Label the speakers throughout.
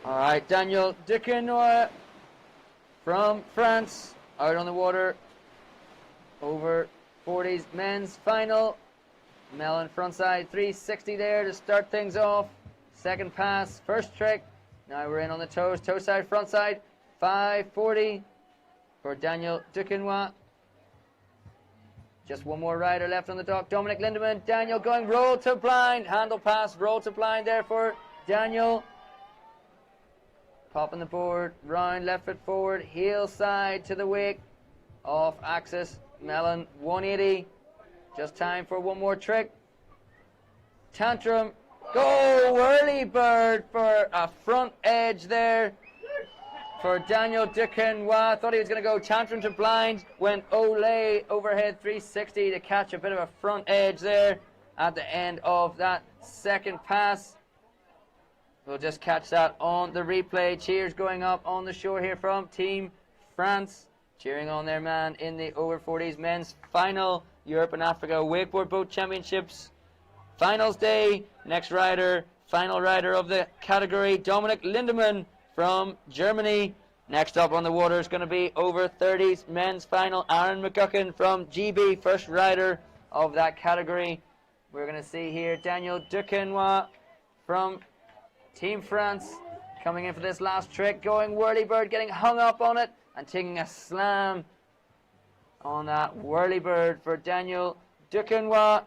Speaker 1: All right, Daniel Duquesnoy from France out on the water. Over 40s men's final. Mellon frontside 360 there to start things off. Second pass, first trick. Now we're in on the toes, toe side, front side. 540 for Daniel Duquesnoy. Just one more rider left on the dock. Dominic Lindemann. Daniel going roll to blind. Handle pass, roll to blind there for Daniel. Popping the board, round, left foot forward, heel side to the wake. Off axis, Mellon 180. Just time for one more trick. Tantrum. Go, whirly bird for a front edge there for Daniel Duquesnoy. Thought he was going to go tantrum to blind. Went Olay overhead 360 to catch a bit of a front edge there at the end of that second pass. We'll just catch that on the replay. Cheers going up on the shore here from Team France. Cheering on their man in the over 40s men's final Europe and Africa Wakeboard Boat Championships. Finals day. Next rider, final rider of the category, Dominic Lindemann from Germany. Next up on the water is going to be over 30s men's final, Aaron McGuckin from GB, first rider of that category. We're going to see here Daniel Duquesnoy from Team France coming in for this last trick, going whirlybird, getting hung up on it and taking a slam on that whirlybird for Daniel Duquesnoy.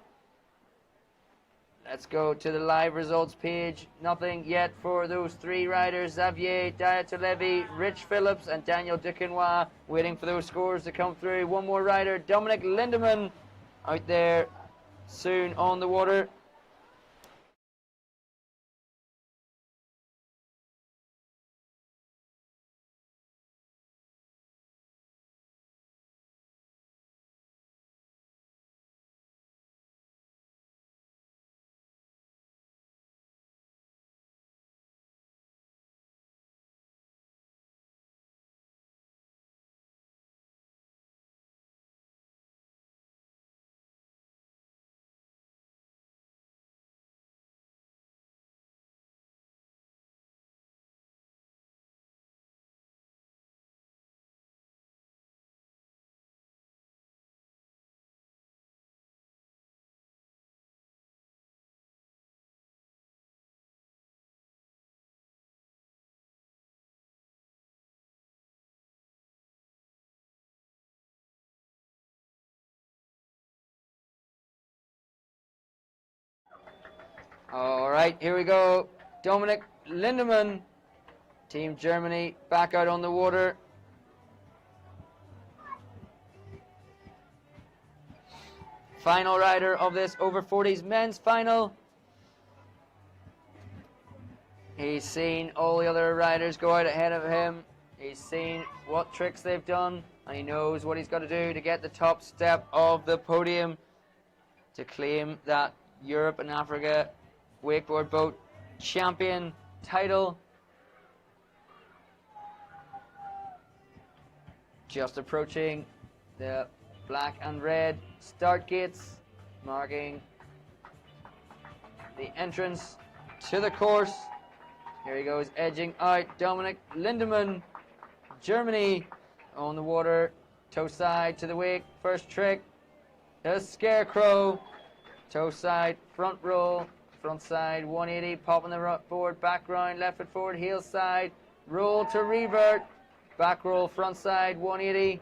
Speaker 1: Let's go to the live results page. Nothing yet for those three riders, Xavier Diatalevi, Rich Phillips and Daniel Duquesnoy, waiting for those scores to come through. One more rider, Dominic Lindemann, out there soon on the water. All right, here we go. Dominic Lindemann, Team Germany, back out on the water. Final rider of this over 40s men's final. He's seen all the other riders go out ahead of him. He's seen what tricks they've done, and he knows what he's got to do to get the top step of the podium to claim that Europe and Africa Wakeboard Boat Champion title. Just approaching the black and red start gates, marking the entrance to the course. Here he goes, edging out. Dominic Lindemann, Germany, on the water, toe side to the wake, first trick, the scarecrow, toe side, front roll, front side 180, popping the board, back round, left foot forward, heel side, roll to revert, back roll, front side 180.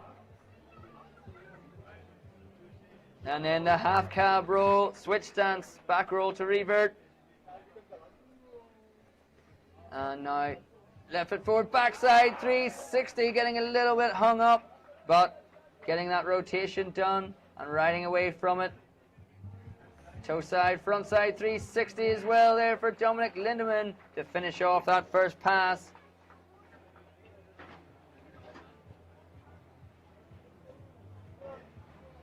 Speaker 1: And then the half cab roll, switch stance, back roll to revert. And now left foot forward, backside 360, getting a little bit hung up, but getting that rotation done and riding away from it. Toe side, front side 360 as well there for Dominic Lindemann to finish off that first pass.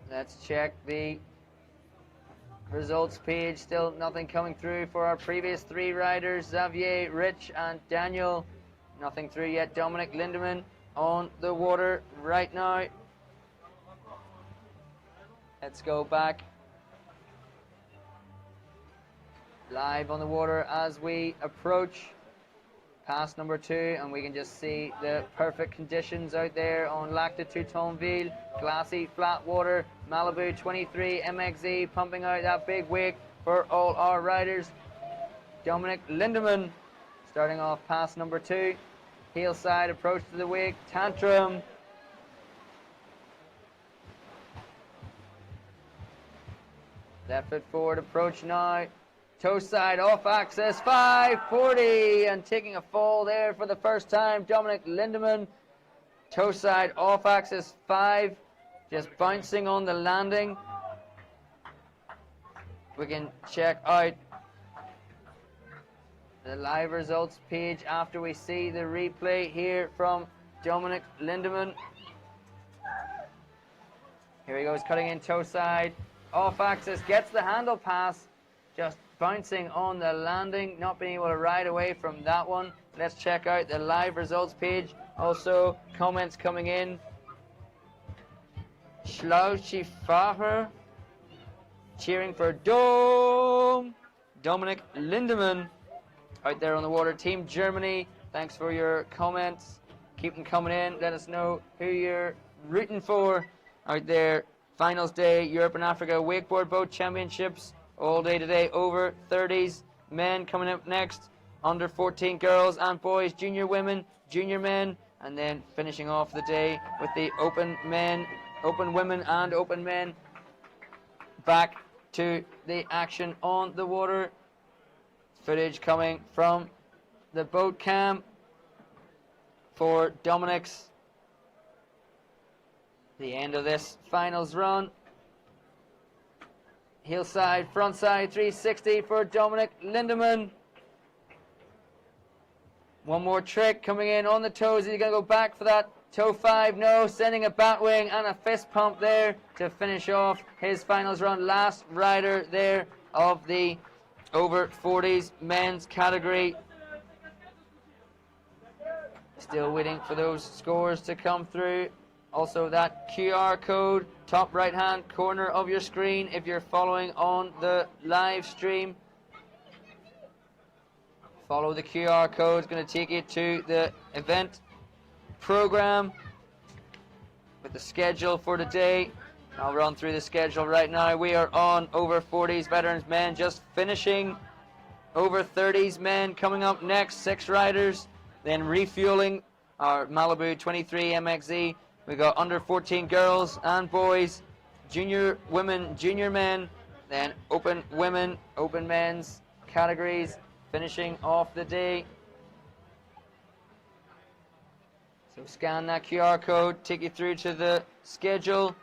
Speaker 1: Let's check the results page. Still nothing coming through for our previous three riders, Xavier, Rich and Daniel. Nothing through yet. Dominic Lindemann on the water right now. Let's go back. Live on the water as we approach Pass number 2, and we can just see the perfect conditions out there on Lac de Toutonville. Glassy, flat water, Malibu 23 MXZ pumping out that big wake for all our riders. Dominic Lindemann starting off pass number 2. Heel side approach to the wake, Tantrum. Left foot forward approach now. Toe side off axis, 540, and taking a fall there for the first time, Dominic Lindemann. Toe side off axis, 5, just bouncing on the landing. We can check out the live results page after we see the replay here from Dominic Lindemann. Here he goes, cutting in toe side, off axis, gets the handle pass, just bouncing on the landing, not being able to ride away from that one. Let's check out the live results page. Also, comments coming in. Schlauchifacher cheering for Dominic Lindemann out there on the water. Team Germany, thanks for your comments. Keep them coming in. Let us know who you're rooting for out there. Finals day, Europe and Africa Wakeboard Boat Championships. All day today, over 30s men coming up next, under 14 girls and boys, junior women, junior men, and then finishing off the day with the open men, open women and open men. Back to the action on the water. Footage coming from the boat cam for Dominic's. The end of this finals run. Heel side, front side, 360 for Dominic Lindemann. One more trick coming in on the toes. He's going to go back for that toe 5. No, sending a bat wing and a fist pump there to finish off his finals run. Last rider there of the over 40s men's category. Still waiting for those scores to come through. Also that QR code, top right hand corner of your screen if you're following on the live stream. Follow the QR code, it's going to take you to the event program with the schedule for today. I'll run through the schedule right now. We are on over 40s veterans men, just finishing. Over 30s men coming up next, 6 riders. Then refueling our Malibu 23 MXZ. We got under 14 girls and boys, junior women, junior men, then open women, open men's categories, finishing off the day. So scan that QR code, take you through to the schedule.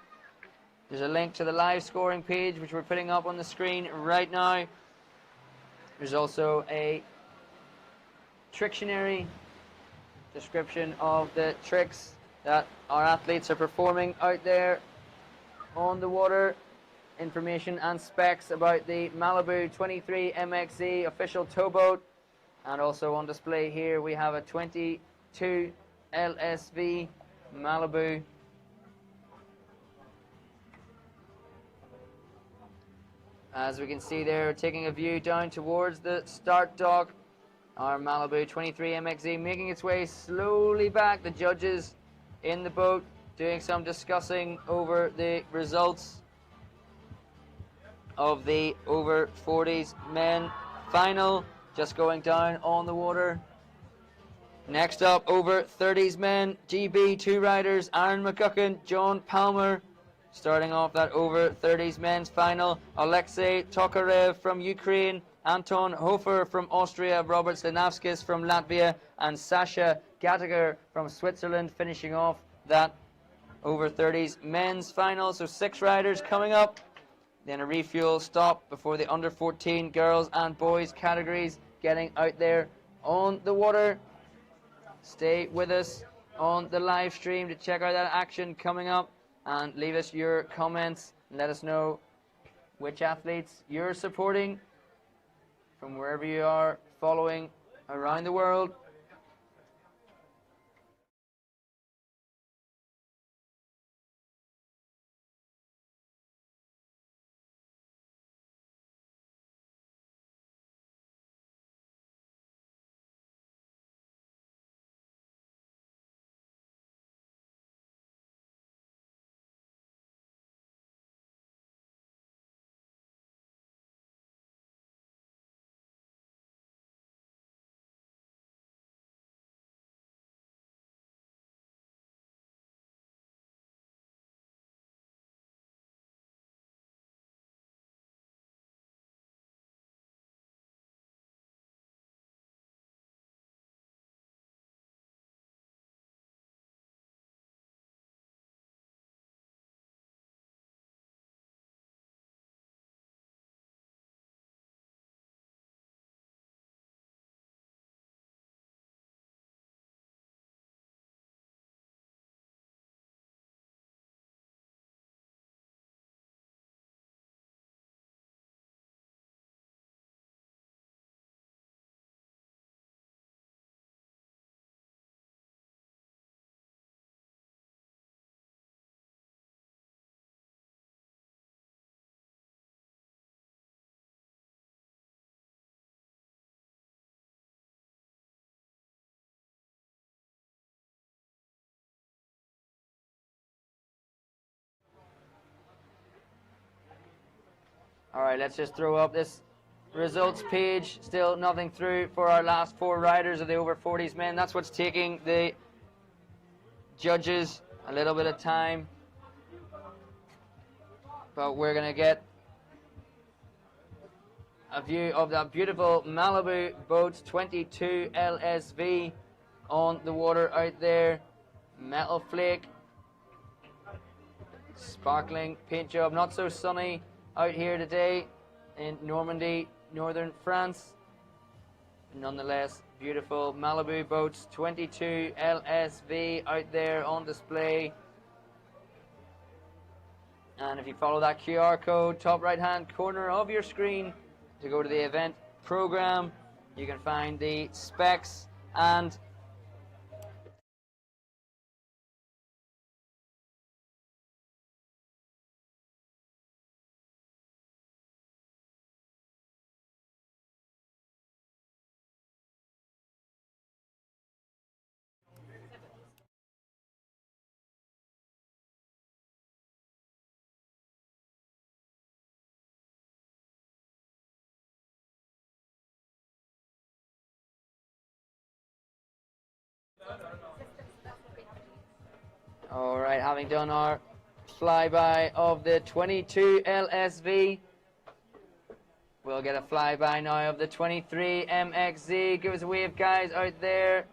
Speaker 1: There's a link to the live scoring page, which we're putting up on the screen right now. There's also a Trictionary description of the tricks that our athletes are performing out there on the water. Information and specs about the Malibu 23 MXZ official towboat. And also on display here we have a 22 LSV Malibu. As we can see there, taking a view down towards the start dock, our Malibu 23 MXZ making its way slowly back. The judges in the boat doing some discussing over the results of the over 40s men final, just going down on the water. Next up, over 30s men, GB 2 riders, Aaron McGuckin, John Palmer, starting off that over 30s men's final. Alexei Tokarev from Ukraine, Anton Hofer from Austria, Robert Slinavskis from Latvia, and Sasha Gallagher from Switzerland finishing off that over 30s men's final. So 6 riders coming up. Then a refuel stop before the under 14 girls and boys categories getting out there on the water. Stay with us on the live stream to check out that action coming up, and leave us your comments and let us know which athletes you're supporting from wherever you are following around the world. All right, let's just throw up this results page. Still nothing through for our last 4 riders of the over 40s men. That's what's taking the judges a little bit of time. But we're going to get a view of that beautiful Malibu boat 22 LSV on the water out there. Metal flake, sparkling paint job. Not so sunny out here today in Normandy, northern France. Nonetheless, beautiful Malibu boats 22 LSV out there on display. And if you follow that QR code, top right hand corner of your screen, to go to the event program, you can find the specs and all right, having done our flyby of the 22 LSV, we'll get a flyby now of the 23 MXZ. Give us a wave, guys, out there.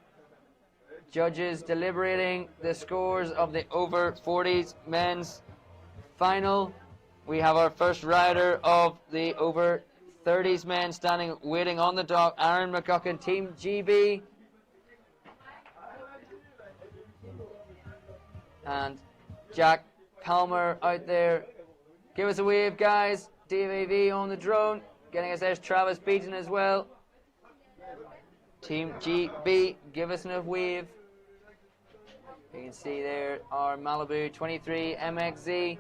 Speaker 1: Judges deliberating the scores of the over 40s men's final. We have our first rider of the over 30s men standing waiting on the dock, Aaron McGuckin, Team GB. And Jack Palmer out there. Give us a wave, guys. DVV on the drone. Getting us there's Travis Beaton as well. Team GB, give us a wave. You can see there our Malibu 23 MXZ.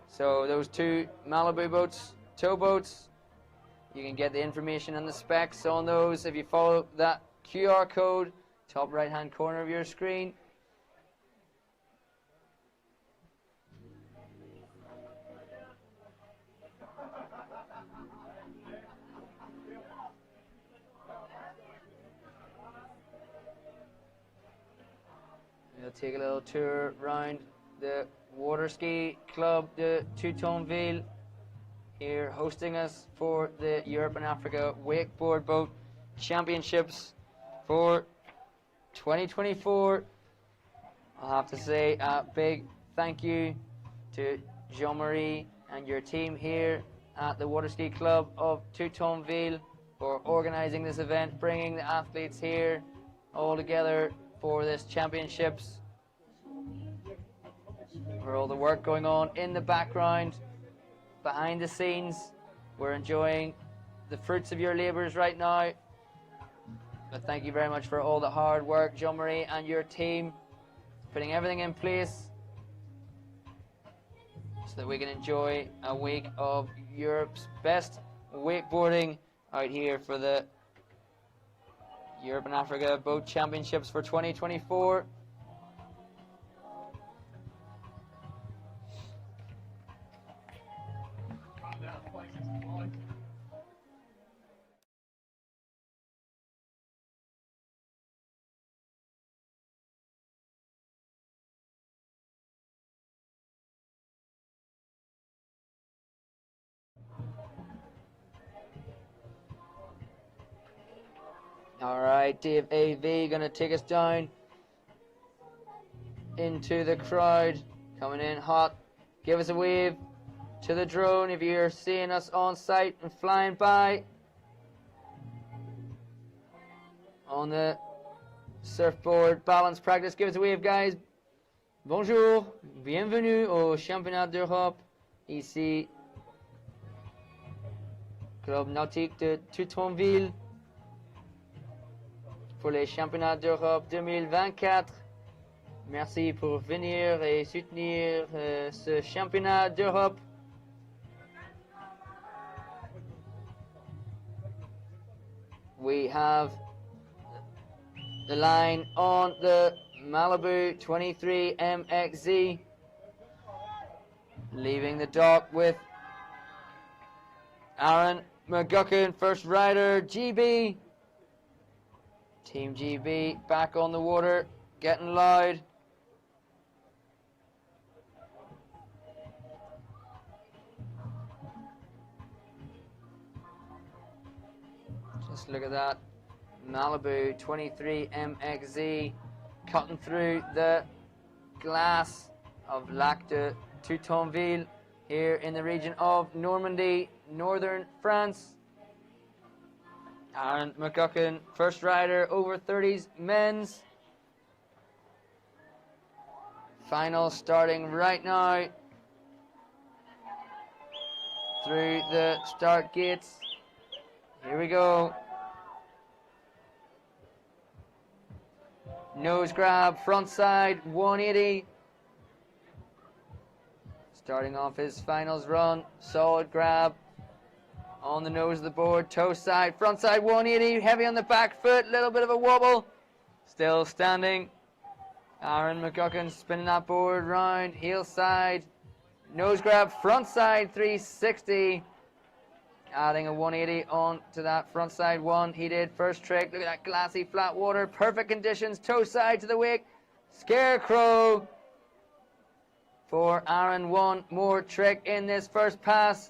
Speaker 1: So those 2 Malibu boats, towboats, you can get the information and the specs on those if you follow that QR code, top right hand corner of your screen. We'll take a little tour around the water ski club de Teutonville here, hosting us for the Europe and Africa Wakeboard Boat Championships for 2024. I'll have to say a big thank you to Jean-Marie and your team here at the Water Ski Club of Teutonville for organizing this event, bringing the athletes here all together for this championships. For all the work going on in the background, behind the scenes, we're enjoying the fruits of your labors right now. But thank you very much for all the hard work, Jean-Marie and your team, putting everything in place so that we can enjoy a week of Europe's best wakeboarding out here for the Europe and Africa Boat Championships for 2024. All right, Dave AV gonna take us down into the crowd, coming in hot. Give us a wave to the drone if you're seeing us on site and flying by on the surfboard balance practice. Give us a wave, guys. Bonjour, bienvenue au championnat d'Europe, ici Club Nautique de Teutonville pour les championnats d'Europe 2024. Merci pour venir et soutenir ce championnat d'Europe. We have the line on the Malibu 23 MXZ, leaving the dock with Aaron McGuckin, first rider, GB. Team GB back on the water, getting loud. Just look at that. Malibu 23 MXZ cutting through the glass of Lac de Toutonville here in the region of Normandy, northern France. Aaron McGuckin, first rider, over 30s men's. Final starting right now through the start gates. Here we go. Nose grab, front side, 180. Starting off his finals run, solid grab on the nose of the board, toe side, front side, 180, heavy on the back foot, little bit of a wobble. Still standing. Aaron McGuckin spinning that board round, heel side, nose grab, front side, 360. Adding a 180 on to that front side one. He did first trick. Look at that glassy flat water. Perfect conditions. Toe side to the wake. Scarecrow for Aaron. One more trick in this first pass.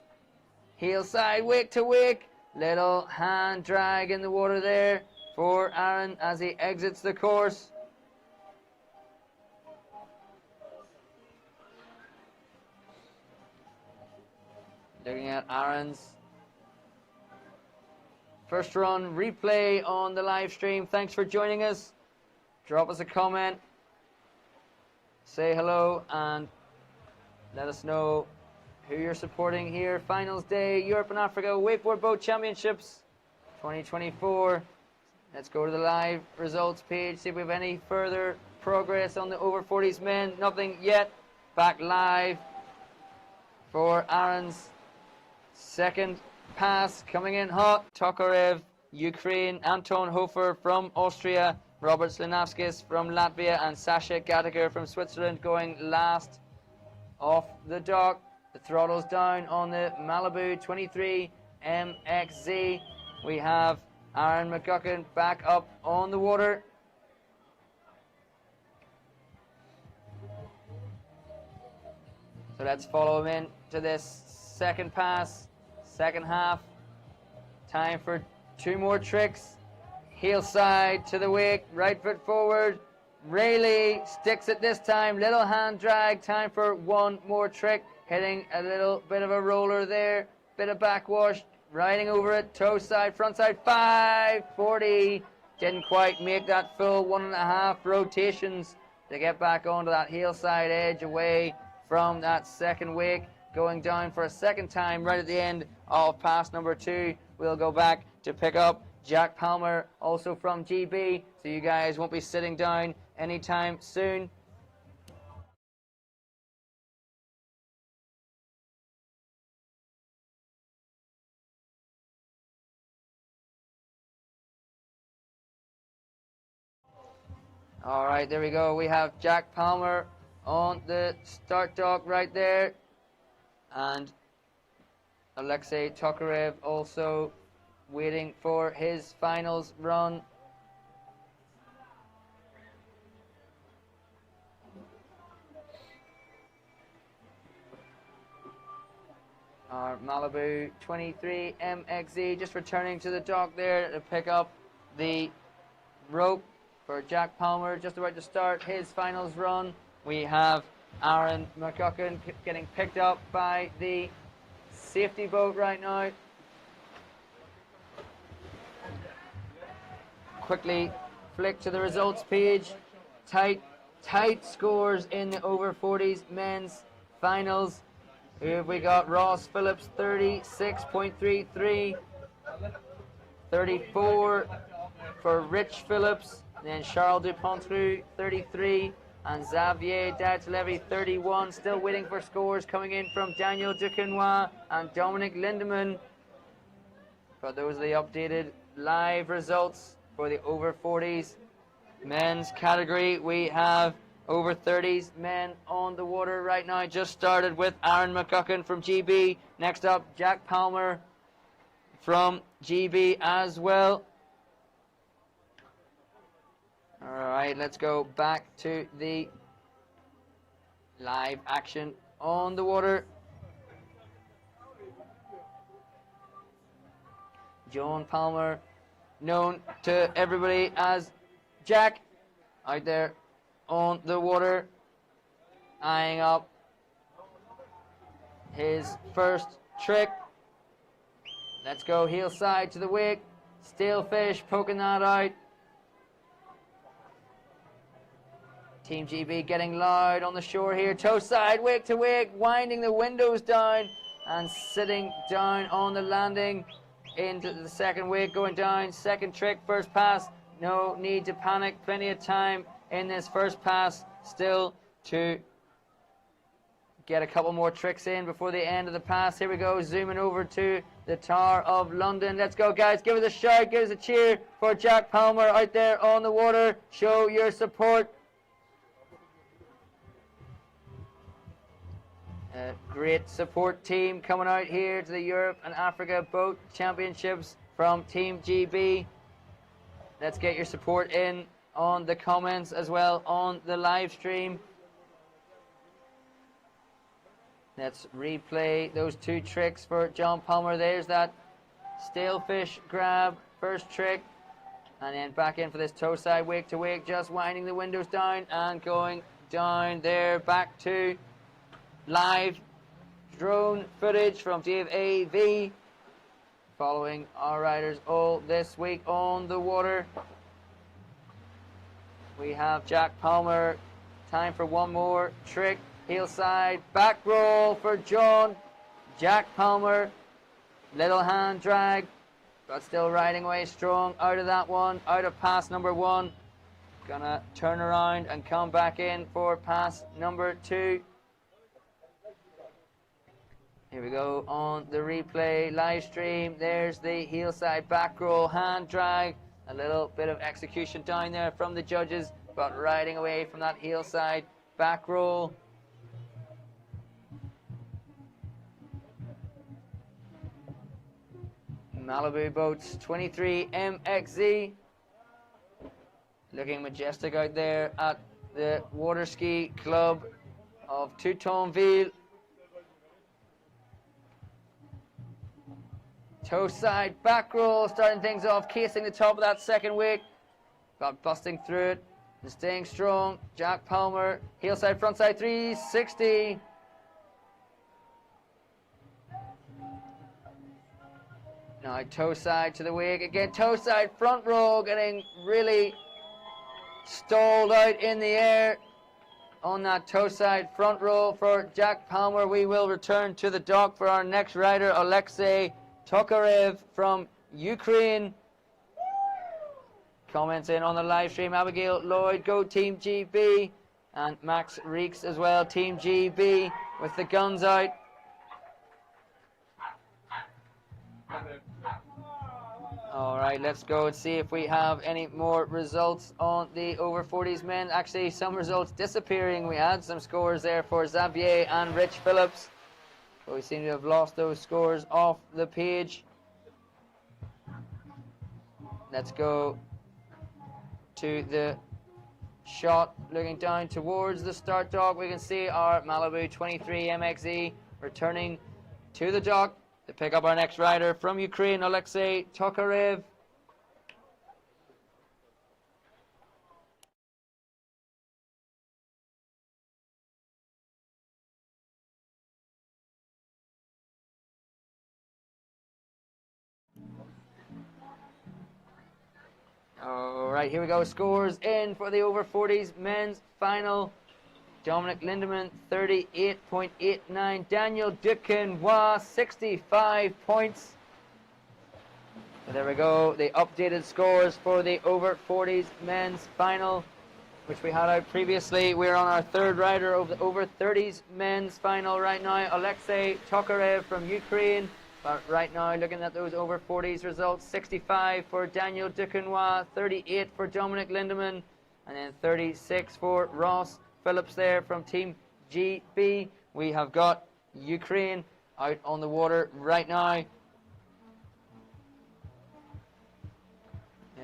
Speaker 1: Heel side, wake to wake. Little hand drag in the water there for Aaron as he exits the course. Looking at Aaron's first run replay on the live stream. Thanks for joining us. Drop us a comment, say hello, and let us know who you're supporting here. Finals day, Europe and Africa Wakeboard Boat Championships 2024. Let's go to the live results page, see if we have any further progress on the over 40s men. Nothing yet. Back live for Aaron's second pass, coming in hot. Tokarev, Ukraine. Anton Hofer from Austria. Robert Slinavskis from Latvia. And Sasha Gadiger from Switzerland going last off the dock. The throttle's down on the Malibu 23 MXZ. We have Aaron McGuckin back up on the water. So let's follow him in to this second pass. Second half, time for two more tricks. Heel side to the wake, right foot forward. Rayleigh sticks it this time, little hand drag, time for one more trick. Hitting a little bit of a roller there, bit of backwash, riding over it, toe side, front side, 540. Didn't quite make that full 1.5 rotations to get back onto that heel side edge away from that second wake. Going down for a second time right at the end of pass number 2. We'll go back to pick up Jack Palmer, also from GB, so you guys won't be sitting down anytime soon. All right, there we go. We have Jack Palmer on the start dock right there. And Alexei Tokarev also waiting for his finals run. Our Malibu 23 MXZ just returning to the dock there to pick up the rope for Jack Palmer, just about to start his finals run. We have Aaron McGuckin getting picked up by the safety boat right now. Quickly flick to the results page. Tight scores in the over 40s men's finals. Here we got Ross Phillips 36.33, 34 for Rich Phillips, then Charles Dupontreux 33, and Xavier Datelevy 31. Still waiting for scores coming in from Daniel Duquesnoy and Dominic Lindemann. But those are the updated live results for the over 40s men's category. We have over 30s men on the water right now. Just started with Aaron McGuckin from GB. Next up, Jack Palmer from GB as well. All right, let's go back to the live action on the water. John Palmer, known to everybody as Jack, out there on the water, eyeing up his first trick. Let's go heel side to the wake. Steel fish poking that out. Team GB getting loud on the shore here. Toe side, wake to wake, winding the windows down and sitting down on the landing into the second wake, going down. Second trick, first pass. No need to panic. Plenty of time in this first pass still to get a couple more tricks in before the end of the pass. Here we go, zooming over to the Tower of London. Let's go, guys. Give us a shout, give us a cheer for Jack Palmer out there on the water. Show your support. A great support team coming out here to the Europe and Africa Boat Championships from Team GB. Let's get your support in on the comments as well on the live stream. Let's replay those two tricks for John Palmer. There's that stale fish grab, first trick, and then back in for this toe side wake to wake, just winding the windows down and going down there. Back to live drone footage from Dave AV, following our riders all this week on the water. We have Jack Palmer, time for one more trick. Heel side, back roll for John. Jack Palmer, little hand drag, but still riding away strong out of that one, out of pass number one. Gonna turn around and come back in for pass number two. Here we go on the replay live stream. There's the heel side back roll, hand drag, a little bit of execution down there from the judges, but riding away from that heel side back roll. Malibu Boats 23 MXZ, looking majestic out there at the Water Ski Club of Teutonville. Toe side back roll, starting things off, casing the top of that second wake, but busting through it and staying strong. Jack Palmer, heel side, front side 360. Now toe side to the wake, again toe side front roll, getting really stalled out in the air on that toe side front roll for Jack Palmer. We will return to the dock for our next rider, Alexei Tokarev from Ukraine. Comments in on the live stream, Abigail Lloyd, go Team GB, and Max Reeks as well, Team GB with the guns out. All right, let's go and see if we have any more results on the over 40s men. Actually, some results disappearing. We had some scores there for Xavier and Rich Phillips, but we seem to have lost those scores off the page. Let's go to the shot looking down towards the start dock. We can see our Malibu 23 MXZ returning to the dock to pick up our next rider from Ukraine, Alexei Tokarev. All right, here we go. Scores in for the over 40s men's final. Dominic Lindemann, 38.89. Daniel Duquesnoy, 65 points. So there we go. The updated scores for the over 40s men's final, which we had out previously. We're on our third rider of the over 30s men's final right now, Alexei Tokarev from Ukraine. But right now, looking at those over 40s results, 65 for Daniel Duquesnoy, 38 for Dominic Lindemann, and then 36 for Ross Phillips there from Team GB. We have got Ukraine out on the water right now.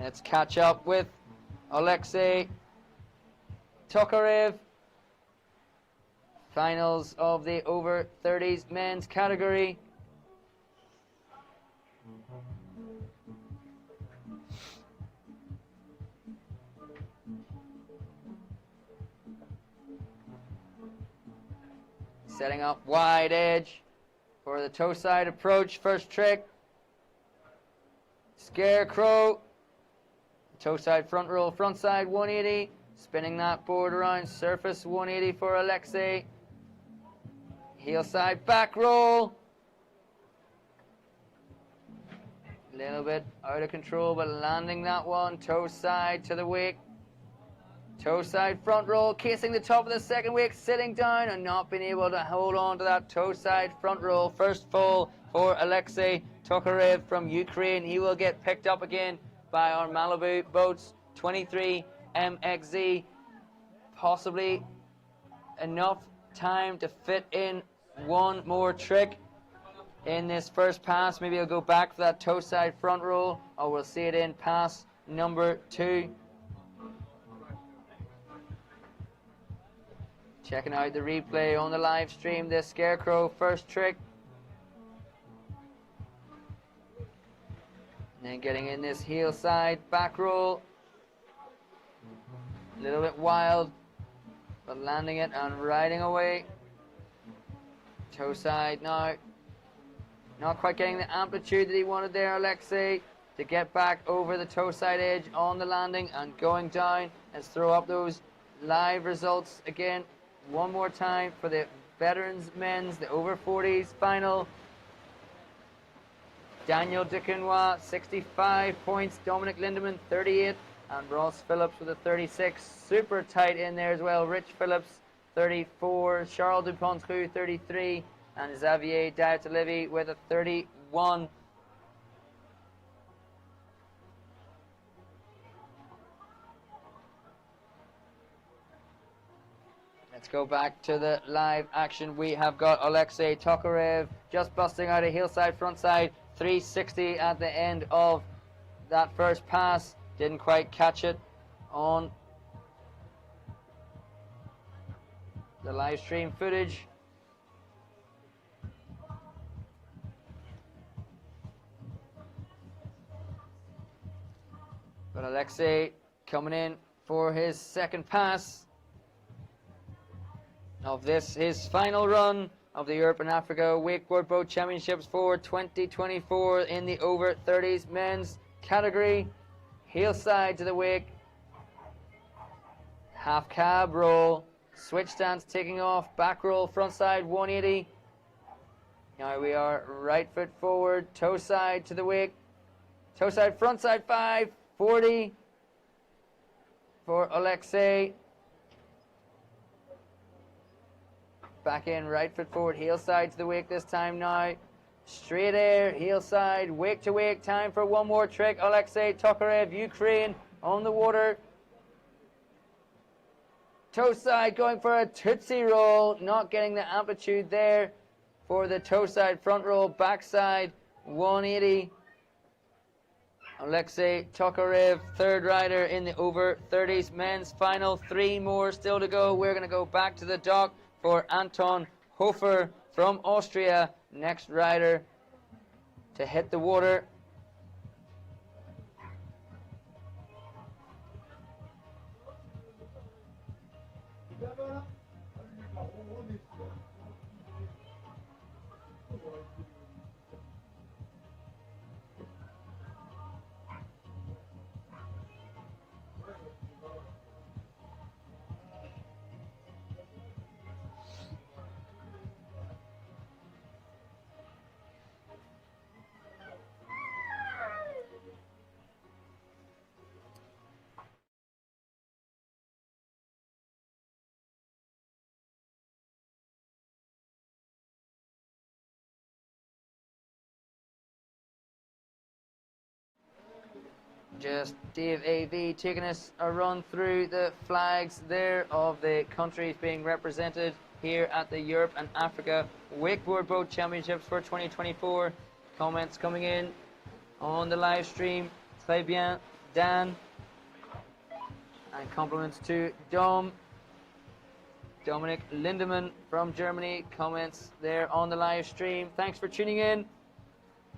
Speaker 1: Let's catch up with Alexei Tokarev. Finals of the over 30s men's category. Setting up wide edge for the toe side approach. First trick. Scarecrow. Toe side front roll, front side 180. Spinning that board around, surface 180 for Alexei. Heel side back roll. A little bit out of control, but landing that one. Toe side to the wake. Toe side front roll, casing the top of the second wake, sitting down and not being able to hold on to that toe side front roll. First fall for Alexei Tokarev from Ukraine. He will get picked up again by our Malibu boats, 23 MXZ. Possibly enough time to fit in one more trick in this first pass. Maybe he'll go back for that toe side front roll, or we'll see it in pass number 2. Checking out the replay on the live stream, this Scarecrow first trick. And then getting in this heel side back roll. A little bit wild, but landing it and riding away. Toe side now. Not quite getting the amplitude that he wanted there, Alexei, to get back over the toe side edge on the landing and going down. Let's throw up those live results again one more time for the veterans men's, the over 40s final. Daniel Duquesnoy, 65 points. Dominic Lindemann, 38. And Ross Phillips with a 36. Super tight in there as well. Rich Phillips, 34. Charles Dupont-Trou, 33. And Xavier Diat-Levy with a 31. Let's go back to the live action. We have got Alexei Tokarev just busting out a heel side, front side, 360 at the end of that first pass. Didn't quite catch it on the live stream footage. But Alexei coming in for his second pass of this, his final run of the Europe and Africa Wakeboard Boat Championships for 2024 in the over 30s men's category. Heel side to the wake, half cab roll, switch stance taking off, back roll, front side 180. Now we are right foot forward, toe side to the wake, toe side, front side 540 for Alexei. Back in, right foot forward, heel side to the wake this time now. Straight air, heel side, wake to wake, time for one more trick. Alexei Tokarev, Ukraine, on the water. Toe side going for a Tootsie roll, not getting the amplitude there for the toe side front roll, backside 180. Alexei Tokarev, third rider in the over 30s men's final. 3 more still to go. We're going to go back to the dock for Anton Hofer from Austria, next rider to hit the water. Just Dave AV taking us a run through the flags there of the countries being represented here at the Europe and Africa Wakeboard Boat Championships for 2024. Comments coming in on the live stream. Très bien. Dan. And compliments to Dominic Lindemann from Germany. Comments there on the live stream. Thanks for tuning in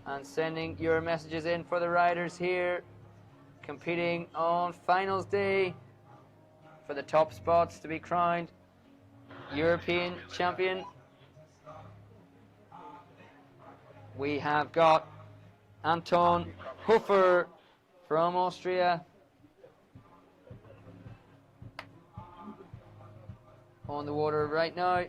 Speaker 1: and sending your messages in for the riders here competing on finals day for the top spots to be crowned European champion. We have got Anton Hofer from Austria on the water right now.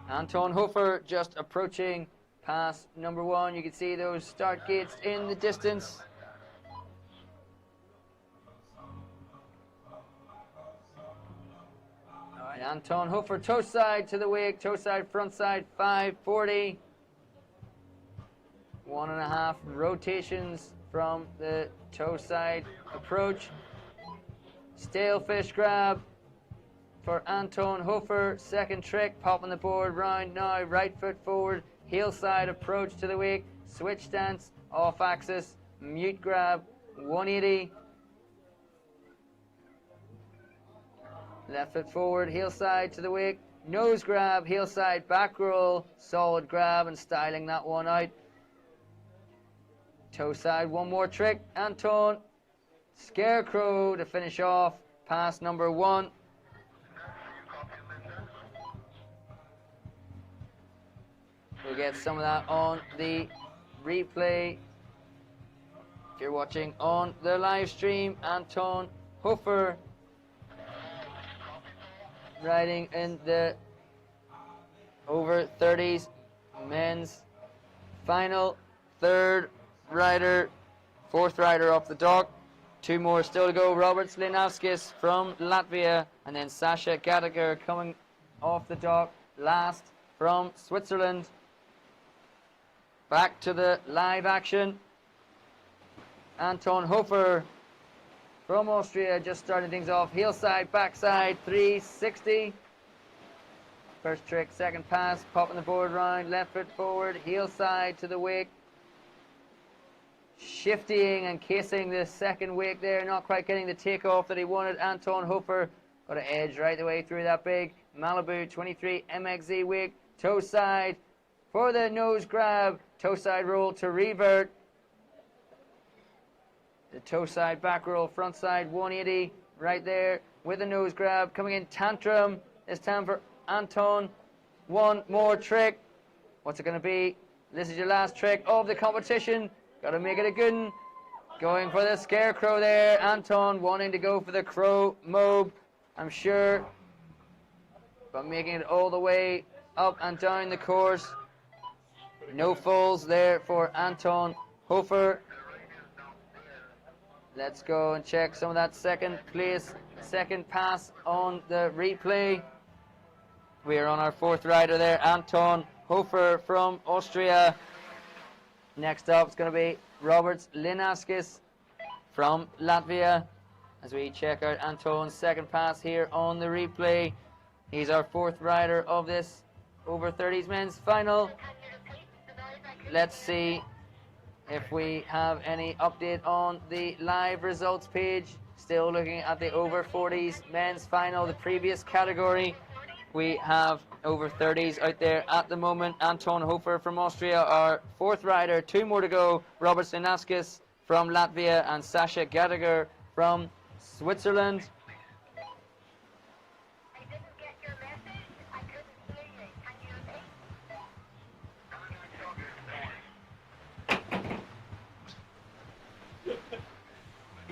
Speaker 1: Anton Hofer just approaching past number 1. You can see those start gates in the distance. All right, Anton Hofer, toe side to the wake, toe side, front side, 540. 1.5 rotations from the toe side approach. Stale fish grab for Anton Hofer. Second trick, popping the board round now. Right foot forward, heel side approach to the wake. Switch stance, off axis, mute grab, 180. Left foot forward, heel side to the wake. Nose grab, heel side, back roll, solid grab and styling that one out. Toe side, one more trick, Anton. Scarecrow to finish off pass number 1. We'll get some of that on the replay. If you're watching on the live stream, Anton Hofer riding in the over 30s men's final. Third rider, fourth rider off the dock. 2 more still to go. Robert Slinavskis from Latvia, and then Sasha Gadiger coming off the dock last from Switzerland. Back to the live action. Anton Hofer from Austria just starting things off. Heel side, backside, 360. First trick, second pass, popping the board round, left foot forward, heel side to the wake. Shifting and casing the second wake there, not quite getting the takeoff that he wanted. Anton Hofer got an edge right the way through that big Malibu 23 MXZ wake. Toe side for the nose grab, toe side roll to revert. The toe side back roll, front side 180 right there with a nose grab. Coming in tantrum this time for Anton. One more trick. What's it going to be? This is your last trick of the competition. Got to make it a good one. Going for the scarecrow there. Anton wanting to go for the crow mob, I'm sure. But making it all the way up and down the course. No falls there for Anton Hofer. Let's go and check some of that second pass on the replay. We are on our fourth rider there, Anton Hofer from Austria. Next up is going to be Robert Linaskis from Latvia. As we check out Anton's second pass here on the replay. He's our fourth rider of this over 30s men's final. Let's see if we have any update on the live results page. Still looking at the over 40s men's final, the previous category. We have over 30s out there at the moment. Anton Hofer from Austria, our fourth rider. 2 more to go. Robert Sinaskis from Latvia and Sasha Gadiger from Switzerland.
Speaker 2: I didn't get your message. I couldn't hear you. Can you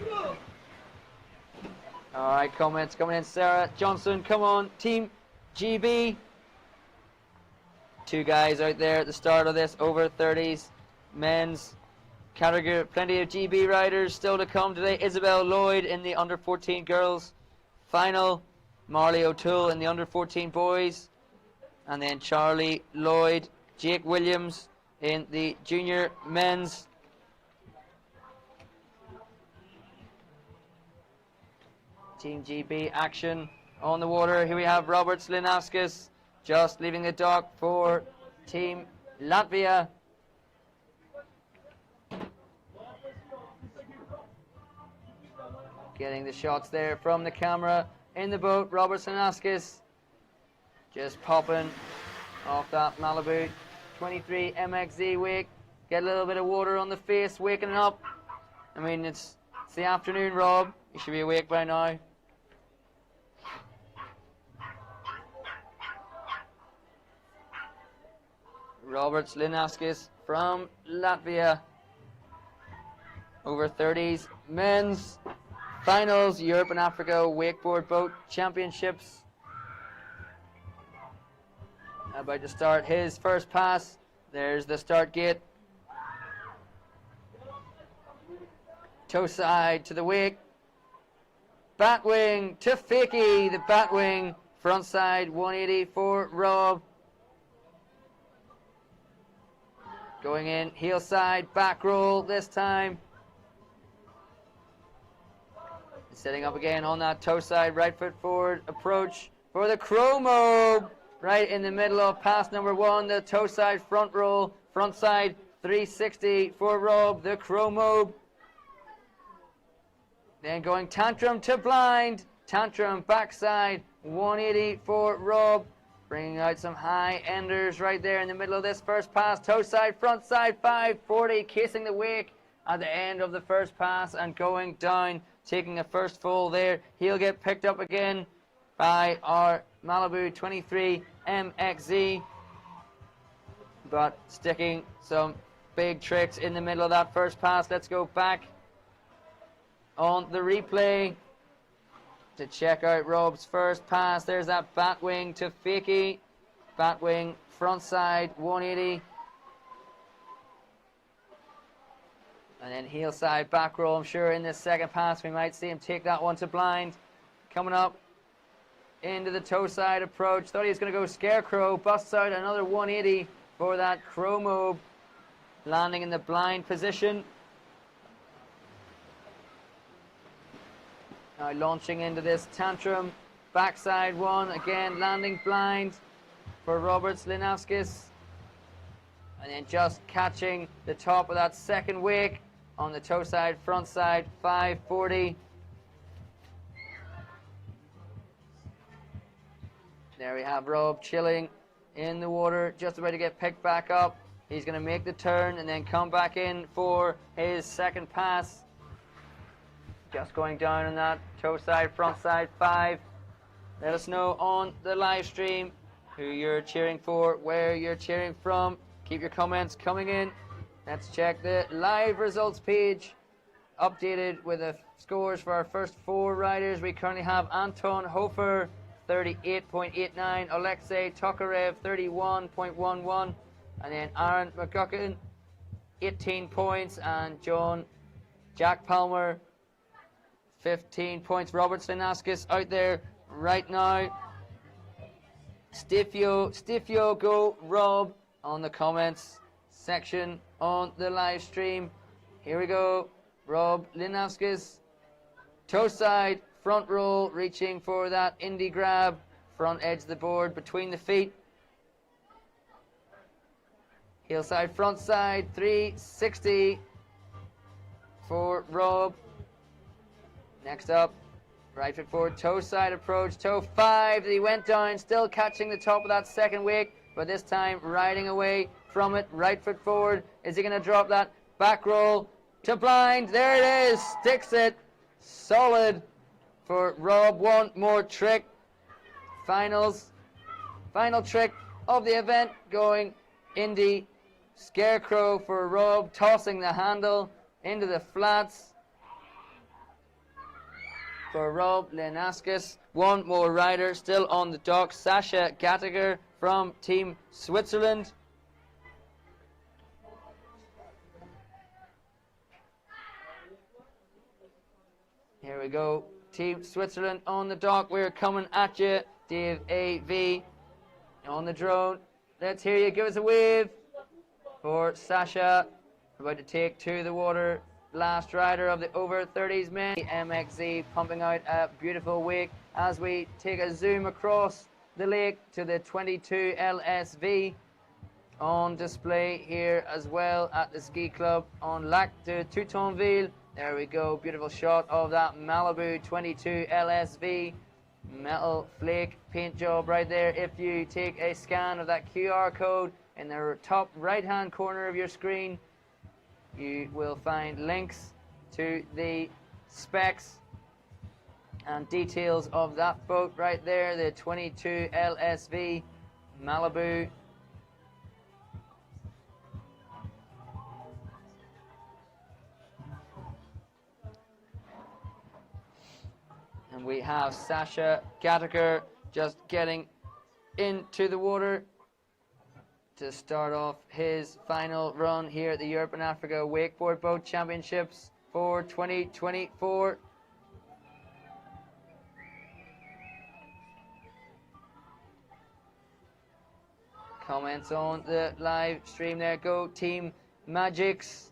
Speaker 2: repeat?
Speaker 1: All right, comments coming in. Sarah Johnson, come on, Team GB. 2 guys out there at the start of this over 30s men's category. Plenty of GB riders still to come today. Isabel Lloyd in the under 14 girls final. Marley O'Toole in the under 14 boys. And then Charlie Lloyd, Jake Williams in the junior men's. Team GB action On the water, here we have Robert Slinauskas just leaving the dock for Team Latvia. Getting the shots there from the camera. In the boat, Robert Slinauskas just popping off that Malibu 23 MXZ wake. Get a little bit of water on the face, waking up. I mean, it's the afternoon, Rob. You should be awake by now. Robert Slinauskas from Latvia. Over 30s men's finals, Europe and Africa Wakeboard Boat Championships. About to start his first pass. There's the start gate. Toe side to the wake. Bat wing to Fakey. The bat wing. Front side 180 for Rob. Going in, heel side, back roll this time. Setting up again on that toe side, right foot forward approach for the chromo. Right in the middle of pass number 1, the toe side front roll, front side 360 for Rob, the chromo. Then going tantrum to blind, tantrum backside 180 for Rob. Bringing out some high enders right there in the middle of this first pass. Toe side, front side, 540, casing the wake at the end of the first pass and going down, taking a first full there. He'll get picked up again by our Malibu 23 MXZ, but sticking some big tricks in the middle of that first pass. Let's go back on the replay to check out Rob's first pass. There's that bat wing to Fakey. Bat wing front side 180. And then heel side back roll. I'm sure in this second pass we might see him take that one to blind. Coming up into the toe side approach. Thought he was going to go scarecrow. Busts out another 180 for that chromo. Landing in the blind position. Now launching into this tantrum, backside one, again landing blind for Robert Slinauskas. And then just catching the top of that second wake on the toe side, front side, 540. There we have Rob chilling in the water, just about to get picked back up. He's going to make the turn and then come back in for his second pass. Just going down on that toe side, front side, 5. Let us know on the live stream who you're cheering for, where you're cheering from. Keep your comments coming in. Let's check the live results page. Updated with the scores for our first 4 riders. We currently have Anton Hofer, 38.89. Alexei Tokarev, 31.11. And then Aaron McGuckin, 18 points. And Jack Palmer, 15 points. Robert Slinauskas out there right now. Stifio, go Rob on the comments section on the live stream. Here we go. Rob Slinauskas, toe side, front roll, reaching for that indie grab, front edge of the board between the feet. Heel side, front side, 360 for Rob. Next up, right foot forward, toe side approach, toe 5. He went down, still catching the top of that second wake, but this time riding away from it. Right foot forward. Is he going to drop that back roll to blind? There it is. Sticks it. Solid for Rob. One more trick. Final trick of the event, going indie scarecrow for Rob, tossing the handle into the flats for Rob Slinauskas. One more rider still on the dock, Sasha Gattiger from Team Switzerland. Here we go, Team Switzerland on the dock. We're coming at you, Dave AV on the drone. Let's hear you. Give us a wave for Sasha. About to take to the water. last rider of the over 30s men. MXZ pumping out a beautiful wake as we take a zoom across the lake to the 22 LSV on display here as well at the ski club on Lac de Toutonville. There we go, beautiful shot of that Malibu 22 LSV metal flake paint job right there. If you take a scan of that QR code in the top right hand corner of your screen, you will find links to the specs and details of that boat right there, the 22 LSV Malibu. And we have Sasha Gattaker just getting into the water to start off his final run here at the Europe and Africa Wakeboard Boat Championships for 2024. Comments on the live stream there. Go Team Magics.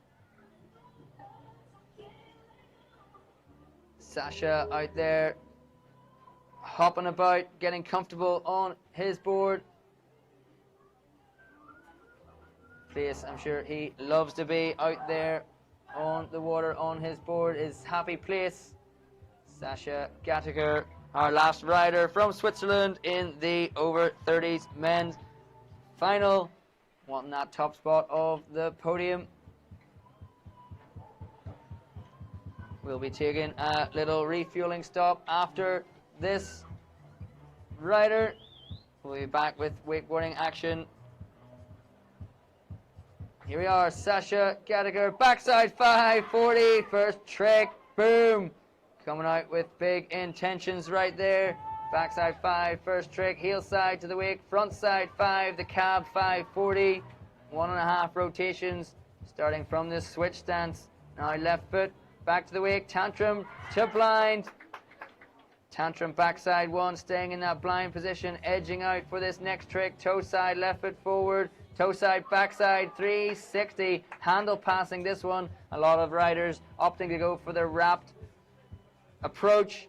Speaker 1: Sasha out there hopping about, getting comfortable on his board. Place I'm sure he loves to be, out there on the water on his board, his happy place. Sasha Gattaker, our last rider from Switzerland in the over 30s men's final, wanting that top spot of the podium. We'll be taking a little refueling stop after this rider. We'll be back with wakeboarding action. Here we are, Sasha Gattaker, backside 540, first trick, boom. Coming out with big intentions right there. Backside 5, first trick, heel side to the wake, front side 5, the cab 540. 1.5 rotations, starting from this switch stance. Now left foot, back to the wake, tantrum to blind. Tantrum backside 1, staying in that blind position, edging out for this next trick. Toe side, left foot forward, toe side, backside 360. Handle passing this one. A lot of riders opting to go for the wrapped approach.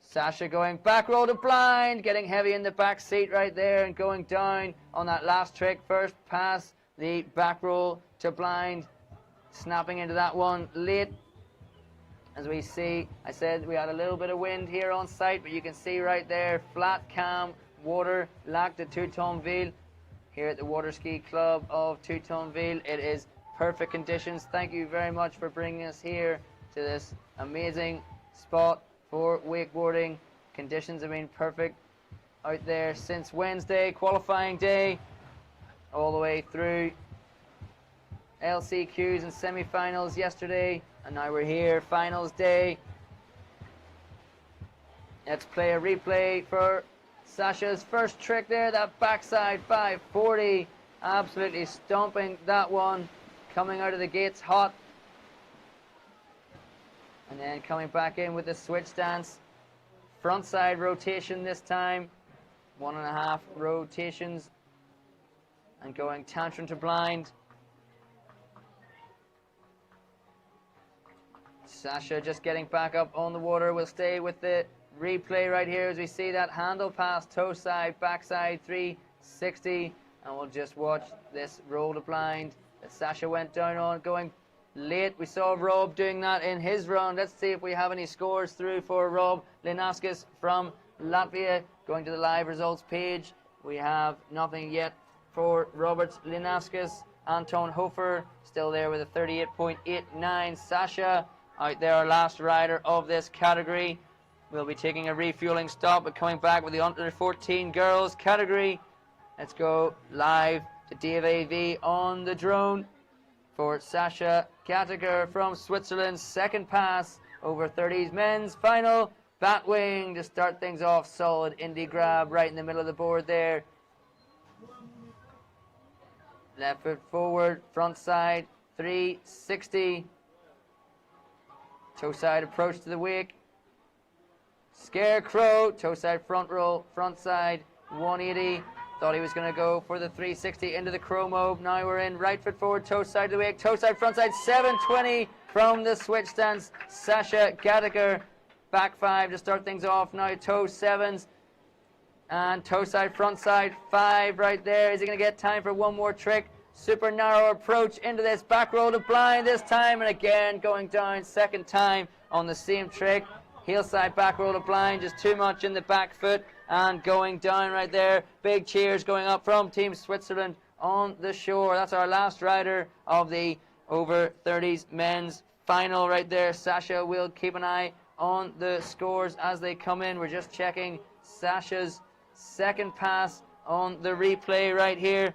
Speaker 1: Sasha going back roll to blind, getting heavy in the back seat right there and going down on that last trick. First pass, the back roll to blind, snapping into that one late. As we see, I said we had a little bit of wind here on site, but you can see right there, flat, calm water, Lac de Toutonville, here at the Water Ski Club of Toutonville. It is perfect conditions. Thank you very much for bringing us here to this amazing spot for wakeboarding. Conditions have been perfect out there since Wednesday, qualifying day, all the way through LCQs and semi-finals yesterday, and now we're here, finals day. Let's play a replay for Sasha's first trick there, that backside 540, absolutely stomping that one, coming out of the gates hot, and then coming back in with the switch stance, front side rotation this time, 1.5 rotations, and going tantrum to blind. Sasha just getting back up on the water. We'll stay with the replay right here as we see that handle pass, toe side, backside 360, and we'll just watch this roll to blind that Sasha went down on, going late. We saw Rob doing that in his round. Let's see if we have any scores through for Rob Linauskas from Latvia. Going to the live results page, we have nothing yet for Robert Linauskas. Anton Hofer still there with a 38.89. Sasha out there, our last rider of this category. We'll be taking a refueling stop, but coming back with the under 14 girls category. Let's go live to Dave AV on the drone for Sasha Gattaker from Switzerland. Second pass, over 30s men's final. Batwing to start things off, solid indie grab right in the middle of the board there. Left foot forward, front side, 360. Toe side approach to the wake. Scarecrow, toe side front roll, front side, 180. Thought he was going to go for the 360 into the chromo. Now we're in right foot forward, toe side of the wake, toe side, front side, 720 from the switch stance. Sasha Gadiger, back 5 to start things off. Now toe 7s and toe side, front side, 5 right there. Is he going to get time for one more trick? Super narrow approach into this back roll to blind this time, and again going down second time on the same trick. Heel side back roll to blind, just too much in the back foot and going down right there. Big cheers going up from Team Switzerland on the shore. That's our last rider of the over 30s men's final right there. Sasha will keep an eye on the scores as they come in. We're just checking Sasha's second pass on the replay right here.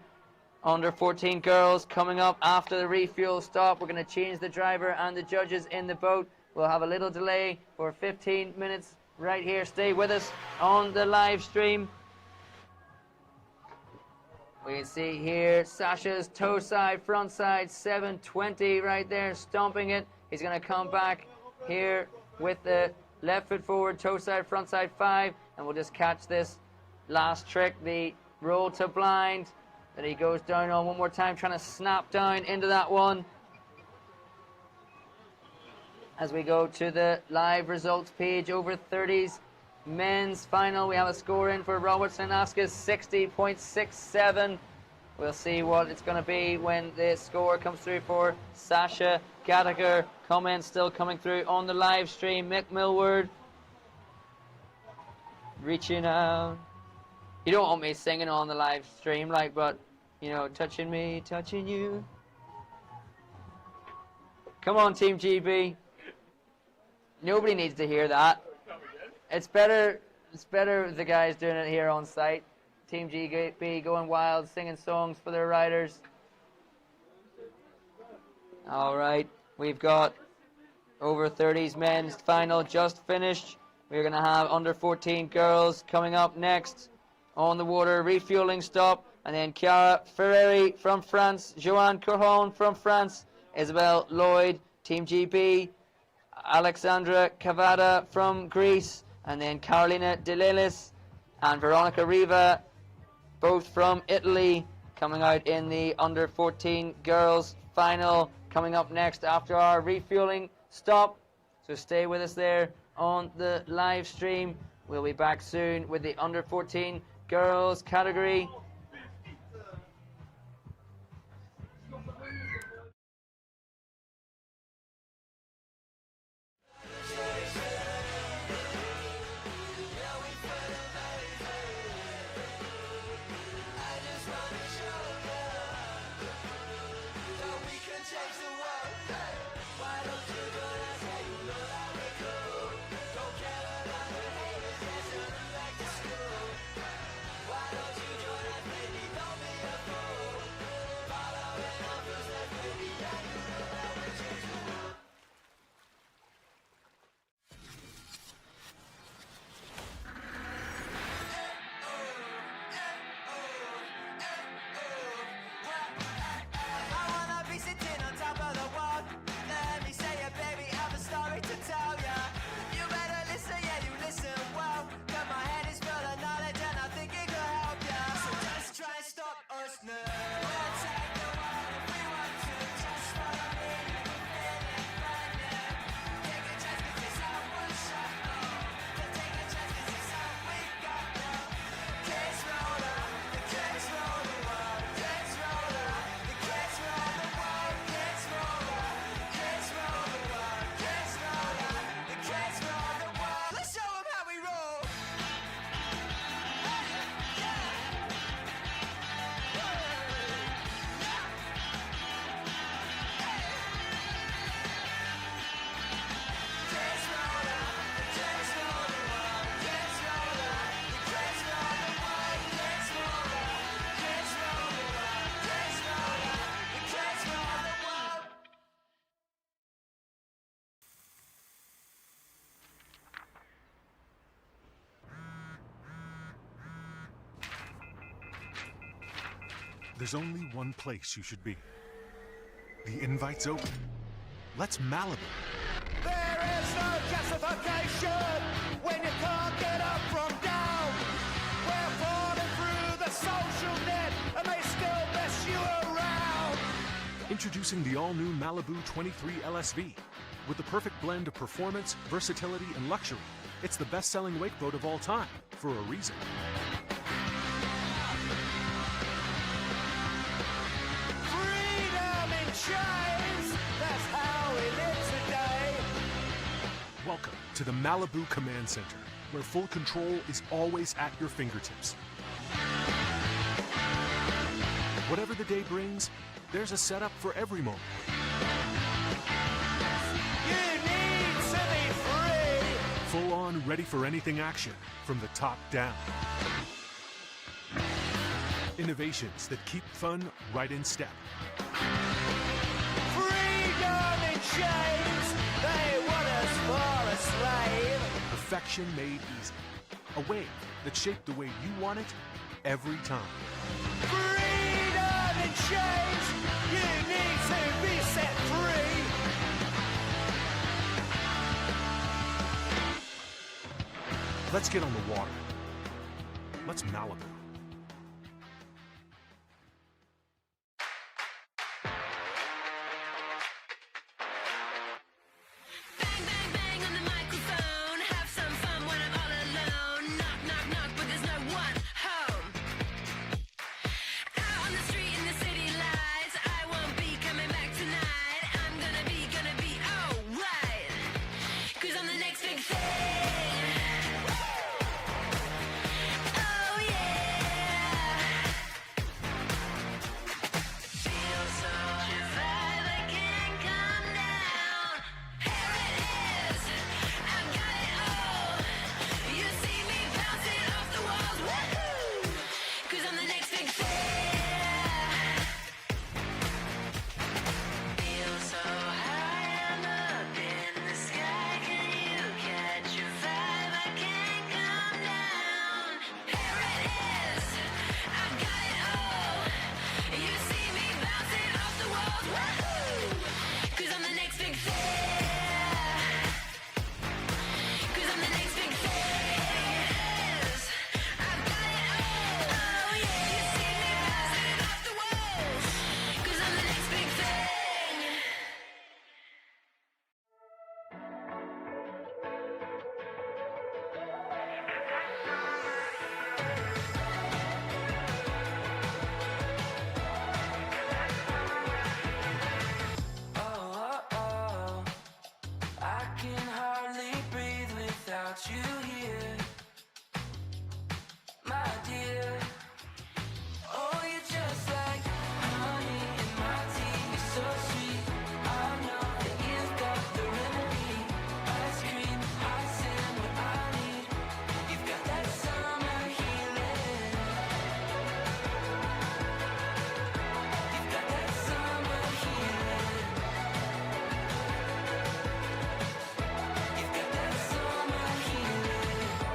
Speaker 1: Under 14 girls coming up after the refuel stop. We're going to change the driver and the judges in the boat. We'll have a little delay for 15 minutes right here. Stay with us on the live stream. We can see here Sasha's toe side, front side, 720 right there, stomping it. He's going to come back here with the left foot forward, toe side, front side, 5. And we'll just catch this last trick, the roll to blind that he goes down on one more time, trying to snap down into that one. As we go to the live results page, over 30s men's final, we have a score in for Robertson Aska's 60.67. We'll see what it's going to be when the score comes through for Sasha Gadiger. Comments still coming through on the live stream. Mick Millward reaching out. You don't want me singing on the live stream, like, but, you know, touching me, touching you. Come on, Team GB. Nobody needs to hear that. It's better the guys doing it here on site. Team GB going wild, singing songs for their riders. All right, we've got over 30s men's final just finished. We're going to have under 14 girls coming up next on the water, refueling stop, and then Chiara Ferreri from France, Joanne Corjon from France, Isabel Lloyd, Team GB, Alexandra Cavada from Greece, and then Carolina De Lelis and Veronica Riva, both from Italy, coming out in the under 14 girls final, coming up next after our refueling stop. So stay with us there on the live stream. We'll be back soon with the under 14 girls category.
Speaker 3: There's only one place you should be. The invite's open. Let's Malibu.
Speaker 4: There is no justification when you can't get up from down. We're falling through the social
Speaker 3: Introducing the all-new Malibu 23 LSV. With the perfect blend of performance, versatility, and luxury, it's the best-selling wakeboat of all time, for a reason.
Speaker 4: Freedom in chains, that's how we live today.
Speaker 3: Welcome to the Malibu Command Center, where full control is always at your fingertips. Whatever the day brings, there's a setup for every moment.
Speaker 4: You need to be free.
Speaker 3: Full on, ready for anything action, from the top down. Innovations that keep fun right in step.
Speaker 4: Freedom in chains, they want us for a slave.
Speaker 3: Perfection made easy. A wave that shaped the way you want it every time.
Speaker 4: Freedom in chains, you need to be set free.
Speaker 3: Let's get on the water. Let's Malibu.
Speaker 5: Bang, bang, bang on the microphone. Have some fun when I'm all alone. Knock, knock, knock, but there's no one home. Out on the street in the city lights. I won't be coming back tonight. I'm gonna be alright. 'Cause I'm the next big thing. Oh yeah. Feel so high, I can't come down. Here it is, I've got it all. You see me bouncing off the walls, woohoo! 'Cause I'm the next big thing. Feel so high, I'm up in the sky. Can you catch a vibe? I can't come down. Here it is, I've got it all. You see me bouncing off the walls, woohoo! 'Cause I'm the next big thing. 'Cause I'm the next big thing. I've got it all. Oh yeah, you see me bouncing off the walls. 'Cause I'm the next big thing.
Speaker 6: Oh, I can hardly breathe without you here, my dear. Oh, you're just like honey in my tea. You're so sweet. I know that you've got the remedy. Ice cream, hot sand, what I need. You've got that summer healing. You've got that summer healing. You've got that summer healing.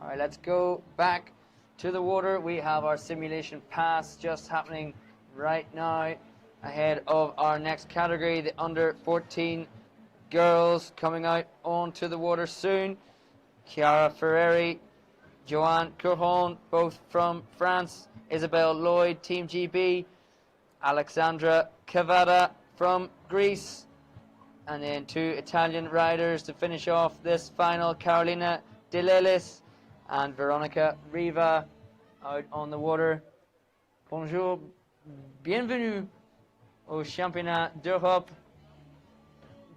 Speaker 1: All right, let's go back to the water. We have our simulation pass just happening right now ahead of our next category, the under 14 girls coming out onto the water soon. Chiara Ferreri, Joanne Courhon, both from France. Isabelle Lloyd, Team GB. Alexandra Cavada from Greece. And then 2 Italian riders to finish off this final, Carolina De Lelis and Veronica Riva out on the water. Bonjour, bienvenue au Championnat d'Europe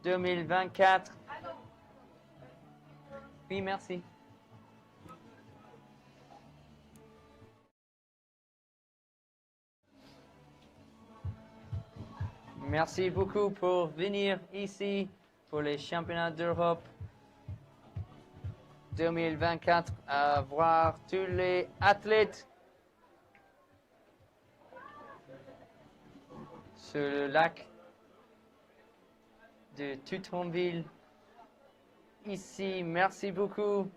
Speaker 1: 2024. Oui, merci. Merci beaucoup pour venir ici pour les championnats d'Europe 2024 à voir tous les athlètes sur le lac de Toutonville. Ici, merci beaucoup.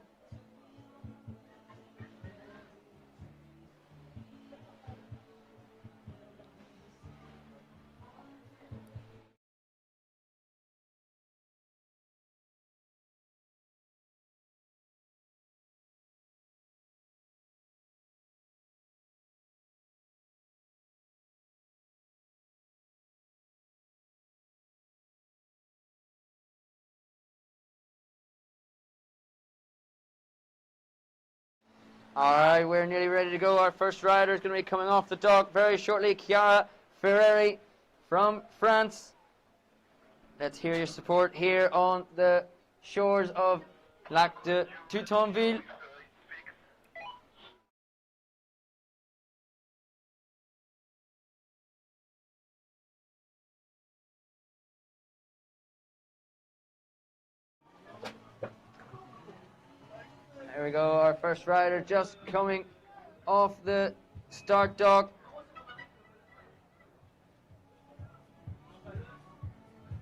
Speaker 1: All right, we're nearly ready to go. Our first rider is going to be coming off the dock very shortly, Chiara Ferreri from France. Let's hear your support here on the shores of Lac de Toutonville. There we go, our first rider just coming off the start dock.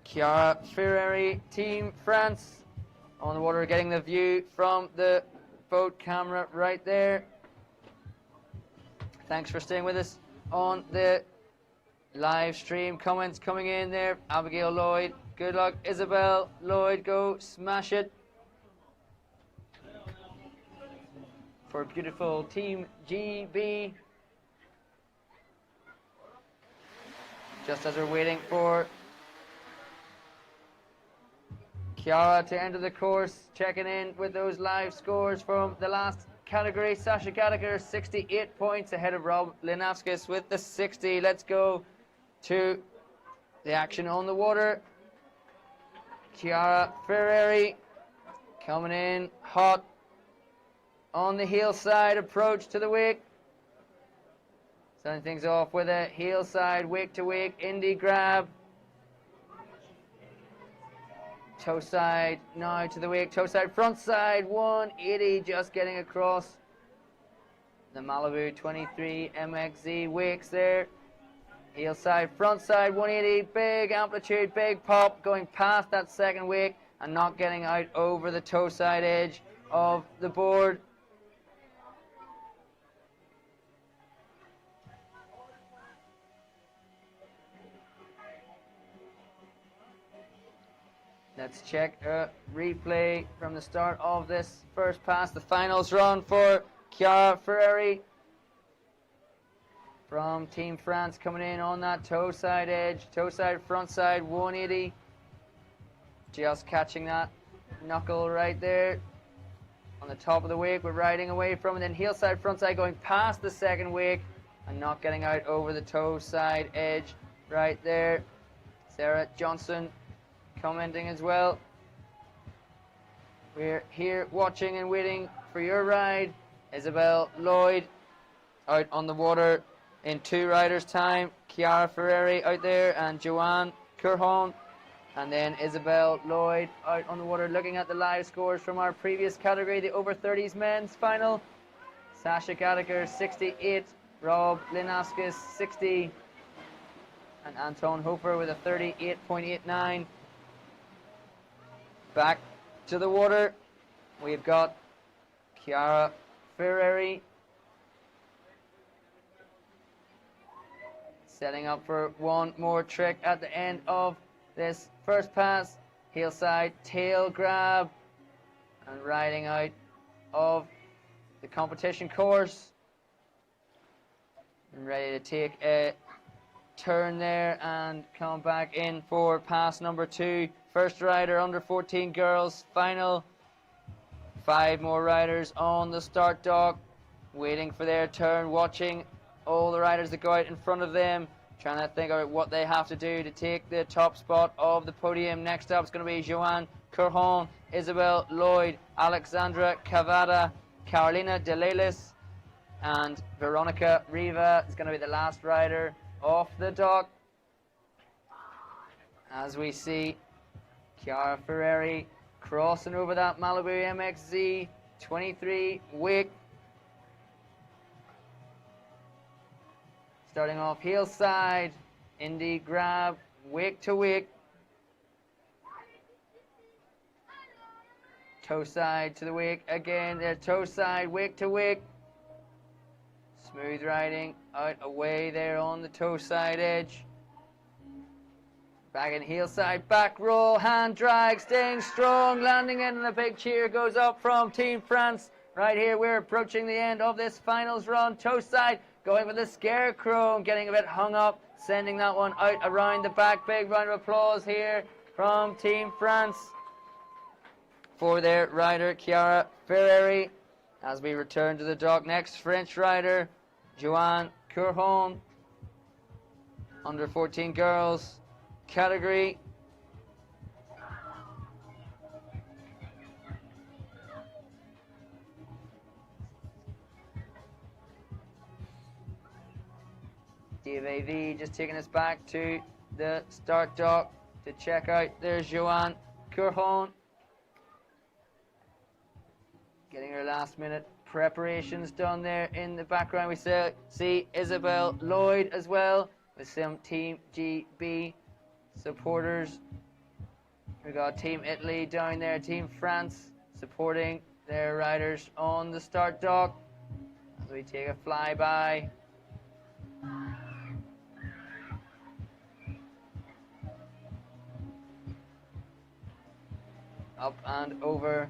Speaker 1: Chiara Ferreri, Team France, on the water, getting the view from the boat camera right there. Thanks for staying with us on the live stream. Comments coming in there. Abigail Lloyd, good luck. Isabel Lloyd, go smash it. For beautiful Team GB. Just as we're waiting for Chiara to enter the course, checking in with those live scores from the last category. Sasha Gallagher, 68 points ahead of Rob Linafskis with the 60. Let's go to the action on the water. Chiara Ferreri coming in hot on the heel side approach to the wake. Starting things off with a heel side wake to wake indie grab. Toe side now to the wake, toe side, front side, 180, just getting across the Malibu 23 MXZ wakes there. Heel side, front side, 180, big amplitude, big pop, going past that second wake and not getting out over the toe side edge of the board. Let's check a replay from the start of this first pass. The finals run for Chiara Ferreri from Team France, coming in on that toe side edge. Toe side, front side, 180. Just catching that knuckle right there on the top of the wake. We're riding away from it. Then heel side, front side, going past the second wake and not getting out over the toe side edge right there. Sarah Johnson commenting as well. We're here watching and waiting for your ride. Isabel Lloyd out on the water in 2 riders' time. Chiara Ferreri out there and Joanne Courhon. And then Isabel Lloyd out on the water, looking at the live scores from our previous category, the over 30s men's final. Sasha Gallagher, 68. Rob Linaskis, 60. And Anton Hofer with a 38.89. Back to the water, we've got Chiara Ferreri setting up for one more trick at the end of this first pass. Heel side tail grab and riding out of the competition course. And ready to take a turn there and come back in for pass number 2. First rider under 14 girls, final. 5 more riders on the start dock, waiting for their turn, watching all the riders that go out in front of them, trying to think about what they have to do to take the top spot of the podium. Next up is going to be Joanne Curhon, Isabel Lloyd, Alexandra Cavada, Carolina Delelis, and Veronica Riva is going to be the last rider off the dock. As we see Chiara Ferreri crossing over that Malibu MXZ 23 wake. Starting off heel side, Indy grab, wake to wake. Toe side to the wake again, there toe side, wake to wake. Smooth riding out away there on the toe side edge. Back in heel side, back roll, hand drag, staying strong, landing in, and a big cheer goes up from Team France. Right here, we're approaching the end of this finals run. Toe side, going with the scarecrow, getting a bit hung up, sending that one out around the back. Big round of applause here from Team France for their rider, Chiara Ferreri. As we return to the dock, next French rider, Joanne Curhon, under 14 girls category. DVV just taking us back to the start dock to check out. There's Joanne Curhon getting her last minute preparations done there. In the background we see Isabel Lloyd as well with some Team GB supporters. We got Team Italy down there, Team France supporting their riders on the start dock as we take a flyby. Up and over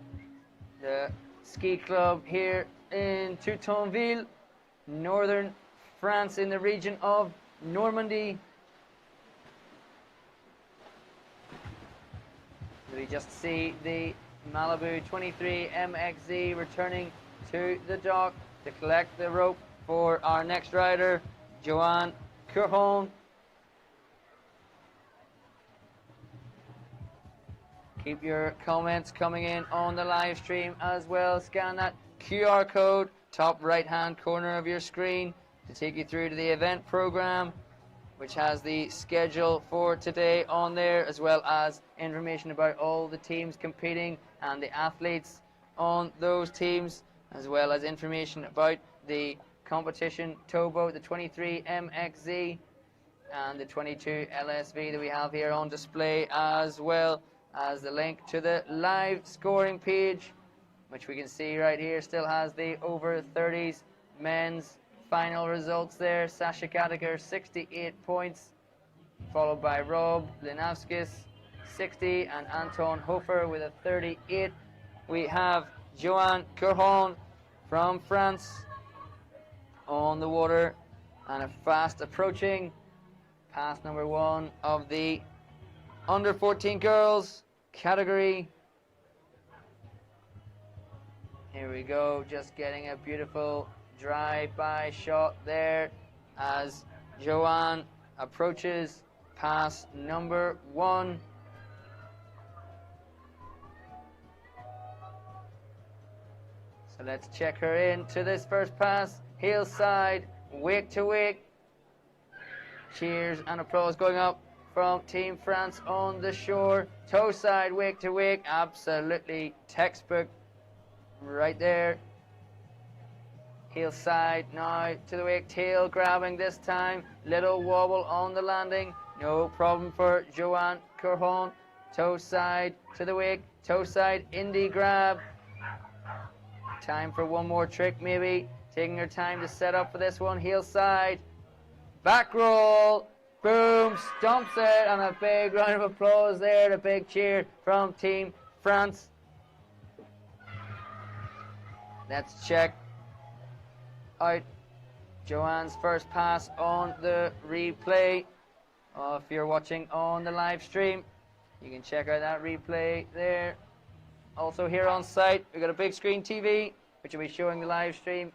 Speaker 1: the ski club here in Teutonville, northern France, in the region of Normandy. We just see the Malibu 23 MXZ returning to the dock to collect the rope for our next rider, Joanne Curhon. Keep your comments coming in on the live stream as well. Scan that QR code, top right hand corner of your screen, to take you through to the event program, which has the schedule for today on there, as well as information about all the teams competing and the athletes on those teams, as well as information about the competition towboat, the 23 MXZ and the 22 LSV that we have here on display, as well as the link to the live scoring page, which we can see right here still has the over 30s men's final results there. Sasha Gallagher 68 points, followed by Rob Linavskis 60 and Anton Hofer with a 38. We have Joanne Curhon from France on the water and a fast approaching pass number 1 of the under 14 girls category. Here we go, just getting a beautiful drive-by shot there as Joanne approaches pass number 1. So let's check her in to this first pass. Heel side, wake to wake. Cheers and applause going up from Team France on the shore. Toe side, wake to wake. Absolutely textbook right there. Heel side now to the wake. Tail grabbing this time. Little wobble on the landing. No problem for Joanne Curhon. Toe side to the wake. Toe side, Indy grab. Time for one more trick, maybe. Taking her time to set up for this one. Heel side. Back roll. Boom. Stumps it. And a big round of applause there. A big cheer from Team France. Let's check out Joanne's first pass on the replay. If you're watching on the live stream, you can check out that replay there. Also here on site, we've got a big screen TV, which will be showing the live stream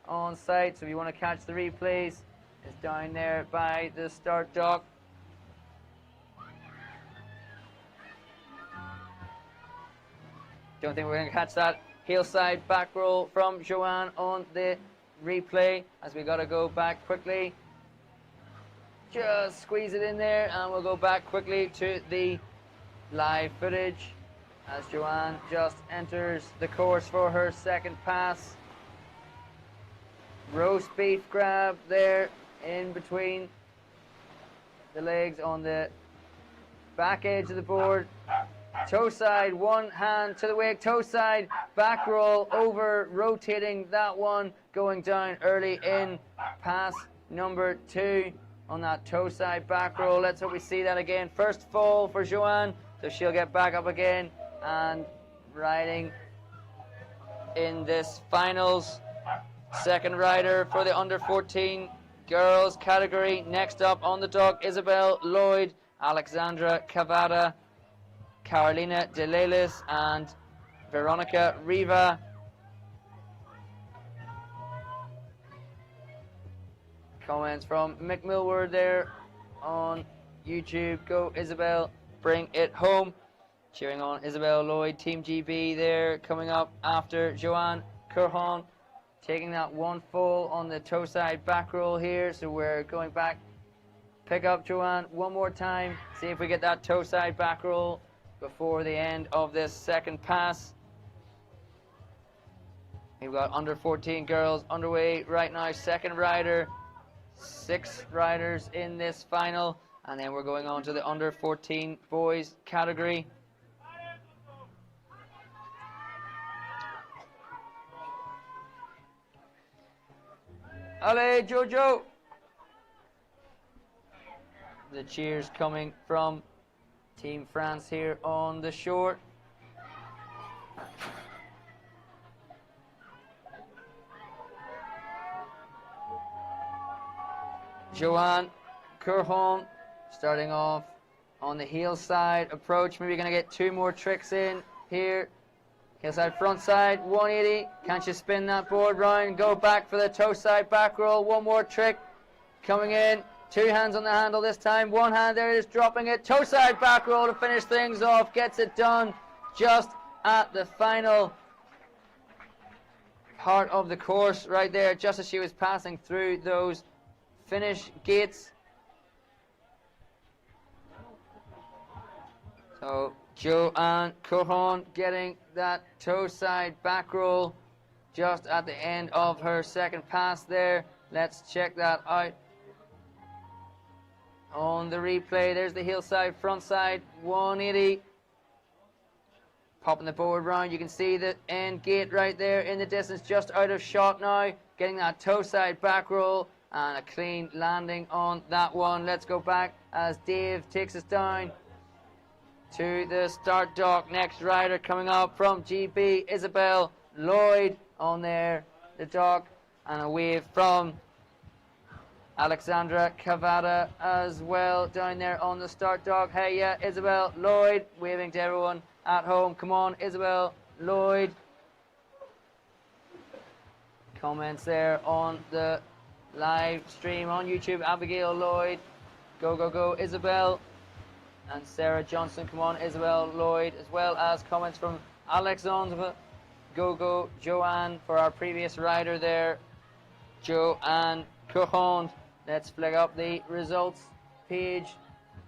Speaker 1: on site. So if you want to catch the replays, it's down there by the start dock. Don't think we're going to catch that heel side back roll from Joanne on the replay, as we got to go back quickly. Just squeeze it in there, and we'll go back quickly to the live footage as Joanne just enters the course for her second pass. Roast beef grab there in between the legs on the back edge of the board. Toe side, one hand to the wake, toe side, back roll over, rotating that one, going down early in pass number 2 on that toe side back roll. Let's hope we see that again. First fall for Joanne, so she'll get back up again and riding in this finals. Second rider for the under 14 girls category. Next up on the dock, Isabel Lloyd, Alexandra Cavada, Carolina De Lelis, and Veronica Riva. Comments from Mick Millward there on YouTube. Go Isabel, bring it home. Cheering on Isabel Lloyd, Team GB there coming up after Joanne Curhon, taking that one full on the toe side back roll here. So we're going back, pick up Joanne one more time, see if we get that toe side back roll before the end of this second pass. We've got under 14 girls underway right now. Second rider, 6 riders in this final, and then we're going on to the under 14 boys category. Allez, Jojo! The cheers coming from Team France here on the shore. Joanne Curhon starting off on the heel side approach. Maybe going to get 2 more tricks in here. Heel side, front side, 180. Can't you spin that board round? Go back for the toe side back roll. One more trick coming in. 2 hands on the handle this time. 1 hand there is dropping it. Toe side back roll to finish things off. Gets it done just at the final part of the course right there, just as she was passing through those finish gates. So Joanne Curhon getting that toe side back roll just at the end of her second pass there. Let's check that out on the replay. There's the heel side, front side, 180. Popping the board round. You can see the end gate right there in the distance, just out of shot now. Getting that toe side back roll and a clean landing on that one. Let's go back as Dave takes us down to the start dock. Next rider coming up from GB, Isabel Lloyd on there, the dock, and a wave from Alexandra Cavada as well down there on the start dock. Hey, yeah, Isabel Lloyd waving to everyone at home. Come on, Isabel Lloyd. Comments there on the live stream on YouTube. Abigail Lloyd, go, go, go, Isabel. And Sarah Johnson, come on, Isabel Lloyd, as well as comments from Alexandra, go, go, Joanne for our previous rider there, Joanne Curhon. Let's flick up the results page.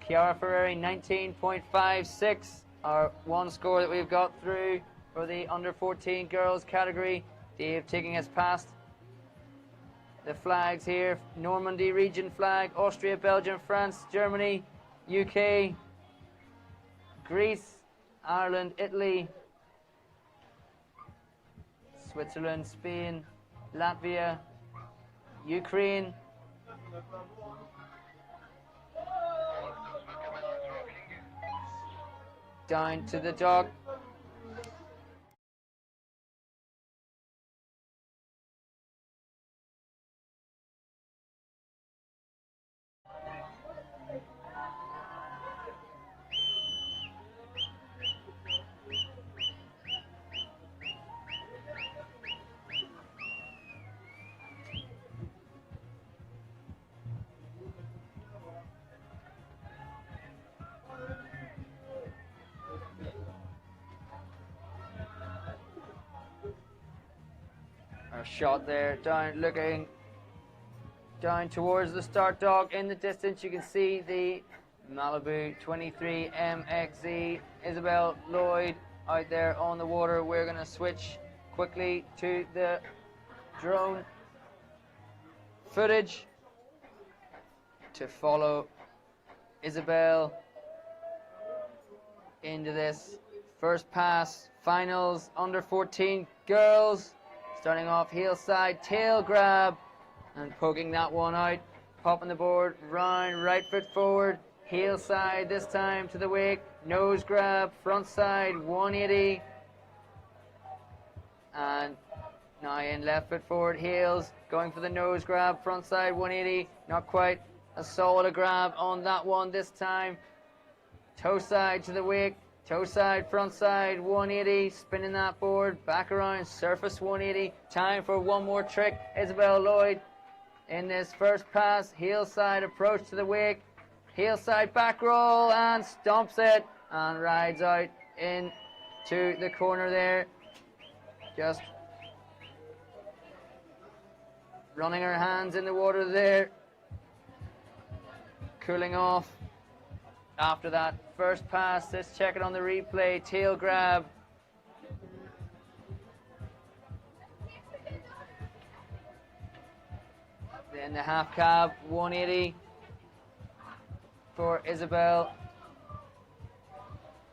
Speaker 1: Chiara Ferrari, 19.56, our one score that we've got through for the under 14 girls category. Dave taking us past the flags here. Normandy region flag, Austria, Belgium, France, Germany, UK, Greece, Ireland, Italy, Switzerland, Spain, Latvia, Ukraine. Down to the dock. Our shot there, down, looking down towards the start dock. In the distance, you can see the Malibu 23 MXZ, Isabel Lloyd out there on the water. We're going to switch quickly to the drone footage to follow Isabel into this first pass finals under 14 girls. Starting off heel side, tail grab, and poking that one out. Popping the board, round, right foot forward, heel side this time to the wake, nose grab, front side, 180. And now in left foot forward, heels, going for the nose grab, front side, 180. Not quite as solid a grab on that one this time. Toe side to the wake. Toe side, front side, 180, spinning that board, back around, surface 180. Time for one more trick. Isabel Lloyd in this first pass, heel side approach to the wake, heel side back roll, and stomps it, and rides out into the corner there. Just running her hands in the water there, cooling off. After that first pass, let's check it on the replay. Tail grab. Then the half cab, 180 for Isabel.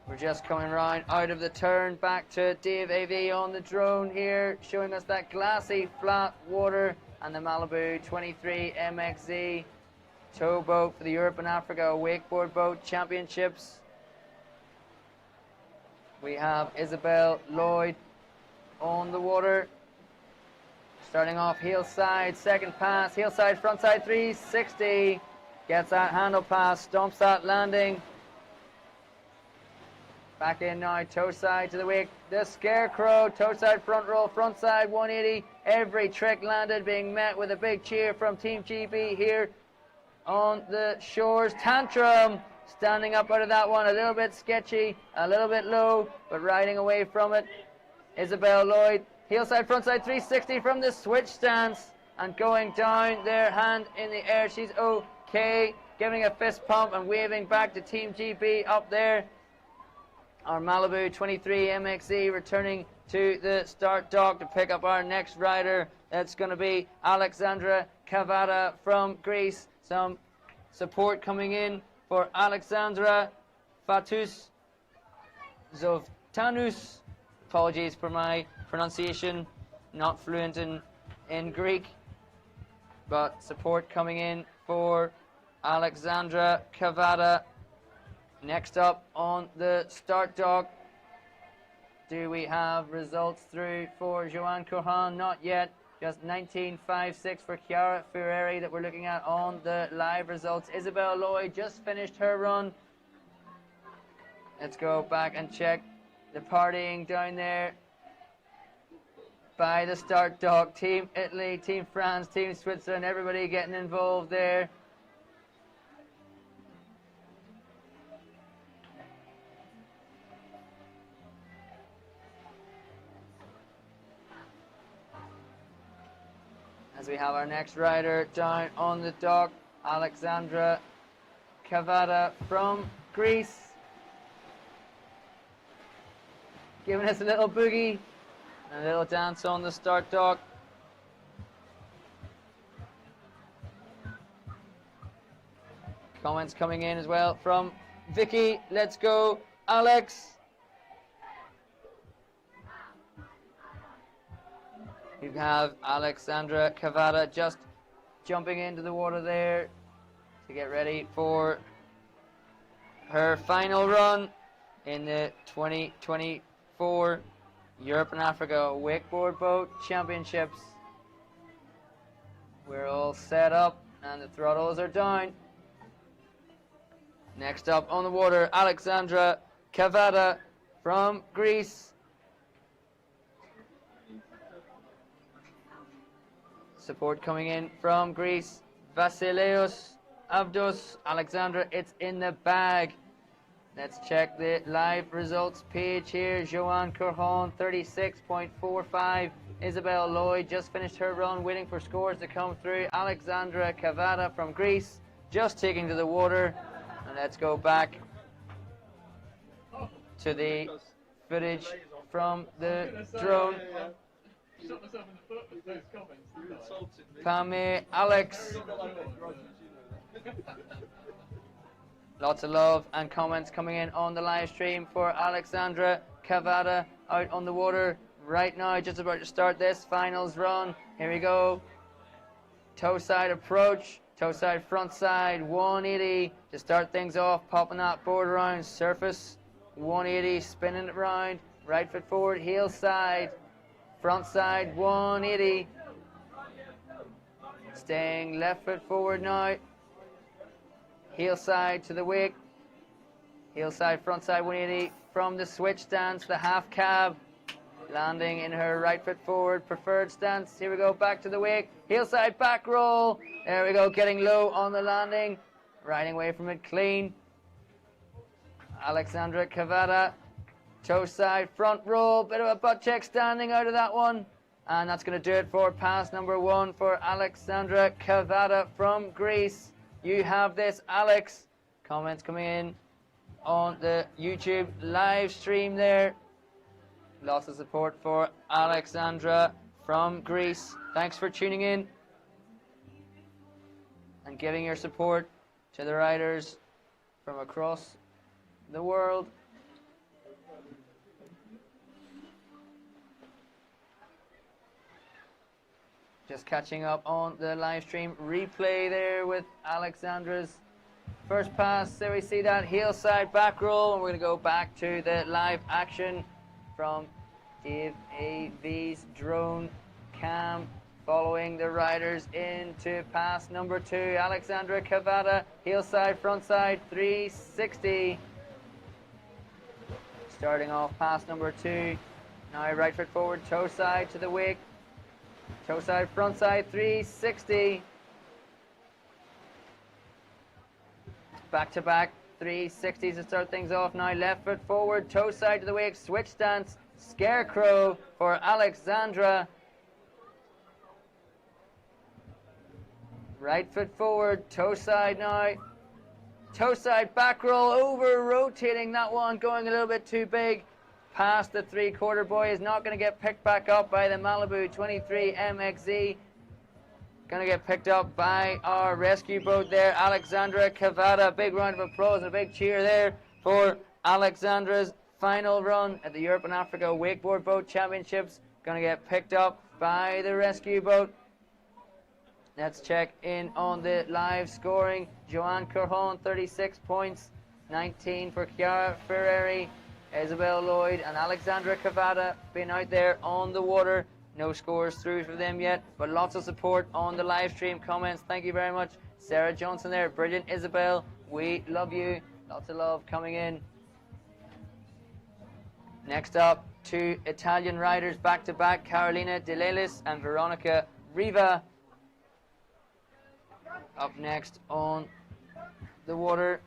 Speaker 1: We're just coming round out of the turn, back to Dave AV on the drone here, showing us that glassy flat water and the Malibu 23 MXZ. Towboat for the Europe and Africa Wakeboard Boat Championships. We have Isabel Lloyd on the water. Starting off heel side, second pass, heel side, front side 360. Gets that handle pass, stomps that landing. Back in now, toe side to the wake. The scarecrow, toe side, front roll, front side 180. Every trick landed, being met with a big cheer from Team GB here on the shores. Tantrum, standing up out of that one, a little bit sketchy, a little bit low, but riding away from it. Isabel Lloyd, heel side, front side 360 from the switch stance, and going down there, hand in the air. She's okay, giving a fist pump and waving back to Team GB up there. Our Malibu 23 MXZ returning to the start dock to pick up our next rider. That's going to be Alexandra Cavada from Greece. Some support coming in for Alexandra Fatus Zovtanus. Apologies for my pronunciation, not fluent in Greek, but support coming in for Alexandra Cavada. Next up on the start dock, do we have results through for Joanne Cohan? Not yet. Just 19.56 for Chiara Ferreri that we're looking at on the live results. Isabel Lloyd just finished her run. Let's go back and check the partying down there by the start dock. Team Italy, Team France, Team Switzerland, everybody getting involved there. As we have our next rider down on the dock, Alexandra Cavada from Greece. Giving us a little boogie and a little dance on the start dock. Comments coming in as well from Vicky. Let's go, Alex. You have Alexandra Cavada just jumping into the water there to get ready for her final run in the 2024 Europe and Africa Wakeboard Boat Championships. We're all set up and the throttles are down. Next up on the water, Alexandra Cavada from Greece. Support coming in from Greece. Vasileios Avdos. Alexandra, it's in the bag. Let's check the live results page here. Joanne Corhon, 36.45. Isabel Lloyd just finished her run, waiting for scores to come through. Alexandra Cavada from Greece, just taking to the water. And let's go back to the footage from the drone. Pame, Alex. Lots of love and comments coming in on the live stream for Alexandra Cavada out on the water right now, just about to start this finals run. Here we go. Toe side approach, toe side front side 180 to start things off, popping that board around, surface 180, spinning it round, right foot forward, heel side, front side 180, staying left foot forward now, heel side to the wake, heel side, front side 180, from the switch stance, the half cab, landing in her right foot forward, preferred stance. Here we go, back to the wake, heel side back roll, there we go, getting low on the landing, riding away from it clean. Alexandra Cavada, toe side front roll, bit of a butt check standing out of that one, and that's going to do it for pass number 1 for Alexandra Cavada from Greece. You have this, Alex. Comments coming in on the YouTube live stream there. Lots of support for Alexandra from Greece. Thanks for tuning in and giving your support to the riders from across the world. Just catching up on the live stream replay there with Alexandra's first pass. There we see that heel side back roll, and we're going to go back to the live action from Dave AV's drone cam, following the riders into pass number 2. Alexandra Cavada, heel side, front side, 360. Starting off pass number 2. Now right foot forward, toe side to the wake. Toe side, front side, 360. Back to back, 360s to start things off now. Left foot forward, toe side to the wake, switch stance, scarecrow for Alexandra. Right foot forward, toe side now. Toe side back roll, over rotating that one, going a little bit too big. Past the 3/4 boy, is not going to get picked back up by the Malibu 23 MXZ. Going to get picked up by our rescue boat there, Alexandra Cavada. Big round of applause and a big cheer there for Alexandra's final run at the Europe and Africa Wakeboard Boat Championships. Going to get picked up by the rescue boat. Let's check in on the live scoring. Joanne Corhon, 36 points, 19 for Chiara Ferreri. Isabel Lloyd and Alexandra Cavada been out there on the water. No scores through for them yet, but lots of support on the live stream comments. Thank you very much. Sarah Johnson there, brilliant. Isabel, we love you. Lots of love coming in. Next up, 2 Italian riders back-to-back, Carolina De Lelis and Veronica Riva. Up next on the water.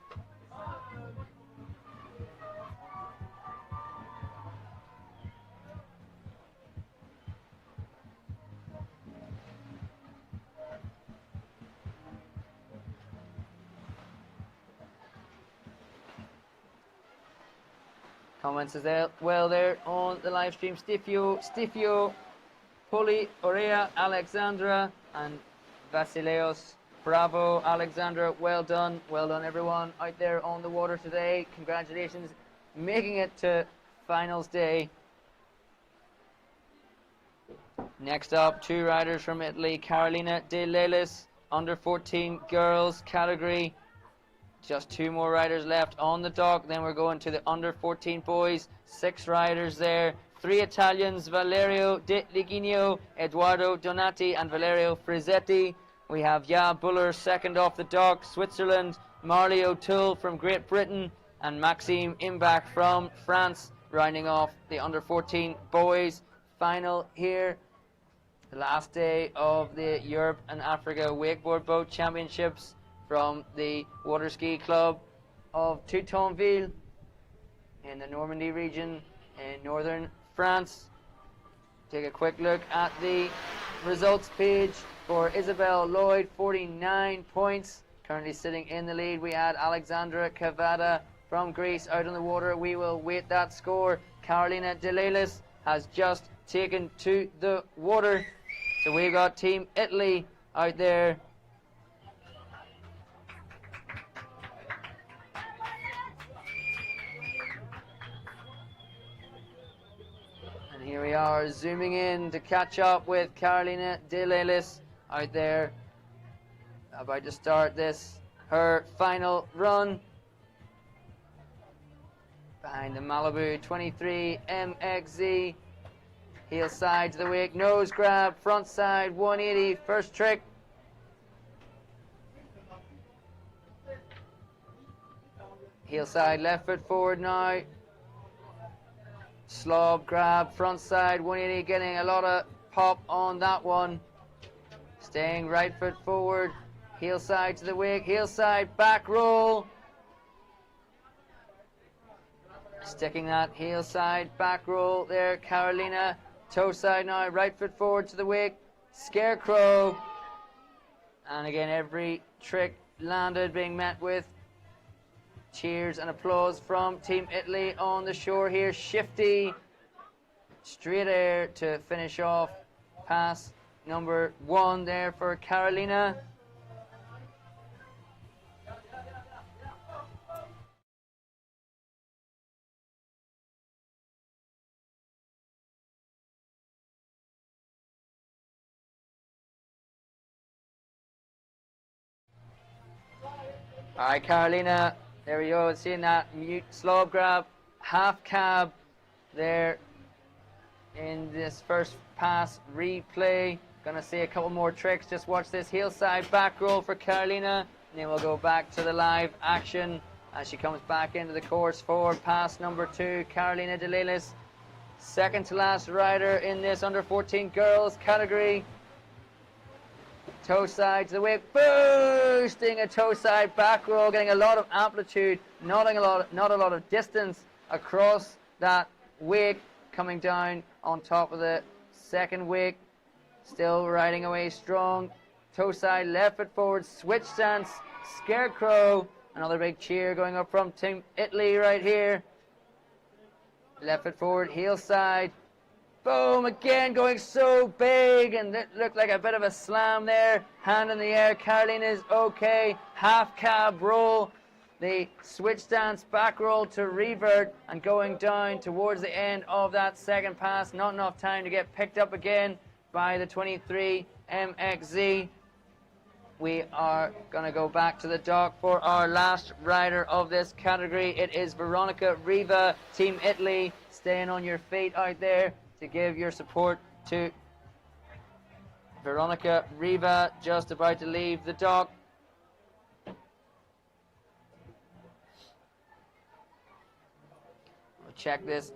Speaker 1: Comments as well there on the live stream. Stifio, Poli, Orea, Alexandra, and Vasileios. Bravo, Alexandra. Well done everyone out there on the water today. Congratulations, making it to finals day. Next up, two riders from Italy, Carolina De Lelis, under 14 girls category. Just two more riders left on the dock. Then we're going to the under 14 boys. 6 riders there. 3 Italians, Valerio Di Ligino, Eduardo Donati, and Valerio Frizzetti. We have Ja Buller second off the dock. Switzerland, Marley O'Toole from Great Britain, and Maxime Imbach from France, rounding off the under 14 boys. Final here. The last day of the Europe and Africa Wakeboard Boat Championships from the Water Ski Club of Teutonville in the Normandy region in northern France. Take a quick look at the results page for Isabel Lloyd, 49 points, currently sitting in the lead. We had Alexandra Cavada from Greece out on the water. We will wait that score. Carolina De Lelis has just taken to the water. So we've got Team Italy out there. And here we are zooming in to catch up with Carolina De Lelis out there, about to start her final run. Behind the Malibu 23 MXZ. Heel side to the wake, nose grab, front side 180, first trick. Heel side, left foot forward now. Slob grab, front side 180, getting a lot of pop on that one. Staying right foot forward, heel side to the wake, heel side, back roll. Sticking that heel side, back roll there, Carolina. Toe side now, right foot forward to the wake, scarecrow. And again, every trick landed, being met with cheers and applause from Team Italy on the shore here. Shifty, straight air to finish off pass number 1 there for Carolina. All right, Carolina, there we go, seeing that mute slob grab, half cab there in this first pass replay. Gonna see a couple more tricks, just watch this heel side back roll for Carolina, and then we'll go back to the live action as she comes back into the course for pass number 2, Carolina De Lelis, second to last rider in this under 14 girls category. Toe side to the wake, boosting a toe side back roll, getting a lot of amplitude, not a lot of distance across that wake, coming down on top of the second wake, still riding away strong. Toe side, left foot forward, switch stance, scarecrow, another big cheer going up from Team Italy right here. Left foot forward, heel side, boom, again going so big, and it looked like a bit of a slam there. Hand in the air, Carolina is okay. Half cab roll, the switch stance back roll to revert, and going down towards the end of that second pass. Not enough time to get picked up again by the 23 MXZ. We are going to go back to the dock for our last rider of this category. It is Veronica Riva, Team Italy. Staying on your feet out there to give your support to Veronica Riva, just about to leave the dock. We'll check this,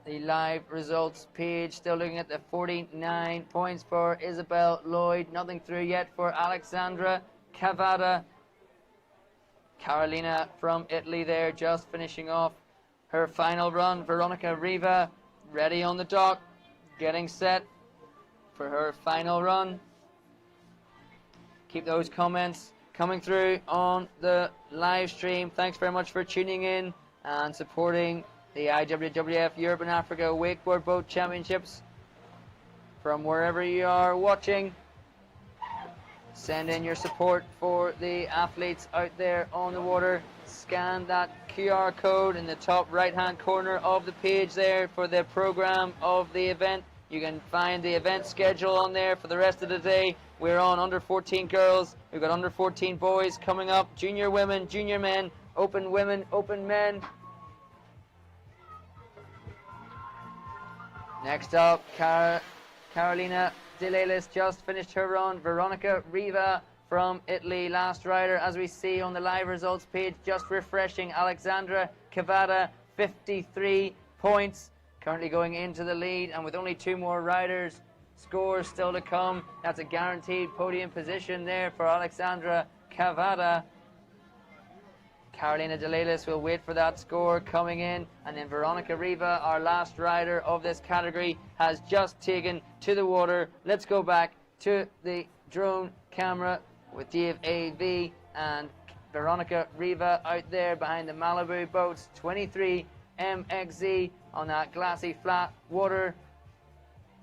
Speaker 1: the live results page, still looking at the 49 points for Isabel Lloyd, nothing through yet for Alexandra Cavada. Carolina from Italy there, just finishing off her final run. Veronica Riva ready on the dock, getting set for her final run. Keep those comments coming through on the live stream. Thanks very much for tuning in and supporting the IWWF Europe and Africa Wakeboard Boat Championships from wherever you are watching. Send in your support for the athletes out there on the water. Scan that QR code in the top right hand corner of the page there for the program of the event. You can find the event schedule on there for the rest of the day. We're on under 14 girls. We've got under 14 boys coming up. Junior women, junior men, open women, open men. Next up, Carolina Delelis just finished her run. Veronica Riva from Italy, last rider, as we see on the live results page, just refreshing. Alexandra Cavada, 53 points, currently going into the lead, and with only 2 more riders, scores still to come. That's a guaranteed podium position there for Alexandra Cavada. Carolina Delelis will wait for that score coming in, and then Veronica Riva, our last rider of this category, has just taken to the water. Let's go back to the drone camera with Dave AV and Veronica Riva out there behind the Malibu boats, 23 MXZ on that glassy flat water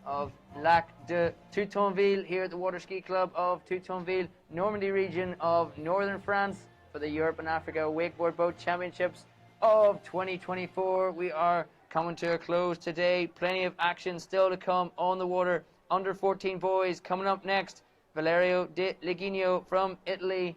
Speaker 1: of Lac de Toutonville here at the Water Ski Club of Toutonville, Normandy region of northern France, for the Europe and Africa Wakeboard Boat Championships of 2024. We are coming to a close today. Plenty of action still to come on the water. Under 14 boys coming up next. Valerio De Ligino from Italy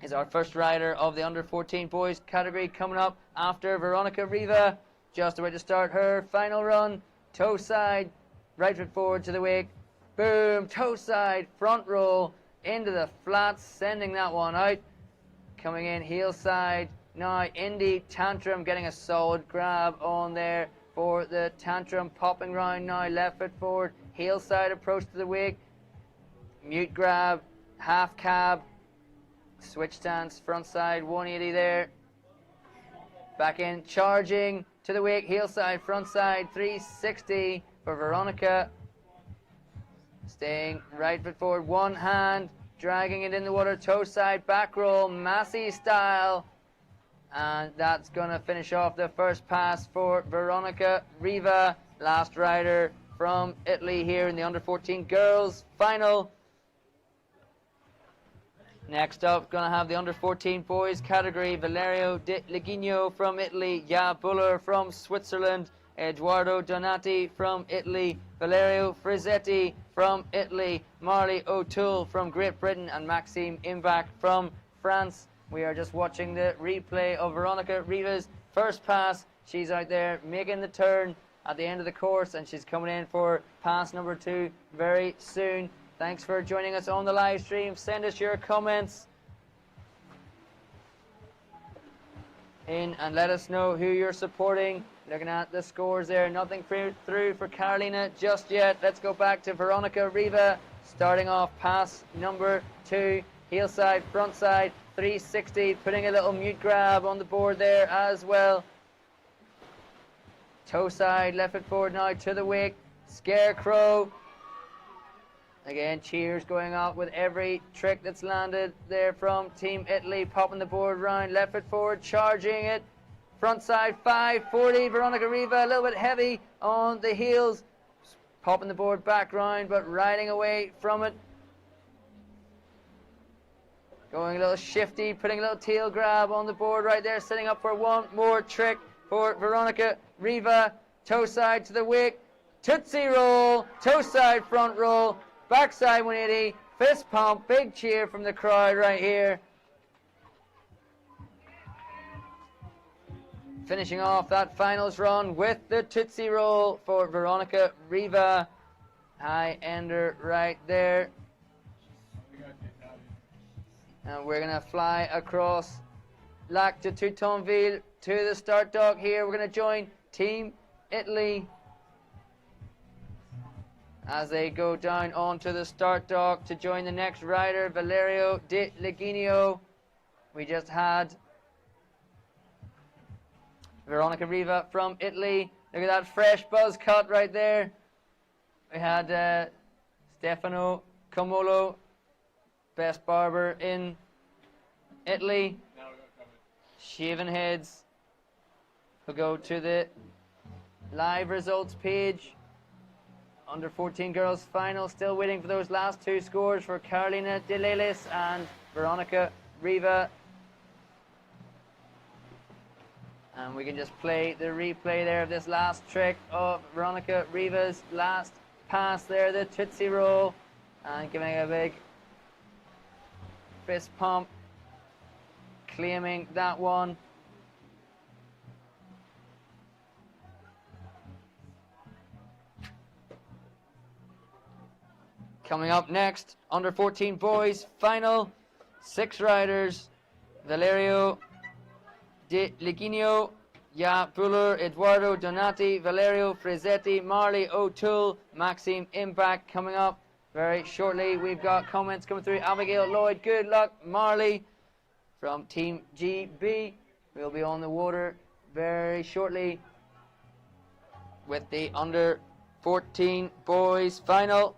Speaker 1: is our first rider of the under 14 boys category, coming up after Veronica Riva, just about to start her final run. Toe side, right foot forward to the wake. Boom, toe side, front roll into the flats, sending that one out. Coming in heel side now, Indy Tantrum getting a solid grab on there for the Tantrum, popping round now, left foot forward, heel side approach to the wake, mute grab, half cab, switch stance, front side 180 there, back in, charging to the wake, heel side, front side 360 for Veronica, staying right foot forward, one hand, dragging it in the water, toe side, back roll, Massey style. And that's going to finish off the first pass for Veronica Riva, last rider from Italy here in the under 14 girls final. Next up, going to have the under 14 boys category. Valerio De Ligino from Italy, Ja Buller from Switzerland, Eduardo Donati from Italy, Valerio Frizzetti from Italy, Marley O'Toole from Great Britain, and Maxime Imbach from France. We are just watching the replay of Veronica Riva's first pass. She's out there making the turn at the end of the course, and she's coming in for pass number 2 very soon. Thanks for joining us on the live stream. Send us your comments in and let us know who you're supporting. Looking at the scores there, nothing through for Carolina just yet. Let's go back to Veronica Riva, starting off pass number 2, heel side, front side, 360, putting a little mute grab on the board there as well. Toe side, left foot forward now to the wake, scarecrow. Again, cheers going off with every trick that's landed there from Team Italy, popping the board round, left foot forward, charging it. Front side 540, Veronica Riva a little bit heavy on the heels, popping the board back round but riding away from it. Going a little shifty, putting a little tail grab on the board right there, setting up for one more trick for Veronica Riva. Toe side to the wake, tootsie roll, toe side front roll, backside 180, fist pump, big cheer from the crowd right here. Finishing off that finals run with the tootsie roll for Veronica Riva. High ender right there. And we're going to fly across Lac de Toutonville to the start dock here. We're going to join Team Italy as they go down onto the start dock to join the next rider, Valerio De Ligino. We just had Veronica Riva from Italy. Look at that fresh buzz cut right there. We had Stefano Comolo, best barber in Italy. Shaven heads. We'll go to the live results page. Under 14 girls final, still waiting for those last 2 scores for Carolina Delelis and Veronica Riva. And we can just play the replay there of this last trick of Veronica Riva's last pass there, the Tootsie Roll, and giving a big fist pump, claiming that one. Coming up next, under 14 boys, final 6 riders, Valerio De Liginio, Ja Buller, Eduardo Donati, Valerio Frizzetti, Marley O'Toole, Maxime Impact coming up very shortly. We've got comments coming through. Abigail Lloyd, good luck. Marley from Team GB will be on the water very shortly with the under 14 boys final.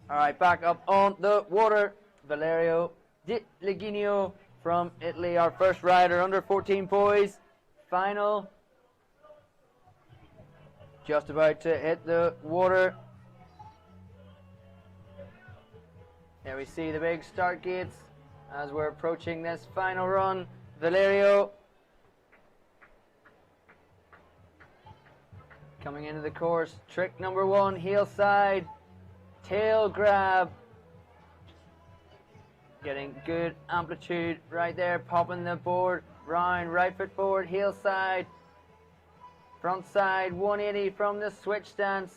Speaker 1: All right, back up on the water. Valerio Di Liginio from Italy, our first rider, under 14 boys. Final. Just about to hit the water. There we see the big start gates as we're approaching this final run. Valerio Coming into the course, trick number 1, heel side, tail grab. Getting good amplitude right there, popping the board round, right foot forward, heel side, front side, 180 from the switch stance,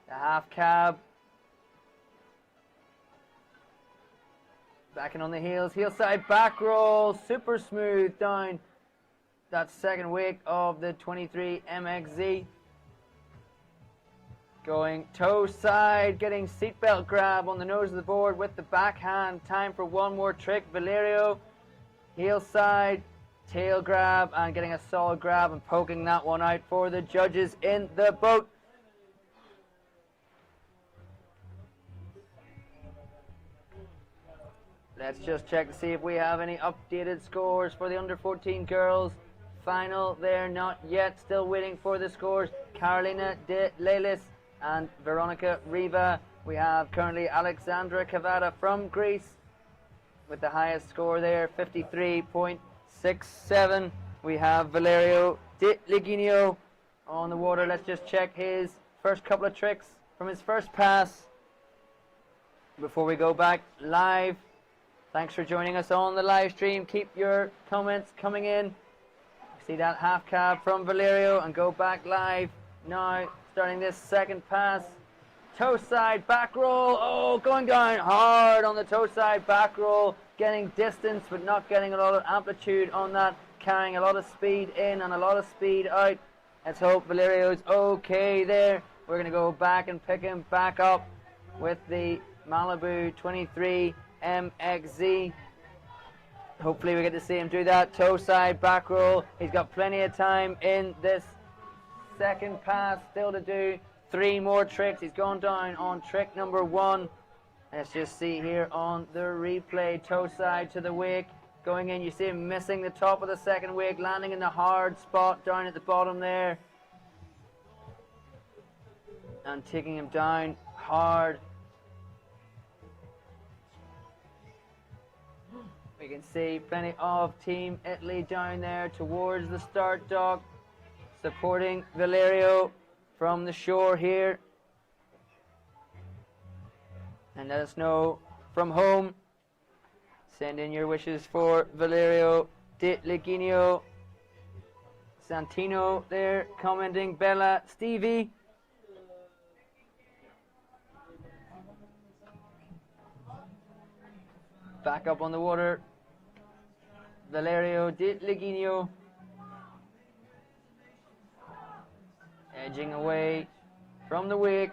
Speaker 1: the half cab. Backing on the heels, heel side back roll, super smooth down that second wake of the 23 MXZ. Going toe side, getting seatbelt grab on the nose of the board with the backhand. Time for one more trick. Valerio, heel side, tail grab, and getting a solid grab and poking that one out for the judges in the boat. Let's just check to see if we have any updated scores for the under 14 girls. Final there, not yet. Still waiting for the scores. Carolina de Lelis and Veronica Riva. We have currently Alexandra Cavada from Greece with the highest score there, 53.67. We have Valerio Di Liginio on the water. Let's just check his first couple of tricks from his first pass before we go back live. Thanks for joining us on the live stream. Keep your comments coming in. See that half cab from Valerio and go back live now. Starting this second pass, toe side back roll. Oh, going down hard on the toe side back roll, getting distance but not getting a lot of amplitude on that, carrying a lot of speed in and a lot of speed out. Let's hope Valerio's okay there. We're going to go back and pick him back up with the Malibu 23 MXZ. Hopefully we get to see him do that toe side back roll. He's got plenty of time in this second pass still to do 3 more tricks. He's gone down on trick number 1. Let's just see here on the replay. Toe side to the wake. Going in, you see him missing the top of the second wake, landing in the hard spot down at the bottom there. And taking him down hard. We can see plenty of Team Italy down there towards the start dock, supporting Valerio from the shore here. And let us know from home. Send in your wishes for Valerio Di Liginio. Santino there commenting. Bella, Stevie. Back up on the water. Valerio Di Liginio. Edging away from the wake,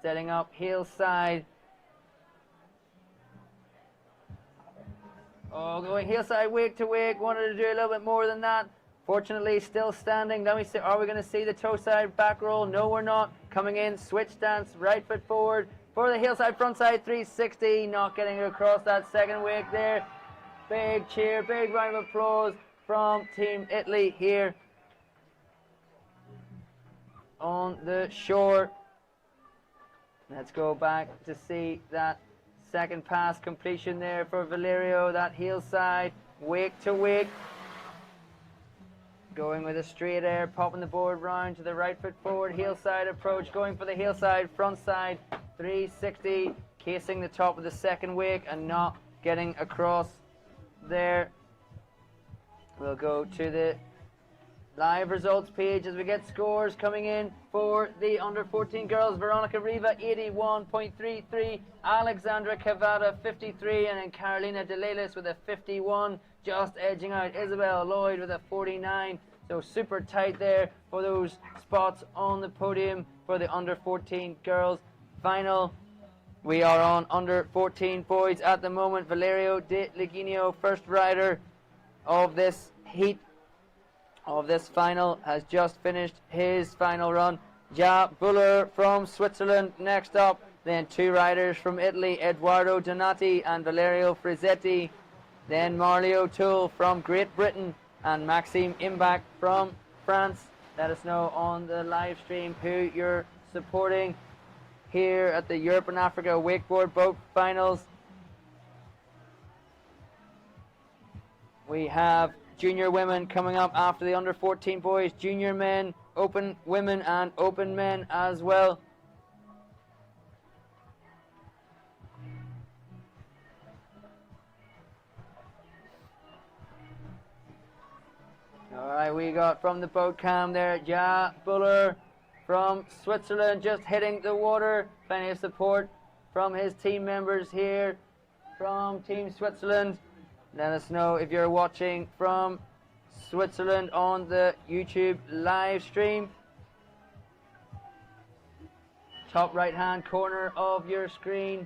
Speaker 1: setting up heel side. Oh, going heel side, wake to wake. Wanted to do a little bit more than that. Fortunately, still standing. Let me see. Are we going to see the toe side back roll? No, we're not. Coming in, switch stance, right foot forward for the heel side, front side 360. Not getting across that second wake there. Big cheer, big round of applause from Team Italy here on the shore. Let's go back to see that second pass completion there for Valerio. That heel side, wake to wake. Going with a straight air, popping the board round to the right foot forward, heel side approach, going for the heel side, front side, 360, casing the top of the second wake and not getting across there. We'll go to the live results page as we get scores coming in for the under 14 girls. Veronica Riva 81.33, Alexandra Cavada 53, and then Carolina De Lelis with a 51, just edging out Isabel Lloyd with a 49. So super tight there for those spots on the podium for the under 14 girls final. We are on under 14 boys at the moment. Valerio Di Liginio, first rider of this heat, of this final, has just finished his final run. Ja Buller from Switzerland next up. Then 2 riders from Italy, Eduardo Donati and Valerio Frizzetti. Then Marley O'Toole from Great Britain and Maxime Imbach from France. Let us know on the live stream who you're supporting here at the Europe and Africa Wakeboard Boat Finals. We have junior women coming up after the under 14 boys. Junior men, open women and open men as well. All right, we got from the boat cam there, Ja Buller from Switzerland just hitting the water. Plenty of support from his team members here from Team Switzerland. Let us know if you're watching from Switzerland on the YouTube live stream. Top right hand corner of your screen,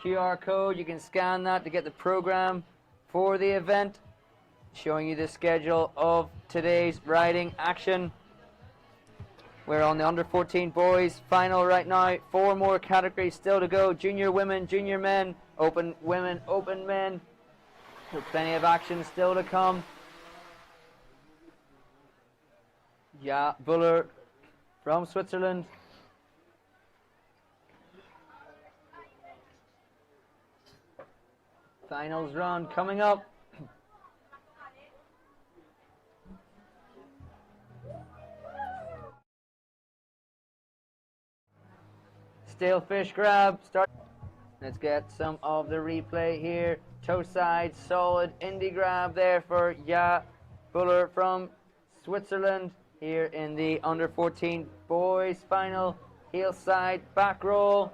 Speaker 1: QR code. You can scan that to get the program for the event, showing you the schedule of today's riding action. We're on the under 14 boys final right now. 4 more categories still to go. Junior women, junior men, open women, open men. So plenty of action still to come. Ja Buller from Switzerland. Finals run coming up. Still fish grab. Start. Let's get some of the replay here. Toe side, solid indie grab there for Ja Buller from Switzerland here in the under 14 boys final. Heel side, back roll.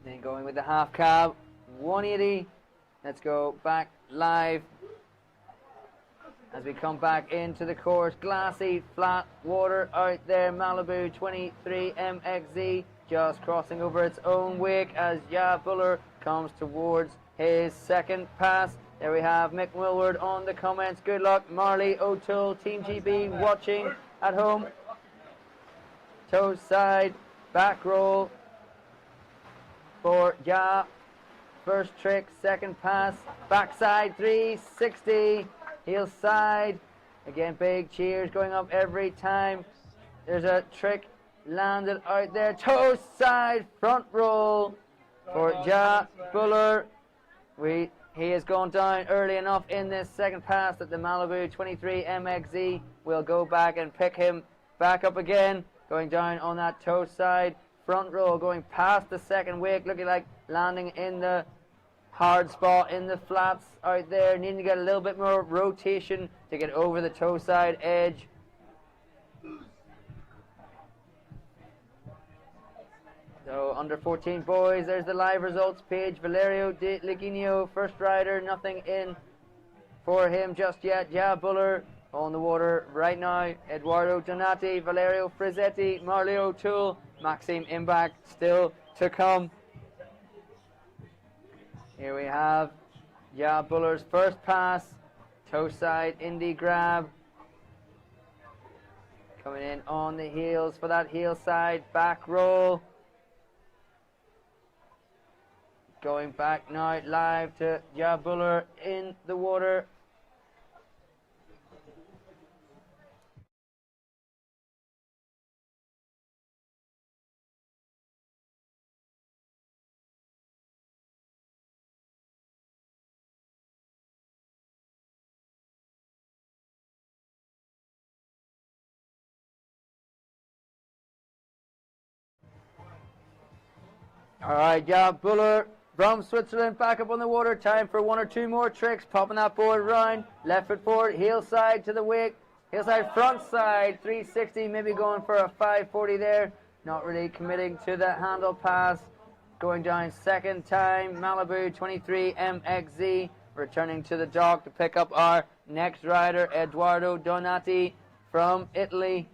Speaker 1: Then going with the half cab, 180. Let's go back live. As we come back into the course, glassy, flat water out there. Malibu 23 MXZ just crossing over its own wake as Ja Buller comes towards his second pass. There we have Mick Willward on the comments. Good luck, Marley O'Toole, Team GB watching at home. Toe side, back roll for Ja. First trick, second pass, backside 360. Heel side, again big cheers going up every time. There's a trick landed out there. Toe side, front roll for Ja Buller. He has gone down early enough in this second pass that the Malibu 23 MXZ will go back and pick him back up again. Going down on that toe side, front roll going past the second wake, looking like landing in the hard spot in the flats out there. Needing to get a little bit more rotation to get over the toe side edge. So under 14 boys, there's the live results page. Valerio De Liginio, first rider, nothing in for him just yet. Ja Buller on the water right now. Eduardo Donati, Valerio Frizzetti, Marley O'Toole, Maxime Imbach still to come. Here we have Ja Buller's first pass, toe side indie grab. Coming in on the heels for that heel side back roll. Going back now live to Ja Buller in the water. All right, Ja Buller from Switzerland back up on the water. Time for 1 or 2 more tricks. Popping that board round. Left foot forward, heel side to the wake. Heel side, front side, 360. Maybe going for a 540 there. Not really committing to the handle pass. Going down second time. Malibu 23 MXZ. Returning to the dock to pick up our next rider, Eduardo Donati from Italy.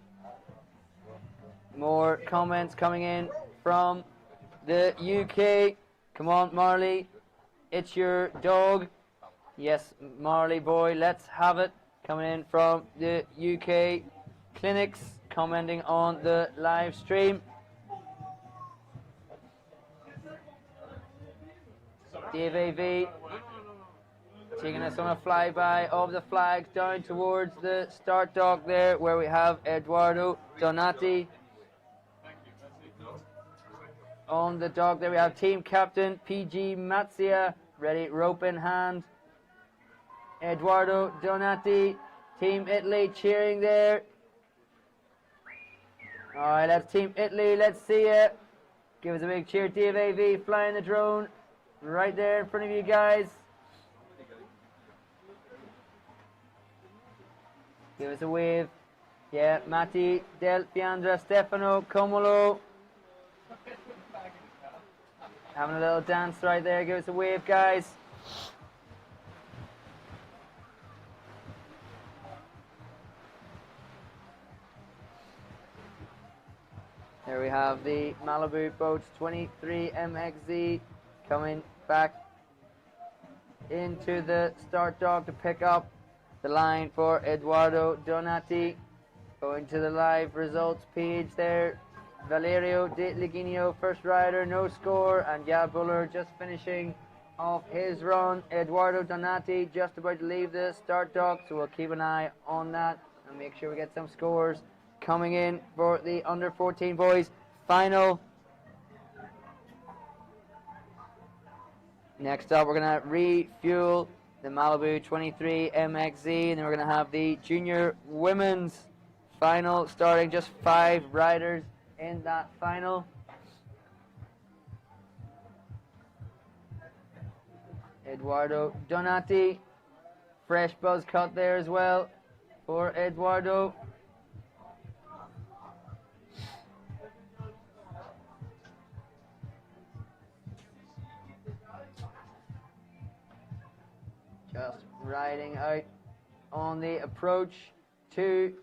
Speaker 1: More comments coming in from the UK. Come on, Marley. It's your dog. Yes, Marley boy, let's have it. Coming in from the UK clinics, commenting on the live stream. Dave AV taking us on a flyby of the flags down towards the start dock there, where we have Eduardo Donati. On the dock there we have team captain PG Matsia, ready, rope in hand. Eduardo Donati, Team Italy cheering there. All right, that's Team Italy. Let's see it. Give us a big cheer. DVAV flying the drone right there in front of you guys. Give us a wave. Yeah, Matti, Del Piandra, Stefano, Comolo. Having a little dance right there. Give us a wave, guys. There we have the Malibu Boats 23 MXZ coming back into the start dock to pick up the line for Eduardo Donati. Going to the live results page there. Valerio De Liginio, first rider, no score, and Gab Buller just finishing off his run. Eduardo Donati just about to leave the start dock, so we'll keep an eye on that and make sure we get some scores coming in for the under 14 boys final. Next up, we're going to refuel the Malibu 23 MXZ, and then we're going to have the junior women's final, starting just 5 riders in that final. Eduardo Donati, fresh buzz cut there as well for Eduardo. Just riding out on the approach to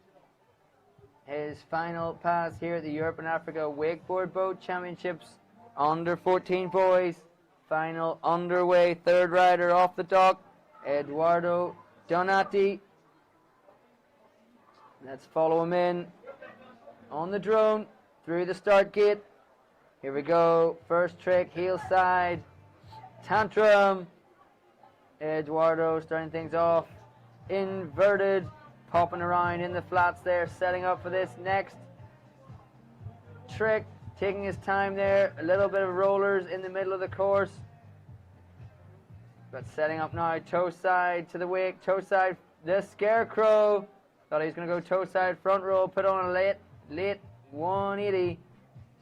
Speaker 1: his final pass here at the Europe and Africa Wakeboard Boat Championships. Under 14 boys, final underway. Third rider off the dock, Eduardo Donati. Let's follow him in on the drone through the start gate. Here we go. First trick, heel side, tantrum. Eduardo starting things off inverted, popping around in the flats there, setting up for this next trick, taking his time there, a little bit of rollers in the middle of the course, but setting up now, toe side to the wake, toe side, the scarecrow, thought he was going to go toe side front roll, put on a late 180,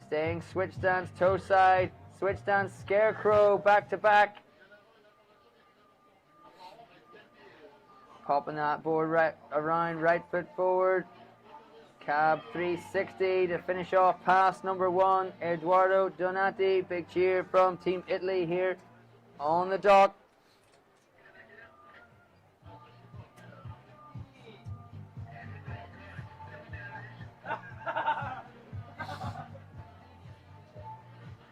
Speaker 1: staying switch stance, toe side, switch stance, scarecrow, back to back. Popping that board right around, right foot forward. Cab 360 to finish off pass number 1. Eduardo Donati. Big cheer from Team Italy here on the dock.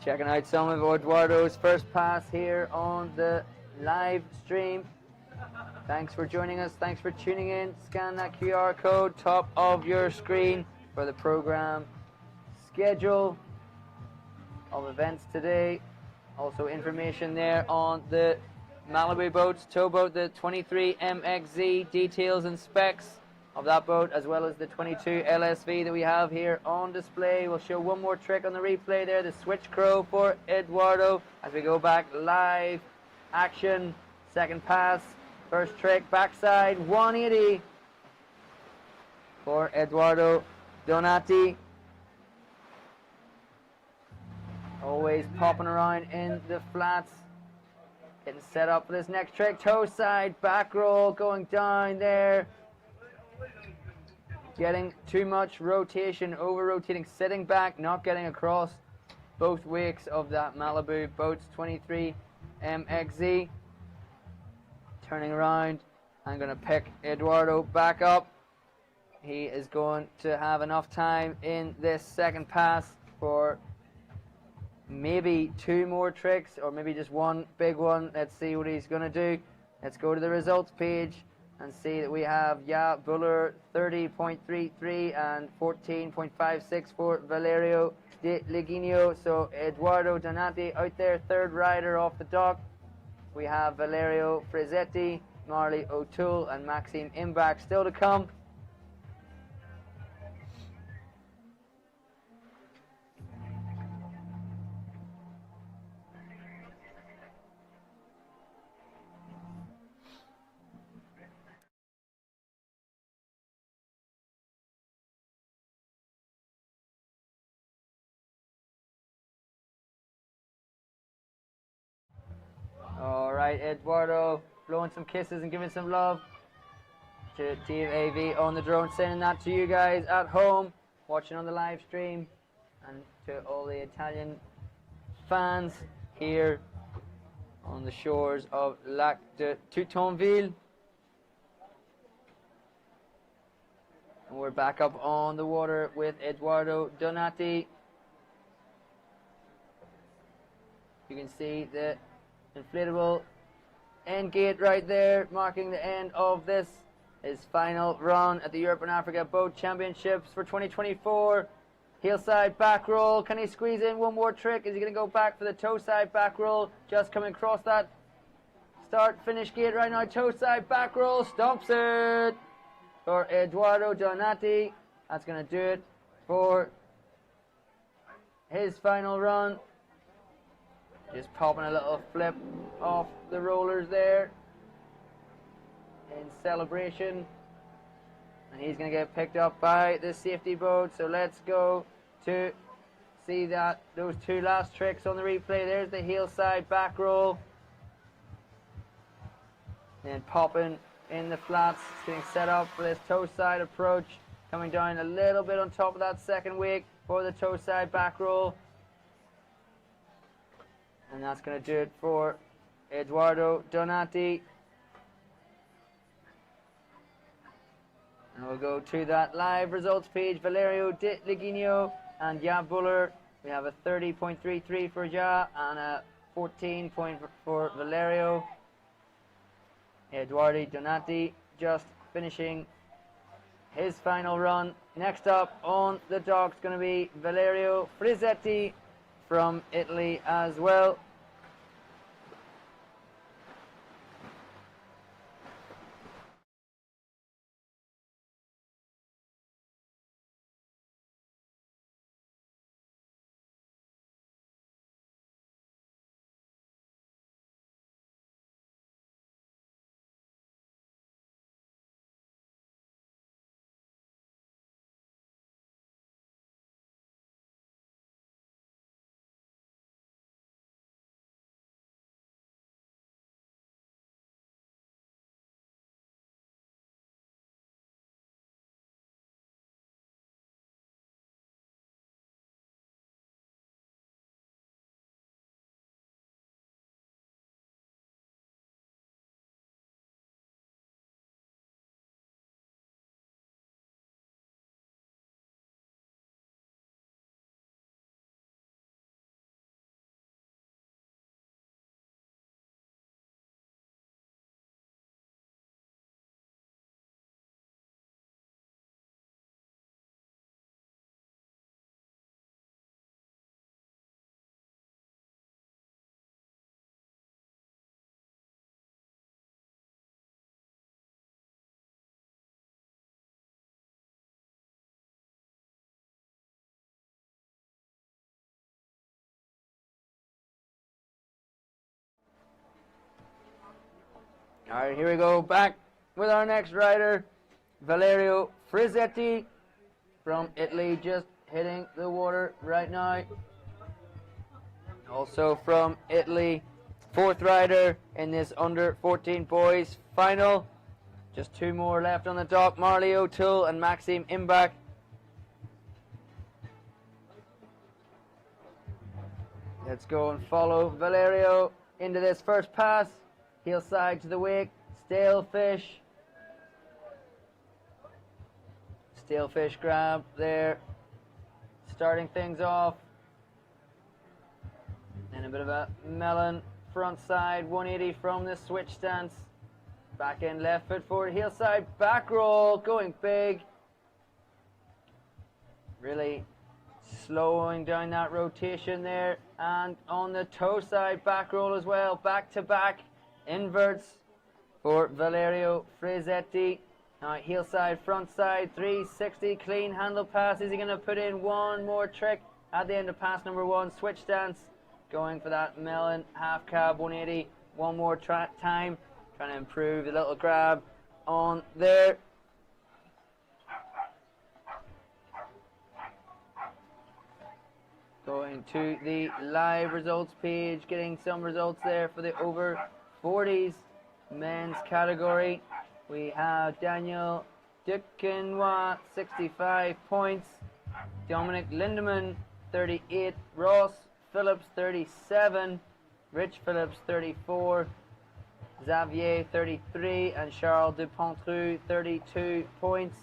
Speaker 1: Checking out some of Eduardo's first pass here on the live stream. Thanks for joining us. Thanks for tuning in. Scan that QR code top of your screen for the program schedule of events today. Also information there on the Malibu boats, towboat, the 23 MXZ, details and specs of that boat, as well as the 22 LSV that we have here on display. We'll show one more trick on the replay there, the switch crow for Eduardo as we go back live action. Second pass. First trick, backside 180 for Eduardo Donati. Always popping around in the flats. Getting set up for this next trick. Toe side, back roll, going down there. Getting too much rotation, over-rotating, sitting back, not getting across both wakes of that Malibu Boats 23 MXZ. Turning around, I'm going to pick Eduardo back up. He is going to have enough time in this second pass for maybe 2 more tricks, or maybe just one big one. Let's see what he's going to do. Let's go to the results page and see that we have Buller 30.33 and 14.56 for Valerio De Liginio. So Eduardo Donati out there, third rider off the dock. We have Valerio Frizzetti, Marley O'Toole, and Maxime Imbach still to come. Right, Eduardo blowing some kisses and giving some love to Team AV on the drone, sending that to you guys at home, watching on the live stream, and to all the Italian fans here on the shores of Lac de Toutonville. And we're back up on the water with Eduardo Donati. You can see the inflatable end gate right there, marking the end of this, his final run at the Europe and Africa Boat Championships for 2024. Heel side back roll. Can he squeeze in one more trick? Is he going to go back for the toe side back roll? Just coming across that start finish gate right now. Toe side back roll. Stomps it for Eduardo Donati. That's going to do it for his final run. Just popping a little flip off the rollers there in celebration. And he's going to get picked up by the safety boat. So let's go to see that those two last tricks on the replay. There's the heel side back roll. And popping in the flats. It's getting set up for this toe side approach. Coming down a little bit on top of that second wake for the toe side back roll. And that's going to do it for Eduardo Donati. And we'll go to that live results page. Valerio Di Ligino and Ja Buller. We have a 30.33 for Ja and a 14 for Valerio. Eduardo Donati just finishing his final run. Next up on the dock is going to be Valerio Frizzetti from Italy as well. All right, here we go. Back with our next rider, Valerio Frizzetti from Italy, just hitting the water right now. Also from Italy, fourth rider in this under 14 boys final. Just two more left on the dock, Marley O'Toole and Maxime Imbach. Let's go and follow Valerio into this first pass. Heel side to the wake, stale fish. Stale fish grab there, starting things off. And a bit of a melon front side 180 from the switch stance. Back in left foot forward, heel side back roll, going big. Really slowing down that rotation there. And on the toe side back roll as well, back to back. Inverts for Valerio Frizzetti. Now heel side, front side, 360 clean handle pass. Is he going to put in one more trick at the end of pass number one? Switch stance, going for that melon half cab 180. One more time, trying to improve the little grab on there. Going to the live results page, getting some results there for the over 40s men's category. We have Daniel Duquesnoy, 65 points. Dominic Lindemann, 38. Ross Phillips, 37. Rich Phillips, 34. Xavier, 33. And Charles Dupontreux, 32 points.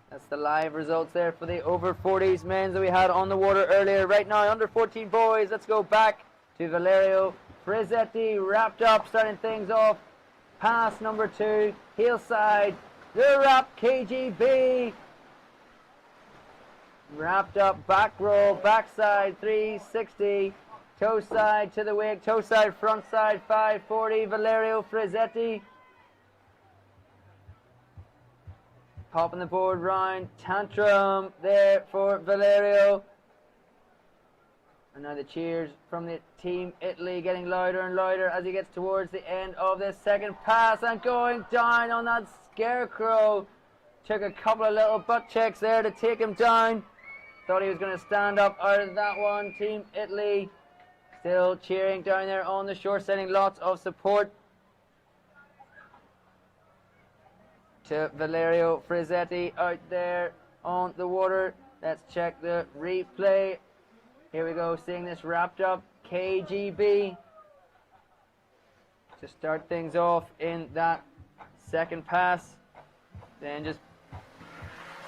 Speaker 1: That's the live results there for the over 40s men's that we had on the water earlier. Right now, under 14 boys, let's go back to Valerio Frizzetti, wrapped up, starting things off. Pass number 2, heel side, the wrap, KGB. Wrapped up, back roll, backside, 360. Toe side to the wake, toe side, front side, 540, Valerio Frizzetti. Popping the board round, tantrum there for Valerio. And now the cheers from the team Italy getting louder and louder as he gets towards the end of this second pass and going down on that scarecrow. Took a couple of little butt checks there to take him down. Thought he was going to stand up out of that one. Team Italy still cheering down there on the shore, sending lots of support to Valerio Frizzetti out there on the water. Let's check the replay. Here we go, seeing this wrapped up. KGB to start things off in that second pass. Then just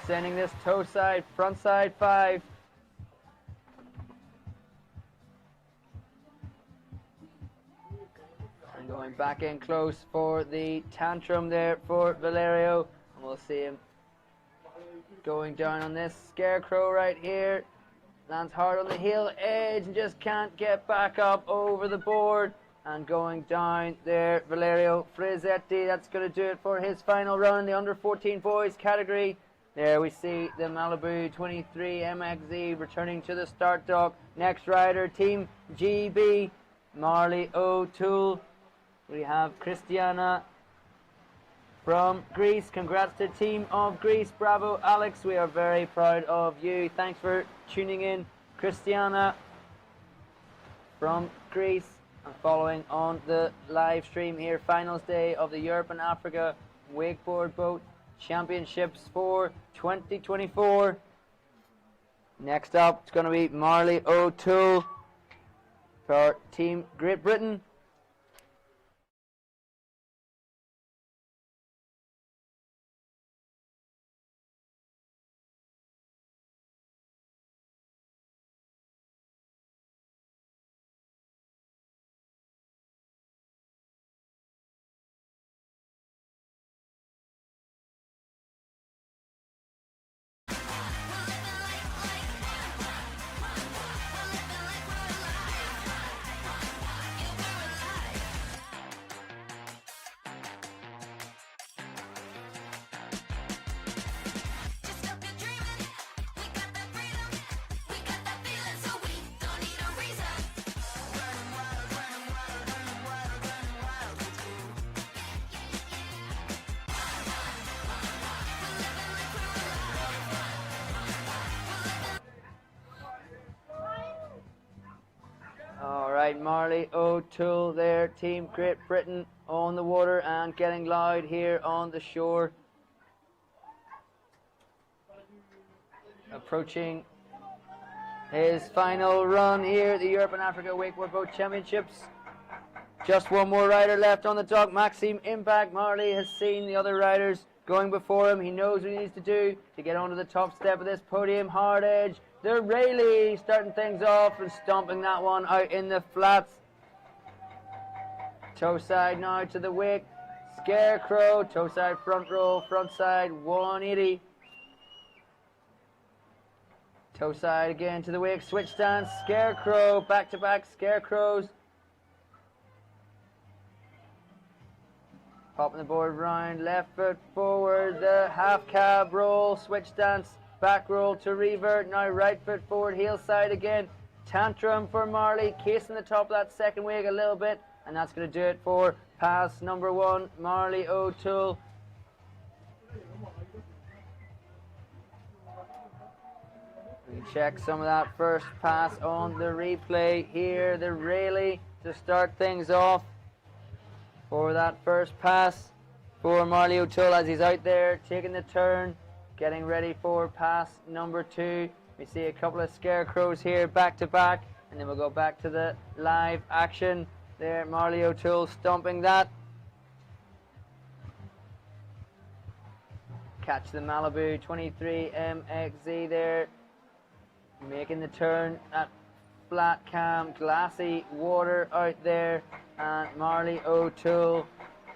Speaker 1: sending this toe side, front side 5. And going back in close for the tantrum there for Valerio. And we'll see him going down on this scarecrow right here. Lands hard on the heel edge and just can't get back up over the board. And going down there, Valerio Frizzetti. That's going to do it for his final run in the under 14 boys category. There we see the Malibu 23 MXZ returning to the start dock. Next rider, Team GB, Marley O'Toole. We have Christiana from Greece. Congrats to Team of Greece. Bravo, Alex. We are very proud of you. Thanks for tuning in, Christiana from Greece. And following on the live stream here, finals day of the Europe and Africa Wakeboard Boat Championships for 2024. Next up, it's going to be Marley O'Toole for Team Great Britain. Alright, Marley O'Toole there, Team Great Britain on the water and getting loud here on the shore. Approaching his final run here at the Europe and Africa Wakeboard Boat Championships. Just one more rider left on the dock, Maxime Impact. Marley has seen the other riders going before him. He knows what he needs to do to get onto the top step of this podium. Hard edge. The Rayleigh starting things off and stomping that one out in the flats. Toe side now to the wake. Scarecrow, toe side front roll, front side 180. Toe side again to the wake, switch stance, Scarecrow, back to back Scarecrows. Popping the board round, left foot forward, the half cab roll, switch stance, back roll to revert, now right foot forward, heel side again. Tantrum for Marley, casing the top of that second wake a little bit, and that's going to do it for pass number 1, Marley O'Toole. check some of that first pass on the replay here. The Rayleigh to start things off for that first pass for Marley O'Toole as he's out there taking the turn, getting ready for pass number 2. We see a couple of scarecrows here back to back, and then we'll go back to the live action there. Marley O'Toole stomping that. Catch the Malibu 23 MXZ there, making the turn at flat cam, glassy water out there, and Marley O'Toole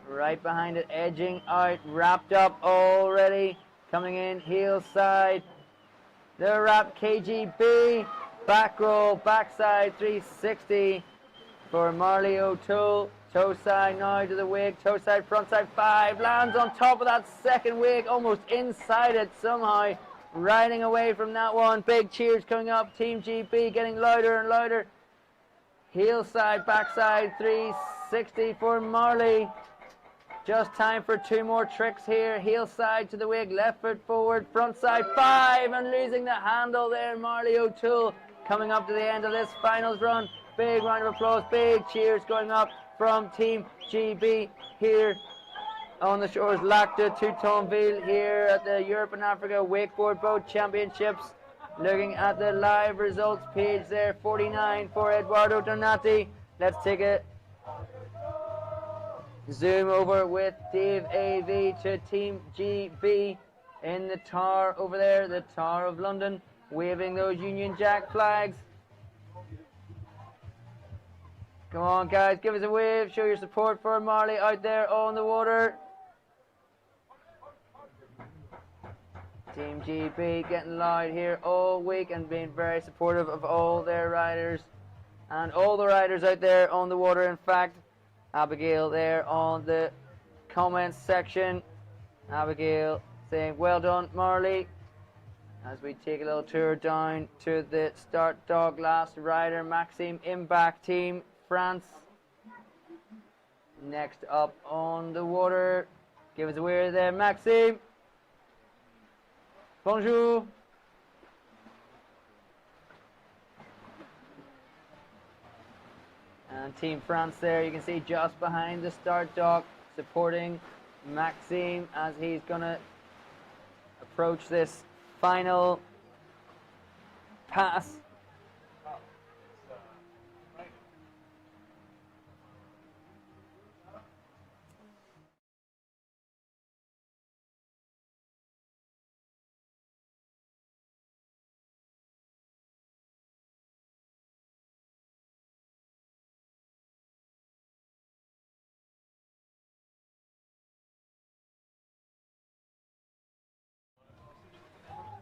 Speaker 1: right behind it, edging out, wrapped up already, coming in heel side, the wrap KGB, back roll, backside 360 for Marley O'Toole. Toe side now to the wake, toe side, front side 5, lands on top of that second wake, almost inside it somehow, riding away from that one. Big cheers coming up, Team GB getting louder and louder. Heel side, backside 360 for Marley. Just time for 2 more tricks here. Heel side to the wake, left foot forward, front side 5, and losing the handle there. Marley O'Toole coming up to the end of this finals run. Big round of applause, big cheers going up from Team GB here on the shores Lacta to Tonville here at the Europe and Africa Wakeboard Boat Championships. Looking at the live results page there, 49 for Eduardo Donati. Let's take a zoom over with Dave AV to Team GB in the Tower over there, the Tower of London, waving those Union Jack flags. Come on, guys, give us a wave. Show your support for Marley out there on the water. Team GB getting loud here all week and being very supportive of all their riders and all the riders out there on the water. In fact, Abigail there on the comments section. Abigail saying, well done, Marley. As we take a little tour down to the start dog last rider, Maxime Imbach team. France. Next up on the water. Give us a wave there, Maxime. Bonjour. And Team France there, you can see just behind the start dock, supporting Maxime as he's going to approach this final pass.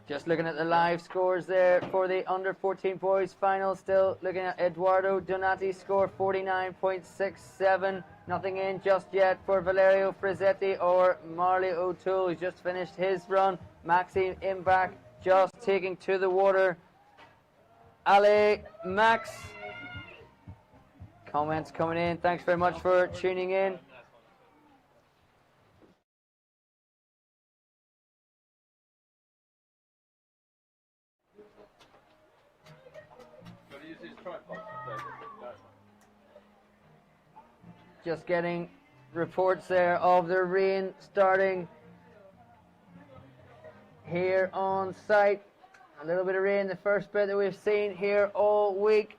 Speaker 1: Just looking at the live scores there for the under 14 boys final. Still looking at Eduardo Donati's score, 49.67. Nothing in just yet for Valerio Frizzetti or Marley O'Toole, who's just finished his run. Maxime Imbach just taking to the water. Ale, Max. Comments coming in. Thanks very much for tuning in. Just getting reports there of the rain starting here on site. A little bit of rain, the first bit that we've seen here all week.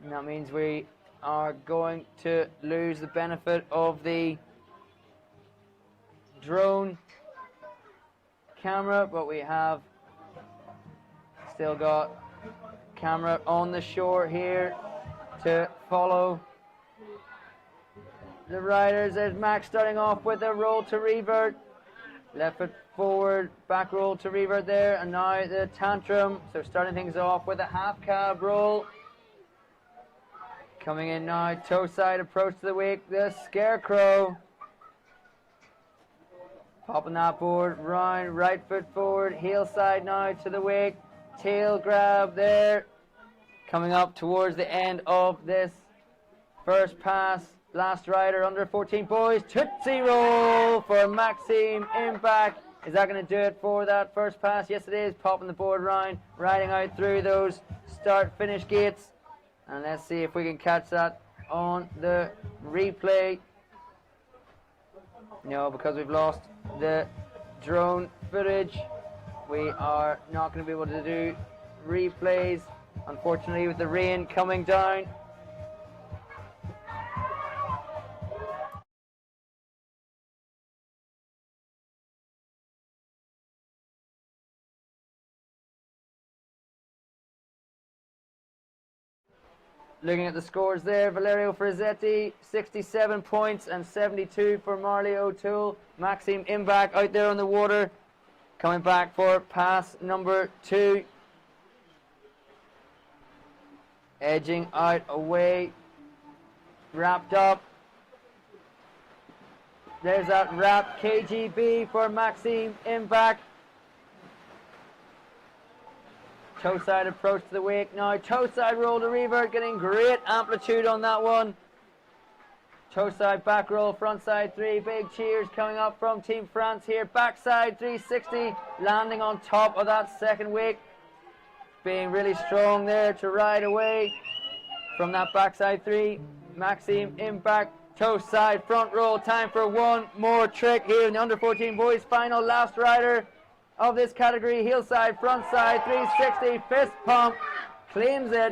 Speaker 1: And that means we are going to lose the benefit of the drone camera, but we have still got camera on the shore here to follow the riders. There's Max starting off with a roll to revert, left foot forward, back roll to revert there, and now the tantrum. So starting things off with a half cab roll. Coming in now, toe side approach to the wake, the scarecrow. Popping that board round, right foot forward, heel side now to the wake, tail grab there. Coming up towards the end of this first pass. Last rider under 14 boys, Tootsie Roll for Maxime Imbach Is that going to do it for that first pass? Yes, it is. Popping the board round, riding out through those start-finish gates. And let's see if we can catch that on the replay. No, because we've lost the drone footage, we are not going to be able to do replays, unfortunately, with the rain coming down. Looking at the scores there, Valerio Frizzetti, 67 points and 72 for Marley O'Toole. Maxime Imbach out there on the water, coming back for pass number 2. Edging out away, wrapped up. There's that wrap, KGB for Maxime Imbach. Toe side approach to the wake now. Toe side roll to revert, getting great amplitude on that one. Toe side back roll, front side 3. Big cheers coming up from Team France here. Backside 360, landing on top of that second wake. Being really strong there to ride away from that backside 3. Maxime Imbach, toe side front roll. Time for one more trick here in the under 14 boys final. Last rider of this category, heel side, front side, 360, fist pump, claims it,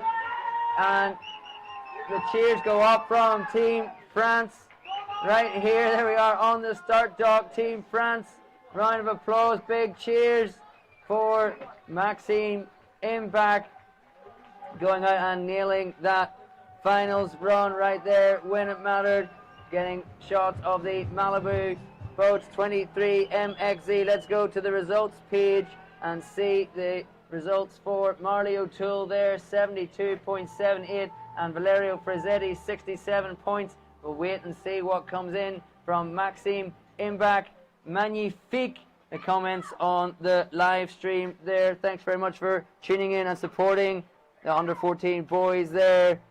Speaker 1: and the cheers go up from Team France. Right here, there we are on the start dock, Team France. Round of applause, big cheers for Maxime Imbach, going out and nailing that finals run right there when it mattered, getting shots of the Malibu boats 23 MXZ. Let's go to the results page and see the results for Marley O'Toole there, 72.78, and Valerio Frizzetti, 67 points. We'll wait and see what comes in from Maxime Imbach. Magnifique, the comments on the live stream there. Thanks very much for tuning in and supporting the under 14 boys there.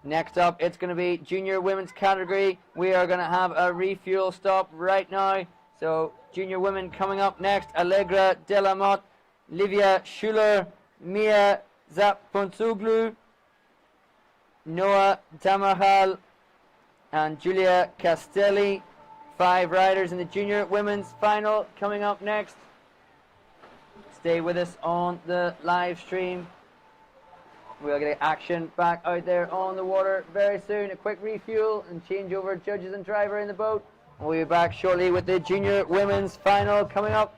Speaker 1: Next up, it's going to be junior women's category. We are going to have a refuel stop right now. So junior women coming up next: Allegra Delamotte, Livia Schuler, Mia Zapontsuglu, Noah Damahal, and Julia Castelli. 5 riders in the junior women's final coming up next. Stay with us on the live stream. We'll get action back out there on the water very soon. A quick refuel and change over judges and driver in the boat. We'll be back shortly with the junior women's final coming up.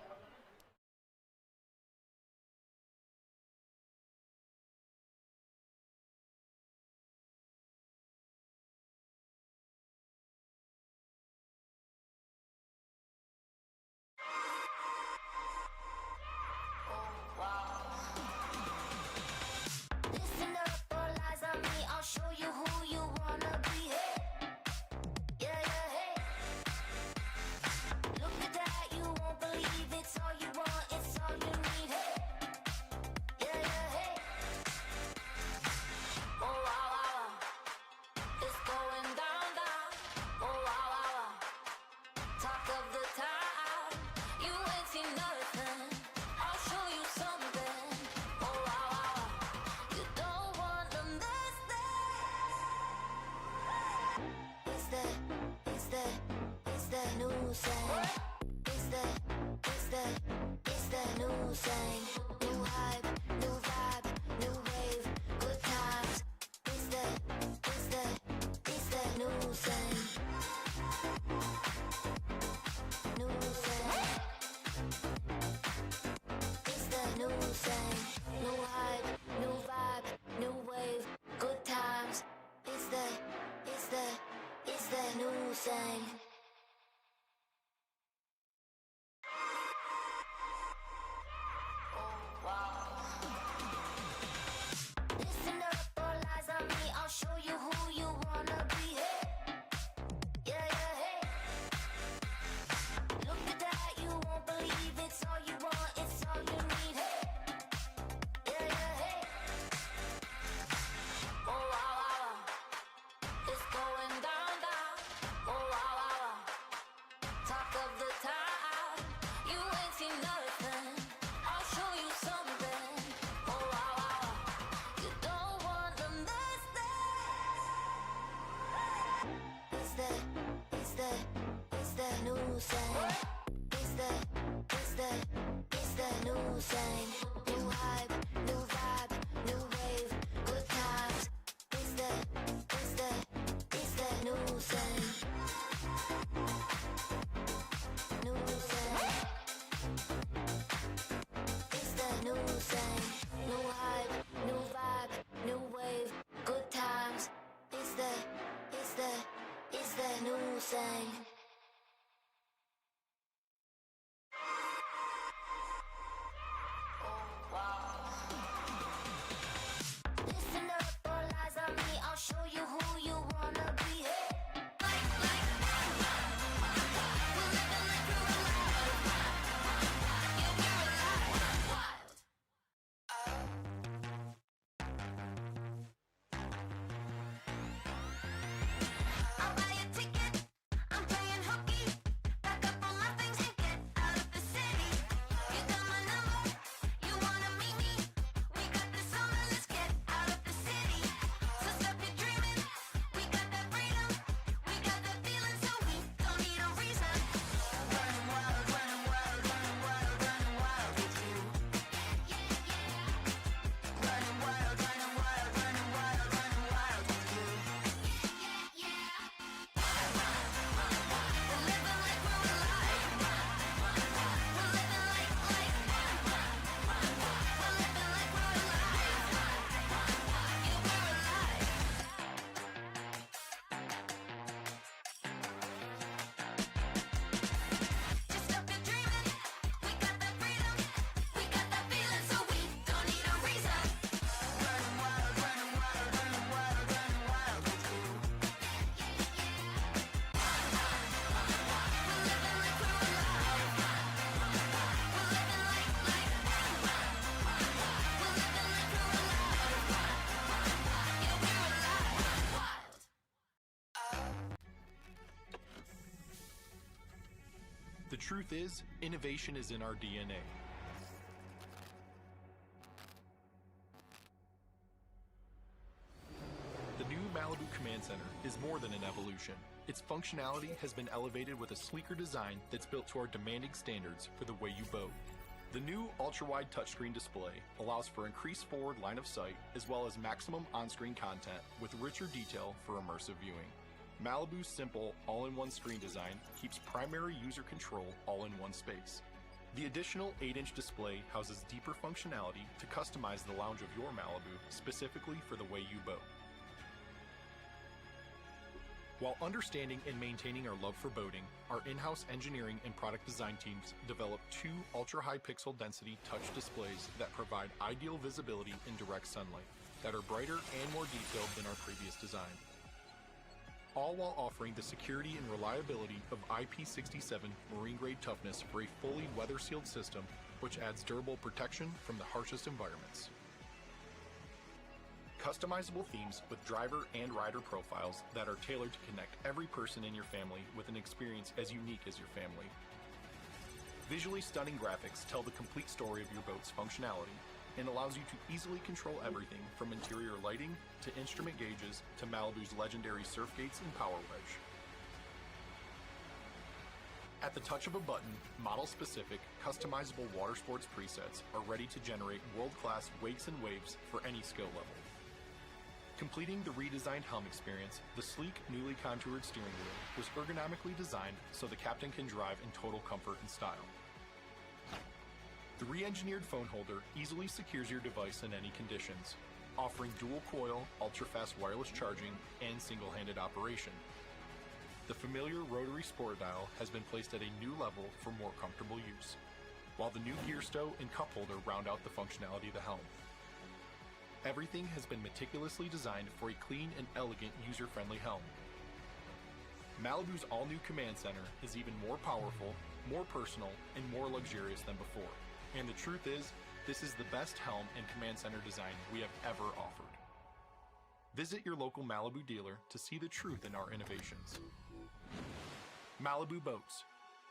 Speaker 5: Listen up, all eyes on me. I'll show you who you wanna be. Hey, yeah, yeah, hey. Look at that, you won't believe it's all you want, it's all you need. Hey, yeah, yeah, hey. Oh wow, wow, wow. It's going down, down. Oh wow, wow, wow. Talk of the town. You ain't seen nothing. I'll show you something. Oh wow, wow, wow. You don't wanna miss that. It's the new sound. It's the new sound. New hype, new vibe, new wave, good times. It's the new sound. New sound. It's the new sound. New hype, new vibe, new wave, good times. It's the new sound.
Speaker 7: truth is, innovation is in our DNA. The new Malibu Command Center is more than an evolution. Its functionality has been elevated with a sleeker design that's built to our demanding standards for the way you boat. The new ultra-wide touchscreen display allows for increased forward line of sight as well as maximum on-screen content with richer detail for immersive viewing. Malibu's simple all-in-one screen design keeps primary user control all in one space. The additional 8-inch display houses deeper functionality to customize the lounge of your Malibu specifically for the way you boat. While understanding and maintaining our love for boating, our in-house engineering and product design teams developed 2 ultra-high pixel density touch displays that provide ideal visibility in direct sunlight, that are brighter and more detailed than our previous design. All while offering the security and reliability of IP67 marine-grade toughness for a fully weather-sealed system, which adds durable protection from the harshest environments. Customizable themes with driver and rider profiles that are tailored to connect every person in your family with an experience as unique as your family. Visually stunning graphics tell the complete story of your boat's functionality and allows you to easily control everything from interior lighting to instrument gauges to Malibu's legendary surf gates and power wedge. At the touch of a button, model-specific, customizable water sports presets are ready to generate world-class wakes and waves for any skill level. Completing the redesigned helm experience, the sleek, newly contoured steering wheel was ergonomically designed so the captain can drive in total comfort and style. The re-engineered phone holder easily secures your device in any conditions, offering dual-coil, ultra-fast wireless charging, and single-handed operation. The familiar rotary sport dial has been placed at a new level for more comfortable use, while the new gear stow and cup holder round out the functionality of the helm. Everything has been meticulously designed for a clean and elegant user-friendly helm. Malibu's all-new Command Center is even more powerful, more personal, and more luxurious than before. And the truth is, this is the best helm and Command Center design we have ever offered. Visit your local Malibu dealer to see the truth in our innovations. Malibu Boats.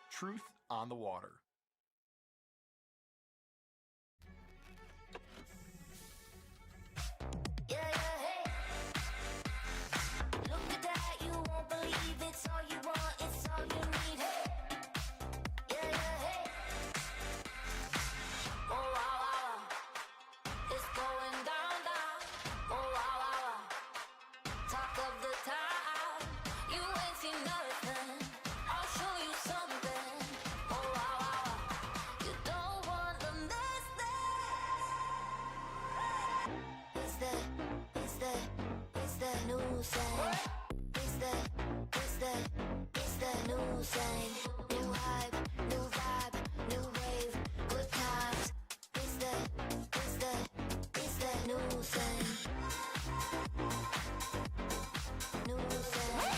Speaker 7: Truth on the water.
Speaker 6: Yeah, yeah, hey. Look at that, you won't believe it's all you want, it's all you need, hey. Yeah, yeah, hey. Oh, wow, wow, wow. It's going down, down. Oh, wow, wow, wow. Talk of the town. You ain't seen nothing. I'll show you something. Oh, wow, wow, wow. You don't want to miss that. It's the new sign. It's the new sign. New hype, new vibe, new wave, good times. It's the new sign. New sign.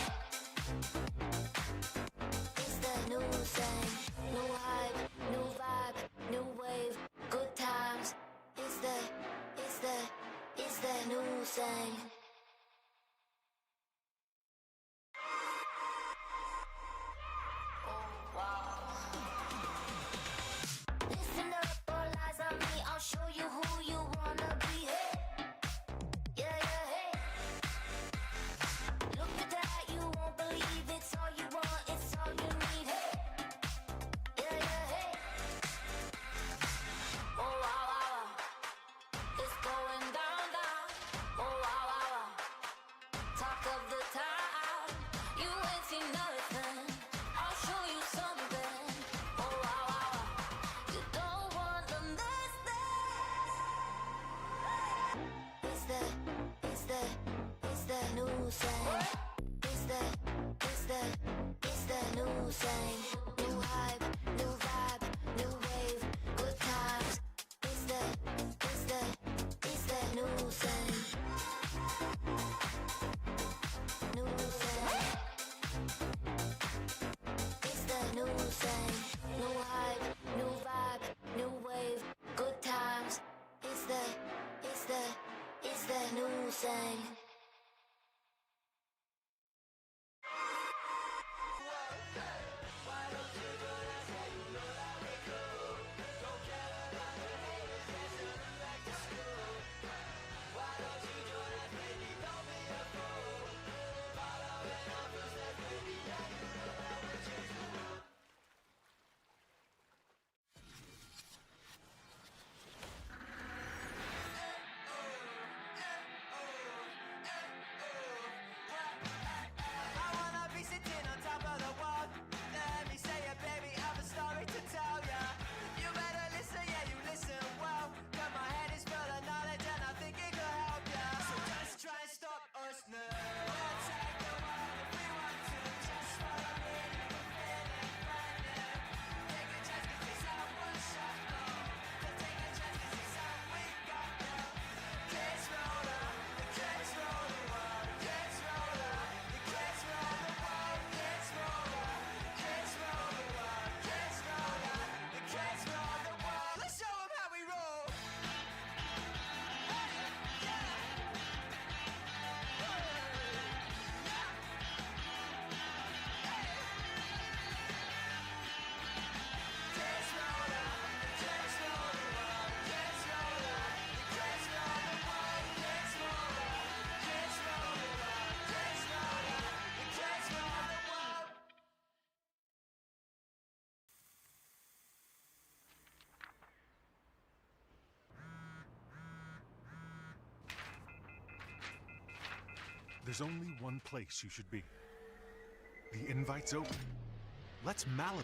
Speaker 6: It's the new sign. New hype, new vibe, new wave, good times. It's the new sign. Listen up, all eyes on me. I'll show you who you wanna be. Hey, yeah, yeah, hey. Look at that, you won't believe it's all you want, it's all you need. Hey, yeah, yeah, hey. Oh, wow, wow, wow. It's going down, down. Oh, wow, wow, wow. Talk of the town. You ain't seen nothing. I'll show you something. Oh, wow, wow, wow. You don't want to miss that. It's the new sign. It's the new sign. New hype, new vibe, new wave, good times. It's the new sign. New sign. It's the new sign. New hype, new vibe, new wave, good times. It's the new sign.
Speaker 4: Why don't
Speaker 3: There's only one place you should be. The invite's open. Let's Malibu.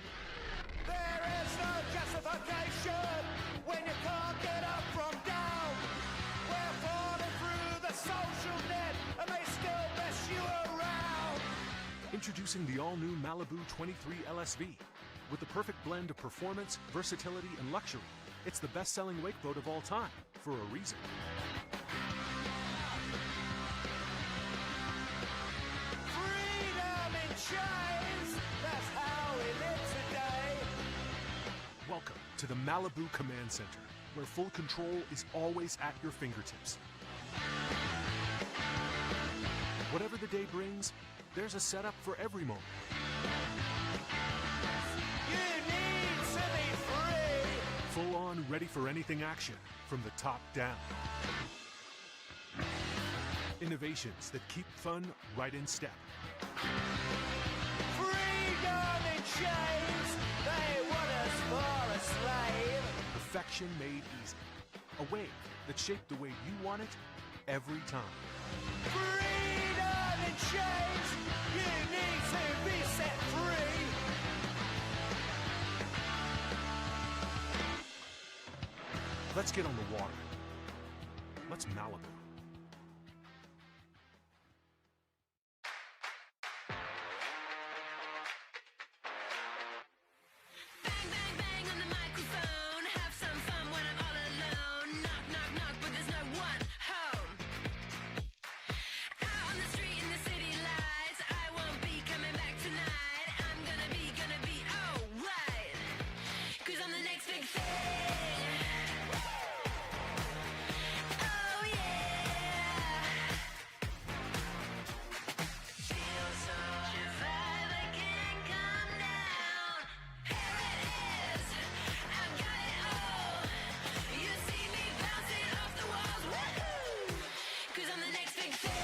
Speaker 4: There is no justification when you can't get up from down. We're falling through the social net and they still mess you around.
Speaker 3: Introducing the all-new Malibu 23 LSV. With the perfect blend of performance, versatility, and luxury, it's the best-selling wakeboat of all time, for a reason.
Speaker 4: Freedom in chains, that's how we live today.
Speaker 3: Welcome to the Malibu Command Center, where full control is always at your fingertips. Whatever the day brings, there's a setup for every moment.
Speaker 4: You need to be free.
Speaker 3: Full on, ready for anything action, from the top down. Innovations that keep fun right in step.
Speaker 4: Freedom in chains, they want us for a slave.
Speaker 3: Perfection made easy. A wave that's shaped the way you want it every time.
Speaker 4: Freedom in chains, you need to be set free.
Speaker 3: Let's get on the water. Let's Malibu.
Speaker 5: Bang, bang, bang on the microphone. Have some fun when I'm all alone. Knock, knock, knock, but there's no one home. Out on the street in the city lights. I won't be coming back tonight. I'm gonna be alright. 'Cause I'm the next big thing. Oh yeah. Feel so survive, I can't come down. Here it is, I've got it all. You see me bouncing off the walls, woohoo! 'Cause I'm the next big thing.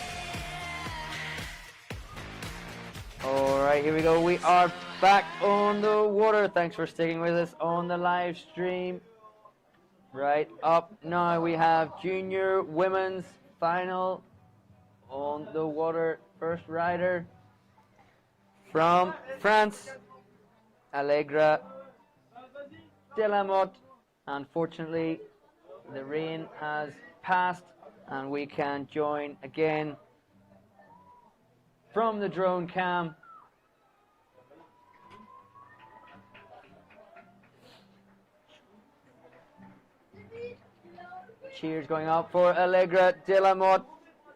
Speaker 1: All right, here we go. We are back on the water. Thanks for sticking with us on the live stream. Right up now, we have junior women's final on the water. First rider from France, Allegra Delamotte. Unfortunately, the rain has passed and we can join again from the drone cam. Cheers going up for Allegra Delamotte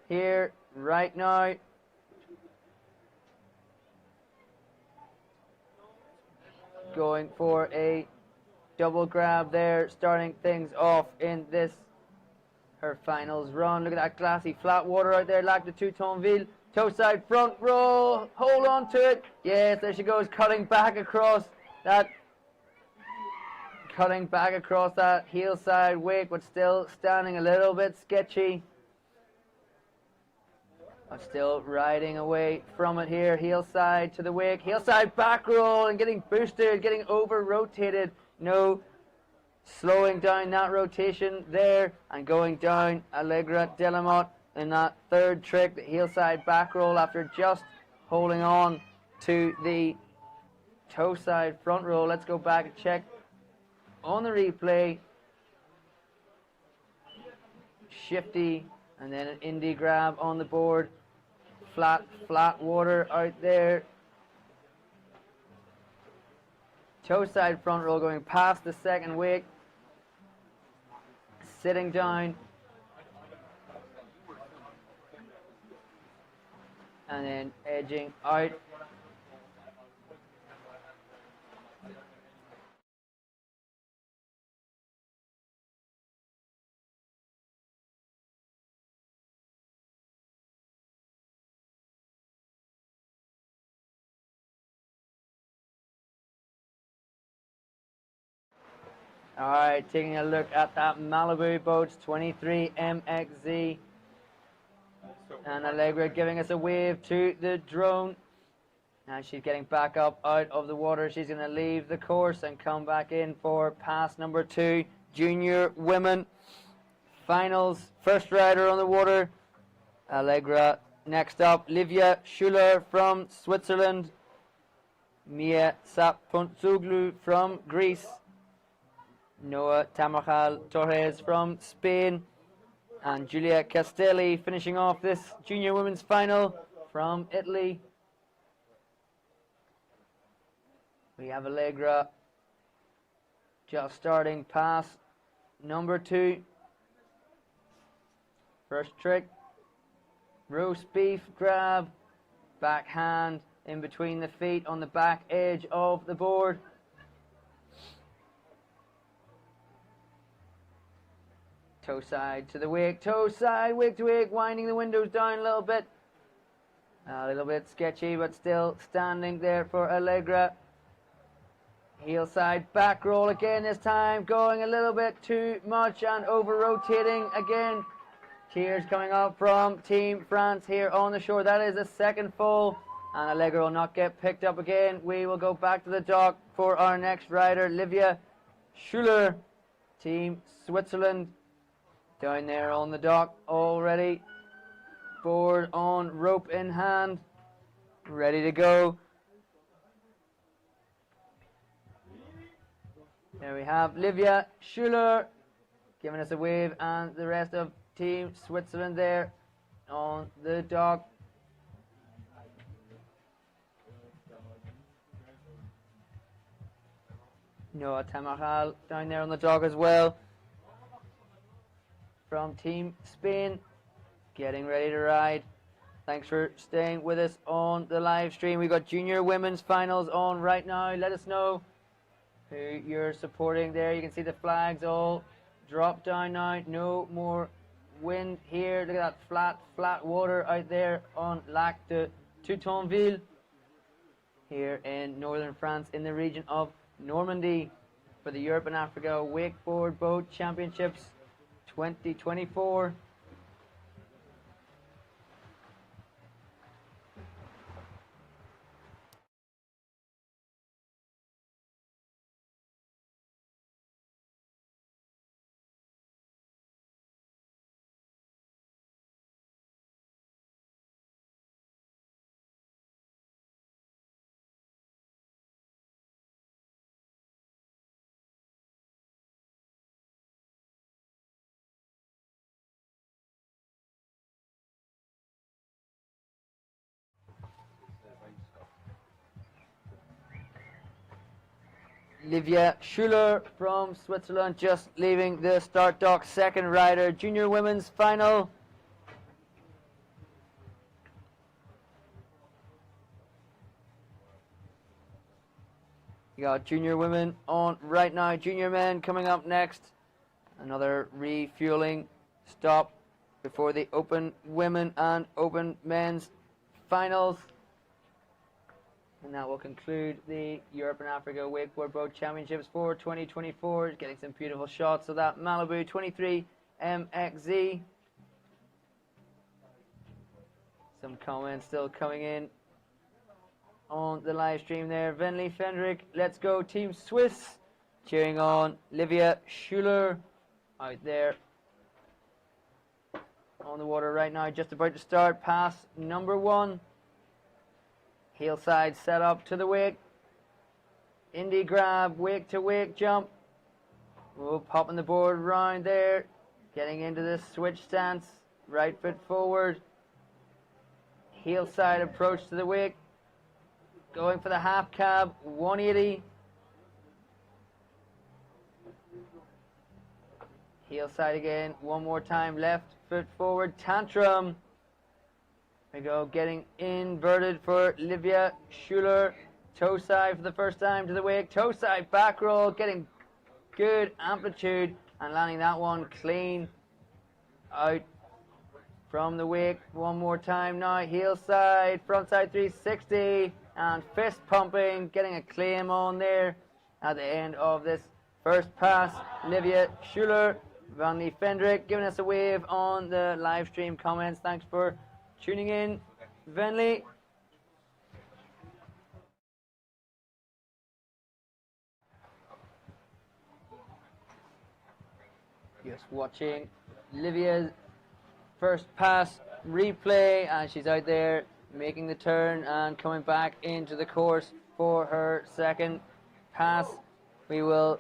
Speaker 1: here right now. Going for a double grab there, starting things off in this, her finals run. Look at that glassy flat water out there, Lac de Toutonville. Toe side front roll, hold on to it. Yes, there she goes, cutting back across that heel side wake, but still standing a little bit sketchy. But still riding away from it here. Heel side to the wake, heel side back roll and getting boosted, getting over rotated. No slowing down that rotation there and going down Allegra Delamotte in that third trick, the heel side back roll after just holding on to the toe side front roll. Let's go back and check on the replay. Shifty and then an indie grab on the board. Flat water out there. Toe side front roll going past the second wake. Sitting down. And then edging out. All right, taking a look at that Malibu boats, 23 MXZ. And Allegra giving us a wave to the drone. Now she's getting back up out of the water. She's going to leave the course and come back in for pass number 2. Junior women finals. First rider on the water, Allegra Next up, Livia Schuler from Switzerland. Mia Sapuntsuglu from Greece. Noah Tamarjal Torres from Spain. And Giulia Castelli finishing off this junior women's final from Italy. We have Allegra just starting pass number 2. First trick, roast beef grab, backhand in between the feet on the back edge of the board. Toe side to the wake, toe side, wake to wake, winding the windows down a little bit. A little bit sketchy, but still standing there for Allegra. Heel side back roll again this time, going a little bit too much and over rotating again. Cheers coming up from Team France here on the shore. That is a second fall, and Allegra will not get picked up again. We will go back to the dock for our next rider, Livia Schuler, Team Switzerland. Down there on the dock already. Board on, rope in hand, ready to go. There we have Livia Schuler giving us a wave, and the rest of Team Switzerland there on the dock. Noah Tamarjal down there on the dock as well from Team Spain, getting ready to ride. Thanks for staying with us on the live stream. We've got junior women's finals on right now. Let us know who you're supporting there. You can see the flags all drop down now. No more wind here. Look at that flat water out there on Lac de Toutonville here in northern France in the region of Normandy for the Europe and Africa Wakeboard Boat Championships 2024. Livia Schuler from Switzerland just leaving the start dock, second rider, junior women's final. You got junior women on right now, junior men coming up next. Another refueling stop before the open women and open men's finals. And that will conclude the Europe and Africa Wakeboard Boat Championships for 2024. Getting some beautiful shots of that Malibu 23 MXZ. Some comments still coming in on the live stream there. Venley Fendrick, let's go Team Swiss. Cheering on Livia Schuler out there on the water right now. Just about to start pass number 1. Heel side set up to the wake. Indie grab, wake to wake jump. Oh, popping the board round there. Getting into this switch stance. Right foot forward. Heel side approach to the wake. Going for the half cab, 180. Heel side again, one more time. Left foot forward, tantrum. There we go, getting inverted for Livia Schuler. Toe side for the first time to the wake. Toe side back roll, getting good amplitude and landing that one clean out from the wake. One more time now. Heel side, front side 360 and fist pumping, getting a claim on there at the end of this first pass. Livia Schuler, Vanley Fendrick giving us a wave on the live stream comments. Thanks for tuning in, Venley. Just watching Livia's first pass replay, and she's out there making the turn and coming back into the course for her second pass. We will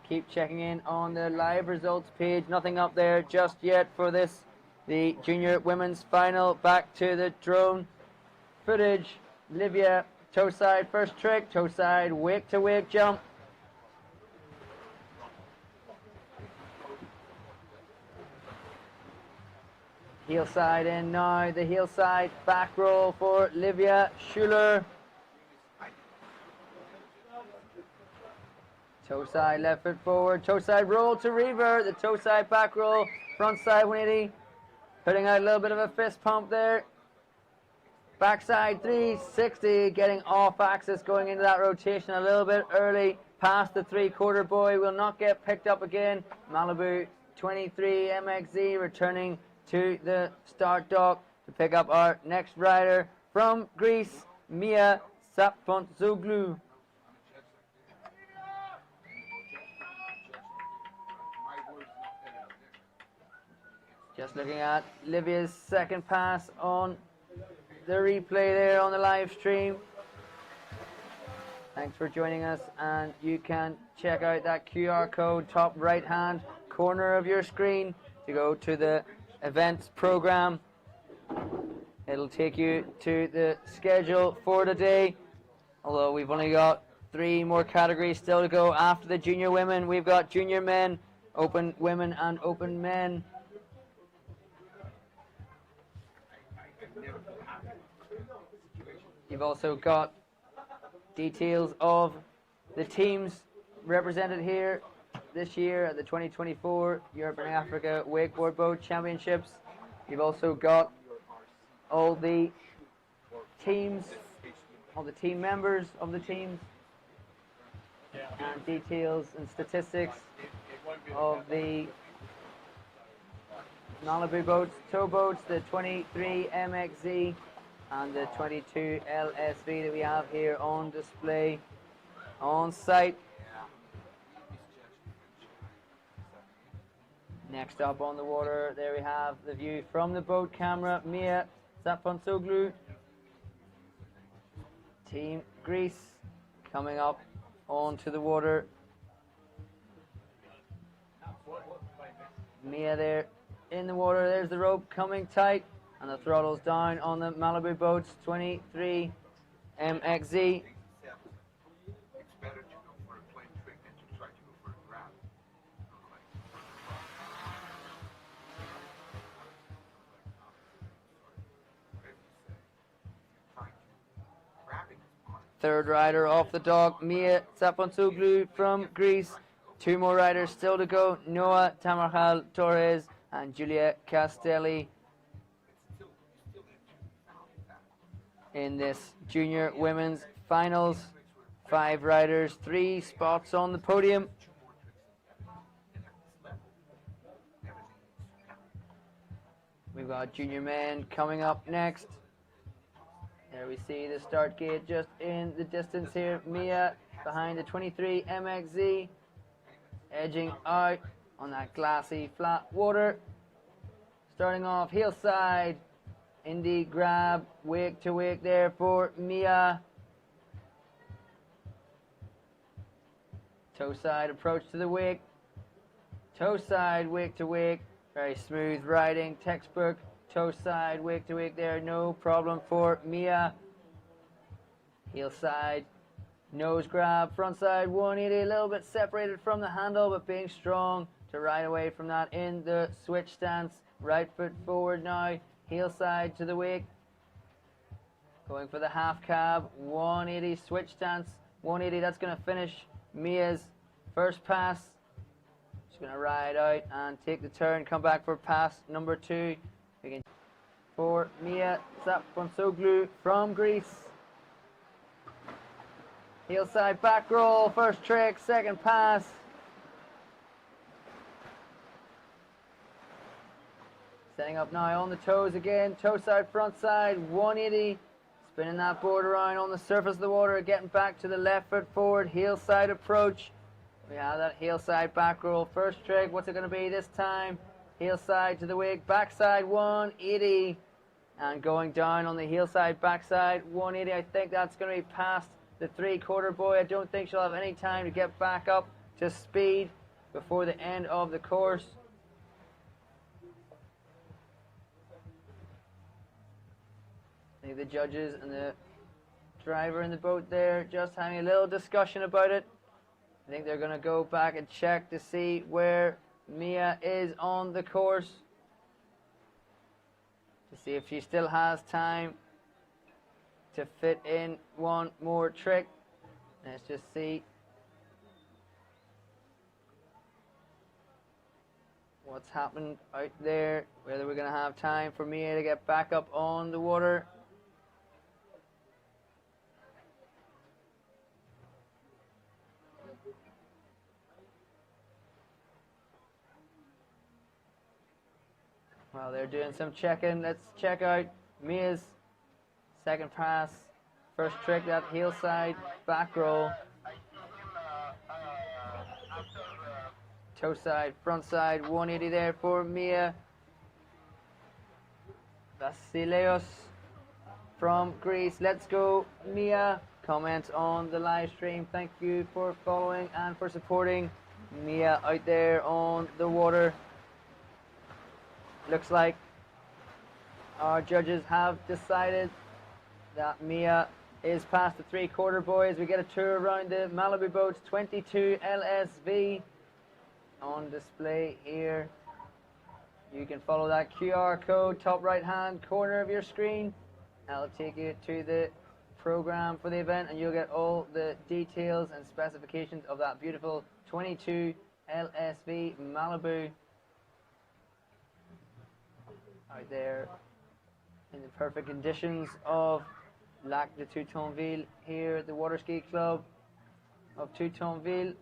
Speaker 1: keep checking in on the live results page. Nothing up there just yet for this, the junior women's final. Back to the drone footage. Livia, toe side first trick, toe side wake to wake jump. Heel side in now, the heel side back roll for Livia Schuler. Toe side left foot forward, toe side roll to revert, the toe side back roll, front side 180. Putting out a little bit of a fist pump there. Backside 360, getting off axis, going into that rotation a little bit early. Past the 3/4 buoy, will not get picked up again. Malibu 23 MXZ returning to the start dock to pick up our next rider from Greece, Mia Sapontzoglou. Just looking at Livia's second pass on the replay there on the live stream. Thanks for joining us, and you can check out that QR code top right hand corner of your screen to go to the events program. It'll take you to the schedule for today, although we've only got 3 more categories still to go. After the junior women, we've got junior men, open women and open men. You've also got details of the teams represented here this year at the 2024 Europe and Africa Wakeboard Boat Championships. You've also got all the teams, all the team members of the teams, and details and statistics of the Malibu boats, tow boats, the 23 MXZ and the 22 LSV that we have here on display on site. Next up on the water, there we have the view from the boat camera. Mia Sapontzoglou, Team Greece, coming up onto the water. Mia there in the water, there's the rope coming tight, and the throttle's down on the Malibu boats, 23 MXZ. Third rider off the dock, Mia Sapontzoglou from Greece. 2 more riders still to go, Noah Tamarhal Torres and Julia Castelli. In this junior women's finals, 5 riders, 3 spots on the podium. We've got junior men coming up next. There we see the start gate just in the distance here. Mia behind the 23 MXZ, edging out on that glassy flat water. Starting off heel side, indie grab, wake to wake there for Mia. Toe side approach to the wake. Toe side, wake to wake. Very smooth riding, textbook. Toe side, wake to wake there, no problem for Mia. Heel side, nose grab, front side 180, a little bit separated from the handle, but being strong to ride away from that in the switch stance. Right foot forward now, heel side to the wake. Going for the half cab, 180 switch stance, 180, that's going to finish Mia's first pass. She's going to ride out and take the turn, come back for pass number 2. For Mia Sapontzoglou from Greece. Heel side back roll, first trick, second pass. Setting up now on the toes again, toe side, front side, 180. Spinning that board around on the surface of the water, getting back to the left foot forward, heel side approach. We have that heel side back roll, first trick, what's it going to be this time? Heel side to the wake, backside 180. And going down on the heel side, backside, 180. I think that's going to be past the three-quarter buoy. I don't think she'll have any time to get back up to speed before the end of the course. I think the judges and the driver in the boat there just having a little discussion about it. I think they're going to go back and check to see where Mia is on the course, to see if she still has time to fit in one more trick. Let's just see what's happened out there, whether we're going to have time for Mia to get back up on the water. Well, they're doing some checking. Let's check out Mia's second pass. First trick, that heel side back roll. Toe side, front side, 180 there for Mia. Vasileios from Greece. Let's go, Mia. Comments on the live stream. Thank you for following and for supporting Mia out there on the water. Looks like our judges have decided that Mia is past the three-quarter buoy as we get a tour around the Malibu boats. 22 LSV on display here. You can follow that QR code, top right-hand corner of your screen. That'll take you to the program for the event, and you'll get all the details and specifications of that beautiful 22 LSV Malibu out there in the perfect conditions of Lac de Toutonville here at the Water Ski Club of Toutonville,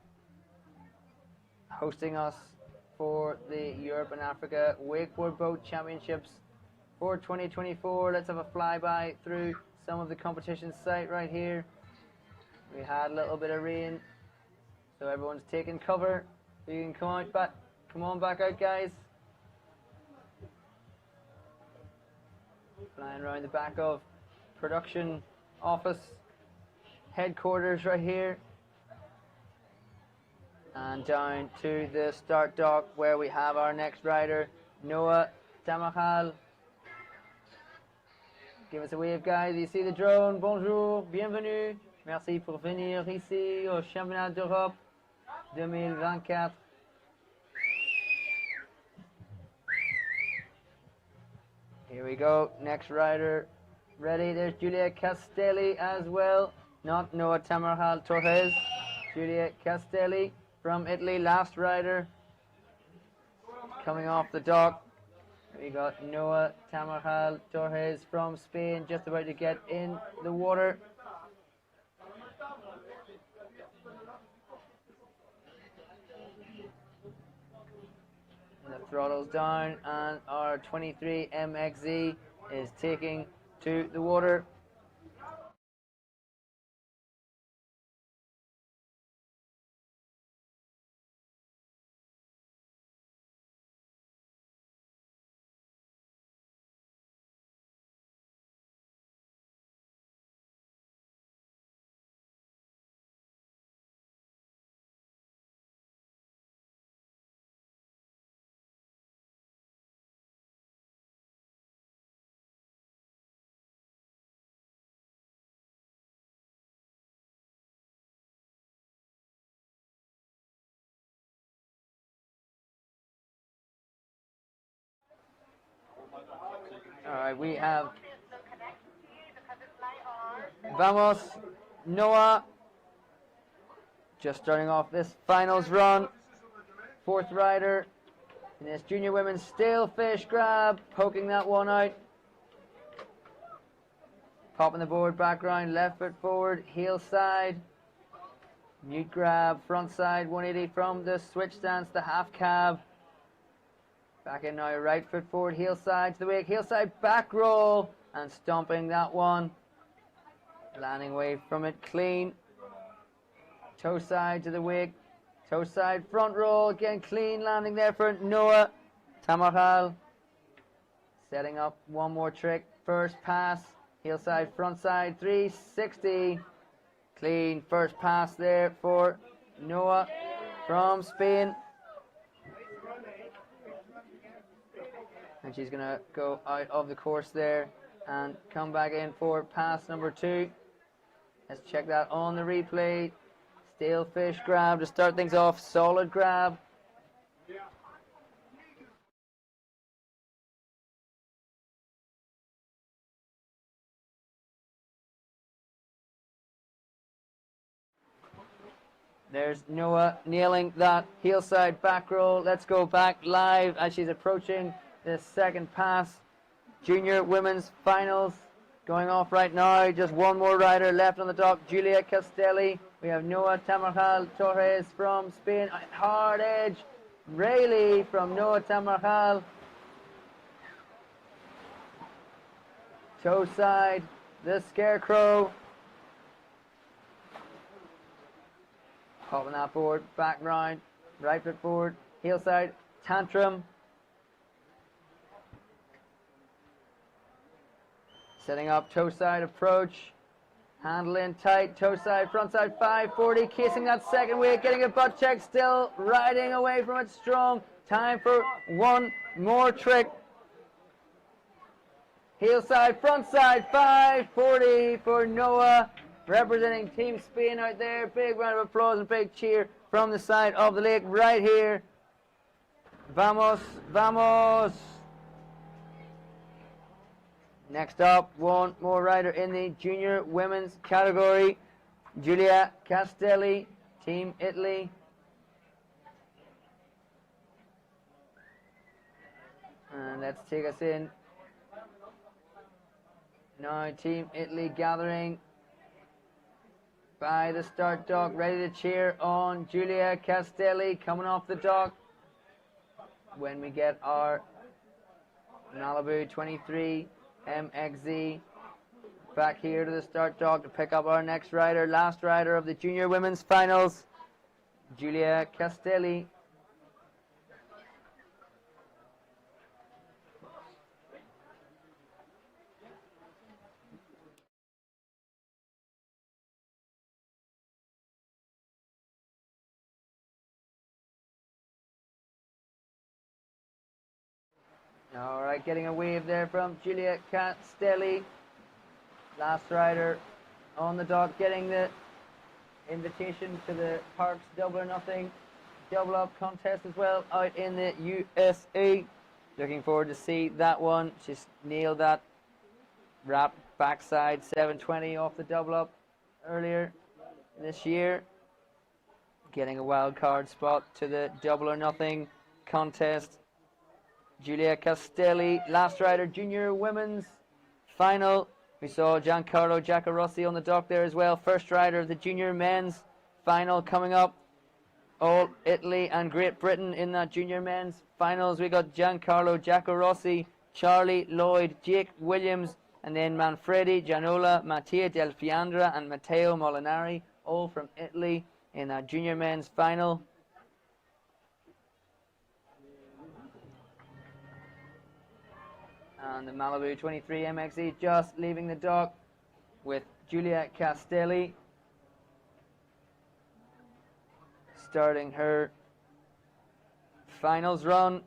Speaker 1: hosting us for the Europe and Africa Wakeboard Boat Championships for 2024. Let's have a flyby through some of the competition site right here. We had a little bit of rain, so everyone's taking cover. You can come on back out, guys. Flying around the back of production office headquarters right here, and down to the start dock where we have our next rider, Noah Tamachal. Give us a wave, guys. You see the drone. Bonjour, bienvenue. Merci pour venir ici au Championnat d'Europe 2024. Here we go, next rider ready. There's Giulia Castelli as well, not Noah Tamarhal Torres. Giulia Castelli from Italy, last rider coming off the dock. We got Noah Tamarhal Torres from Spain, just about to get in the water. The throttle's down, and our 23 MXZ is taking to the water. All right, we have Vamos, Noah, just starting off this finals run. Fourth rider in this junior women's stale fish grab, poking that one out. Popping the board background, left foot forward, heel side. Mute grab, front side, 180 from the switch stance, the half cab. Back in now, right foot forward, heel side to the wake, heel side back roll, and stomping that one. Landing away from it clean. Toe side to the wake, toe side front roll, again clean landing there for Noah Tamarhal. Setting up one more trick. First pass, heel side, front side, 360. Clean first pass there for Noah from Spain. And she's going to go out of the course there and come back in for pass number 2. Let's check that on the replay. Stale fish grab to start things off. Solid grab. There's Noah nailing that heel side back roll. Let's go back live as she's approaching the second pass. Junior women's finals going off right now. Just one more rider left on the dock. Julia Castelli. We have Noah Tamarjal Torres from Spain. Hard edge. Rayleigh from Noah Tamarjal. Toe side. The Scarecrow. Popping that board, back round, right foot forward, heel side, tantrum. Setting up toe side approach, handle in tight, toe side, front side, 540, casing that second weight, getting a butt check, still riding away from it strong. Time for one more trick. Heel side, front side, 540 for Noah. Representing Team Spain out there. Big round of applause and big cheer from the side of the lake right here. Vamos, vamos. Next up, one more rider in the junior women's category. Giulia Castelli, Team Italy. And let's take us in. Now Team Italy gathering by the start dock, ready to cheer on Giulia Castelli coming off the dock when we get our Malibu 23 MXZ back here to the start dock to pick up our next rider, last rider of the junior women's finals, Giulia Castelli. All right, getting a wave there from Giulia Castelli. Last rider on the dock, getting the invitation to the Parks Double or Nothing double up contest as well out in the USA. Looking forward to see that one. She's nailed that wrap backside 720 off the double up earlier this year. Getting a wild card spot to the Double or Nothing contest. Giulia Castelli, last rider, junior women's final. We saw Giancarlo Giacarossi on the dock there as well. First rider of the junior men's final coming up. All Italy and Great Britain in that junior men's finals. We got Giancarlo Giacarossi, Charlie Lloyd, Jake Williams, and then Manfredi, Gianola, Mattia Del Fiandra, and Matteo Molinari, all from Italy in that junior men's final. And the Malibu 23 MXZ just leaving the dock with Giulia Castelli starting her finals run.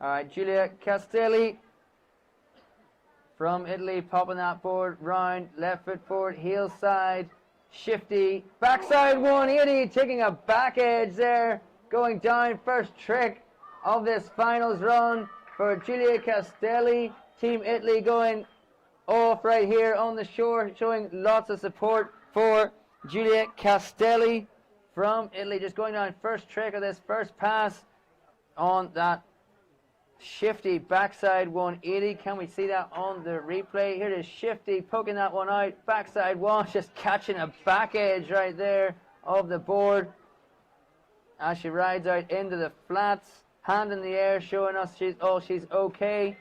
Speaker 1: All right, Giulia Castelli from Italy, popping that board round, left foot forward, heel side, shifty, backside 180, taking a back edge there, going down, first trick of this finals run for Giulia Castelli. Team Italy going off right here on the shore, showing lots of support for Giulia Castelli. from Italy, just going down first trick of this first pass on that shifty backside 180. Can we see that on the replay? Here it is, shifty poking that one out, backside one, just catching a back edge right there of the board as she rides out into the flats, hand in the air, showing us she's okay,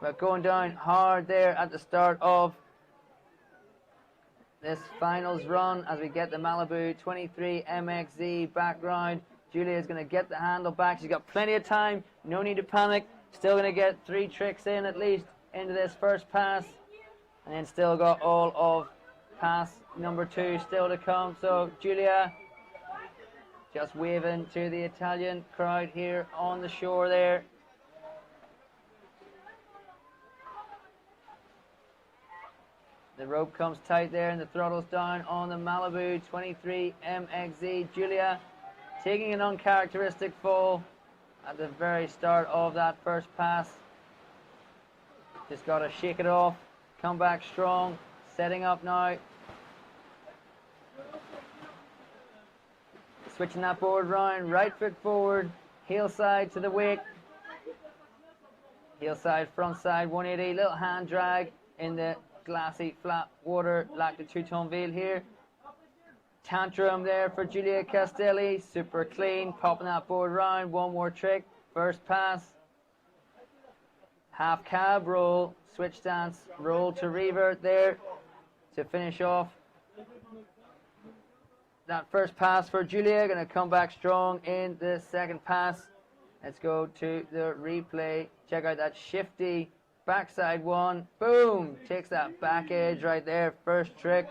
Speaker 1: but going down hard there at the start of this finals run as we get the Malibu 23 MXZ back round. Julia is going to get the handle back. She's got plenty of time. No need to panic. Still going to get 3 tricks in at least into this first pass. And then still got all of pass number 2 still to come. So Julia just waving to the Italian crowd here on the shore there. The rope comes tight there and the throttle's down on the Malibu 23 MXZ. Julia taking an uncharacteristic fall at the very start of that first pass. Just got to shake it off, come back strong, setting up now. Switching that board round, right foot forward, heel side to the wake. Heel side, front side, 180, little hand drag in the glassy flat water like the two-tone veil here. Tantrum there for Giulia Castelli, super clean, popping that board round, one more trick, first pass. Half cab roll, switch stance, roll to revert there to finish off that first pass for Giulia. Going to come back strong in the second pass. Let's go to the replay. Check out that shifty backside one. Boom! Takes that back edge right there. First trick.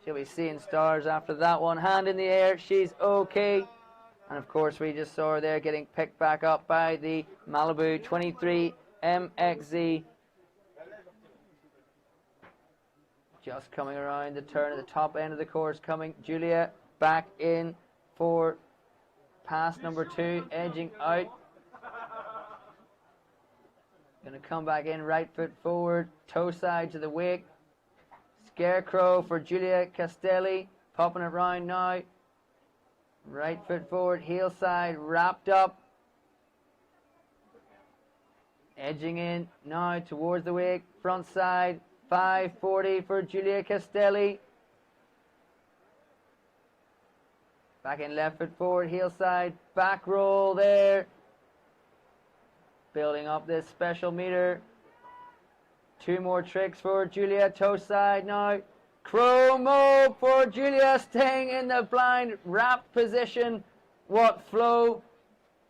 Speaker 1: She'll be seeing stars after that one. Hand in the air. She's okay. And of course, we just saw her there getting picked back up by the Malibu 23 MXZ. Just coming around the turn at the top end of the course. Coming Giulia back in for pass number 2. Edging out. Going to come back in, right foot forward, toe side to the wake. Scarecrow for Giulia Castelli, popping it round now. Right foot forward, heel side, wrapped up. Edging in now towards the wake, front side, 540 for Giulia Castelli. Back in left foot forward, heel side, back roll there. Building up this special meter. 2 more tricks for Giulia, toe side now. Chromo for Giulia, staying in the blind wrap position. What flow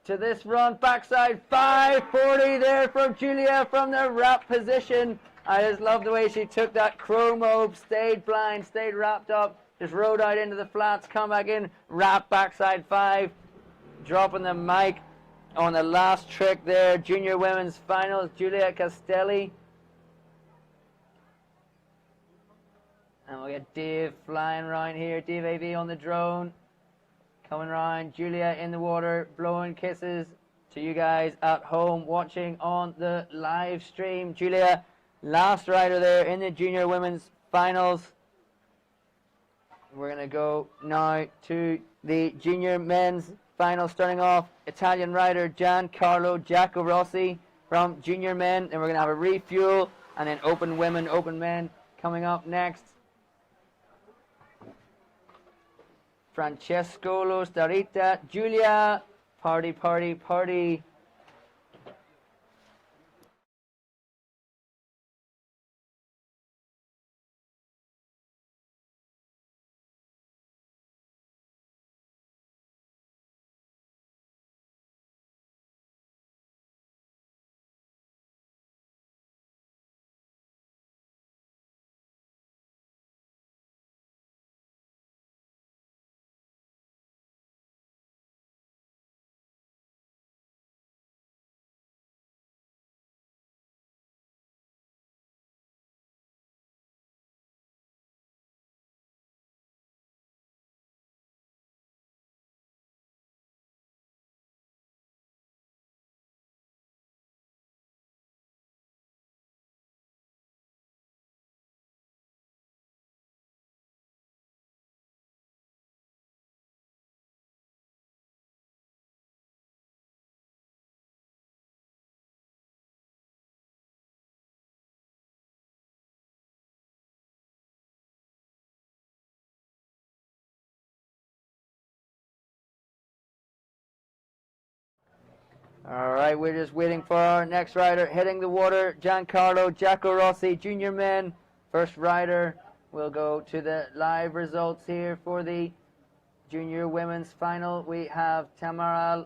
Speaker 1: to this run. Backside 540 there for Giulia from the wrap position. I just love the way she took that chromo, stayed blind, stayed wrapped up, just rode out into the flats, come back in, wrap backside 5, dropping the mic on the last trick there. Junior women's finals, Giulia Castelli. And we'll get Dave flying around here. Dave AV on the drone. Coming around. Giulia in the water. Blowing kisses to you guys at home watching on the live stream. Giulia, last rider there in the junior women's finals. We're going to go now to the junior men's final, starting off Italian rider Giancarlo Giacorossi from junior men. Then we're going to have a refuel and then open women, open men coming up next. Francesco Lo Starita, Giulia, party, party, party. All right, we're just waiting for our next rider hitting the water. Giancarlo Giacorossi, junior men. First rider will go to the live results here for the junior women's final. We have Noa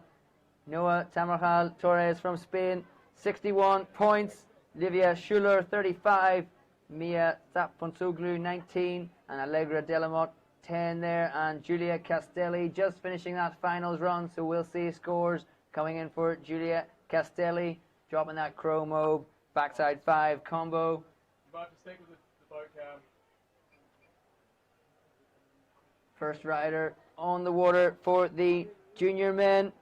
Speaker 1: Tamarjal Torres from Spain, 61 points. Livia Schuller, 35. Mia Zapontoglu, 19. And Allegra Delamot, 10 there. And Julia Castelli just finishing that finals run. So we'll see scores coming in for Julia Castelli, dropping that chromo backside 5 combo.
Speaker 8: About to stick with the boat cam.
Speaker 1: First rider on the water for the junior men,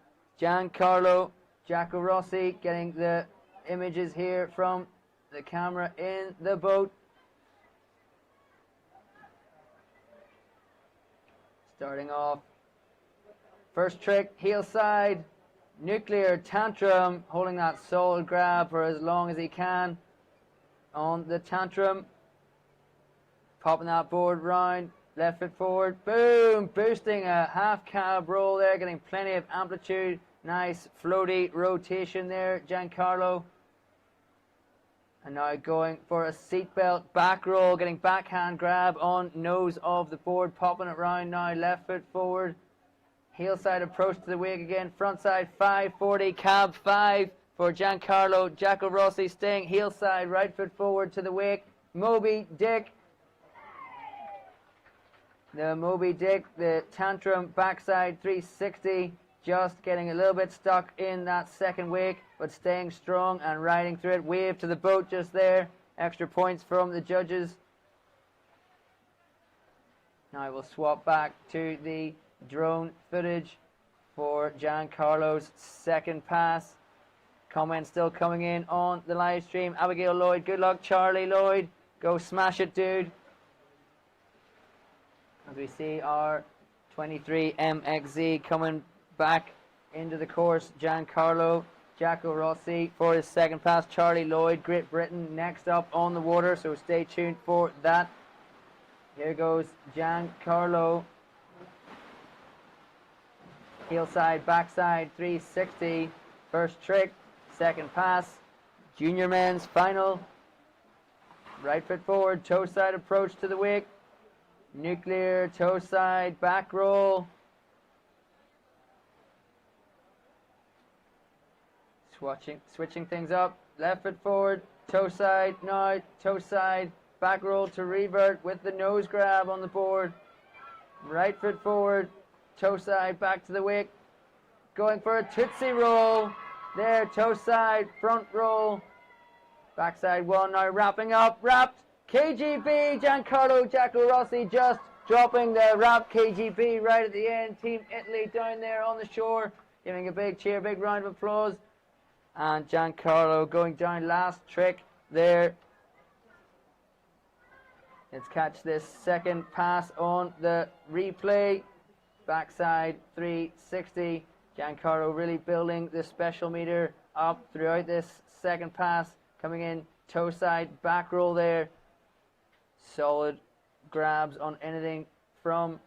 Speaker 1: Giancarlo Giacorossi, getting the images here from the camera in the boat. Starting off, first trick, heel side, nuclear tantrum, holding that solid grab for as long as he can on the tantrum. Popping that board round, left foot forward, boom, boosting a half cab roll there, getting plenty of amplitude. Nice floaty rotation there, Giancarlo. And now going for a seatbelt back roll, getting backhand grab on nose of the board, popping it round now, left foot forward. Heel side approach to the wake again, front side 540, cab 5 for Giancarlo Giacorossi, staying heel side, right foot forward to the wake. Moby Dick. The Moby Dick, the tantrum backside 360, just getting a little bit stuck in that second wake, but staying strong and riding through it. Wave to the boat just there. Extra points from the judges. Now we'll swap back to the drone footage for Giancarlo's second pass. Comments still coming in on the live stream. Abigail Lloyd, good luck. Charlie Lloyd, go smash it, dude. As we see our 23 MXZ coming back into the course. Giancarlo Giacorossi for his second pass. Charlie Lloyd, Great Britain, next up on the water, so stay tuned for that. Here goes Giancarlo. Heel side, backside, 360. First trick, second pass. Junior men's final. Right foot forward, toe side approach to the wake. Nuclear, toe side, back roll. Switching things up. Left foot forward, toe side, now toe side, back roll to revert with the nose grab on the board. Right foot forward, toe side, back to the wake. Going for a Tootsie roll. There, toe side, front roll. Backside one, now wrapping up, wrapped. KGB, Giancarlo Giacorossi just dropping the wrap KGB right at the end. Team Italy down there on the shore, giving a big cheer, big round of applause. And Giancarlo going down, last trick there. Let's catch this second pass on the replay. Backside 360. Giancarlo really building the special meter up throughout this second pass. Coming in, toe side, back roll there. Solid grabs on anything from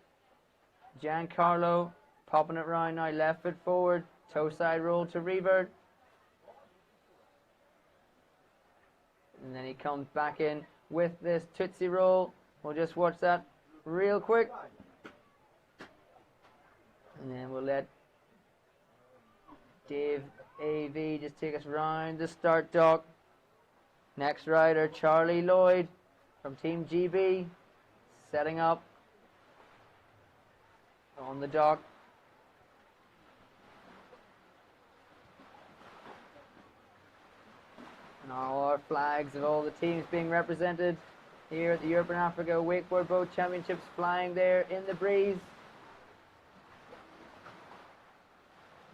Speaker 1: Giancarlo. Popping it round now, left foot forward, toe side roll to revert. And then he comes back in with this Tootsie roll. We'll just watch that real quick. And then we'll let Dave AV just take us round the start dock. Next rider, Charlie Lloyd from Team GB, setting up on the dock. And all our flags of all the teams being represented here at the Europe and Africa Wakeboard Boat Championships flying there in the breeze.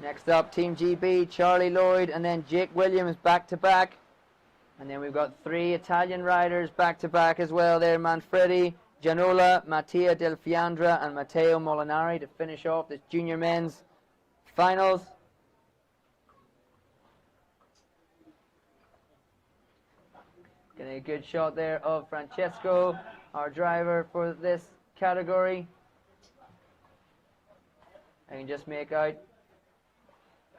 Speaker 1: Next up, Team GB, Charlie Lloyd, and then Jake Williams back to back. And then we've got 3 Italian riders back to back as well there, Manfredi, Gianola, Mattia Del Fiandra, and Matteo Molinari to finish off this junior men's finals. Getting a good shot there of Francesco, our driver for this category. I can just make out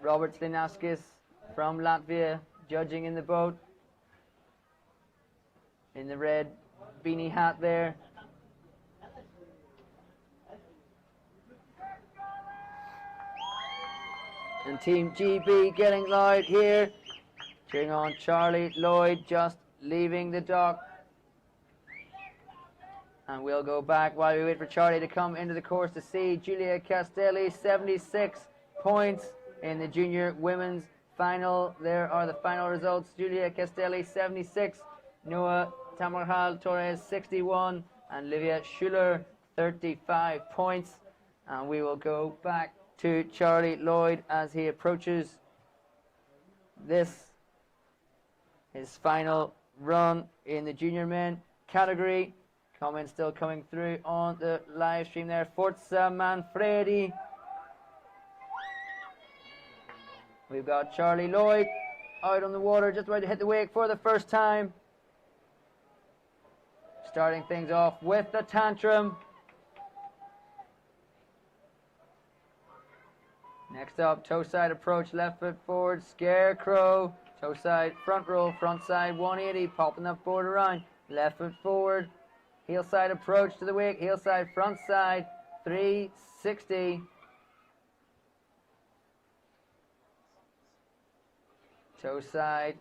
Speaker 1: Robert Slinaskis from Latvia judging in the boat. In the red beanie hat there. And Team GB getting loud here. Cheering on Charlie Lloyd just leaving the dock. And we'll go back while we wait for Charlie to come into the course to see Giulia Castelli, 76 points in the junior women's final. There are the final results. Giulia Castelli, 76. Noah Tamarhal Torres, 61. And Livia Schuller, 35 points. And we will go back to Charlie Lloyd as he approaches his final run in the junior men category. Comments still coming through on the live stream there. Forza Manfredi. We've got Charlie Lloyd out on the water, just about to hit the wake for the first time. Starting things off with the tantrum. Next up, toe side approach, left foot forward, scarecrow. Toe side, front roll, front side, 180, popping that board around. Left foot forward. Heel side approach to the wake, heel side, front side, 360. Toe side,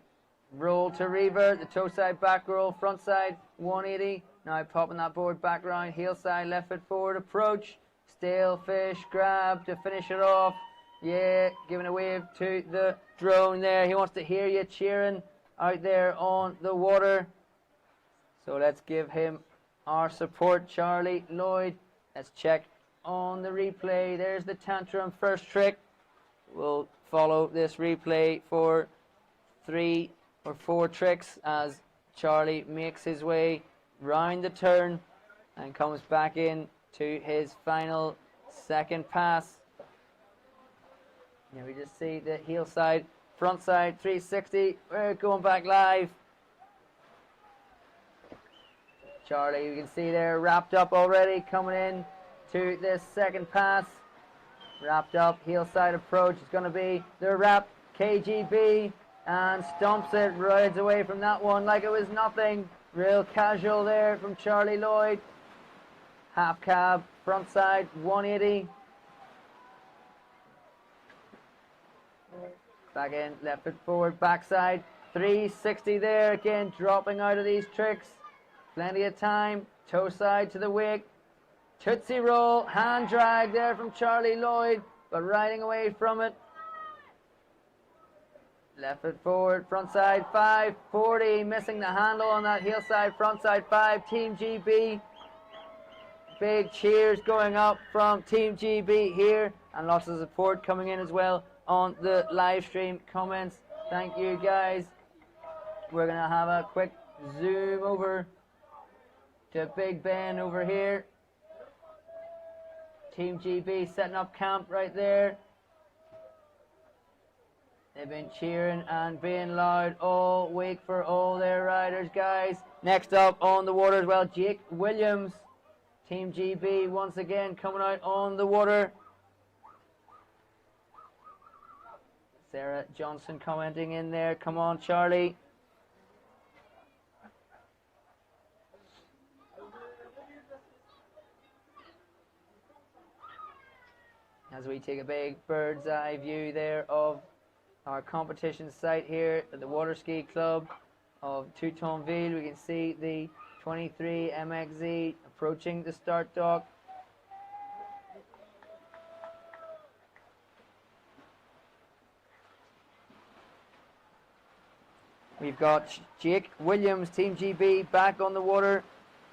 Speaker 1: roll to revert, the toe side back roll, front side, 180. Now popping that board back round, heel side, left foot forward approach. Stale fish grab to finish it off. Yeah, giving a wave to the drone there. He wants to hear you cheering out there on the water. So let's give him our support, Charlie Lloyd. Let's check on the replay. There's the tantrum first trick. We'll follow this replay for 3 or 4 tricks as Charlie makes his way round the turn and comes back in to his final second pass. Now we just see the heel side, front side, 360. We're going back live. Charlie, you can see there, wrapped up already, coming in to this second pass. Wrapped up, heel side approach. It's going to be the wrap, KGB, and stomps it, rides away from that one like it was nothing. Real casual there from Charlie Lloyd. Half cab, front side, 180. Back in, left foot forward, backside, 360 there. Again, dropping out of these tricks. Plenty of time. Toe side to the wake. Tootsie roll, hand drag there from Charlie Lloyd, but riding away from it. Left foot forward, front side, 540. Missing the handle on that heel side, front side, 5. Team GB. Big cheers going up from Team GB here, and lots of support coming in as well on the live stream comments. Thank you guys. We're gonna have a quick zoom over to Big Ben over here. Team GB setting up camp right there. They've been cheering and being loud all week for all their riders, guys. Next up on the water as well, Jake Williams. Team GB once again coming out on the water. Sarah Johnson commenting in there. Come on, Charlie. As we take a big bird's eye view there of our competition site here at the Water Ski Club of Teutonville, we can see the 23 MXZ approaching the start dock. We've got Jake Williams, Team GB, back on the water.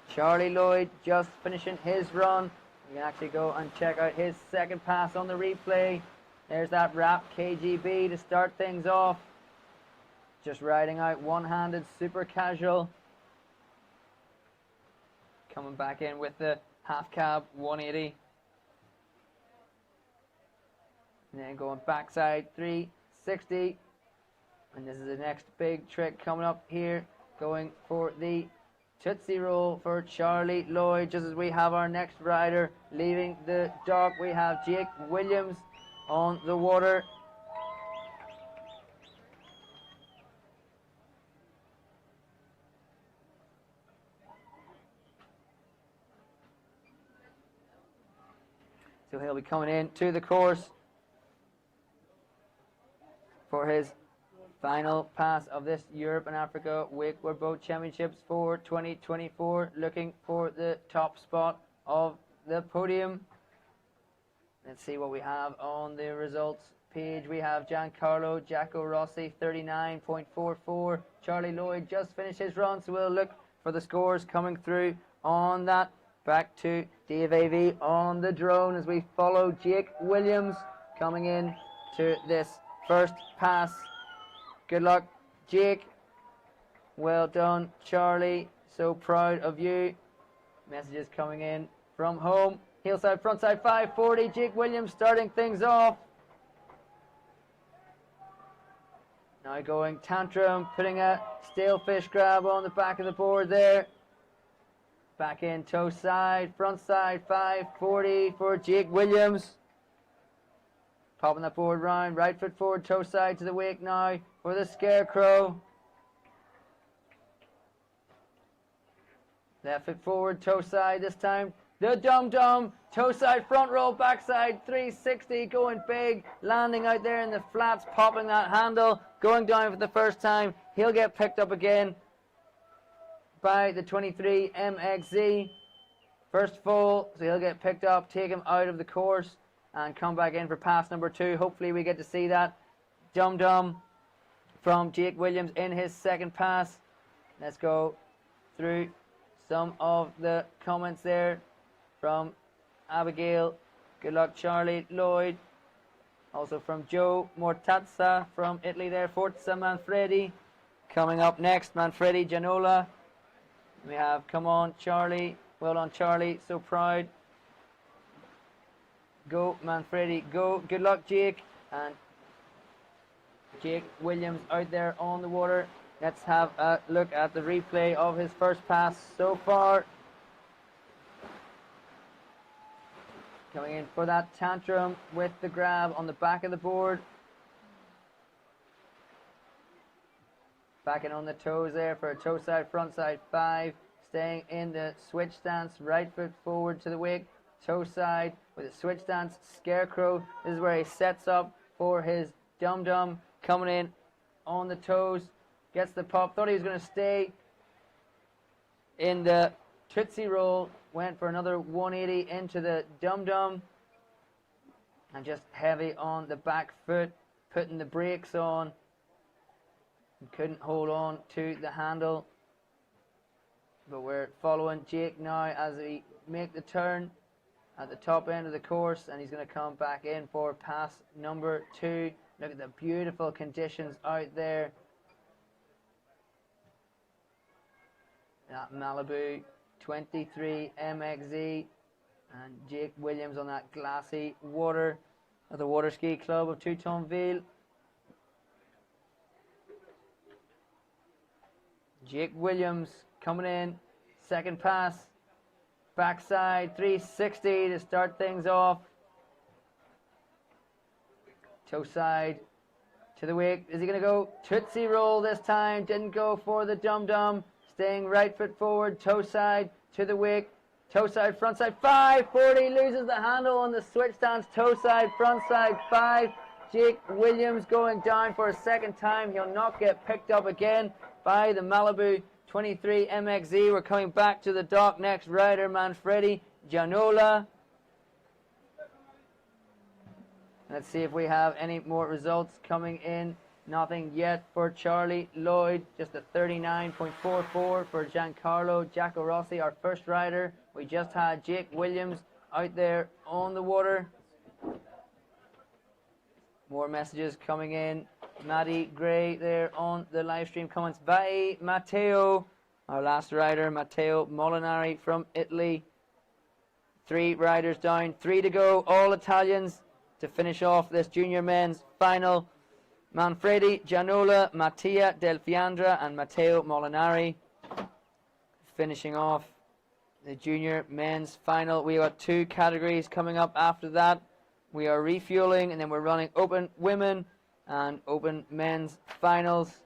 Speaker 1: Charlie Lloyd just finishing his run. We can actually go and check out his second pass on the replay. There's that wrap, KGB, to start things off. Just riding out one-handed, super casual. Coming back in with the half cab, 180. And then going backside, 360. And this is the next big trick coming up here, going for the Tootsie Roll for Charlie Lloyd. Just as we have our next rider leaving the dock, we have Jake Williams on the water. So he'll be coming in to the course for his final pass of this Europe and Africa Wakeboard Boat Championships for 2024, looking for the top spot of the podium. Let's see what we have on the results page. We have Giancarlo Jacko Rossi 39.44. Charlie Lloyd just finished his run, so we'll look for the scores coming through on that. Back to Dave AV on the drone as we follow Jake Williams coming in to this first pass. Good luck, Jake. Well done, Charlie. So proud of you. Messages coming in from home. Heel side, front side, 540. Jake Williams starting things off. Now going tantrum, putting a stale fish grab on the back of the board there. Back in toe side, front side, 540 for Jake Williams. Popping that board round, right foot forward, toe side to the wake now for the Scarecrow. Left foot forward, toe side this time. The dum-dum, toe side, front roll, backside, 360, going big, landing out there in the flats, popping that handle, going down for the first time. He'll get picked up again by the 23 MXZ. First full, so he'll get picked up, take him out of the course, and come back in for pass number 2. Hopefully we get to see that dum-dum from Jake Williams in his second pass. Let's go through some of the comments there from Abigail. Good luck, Charlie Lloyd. Also from Joe Mortazza from Italy there. Forza Manfredi. Coming up next, Manfredi Gianola. We have Come On Charlie. Well done, Charlie. So proud. Go, Manfredi, go. Good luck, Jake. And Jake Williams out there on the water. Let's have a look at the replay of his first pass so far. Coming in for that tantrum with the grab on the back of the board. Backing on the toes there for a toe side, front side, 5. Staying in the switch stance, right foot forward to the wake. Toe side with a switch stance, Scarecrow. This is where he sets up for his dum-dum. Coming in on the toes. Gets the pop. Thought he was going to stay in the Tootsie Roll. Went for another 180 into the dum-dum. And just heavy on the back foot. Putting the brakes on. Couldn't hold on to the handle. But we're following Jake now as we make the turn at the top end of the course. And he's going to come back in for pass number 2. Look at the beautiful conditions out there. That Malibu 23 MXZ and Jake Williams on that glassy water at the Water Ski Club of Teutonville. Jake Williams coming in, second pass, backside 360 to start things off. Toe side to the wake. Is he going to go Tootsie Roll this time? Didn't go for the dum-dum. Staying right foot forward, toe side to the wake. Toe side, front side, 540. Loses the handle on the switch stance. Toe side, front side, 5. Jake Williams going down for a second time. He'll not get picked up again by the Malibu 23 MXZ. We're coming back to the dock next. Rider Manfredi Gianola. Let's see if we have any more results coming in. Nothing yet for Charlie Lloyd. Just a 39.44 for Giancarlo Jacko Rossi, our first rider. We just had Jake Williams out there on the water. More messages coming in. Maddie Gray there on the live stream comments by Matteo, our last rider, Matteo Molinari from Italy. 3 riders down, 3 to go, all Italians to finish off this junior men's final. Manfredi Gianola, Mattia Del Fiandra and Matteo Molinari finishing off the junior men's final. We got 2 categories coming up after that. We are refueling and then we're running open women and open men's finals.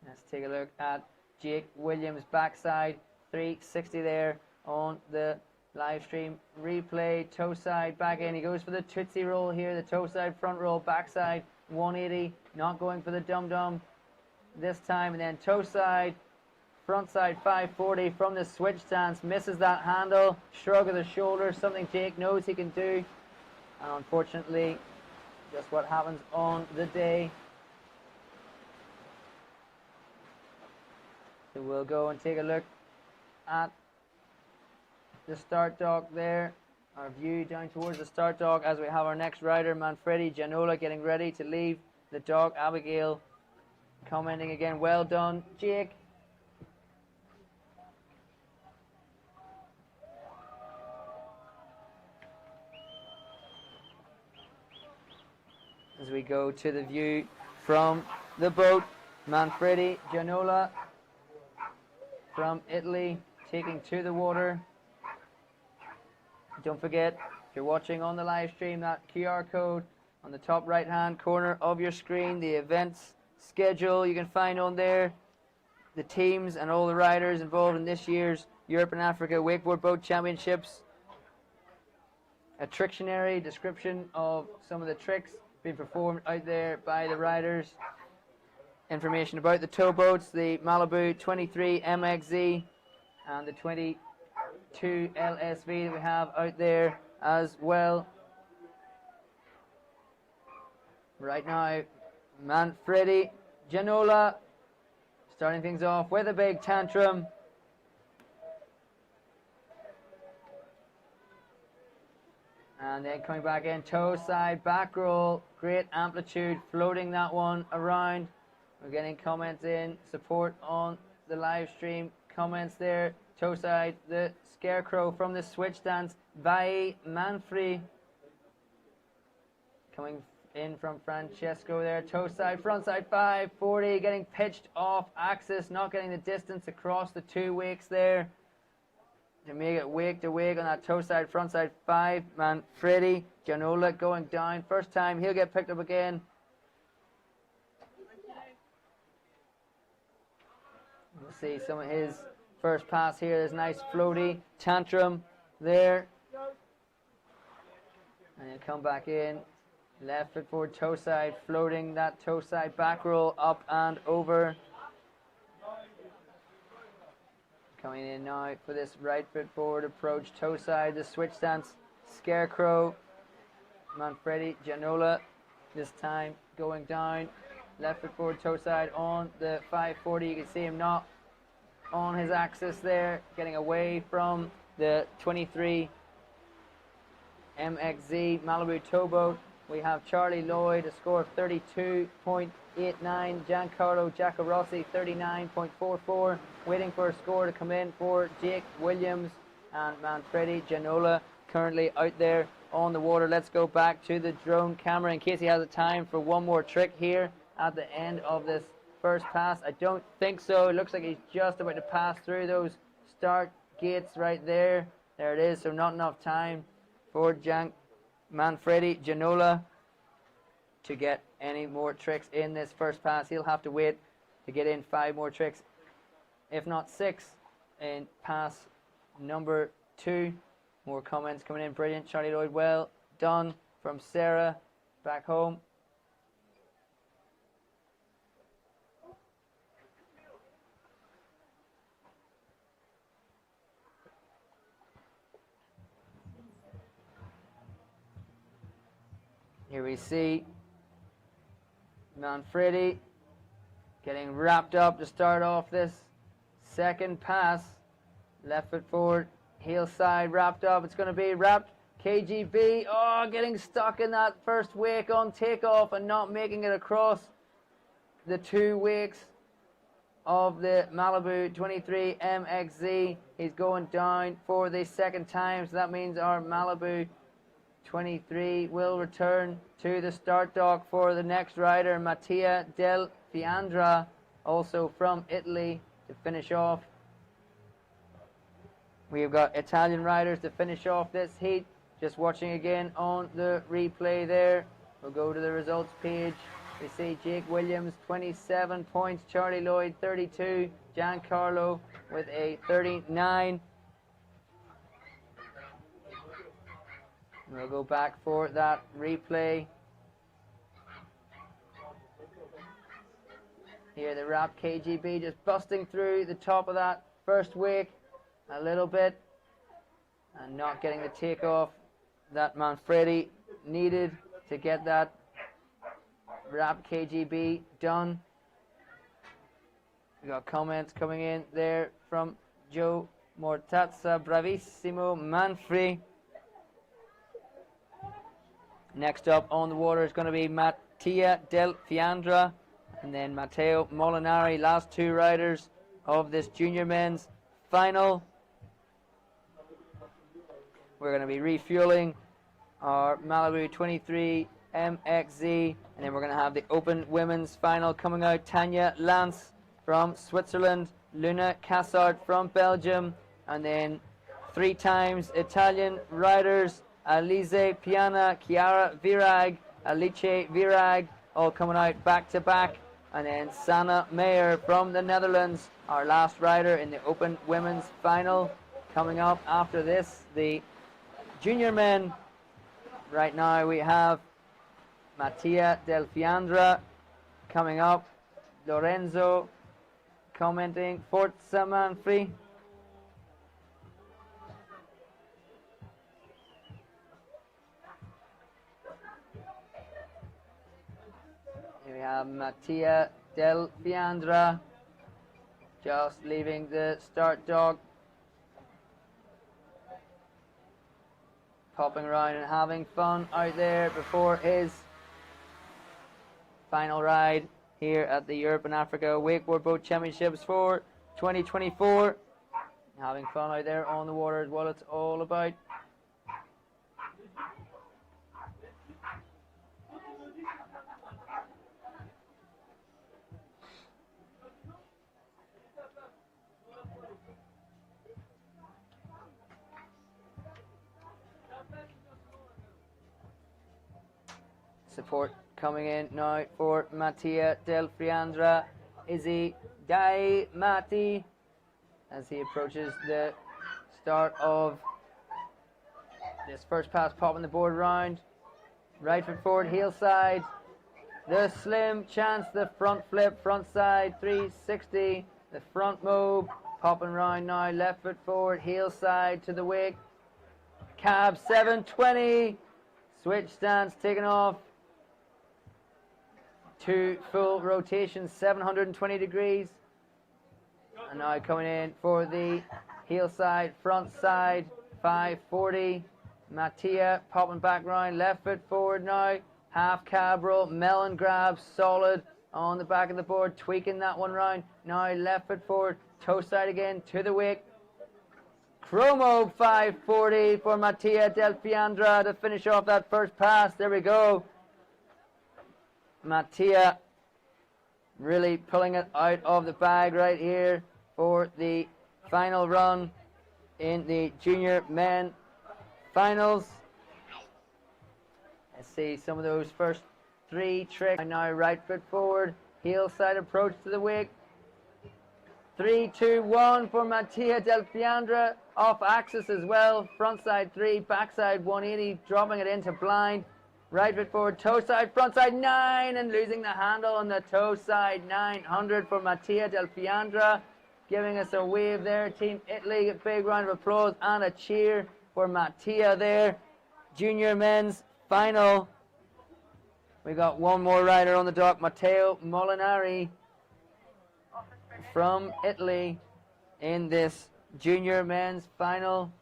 Speaker 1: Let's take a look at Jake Williams backside, 360 there on the live stream replay. Toe side back in. He goes for the Tootsie Roll here. The toe side, front roll, backside 180. Not going for the dum-dum this time. And then toe side, front side 540 from the switch stance. Misses that handle. Shrug of the shoulders. Something Jake knows he can do. And unfortunately, just what happens on the day. So we'll go and take a look at the start dock there. Our view down towards the start dock as we have our next rider, Manfredi Gianola, getting ready to leave the dock. Abigail commenting again, well done, Jake. As we go to the view from the boat, Manfredi Gianola from Italy taking to the water. Don't forget, if you're watching on the live stream, that QR code on the top right hand corner of your screen, the events schedule you can find on there, the teams and all the riders involved in this year's Europe and Africa Wakeboard Boat Championships. A Trictionary description of some of the tricks being performed out there by the riders. Information about the towboats, the Malibu 23 MXZ and the 22 LSV that we have out there as well. Right now, Manfredi Gianola starting things off with a big tantrum. And then coming back in, toe side, back roll, great amplitude, floating that one around. We're getting comments in, support on the live stream, comments there. Toe side, the scarecrow from the switch stance, by Manfredi. Coming in from Francesco there, toe side, front side 540, getting pitched off axis, not getting the distance across the two wakes there. To make it wake to wake on that toe side, front side 5, Manfredi Gianola going down. First time, he'll get picked up again. We'll see some of his first pass here. There's nice floaty tantrum there. And he'll come back in. Left foot forward, toe side, floating that toe side back roll up and over. Coming in now for this right foot forward approach, toe side, the switch stance, scarecrow. Manfredi Gianola this time going down. Left foot forward, toe side on the 540. You can see him not on his axis there, getting away from the 23 MXZ Malibu towboat. We have Charlie Lloyd, a score of 32.89. Giancarlo Giaccarossi, 39.44. Waiting for a score to come in for Jake Williams and Manfredi Gianola, currently out there on the water. Let's go back to the drone camera in case he has a time for one more trick here at the end of this first pass. I don't think so. It looks like he's just about to pass through those start gates right there. There it is, so not enough time for Manfredi Gianola to get any more tricks in this first pass. He'll have to wait to get in 5 more tricks, if not 6, in pass number 2. More comments coming in. Brilliant, Charlie Lloyd, well done from Sarah back home. Here we see Manfredi getting wrapped up to start off this second pass. Left foot forward, heel side wrapped up. It's going to be wrapped. KGB, oh, getting stuck in that first wake on takeoff and not making it across the 2 wakes of the Malibu 23 MXZ. He's going down for the second time, so that means our Malibu 23 will return to the start dock for the next rider, Mattia Del Fiandra, also from Italy, to finish off. We've got Italian riders to finish off this heat. Just watching again on the replay there. We'll go to the results page. We see Jake Williams, 27 points. Charlie Lloyd, 32. Giancarlo with a 39. We'll go back for that replay. Here the Rap KGB just busting through the top of that first wake a little bit and not getting the takeoff that Manfredi needed to get that Rap KGB done. We got comments coming in there from Joe Mortazza. Bravissimo Manfredi. Next up on the water is going to be Mattia Del Fiandra and then Matteo Molinari, last two riders of this junior men's final. We're going to be refueling our Malibu 23 MXZ, and then we're going to have the open women's final coming out. Tanya Lance from Switzerland, Luna Cassard from Belgium, and then 3 times Italian riders, Alize Piana, Chiara Virag, Alice Virag, all coming out back to back. And then Sanne Meyer from the Netherlands, our last rider in the open women's final. Coming up after this, the junior men. Right now we have Mattia Del Fiandra coming up. Lorenzo commenting, Forza Manfredi. Here we have Mattia Del Fiandra just leaving the start dock, popping around and having fun out there before his final ride here at the Europe and Africa Wakeboard Boat Championships for 2024. Having fun out there on the water is what it's all about. Support coming in now for Mattia Del Fiandra. Izzy Dai Matti as he approaches the start of this first pass, popping the board round. Right foot forward, heel side. The slim chance, the front flip, front side, 360. The front mob, popping round now. Left foot forward, heel side to the wake. Cab 720. Switch stance taken off. 2 full rotations, 720 degrees. And now coming in for the heel side, front side, 540. Mattia popping back round, left foot forward now. Half cab roll, melon grab, solid on the back of the board, tweaking that one round. Now left foot forward, toe side again to the wake. Chromo 540 for Mattia Del Fiandra to finish off that first pass. There we go. Mattia really pulling it out of the bag right here for the final run in the junior men finals. Let's see some of those first 3 tricks. And now right foot forward, heel side approach to the wake. 3, 2, 1 for Mattia Del Fiandra, off axis as well. Front side 3, backside 180, dropping it into blind. Right foot forward, toe side, front side 9, and losing the handle on the toe side, 900 for Mattia Del Fiandra. Giving us a wave there. Team Italy, a big round of applause and a cheer for Mattia there. Junior men's final. We got one more rider on the dock, Matteo Molinari from Italy in this junior men's final.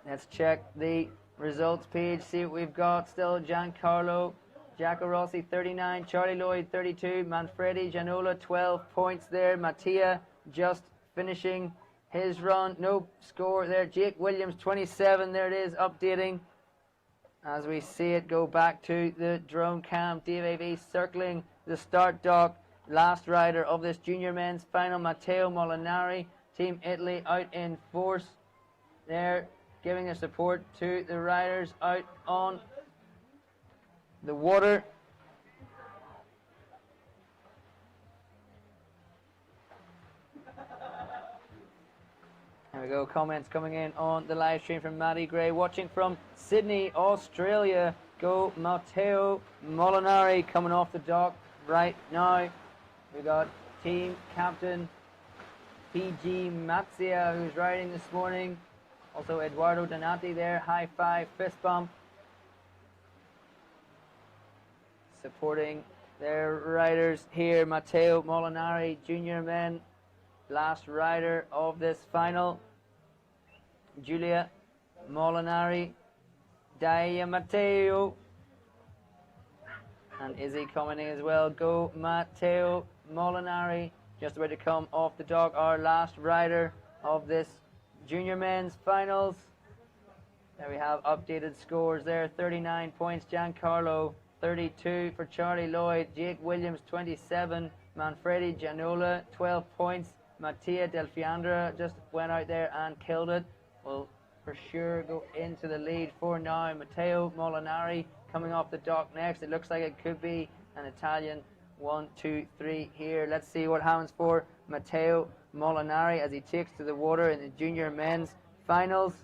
Speaker 1: Let's check the results page, see what we've got. Still Giancarlo Giacarossi 39, Charlie Lloyd 32, Manfredi Gianola 12 points there. Mattia just finishing his run, no score there. Jake Williams 27, there it is, updating as we see it go back to the drone cam. Dave A.V. circling the start dock. Last rider of this junior men's final, Matteo Molinari, Team Italy out in force there, giving their support to the riders out on the water. There we go, comments coming in on the live stream from Maddie Gray, watching from Sydney, Australia. Go Matteo Molinari coming off the dock right now. We got team captain PG Mazzia, who's riding this morning. Also Eduardo Donati there, high five, fist bump. Supporting their riders here. Matteo Molinari, junior men, last rider of this final. Giulia Molinari, Daya Matteo, and Izzy coming in as well. Go Matteo Molinari, just about to come off the dock, our last rider of this junior men's finals. There we have updated scores there. 39 points, Giancarlo. 32 for Charlie Lloyd. Jake Williams, 27. Manfredi Gianola, 12 points. Mattia Del Fiandra just went out there and killed it. Will for sure go into the lead for now. Matteo Molinari coming off the dock next. It looks like it could be an Italian 1, 2, 3 here. Let's see what happens for Matteo Molinari as he takes to the water in the junior men's finals.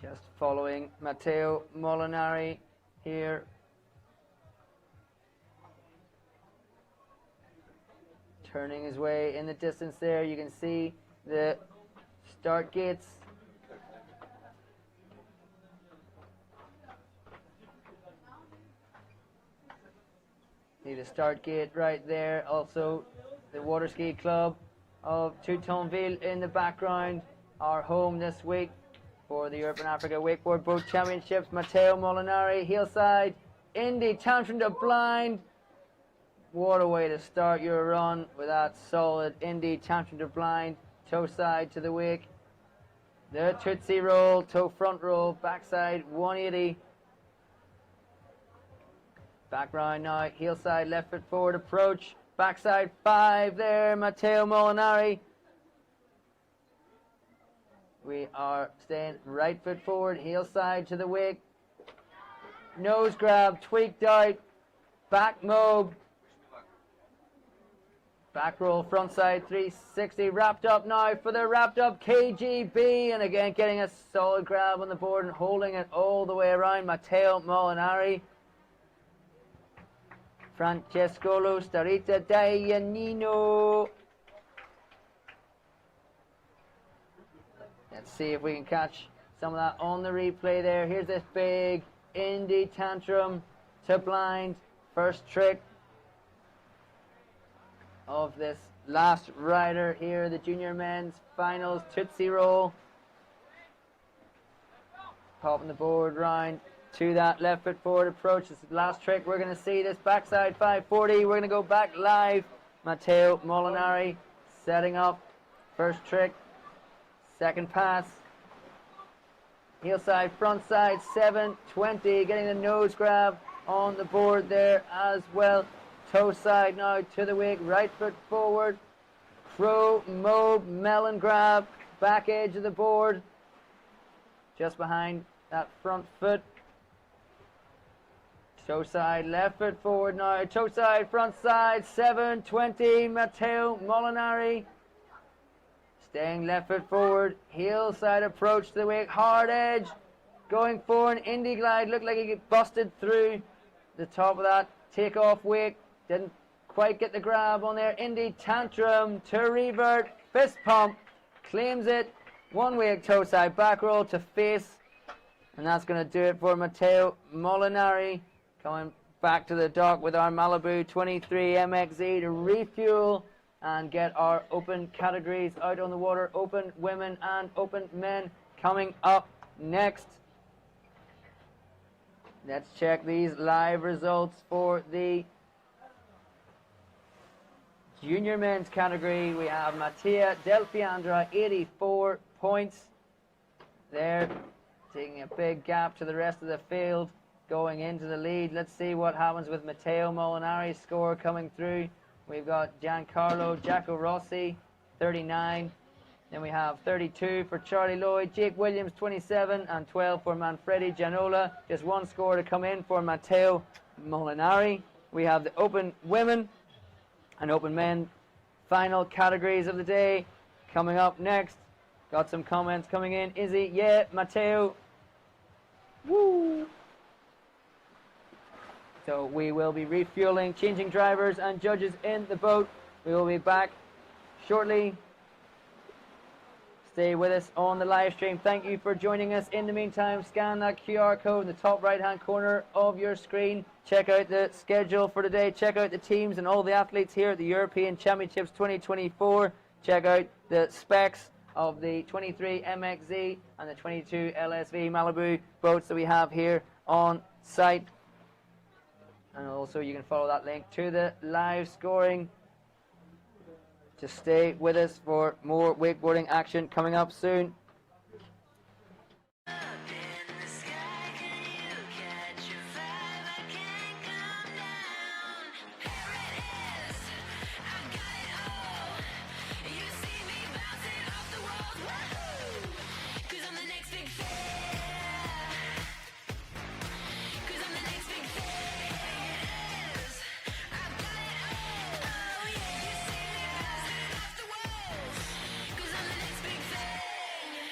Speaker 1: Just following Matteo Molinari here. Turning his way in the distance there. You can see the start gates. See the start gate right there. Also the water ski club of Toutonville in the background. Our home this week for the Europe and Africa Wakeboard Boat Championships. Matteo Molinari, heel side, Indy, tantrum to blind. What a way to start your run with that solid Indy, tantrum to blind, toe side to the wake. The Tootsie roll, toe front roll, backside 180. Back round now, heel side, left foot forward approach, backside 5 there, Matteo Molinari. We are staying right foot forward, heel side to the wake. Nose grab, tweaked out, back mob. Back roll, front side 360, wrapped up now for the wrapped up KGB. And again, getting a solid grab on the board and holding it all the way around, Matteo Molinari. Francescolo Starita Daianino. Let's see if we can catch some of that on the replay there. Here's this big Indy tantrum to blind. First trick of this last rider here, the junior men's finals, Tootsie roll. Popping the board round to that left foot forward approach. This is the last trick. We're going to see this backside 540. We're going to go back live. Matteo Molinari setting up. First trick. Second pass. Heel side, front side, 720. Getting the nose grab on the board there as well. Toe side now to the wake. Right foot forward. Crow, mob, melon grab. Back edge of the board. Just behind that front foot. Toe side, left foot forward now. Toe side, front side, 720. Matteo Molinari. Staying left foot forward. Heel side approach to the wake. Hard edge. Going for an Indy glide. Looked like he get busted through the top of that takeoff wake. Didn't quite get the grab on there. Indy tantrum to revert. Fist pump. Claims it. One wake toe side back roll to face. And that's going to do it for Matteo Molinari. Coming back to the dock with our Malibu 23 MXZ to refuel and get our open categories out on the water. Open women and open men coming up next. Let's check these live results for the junior men's category. We have Mattia Del Fiandra, 84 points. There, taking a big gap to the rest of the field, going into the lead. Let's see what happens with Matteo Molinari's score coming through. We've got Giancarlo Giaco Rossi, 39. Then we have 32 for Charlie Lloyd, Jake Williams 27, and 12 for Manfredi Gianola. Just one score to come in for Matteo Molinari. We have the Open Women and Open Men final categories of the day coming up next. Got some comments coming in. Izzy, yeah, Matteo. Woo! So we will be refueling, changing drivers and judges in the boat. We will be back shortly. Stay with us on the live stream. Thank you for joining us. In the meantime, scan that QR code in the top right hand corner of your screen. Check out the schedule for today. Check out the teams and all the athletes here at the European Championships 2024. Check out the specs of the 23 MXZ and the 22 LSV Malibu boats that we have here on site. And also you can follow that link to the live scoring. Just stay with us for more wakeboarding action coming up soon.
Speaker 5: Up in the sky, can you catch a vibe? I can't come down. Here it is, I got it all. You see me bouncing off the walls, woohoo! 'Cause I'm the next big thing. 'Cause I'm the next big thing. It is, I've got it all. Oh yeah, you see me bouncing off the walls. 'Cause I'm the next big thing.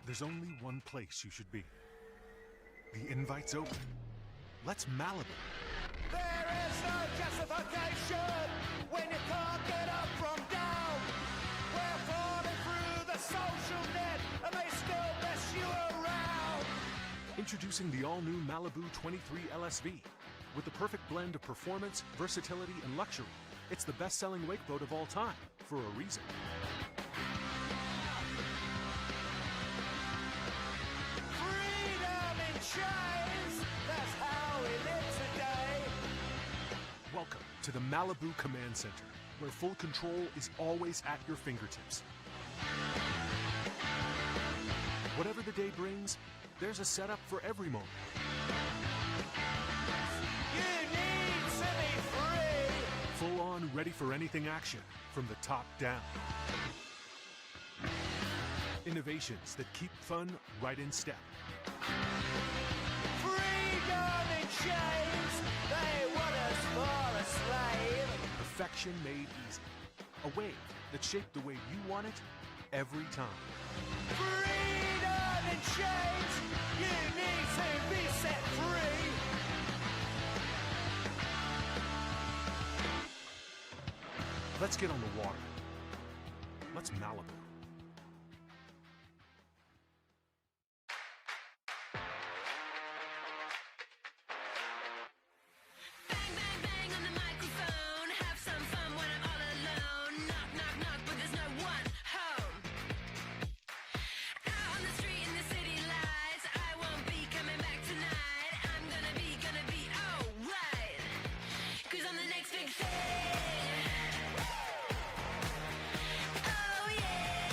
Speaker 3: There's only one place you should be. The invite's open. Let's Malibu.
Speaker 4: There is no justification when you can't get up from down. We're falling through the social net and they still mess you around.
Speaker 3: Introducing the all-new Malibu 23 LSV. With the perfect blend of performance, versatility, and luxury, it's the best-selling wakeboat of all time, for a reason.
Speaker 4: Freedom in chains, that's how we live today.
Speaker 3: Welcome to the Malibu Command Center, where full control is always at your fingertips. Whatever the day brings, there's a setup for every moment.
Speaker 4: You need to be free.
Speaker 3: Full on, ready for anything action, from the top down. Innovations that keep fun right in step.
Speaker 4: Freedom in chains, they want us for a slave.
Speaker 3: Perfection made easy. A wave that's shaped the way you want it every time.
Speaker 4: Freedom in chains, you need to be set free.
Speaker 3: Let's get on the water. Let's Malibu.
Speaker 5: Bang, bang, bang on the microphone. Have some fun when I'm all alone. Knock, knock, knock, but there's no one home. Out on the street in the city lights. I won't be coming back tonight. I'm gonna be alright. 'Cause I'm the next big thing. Oh yeah.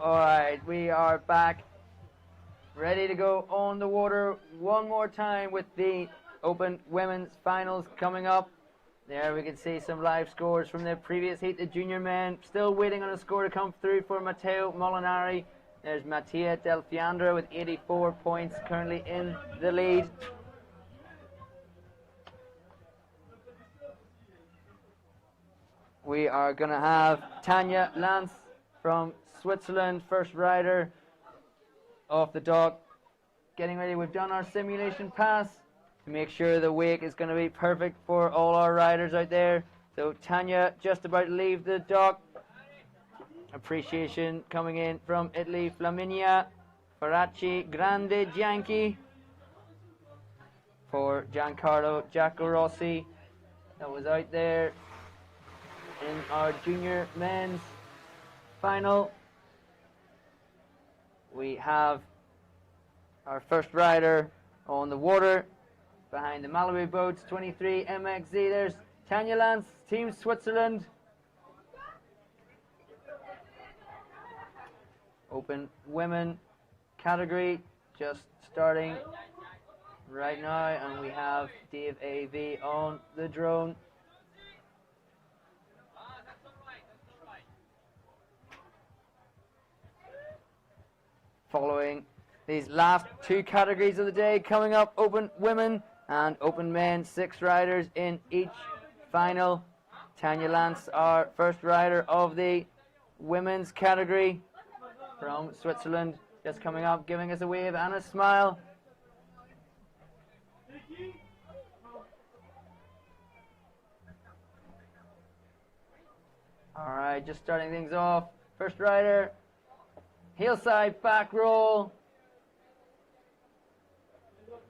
Speaker 1: Alright, we are back. Ready to go on the water one more time with the Open Women's Finals coming up. There we can see some live scores from the previous heat. The junior men still waiting on a score to come through for Matteo Molinari. There's Mattia Del Fiandro with 84 points currently in the lead. We are going to have Tanya Lance from Switzerland, first rider off the dock, getting ready. We've done our simulation pass to make sure the wake is going to be perfect for all our riders out there. So Tanya just about to leave the dock. Appreciation coming in from Italy, Flaminia Ferracci Grande Gianchi for Giancarlo Giacorossi. That was out there in our junior men's final. We have our first rider on the water behind the Malibu boats, 23 MXZ. There's Tanya Lance, Team Switzerland. Open women category just starting right now, and we have Dave AV on the drone. Following these last two categories of the day coming up, Open Women and Open Men, 6 riders in each final. Tanya Lance, our first rider of the women's category from Switzerland, just coming up, giving us a wave and a smile. Alright, just starting things off. First rider, heel side back roll,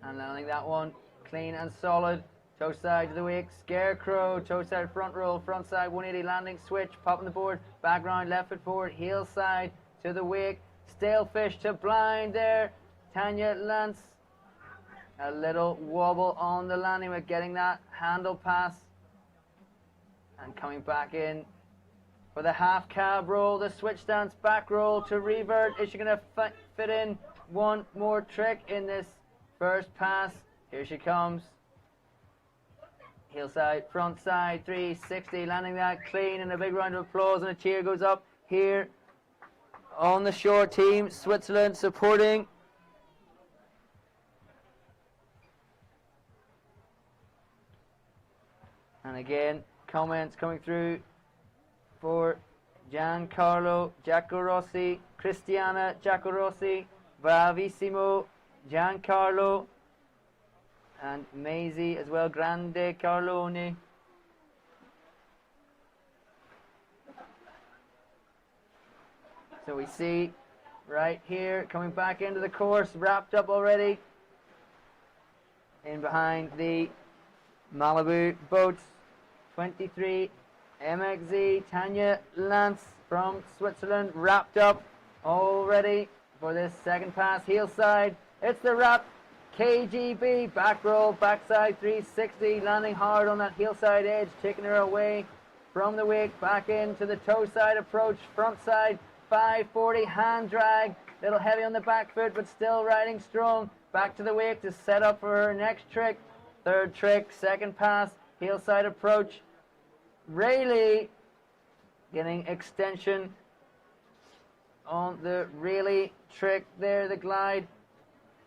Speaker 1: and landing that one clean and solid. Toe side to the wake, scarecrow, toe side front roll, front side 180 landing switch, popping the board, back round, left foot forward, heel side to the wake, stale fish to blind there. Tanya Lance, a little wobble on the landing, but getting that handle pass and coming back in for the half cab roll, the switch stance back roll to revert. Is she going to fit in one more trick in this first pass? Here she comes. Heel side, front side, 360, landing that clean, and a big round of applause and a cheer goes up here on the shore. Team Switzerland supporting. And again, comments coming through for Giancarlo Giacorossi, Cristiana Giacorossi, bravissimo Giancarlo, and Maisie as well, grande Carlone. So we see right here, coming back into the course, wrapped up already, in behind the Malibu boats, 23 MXZ, Tanya Lance from Switzerland, wrapped up already for this second pass. Heel side, it's the wrap, KGB, back roll, backside 360, landing hard on that heel side edge, taking her away from the wake, back into the toe side approach, front side 540, hand drag, little heavy on the back foot, but still riding strong, back to the wake to set up for her next trick. Third trick, second pass, heel side approach. Rayleigh getting extension on the Rayleigh trick there, the glide.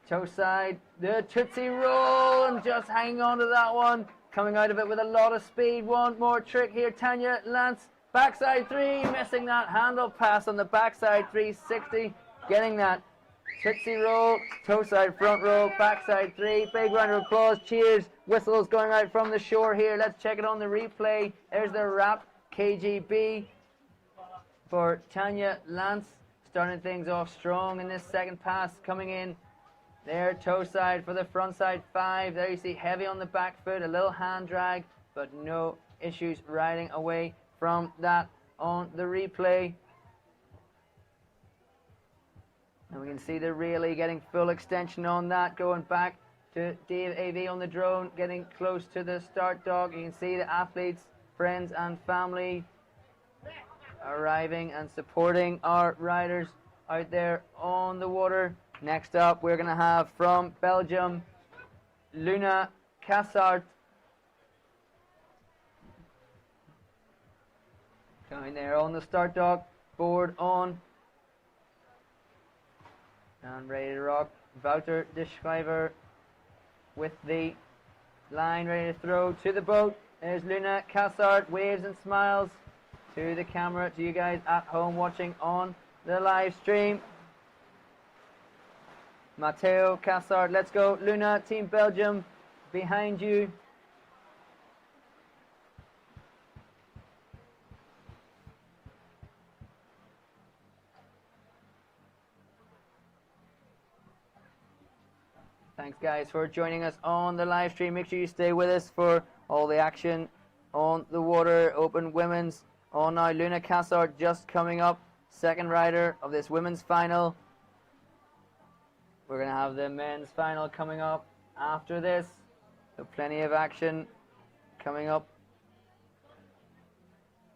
Speaker 1: Toe side, the Tootsie roll, and just hanging on to that one. Coming out of it with a lot of speed. One more trick here, Tanya Lance. Backside 3, missing that handle pass on the backside 360. Getting that Tootsie roll, toe side front roll, backside 3. Big round of applause, cheers, whistles going out from the shore here. Let's check it on the replay. There's the wrap, KGB for Tanya Lance. Starting things off strong in this second pass, coming in there, toe side for the front side 5. There you see heavy on the back foot, a little hand drag, but no issues riding away from that on the replay. And we can see the Rayleigh getting full extension on that, going back to Dave AV on the drone, getting close to the start dock. You can see the athletes, friends and family arriving and supporting our riders out there on the water. Next up, we're going to have from Belgium, Luna Cassart. Coming there on the start dock, board on. And ready to rock. Wouter de Schrijver with the line ready to throw to the boat. There's Luna Cassart, waves and smiles to the camera, to you guys at home watching on the live stream. Matteo Cassart, let's go. Luna, Team Belgium, behind you. Thanks guys for joining us on the live stream. Make sure you stay with us for all the action on the water. Open women's on now. Luna Cassart just coming up, second rider of this women's final. We're going to have the men's final coming up after this. So plenty of action coming up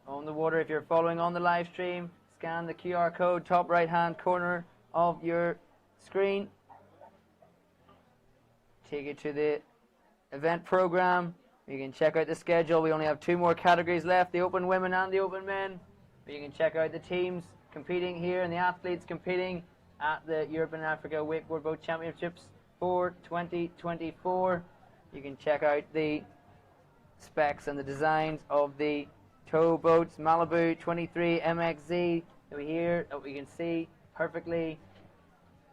Speaker 1: on the water. If you're following on the live stream, scan the QR code top right hand corner of your screen. Take you to the event program. You can check out the schedule. We only have 2 more categories left, the open women and the open men. But you can check out the teams competing here and the athletes competing at the Europe and Africa Wakeboard Boat Championships for 2024. You can check out the specs and the designs of the tow boats, Malibu 23 MXZ over here that we can see perfectly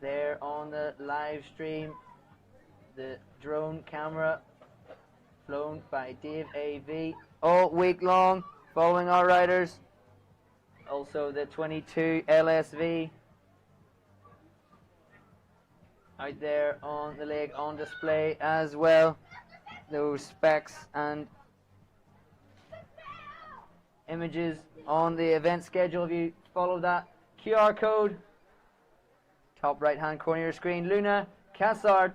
Speaker 1: there on the live stream. The drone camera flown by Dave AV all week long, following our riders. Also the 22 LSV out there on the lake on display as well. Those specs and images on the event schedule. If you follow that QR code, top right hand corner of your screen. Luna Cassart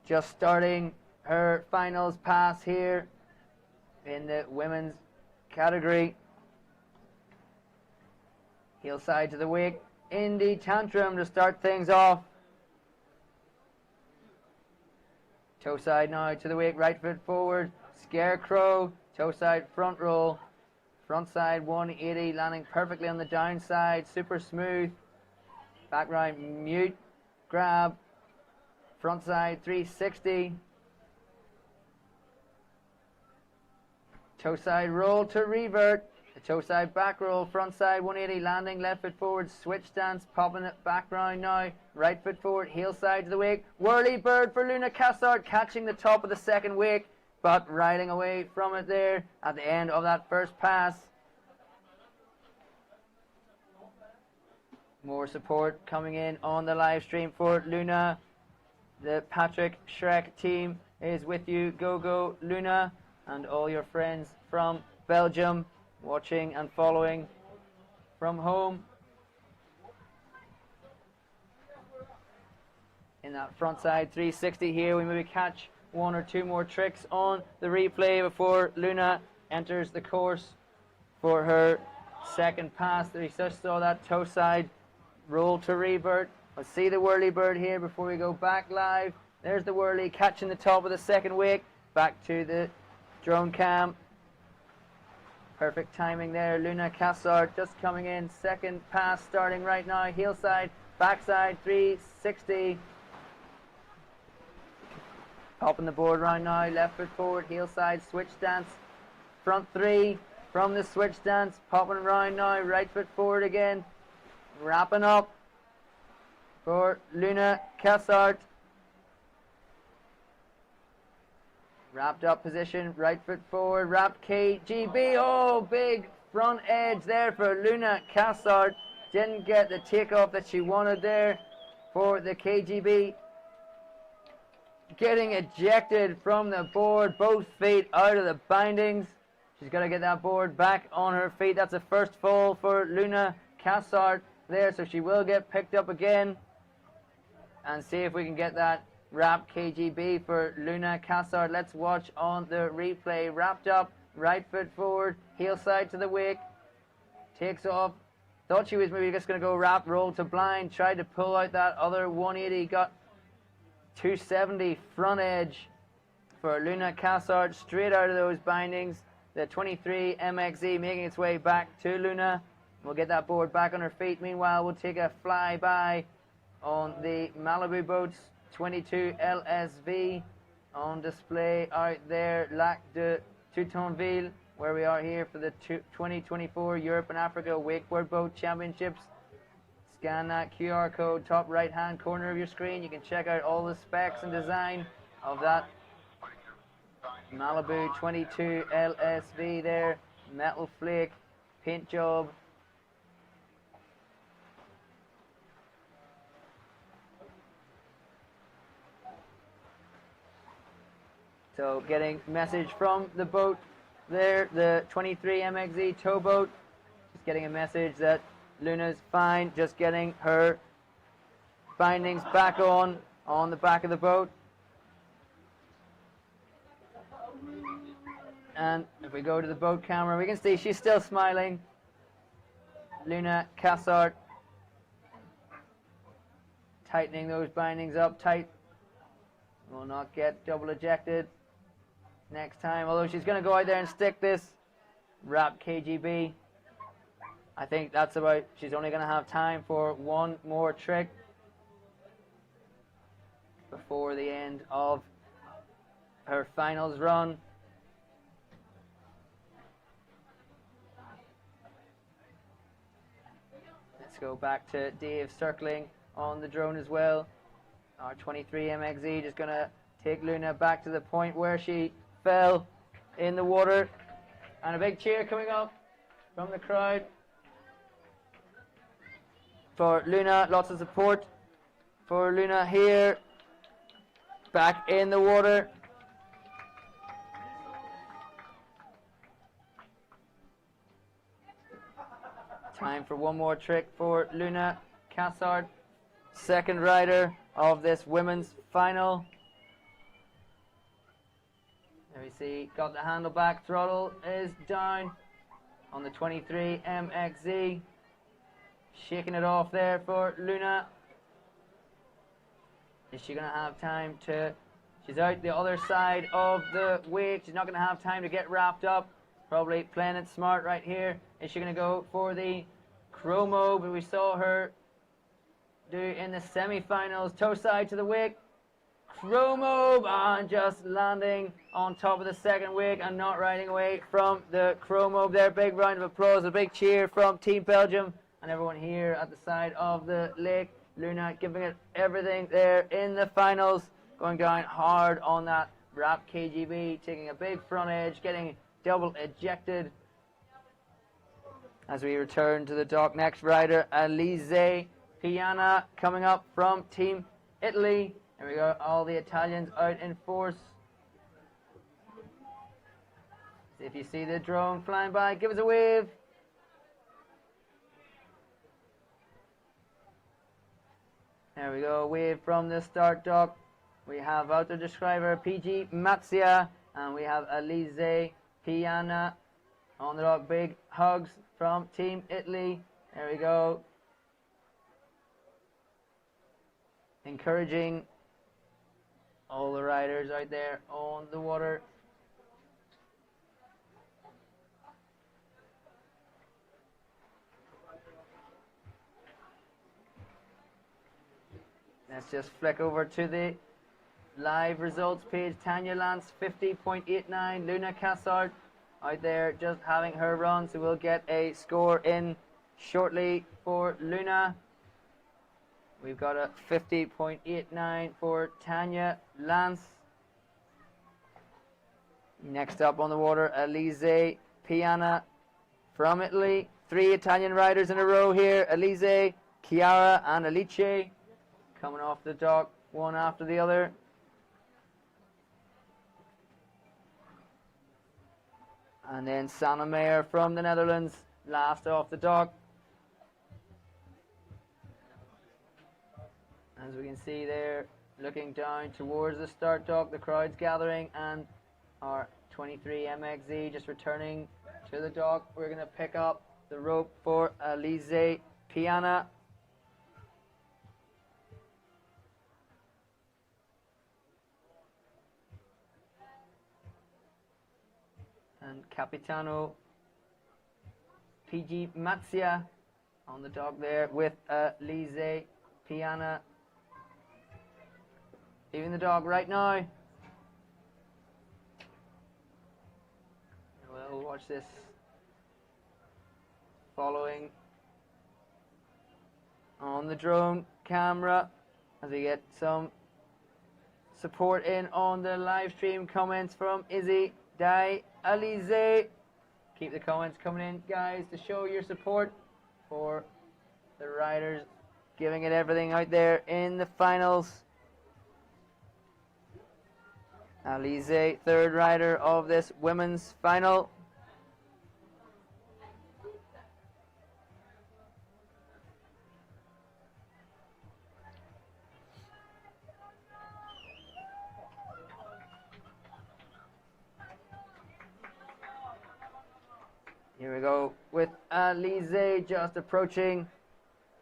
Speaker 1: just starting her finals pass here in the women's category. Heel side to the wake. Indy Tantrum to start things off. Toe side now to the wake, right foot forward. Scarecrow, toe side front roll. Front side 180, landing perfectly on the downside. Super smooth. Back right mute. Grab. Front side 360. Toe side roll to revert. The toe side back roll, front side 180, landing, left foot forward, switch stance, popping it back round now. Right foot forward, heel side to the wake. Whirly bird for Luna Cassart, catching the top of the second wake, but riding away from it there at the end of that first pass. More support coming in on the live stream for Luna. The Patrick Shrek team is with you. Go, go, Luna, and all your friends from Belgium watching and following from home. In that front side 360 here, we maybe catch 1 or 2 more tricks on the replay before Luna enters the course for her second pass. We just saw that toe side roll to revert. Let's see the whirly bird here before we go back live. There's the whirly catching the top of the second wake. Back to the drone cam. Perfect timing there. Luna Cassart just coming in. Second pass starting right now. Heel side, backside 360. Popping the board right now. Left foot forward, heel side, switch stance. Front 3 from the switch stance. Popping around now. Right foot forward again. Wrapping up for Luna Cassart. Wrapped up position, right foot forward, wrapped KGB. Oh, big front edge there for Luna Cassart. Didn't get the takeoff that she wanted there for the KGB. Getting ejected from the board, both feet out of the bindings. She's got to get that board back on her feet. That's the first fall for Luna Cassart there, so she will get picked up again. And see if we can get that wrap KGB for Luna Cassart. Let's watch on the replay. Wrapped up, right foot forward, heel side to the wake. Takes off Thought she was maybe just going to go wrap, roll to blind, tried to pull out that other 180, got 270 front edge for Luna Cassard straight out of those bindings. The 23 MXZ making its way back to Luna. We'll get that board back on her feet. Meanwhile, we'll take a flyby on the Malibu boats. 22 LSV on display out there, Lac de Toutonville, where we are here for the 2024 Europe and Africa Wakeboard Boat Championships. Scan that QR code, top right hand corner of your screen. You can check out all the specs and design of that Malibu 22 LSV there. Metal flake, paint job. So getting message from the boat there, the 23 MXZ towboat. Just getting a message that Luna's fine, just getting her bindings back on the back of the boat. And if we go to the boat camera, we can see she's still smiling. Luna Cassard tightening those bindings up tight. Will not get double ejected next time, although she's going to go out there and stick this wrap KGB. I think that's about, she's only going to have time for one more trick before the end of her finals run. Let's go back to Dave circling on the drone as well. Our 23 MXZ just going to take Luna back to the point where she fell in the water, and a big cheer coming up from the crowd for Luna. Lots of support for Luna here, back in the water. Time for one more trick for Luna Cassard, second rider of this women's final. There we see, got the handle back, throttle is down on the 23 MXZ. Shaking it off there for Luna. Is she going to have time to, she's out the other side of the wake. She's not going to have time to get wrapped up. Probably playing it smart right here. Is she going to go for the chromo, but we saw her do in the semi-finals, toe side to the wake. Chromo, and just landing on top of the second wake and not riding away from the chromo there. Big round of applause, a big cheer from Team Belgium and everyone here at the side of the lake. Luna giving it everything there in the finals, going down hard on that wrap KGB, taking a big front edge, getting double ejected. As we return to the dock, next rider, Alize Piana, coming up from Team Italy. There we go, all the Italians out in force. If you see the drone flying by, give us a wave. There we go, wave from the start dock. We have auto describer PG Mazzia, and we have Alize Piana on the dock. Big hugs from Team Italy. There we go. Encouraging all the riders out there on the water. Let's just flick over to the live results page. Tanya Lance 50.89. Luna Cassard out there just having her run, so we'll get a score in shortly for Luna. We've got a 50.89 for Tanya Lance. Next up on the water, Alize Piana from Italy. 3 Italian riders in a row here. Alize, Chiara, and Alice coming off the dock, one after the other. And then Sanne Meyer from the Netherlands, last off the dock. As we can see there, looking down towards the start dock, the crowd's gathering, and our 23 MXZ just returning to the dock. We're going to pick up the rope for Elise Piana. And Capitano PG Matzia on the dock there with Elise Piana. Leaving the dog right now. We'll watch this following on the drone camera as we get some support in on the live stream comments from Izzy Di Alize. Keep the comments coming in, guys, to show your support for the riders giving it everything out there in the finals. Alize, third rider of this women's final. Here we go with Alize just approaching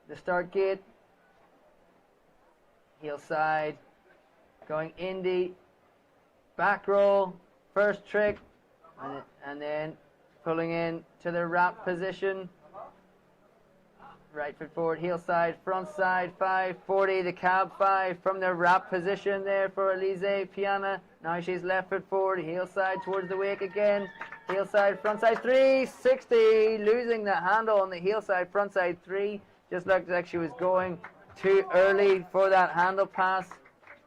Speaker 1: the start gate. Heel side, going indie, back roll, first trick, and then pulling in to the wrap position. Right foot forward, heel side, front side, 540, the cab 5 from the wrap position there for Elise Piana. Now she's left foot forward, heel side towards the wake again. Heel side, front side 360, losing the handle on the heel side, front side 3. Just looked like she was going too early for that handle pass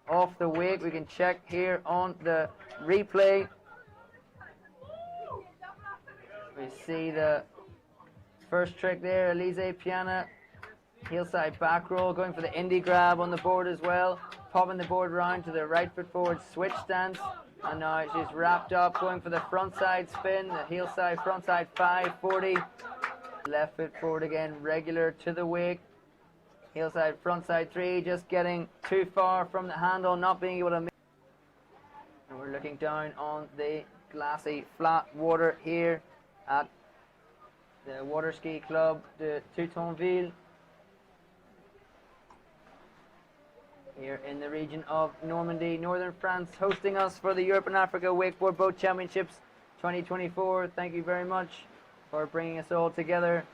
Speaker 1: off the wake. We can check here on the replay. We see the first trick there, Elise Piana, heel side back roll, going for the indie grab on the board as well, popping the board round to the right foot forward switch stance, and now she's wrapped up, going for the front side spin, the heel side, front side 540, left foot forward again, regular to the wake, heel side, front side 3, just getting too far from the handle, not being able to make. And we're looking down on the glassy flat water here at the water ski club de Teutonville here in the region of Normandy, northern France, hosting us for the Europe and Africa Wakeboard Boat Championships 2024. Thank you very much for bringing us all together.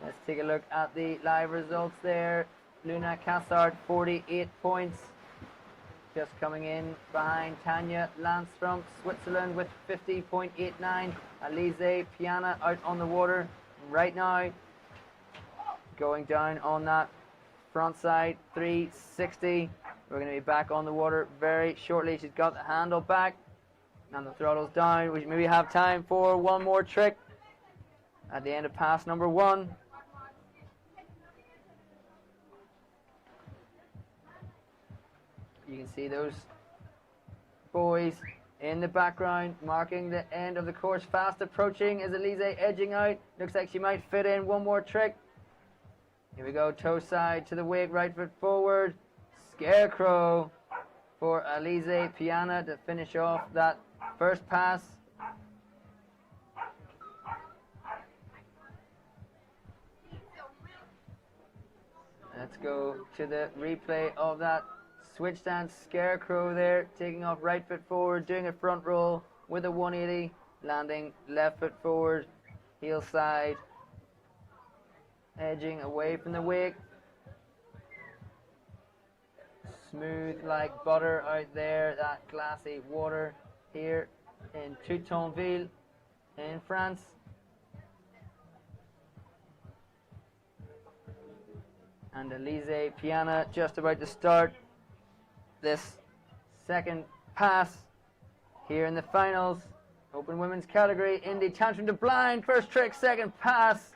Speaker 1: Let's take a look at the live results there. Luna Cassard, 48 points, just coming in behind Tanya Lance from Switzerland with 50.89. Elise Piana out on the water right now, going down on that front side 360. We're going to be back on the water very shortly. She's got the handle back and the throttle's down. We maybe have time for one more trick at the end of pass number 1. You can see those boys in the background marking the end of the course. Fast approaching is Elise edging out. Looks like she might fit in one more trick. Here we go, toe side to the wake, right foot forward. Scarecrow for Elise Piana to finish off that first pass. Let's go to the replay of that switch stance. Scarecrow there, taking off right foot forward, doing a front roll with a 180, landing left foot forward, heel side, edging away from the wake. Smooth like butter out there, that glassy water here in Teutonville in France. And Elise Piana just about to start this second pass here in the finals. Open women's category, Indy tantrum to blind, first trick, second pass,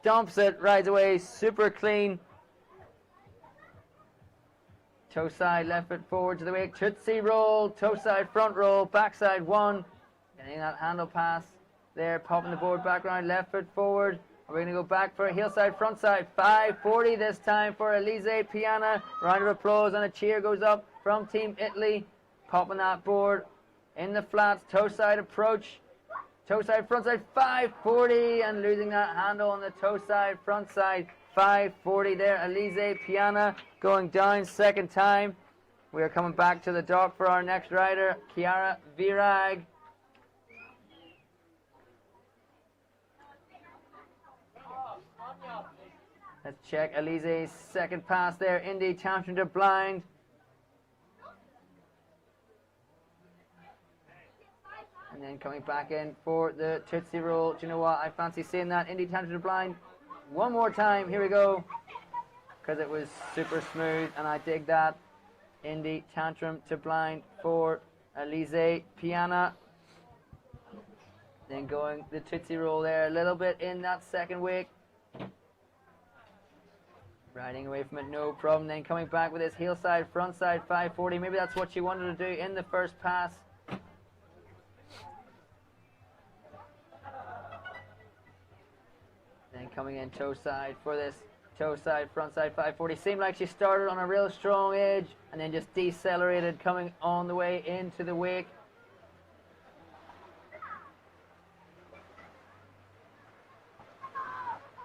Speaker 1: stomps it, rides away, super clean. Toe side, left foot forward to the wake, tootsie roll, toe side, front roll, backside 1, getting that handle pass there, popping the board back around, left foot forward. We're going to go back for a heel side, front side, 540 this time for Elise Piana. Round of applause and a cheer goes up from Team Italy. Popping that board in the flats, toe side approach toe side, front side, 540, and losing that handle on the toe side, front side, 540 there. Elise Piana going down second time. We are coming back to the dock for our next rider, Chiara Virag. Let's check Elise's second pass there. Indy tantrum to blind. And then coming back in for the Tootsie Roll. Do you know what? I fancy seeing that. Indy tantrum to blind. One more time. Here we go. Because it was super smooth and I dig that. Indy tantrum to blind for Elise Piana. Then going the Tootsie Roll there. A little bit in that second wake. Riding away from it, no problem. Then coming back with his heel side, front side, 540. Maybe that's what she wanted to do in the first pass. Then coming in toe side for this toe side, front side, 540. Seemed like she started on a real strong edge and then just decelerated coming on the way into the wake.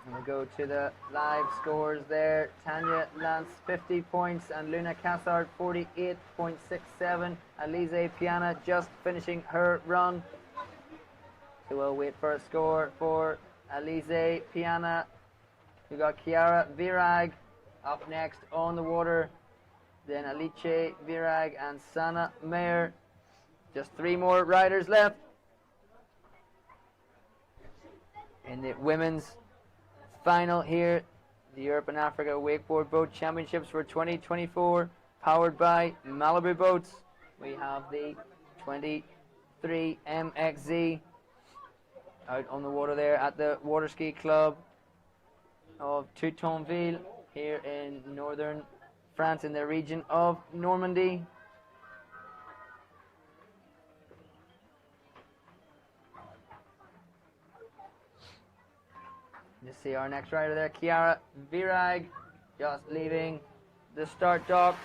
Speaker 1: And we'll go to the live scores there. Tanya Lance 50 points and Luna Cassard 48.67. Elise Piana just finishing her run. So we'll wait for a score for Elise Piana. We've got Chiara Virag up next on the water. Then Alice Virag and Sana Mayer. Just 3 more riders left. In the women's final here, the Europe and Africa Wakeboard Boat Championships for 2024, powered by Malibu Boats. We have the 23 MXZ out on the water there at the Water Ski Club of Toutonville here in northern France in the region of Normandy. You see our next rider there, Chiara Virag, just leaving the start dock.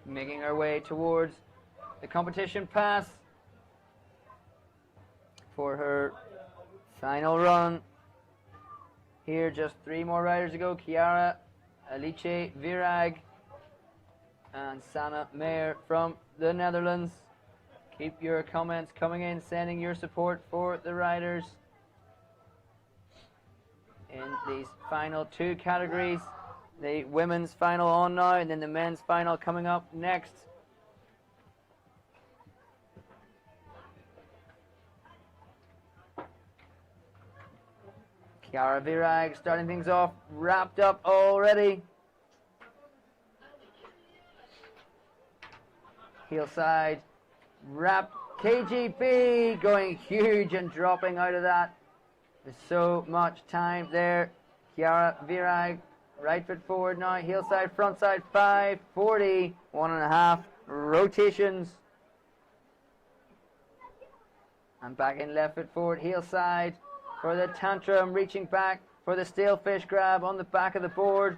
Speaker 1: Making her way towards the competition pass for her final run. Here, just 3 more riders to go. Chiara, Alice Virag, and Sana Mayer from the Netherlands. Keep your comments coming in, sending your support for the riders in these final 2 categories. The women's final on now, and then the men's final coming up next. Chiara Virag starting things off, wrapped up already. Heel side, wrap, KGB going huge and dropping out of that. There's so much time there. Chiara Virag, right foot forward now, heel side, front side, 540, 1.5 rotations. And back in left foot forward, heel side for the tantrum, reaching back for the stalefish grab on the back of the board.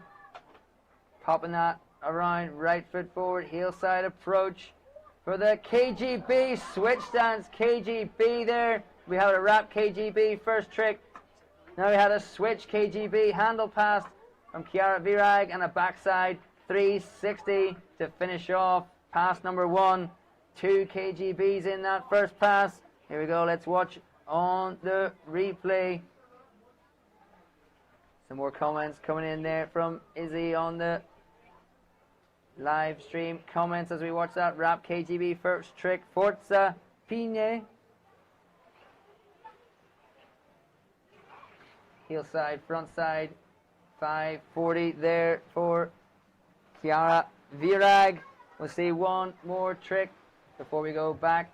Speaker 1: Popping that around, right foot forward, heel side approach. For the KGB switch stance, KGB there. We had a wrap KGB first trick. Now we had a switch KGB handle pass from Chiara Virag and a backside 360 to finish off pass number 1. 2 KGBs in that first pass. Here we go, let's watch on the replay. Some more comments coming in there from Izzy on the live stream comments as we watch that. Wrap KGB first trick, Forza Pine. Heel side, front side, 540 there for Chiara Virag. We'll see one more trick before we go back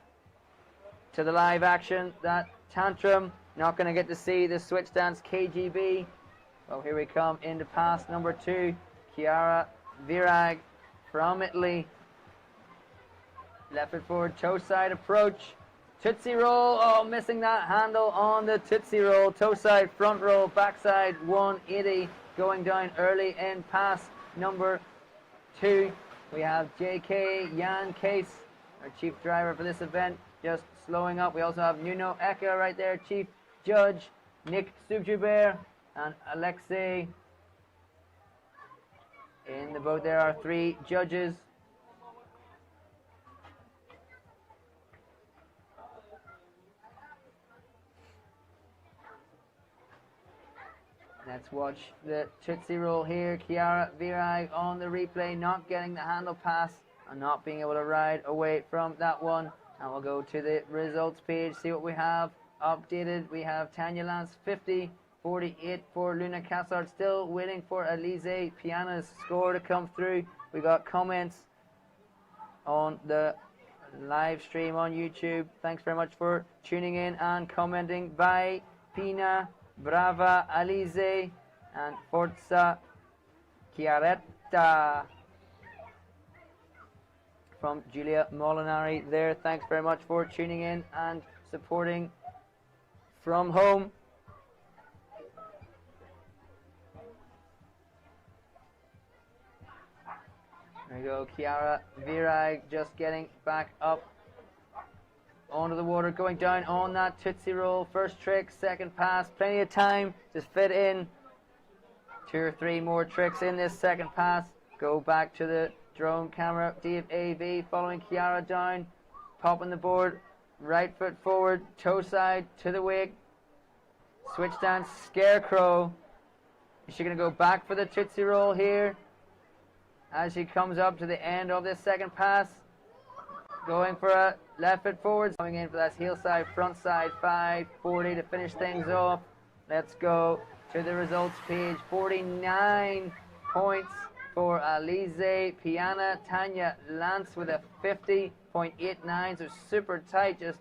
Speaker 1: to the live action. That tantrum, not going to get to see the switch dance KGB. Well, here we come into pass number 2. Chiara Virag from Italy. Left foot forward, toe side approach. Tootsie roll, oh, missing that handle on the Tootsie roll. Toe side, front roll, backside, 180. going down early in pass number 2. We have JK Jan Case, our chief driver for this event, just slowing up. We also have Nuno Eka right there, chief judge, Nick Subjuber, and Alexei. In the boat there are 3 judges. Let's watch the Tootsie Roll here. Chiara Virag on the replay, not getting the handle pass and not being able to ride away from that one. And we'll go to the results page, see what we have updated. We have Tanya Lance 50-48 for Luna Cassard, still waiting for Alize Piana's score to come through. We got comments on the live stream on YouTube. Thanks very much for tuning in and commenting. Bye, Pina, Brava, Alize, and Forza Chiaretta from Giulia Molinari there. Thanks very much for tuning in and supporting from home. There you go, Chiara Virag just getting back up onto the water, going down on that Tootsie Roll. First trick, second pass, plenty of time, just fit in 2 or 3 more tricks in this second pass. Go back to the drone camera. Dave AV following Chiara down, popping the board, right foot forward, toe side to the wake, switch dance, Scarecrow. Is she going to go back for the Tootsie Roll here as she comes up to the end of this second pass? Going for a left foot forward, coming in for that heel side, front side, 540 to finish things off. Let's go to the results page. 49 points for Alize Piana. Tanya Lance with a 50.89, so super tight, just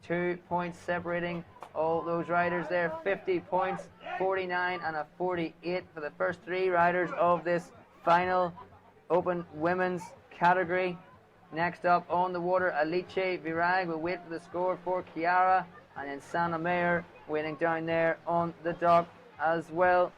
Speaker 1: 2 points separating all those riders there. 50 points, 49 and a 48 for the first 3 riders of this final open women's category. Next up on the water, Alice Virag will wait for the score for Chiara, and then Sana Mayer waiting down there on the dock as well.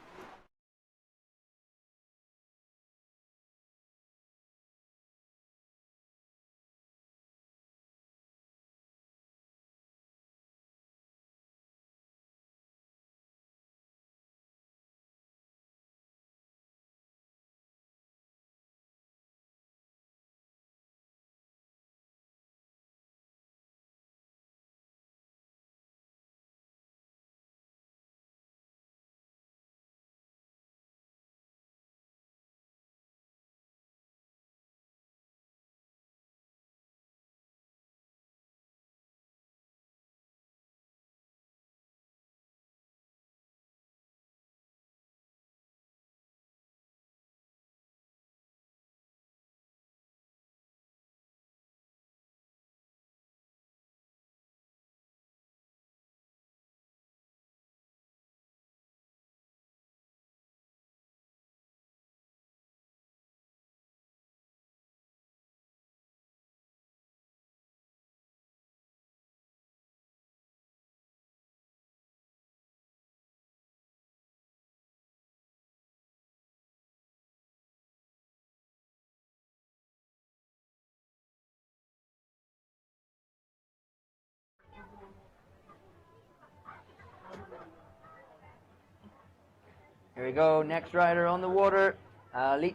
Speaker 1: Here we go, next rider on the water, Alice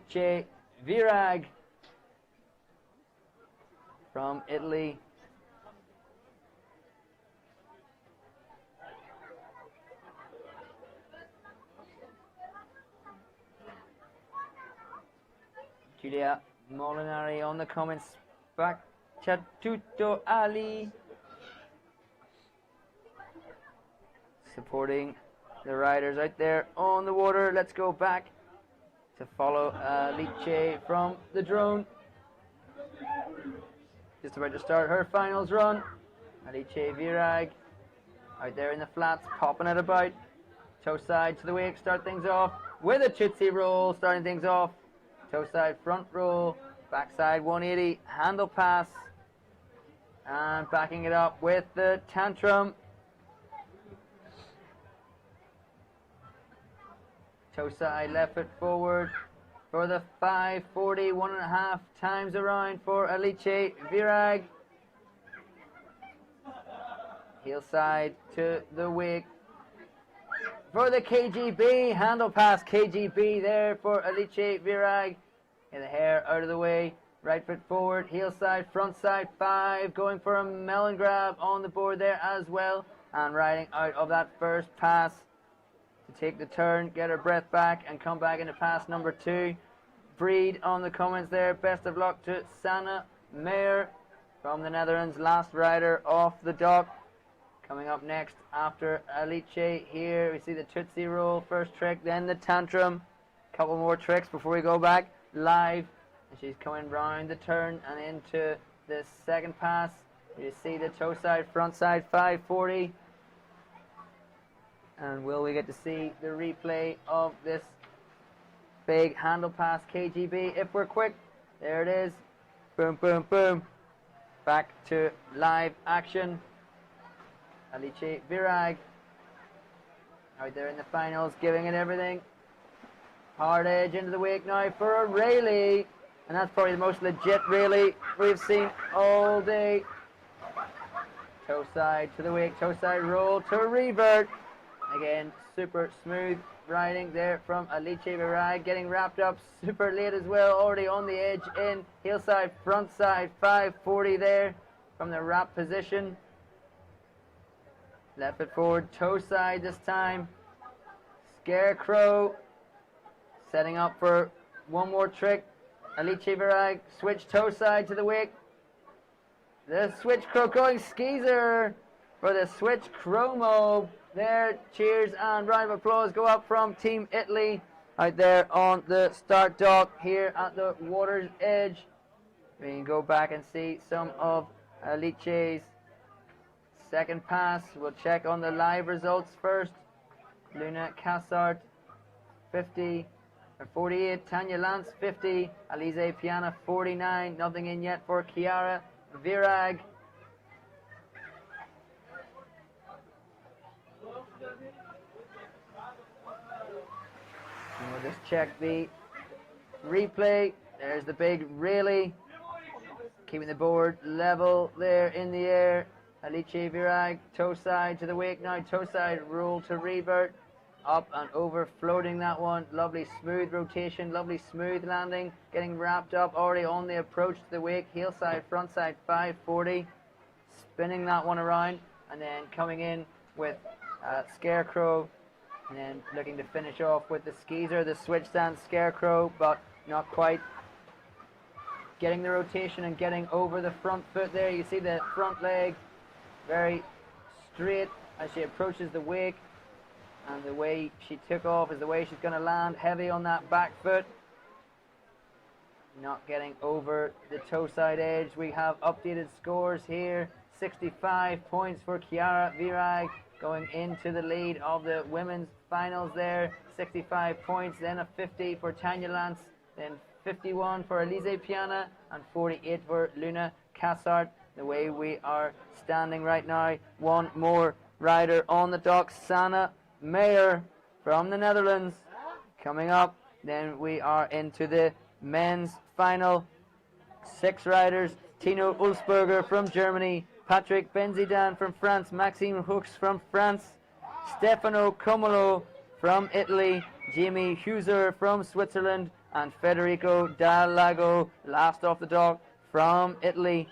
Speaker 1: Virag from Italy. Giulia Molinari on the comments. Back Chatuto Ali supporting the riders out there on the water. Let's go back to follow Alice from the drone. Just about to start her finals run. Alice Virag out there in the flats, popping it about. Toe side to the wake, start things off with a Tootsie Roll, starting things off. Toe side, front roll, backside 180, handle pass, and backing it up with the tantrum. Toe side, left foot forward for the 540, 1.5 times around for Alice Virag. Heel side to the wake for the KGB. Handle pass KGB there for Alice Virag. Get the hair out of the way. Right foot forward, heel side, front side, 5. Going for a melon grab on the board there as well. And riding out of that first pass to take the turn, get her breath back, and come back into pass number 2. Breed on the comments there. Best of luck to Sanne Meyer from the Netherlands, last rider off the dock. Coming up next after Alice here, we see the Tootsie Roll, first trick, then the Tantrum. Couple more tricks before we go back live. And she's coming round the turn and into the second pass. You see the toe side, front side, 540. And will we get to see the replay of this big handle pass KGB if we're quick? There it is. Boom, boom, boom. Back to live action. Alice Virag out there in the finals, giving it everything. Hard edge into the wake now for a Rayleigh. And that's probably the most legit Rayleigh we've seen all day. Toe side to the wake, toe side roll to revert. Again, super smooth riding there from Alice Virag, getting wrapped up super late as well, already on the edge in heel side, front side, 540 there from the wrap position. Left foot forward, toe side this time. Scarecrow setting up for one more trick. Alice Virag, switch toe side to the wake. The switch crow going skeezer for the switch chromo. There, cheers and round of applause go up from Team Italy out there on the start dock here at the water's edge. We can go back and see some of Alice's second pass. We'll check on the live results first. Luna Cassart, 48. Tanya Lance, 50. Alize Piana, 49. Nothing in yet for Chiara Virag. And we'll just check the replay. There's the big Rayleigh, keeping the board level there in the air. Alice Virag, toe side to the wake now, toe side roll to revert. Up and over, floating that one. Lovely smooth rotation, lovely smooth landing. Getting wrapped up already on the approach to the wake. Heel side, front side, 540. Spinning that one around and then coming in with Scarecrow. And then looking to finish off with the skeezer, the switch stance Scarecrow, but not quite. Getting the rotation and getting over the front foot there. You see the front leg very straight as she approaches the wake. And the way she took off is the way she's going to land, heavy on that back foot. Not getting over the toe side edge. We have updated scores here. 65 points for Chiara Virag going into the lead of the women's finals there. 65 points, then a 50 for Tanya Lance, then 51 for Alize Piana, and 48 for Luna Cassart. The way we are standing right now, one more rider on the dock, Sanne Meyer from the Netherlands coming up. Then we are into the men's final. 6 riders: Tino Ulsberger from Germany, Patrick Benzidan from France, Maxime Hooks from France, Stefano Comolo from Italy, Jamie Huser from Switzerland, and Federico Dal Lago last off the dock from Italy.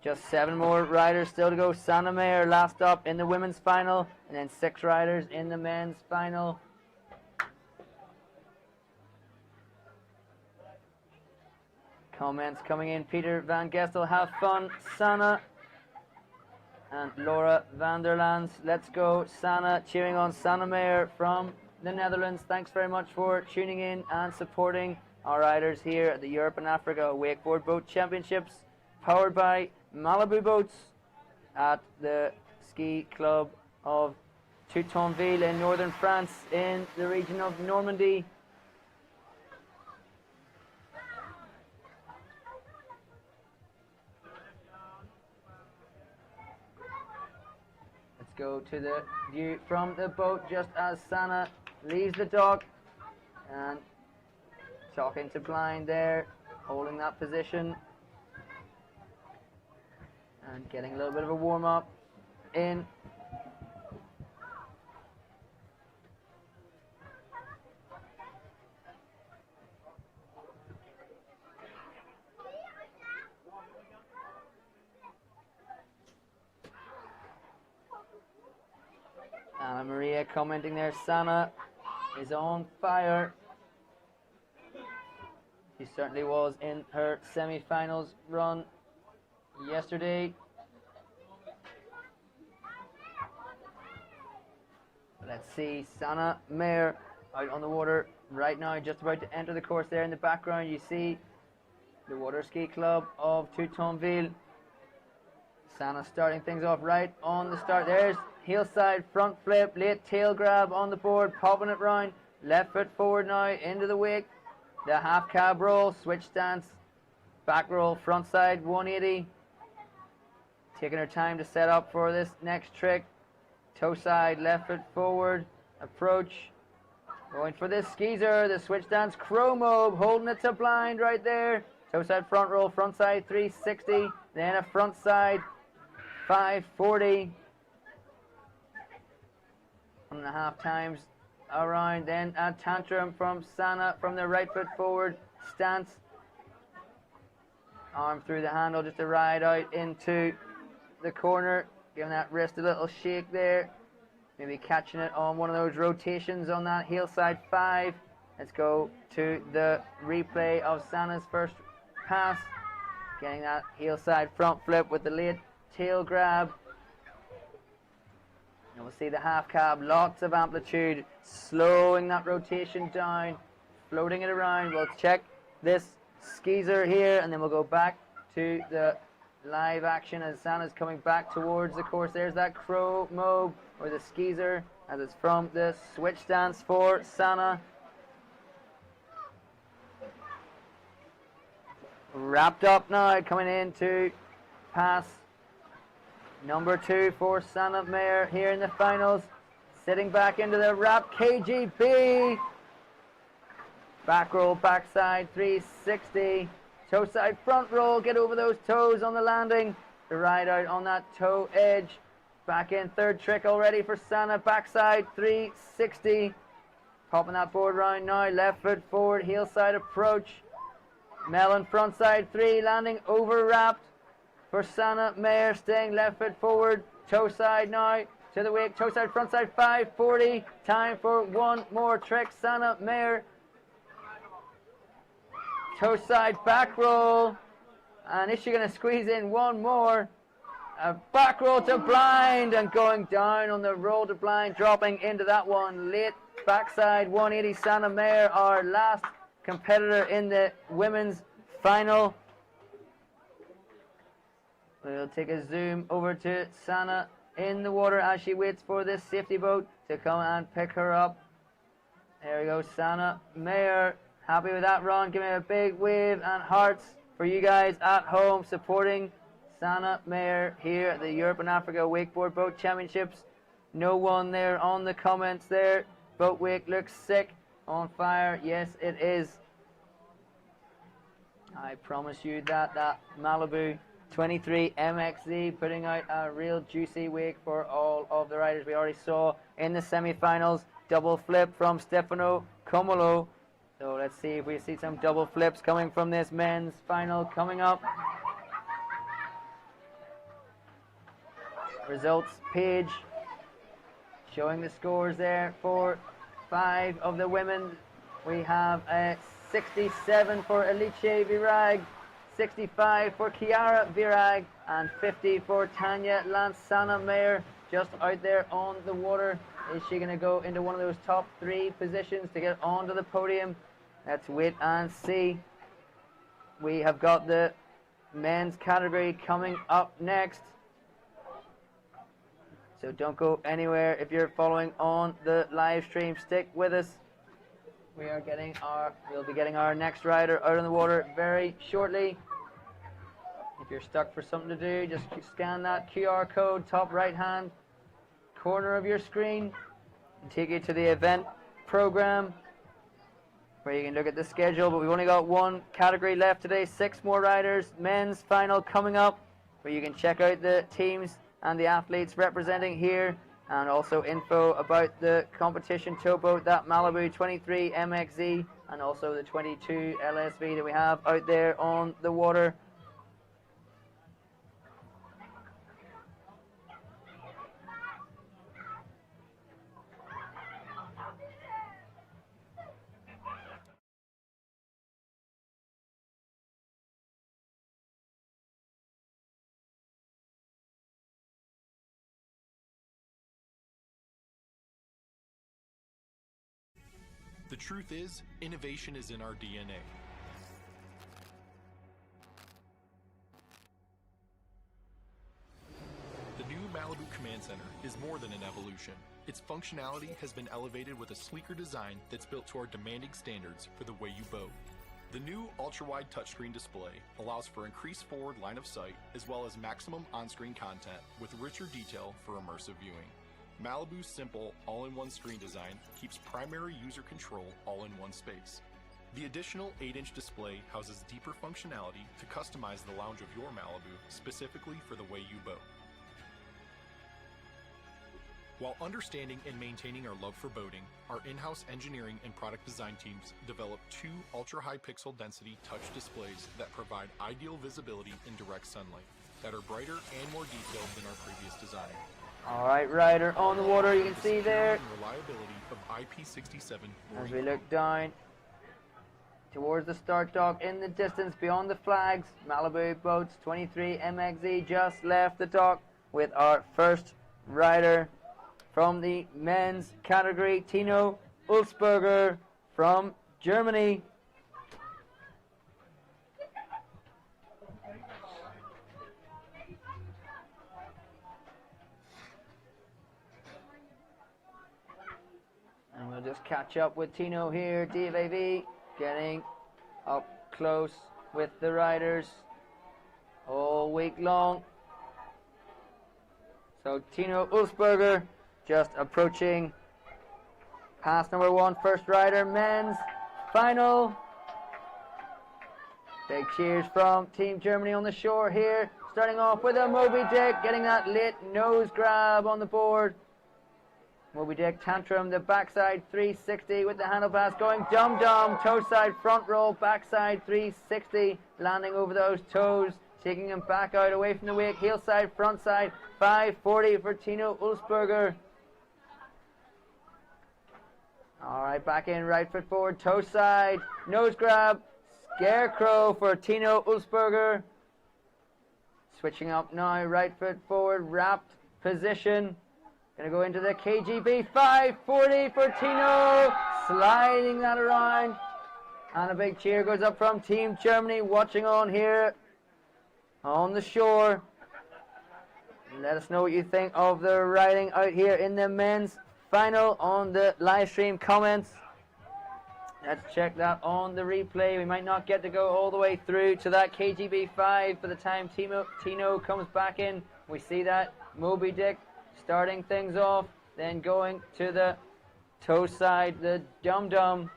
Speaker 1: Just 7 more riders still to go. Sanne Meyer last up in the women's final, and then 6 riders in the men's final. Comments coming in. Peter Van Gestel, have fun, Sanne. And Laura van der Lands, let's go, Sanne, cheering on Sanne Meyer from the Netherlands. Thanks very much for tuning in and supporting our riders here at the Europe and Africa Wakeboard Boat Championships, powered by Malibu Boats at the ski club of Toutonville in northern France in the region of Normandy. Let's go to the view from the boat just as Sanne leaves the dock and talking to Blind there, holding that position and getting a little bit of a warm-up in. Anna Maria commenting there, Sana is on fire. She certainly was in her semi-finals run yesterday. Let's see Sana Mayer out on the water right now, just about to enter the course there. In the background you see the Water Ski Club of Teutonville. Sana starting things off right on the start. There's heel side front flip, late tail grab on the board, popping it round, left foot forward now into the wake. The half cab roll, switch stance, back roll, front side 180. Taking her time to set up for this next trick. Toe side, left foot forward, approach. Going for this skeezer, the switch stance chromo, holding it to Blind right there. Toe side front roll, front side 360, then a front side 540. 1.5 times around, then a tantrum from Sana from the right foot forward stance. Arm through the handle just to ride out into the corner, giving that wrist a little shake there. Maybe catching it on one of those rotations on that heel side 5. Let's go to the replay of Sana's first pass. Getting that heel side front flip with the late tail grab. And we'll see the half cab, lots of amplitude, slowing that rotation down, floating it around. We'll check this skeezer here, and then we'll go back to the live action as Sana's coming back towards the course. There's that crow mob, or the skeezer, as it's from the switch stance for Sana. Wrapped up now, coming into pass number 2 for Sana Mayer here in the finals. Sitting back into the wrap KGB. Back roll, backside 360. Toe side front roll, get over those toes on the landing. The ride out on that toe edge. Back in, third trick already for Sana. Backside 360. Popping that board round now. Left foot forward, heel side approach. Melon front side 3, landing over wrapped for Sana Mayer, staying left foot forward, toe side now to the wake, toe side front side 540. Time for one more trick. Sana Mayer, toe side back roll, and is she going to squeeze in one more? A back roll to Blind, and going down on the roll to Blind, dropping into that one. Late backside 180. Sana Mayer, our last competitor in the women's final. We'll take a zoom over to Sana in the water as she waits for this safety boat to come and pick her up. There we go, Sana Mayer, happy with that run. Give me a big wave and hearts for you guys at home supporting Sana Mayer here at the Europe and Africa Wakeboard Boat Championships. No one there on the comments there. Boat wake looks sick, on fire. Yes, it is. I promise you that Malibu 23 MXZ putting out a real juicy wake for all of the riders. We already saw in the semi-finals double flip from Stefano Comolo. So let's see if we see some double flips coming from this men's final coming up. Results page showing the scores there for 5 of the women. We have a 67 for Alice Virag, 65 for Chiara Virag, and 50 for Tanya Lance. Sana Mayer just out there on the water. Is she going to go into one of those top 3 positions to get onto the podium? Let's wait and see. We have got the men's category coming up next. So don't go anywhere if you're following on the live stream. Stick with us. We'll be getting our next rider out on the water very shortly. If you're stuck for something to do, just scan that QR code, top right hand corner of your screen, and take you to the event program where you can look at the schedule, but we've only got one category left today, 6 more riders. Men's final coming up, where you can check out the teams and the athletes representing here, and also info about the competition towboat, that Malibu 23 MXZ, and also the 22 LSV that we have out there on the water.
Speaker 7: The truth is, innovation is in our DNA. The new Malibu Command Center is more than an evolution. Its functionality has been elevated with a sleeker design that's built to our demanding standards for the way you boat. The new ultra-wide touchscreen display allows for increased forward line of sight as well as maximum on-screen content with richer detail for immersive viewing. Malibu's simple all-in-one screen design keeps primary user control all in one space. The additional 8-inch display houses deeper functionality to customize the lounge of your Malibu specifically for the way you boat. While understanding and maintaining our love for boating, our in-house engineering and product design teams developed 2 ultra-high pixel density touch displays that provide ideal visibility in direct sunlight, that are brighter and more detailed than our previous design.
Speaker 1: All right, rider on the water, you can see there.
Speaker 7: And reliability of IP67
Speaker 1: As we look down towards the start dock in the distance beyond the flags, Malibu Boats 23 MXZ just left the dock with our first rider from the men's category, Tino Ulsberger from Germany. And we'll just catch up with Tino here, DFAV, getting up close with the riders all week long. So Tino Ulsberger just approaching pass number 1, first rider, men's final. Big cheers from Team Germany on the shore here. Starting off with a Moby Dick, getting that late nose grab on the board. Moby Dick Tantrum, the backside 360 with the handle pass going dum-dum, toe side front roll, backside 360, landing over those toes, taking him back out away from the wake, heel side, front side, 540 for Tino Ulsberger. All right, back in, right foot forward, toe side, nose grab, scarecrow for Tino Ulsberger. Switching up now, right foot forward, wrapped position. Gonna go into the KGB, 540 for Tino, sliding that around. And a big cheer goes up from Team Germany, watching on here on the shore. Let us know what you think of the riding out here in the men's final on the live stream comments. Let's check that on the replay. We might not get to go all the way through to that KGB 5 by the time Tino comes back in. We see that Moby Dick starting things off, then going to the toe side, the dum-dum.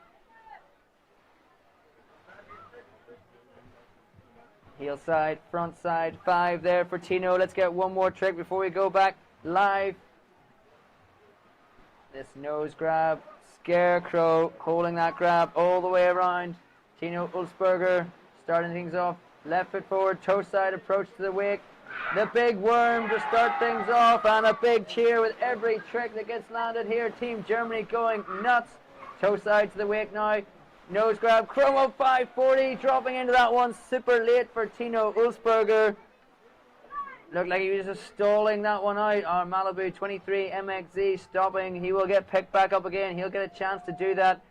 Speaker 1: Heel side, front side, 5 there for Tino. Let's get one more trick before we go back live. This nose grab, scarecrow, holding that grab all the way around. Tino Ulsberger starting things off, left foot forward, toe side approach to the wake. The big worm to start things off, and a big cheer with every trick that gets landed here. Team Germany going nuts. Toe side to the wake now. Nose grab, chromo 540, dropping into that one super late for Tino Ulsberger. Looked like he was just stalling that one out. Our Malibu 23 MXZ stopping. He will get picked back up again. He'll get a chance to do that.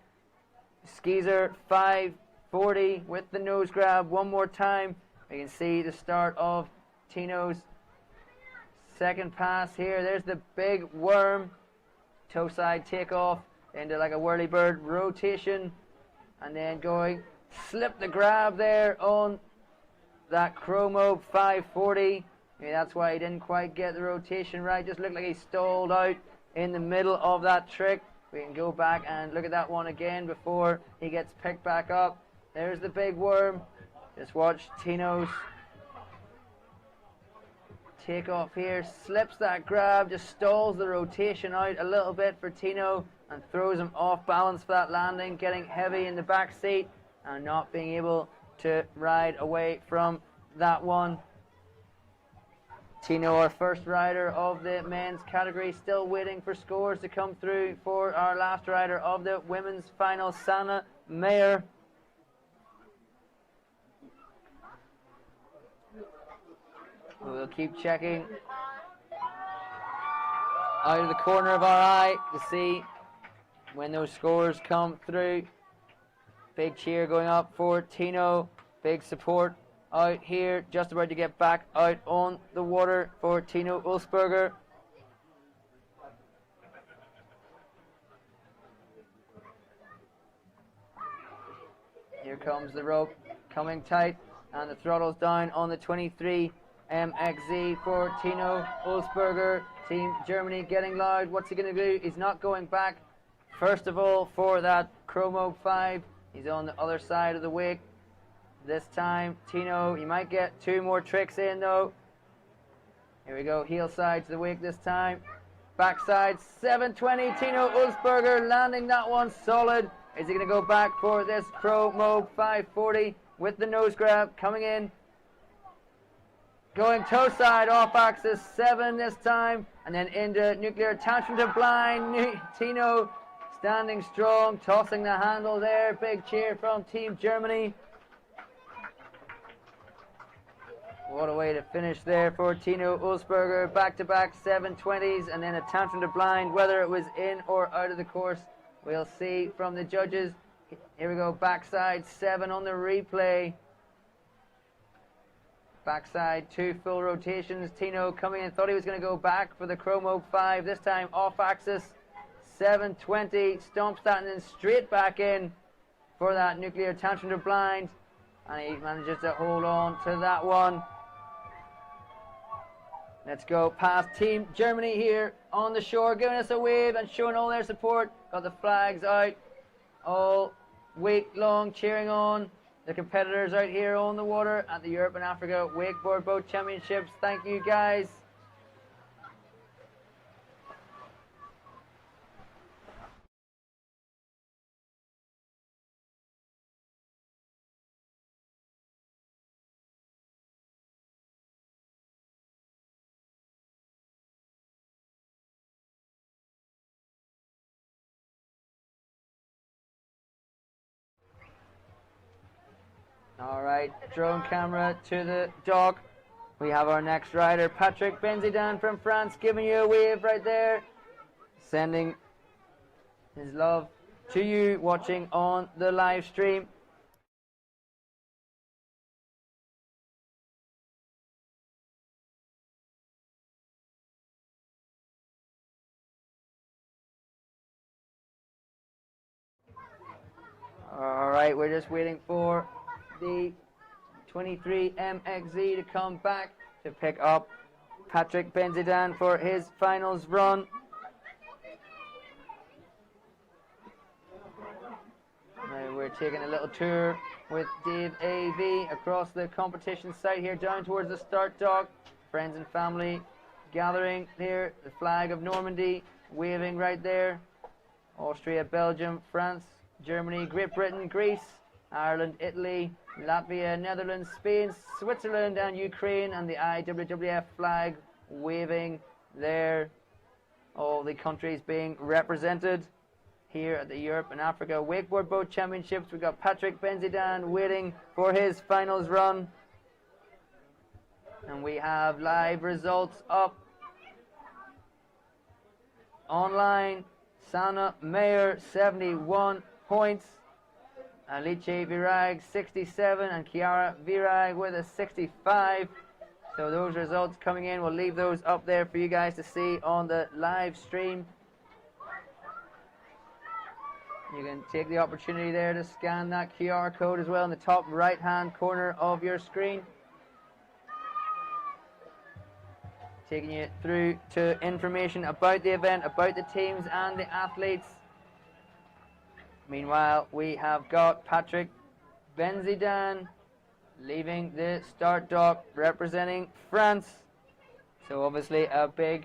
Speaker 1: Skeezer 540 with the nose grab one more time. You can see the start of Tino's second pass here. There's the big worm. Toe side takeoff into like a whirly bird rotation. And then going, slip the grab there on that chromo 540. Maybe that's why he didn't quite get the rotation right. Just looked like he stalled out in the middle of that trick. We can go back and look at that one again before he gets picked back up. There's the big worm. Just watch Tino's take off here. Slips that grab, just stalls the rotation out a little bit for Tino and throws him off balance for that landing, getting heavy in the back seat and not being able to ride away from that one. Tino, our first rider of the men's category, still waiting for scores to come through for our last rider of the women's final, Sana Mayer. We'll keep checking out of the corner of our eye to see when those scores come through. Big cheer going up for Tino. Big support out here, just about to get back out on the water for Tino Ulsberger. Here comes the rope, coming tight, and the throttle's down on the 23 MXZ for Tino Ulsberger. Team Germany getting loud. What's he going to do? He's not going back. First of all, for that Chromo 5, he's on the other side of the wake. This time, Tino, he might get two more tricks in though. Here we go, heel side to the wake this time. Backside, 720, Tino Ulsberger landing that one solid. Is he going to go back for this Chromo 540 with the nose grab coming in? Going toe side, off axis, 7 this time. And then into nuclear tantrum to blind. Tino standing strong, tossing the handle there. Big cheer from Team Germany. What a way to finish there for Tino Ulsberger. Back-to-back 720s and then a tantrum to blind. Whether it was in or out of the course, we'll see from the judges. Here we go, backside 7 on the replay. Backside 2 full rotations. Tino coming in, thought he was going to go back for the Chromo 5. This time off axis, 720. Stomps that and then straight back in for that nuclear tantrum to blind. And he manages to hold on to that one. Let's go past Team Germany here on the shore, giving us a wave and showing all their support. Got the flags out all week long, cheering on the competitors out here on the water at the Europe and Africa Wakeboard Boat Championships. Thank you guys. All right, drone camera to the dock. We have our next rider, Patrick Benzidan from France, giving you a wave right there, sending his love to you watching on the live stream. All right, we're just waiting for the 23 MXZ to come back to pick up Patrick Benzidan for his finals run. Now we're taking a little tour with Dave AV across the competition site here down towards the start dock. Friends and family gathering here. The flag of Normandy waving right there. Austria, Belgium, France, Germany, Great Britain, Greece, Ireland, Italy, Latvia, Netherlands, Spain, Switzerland and Ukraine, and the IWWF flag waving there. All the countries being represented here at the Europe and Africa Wakeboard Boat Championships. We've got Patrick Benzidan waiting for his finals run. And we have live results up online. Sana Mayer, 71 points. Alice Virag 67 and Chiara Virag with a 65. So those results coming in, we'll leave those up there for you guys to see on the live stream. You can take the opportunity there to scan that QR code as well in the top right hand corner of your screen. Taking you through to information about the event, about the teams and the athletes. Meanwhile, we have got Patrick Benzidan leaving the start dock representing France. So obviously a big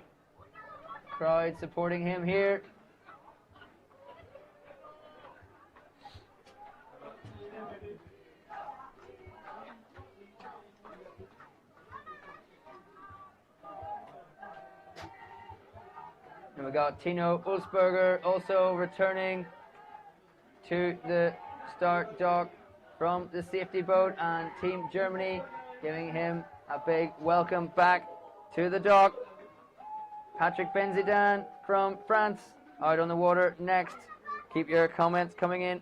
Speaker 1: crowd supporting him here. And we got Tino Ulsberger also returning to the start dock from the safety boat, and Team Germany giving him a big welcome back to the dock. Patrick Benzidan from France out on the water next. Keep your comments coming in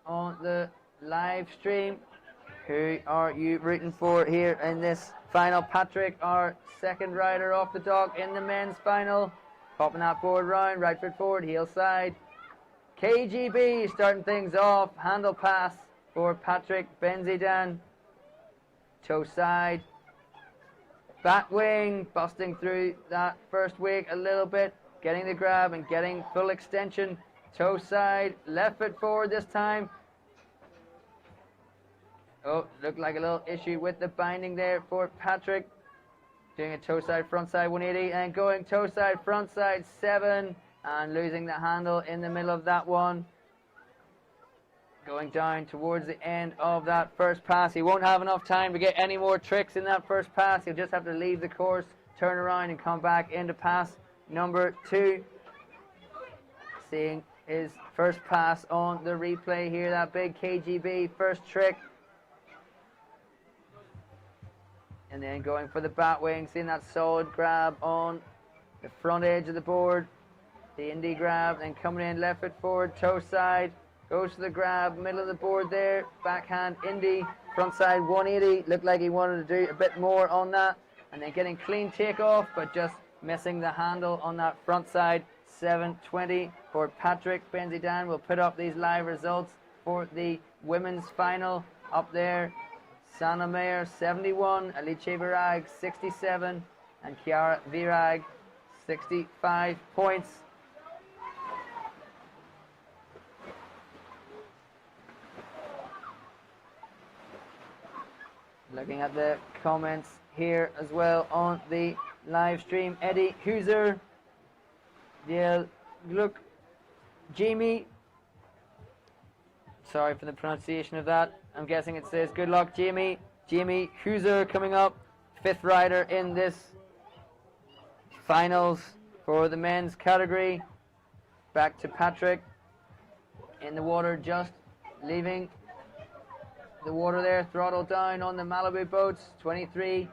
Speaker 1: on the live stream. Who are you rooting for here in this final? Patrick, our second rider off the dock in the men's final. Popping that board round, right foot forward, heel side. KGB starting things off. Handle pass for Patrick Benzidan. Toe side. Bat wing, busting through that first wake a little bit. Getting the grab and getting full extension. Toe side, left foot forward this time. Oh, looked like a little issue with the binding there for Patrick. Doing a toe side, front side 180 and going toe side, front side 7 and losing the handle in the middle of that one. Going down towards the end of that first pass. He won't have enough time to get any more tricks in that first pass. He'll just have to leave the course, turn around and come back into pass number 2. Seeing his first pass on the replay here, that big KGB first trick. And then going for the bat wing, seeing that solid grab on the front edge of the board. The indie grab, then coming in left foot forward, toe side. Goes to the grab, middle of the board there. Backhand indie, front side 180. Looked like he wanted to do a bit more on that. And then getting clean takeoff, but just missing the handle on that front side 720 for Patrick Benzidan. We'll put up these live results for the women's final up there. Sana Mayer 71, Alice Virag 67, and Chiara Virag 65 points. Looking at the comments here as well on the live stream. Eddie Huser, Diel Gluck, Jamie. Sorry for the pronunciation of that. I'm guessing it says good luck, Jamie. Jamie Huser coming up, 5th rider in this finals for the men's category. Back to Patrick in the water, just leaving the water there, throttle down on the Malibu boats, 23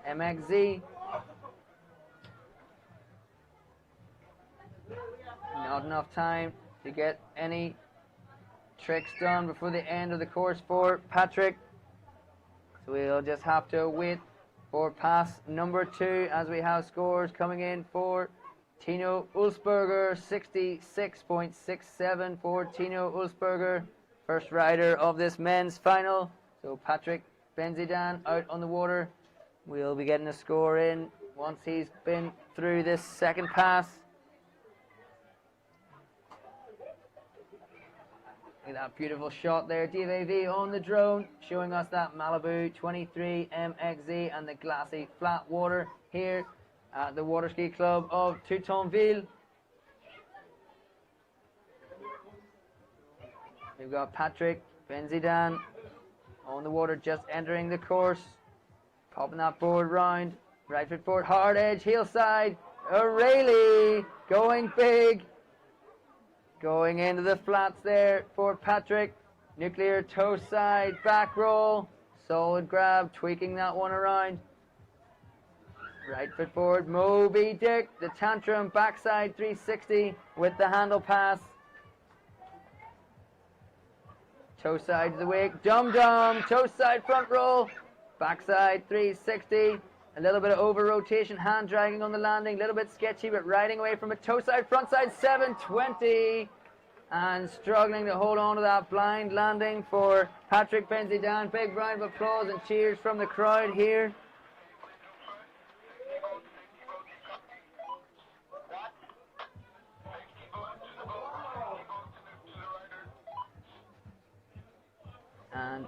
Speaker 1: MXZ. Not enough time to get any tricks done before the end of the course for Patrick. So we'll just have to wait for pass number 2 as we have scores coming in for Tino Ulsberger, 66.67 for Tino Ulsberger, first rider of this men's final. So Patrick Benzidan out on the water. We'll be getting a score in once he's been through this second pass. Look at that beautiful shot there. DVV on the drone showing us that Malibu 23 MXZ and the glassy flat water here at the Water Ski Club of Teutonville. We've got Patrick Benzidan on the water, just entering the course. Popping that board round. Right foot forward, hard edge, heel side. O'Reilly going big. Going into the flats there for Patrick. Nuclear toe side, back roll. Solid grab, tweaking that one around. Right foot forward, Moby Dick. The tantrum, backside 360 with the handle pass. Toe side to the wake, dum-dum, toe side front roll. Backside 360. A little bit of over rotation, hand dragging on the landing, a little bit sketchy, but riding away from a toe side, front side 720. And struggling to hold on to that blind landing for Patrick Benzidan. Big round of applause and cheers from the crowd here.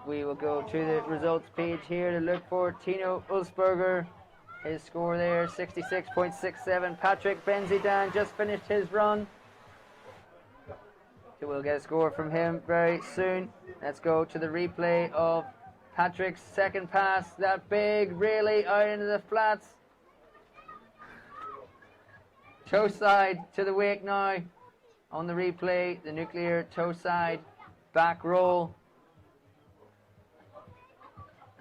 Speaker 1: we will go to the results page here to look for Tino Ulsberger. His score there, 66.67. Patrick Benzidan just finished his run. So we'll get a score from him very soon. Let's go to the replay of Patrick's second pass. That big, really out into the flats. Toe side to the wake now. On the replay, the nuclear toe side back roll.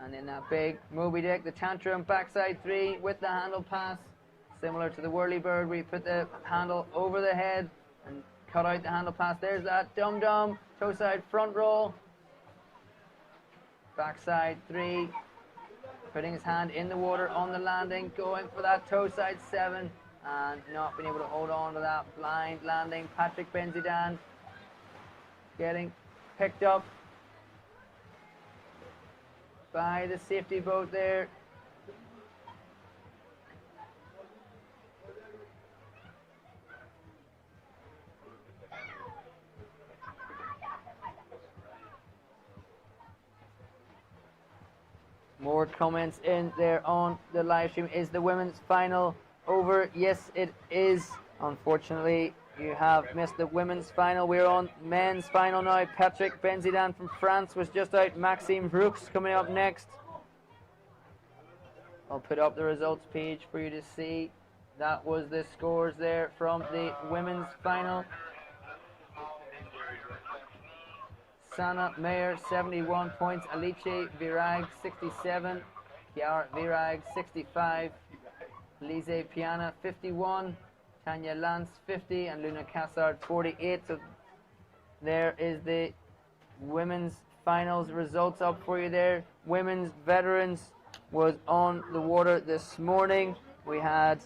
Speaker 1: And then that big Moby Dick, the tantrum backside 3 with the handle pass. Similar to the whirlybird, where you put the handle over the head and cut out the handle pass. There's that dum-dum, toe side front roll. Backside 3, putting his hand in the water on the landing, going for that toe side 7, and not being able to hold on to that blind landing. Patrick Benzidan getting picked up by the safety boat there. More comments in there on the live stream. Is the women's final over? Yes, it is. Unfortunately, you have missed the women's final. We're on men's final now. Patrick Benzidan from France was just out. Maxime Brooks coming up next. I'll put up the results page for you to see. That was the scores there from the women's final. Sana Mayer, 71 points. Alice Virag, 67. Kiara Virag, 65. Lise Piana, 51. Tanya Lance, 50. And Luna Cassard, 48. So there is the women's finals results up for you there. Women's veterans was on the water this morning. We had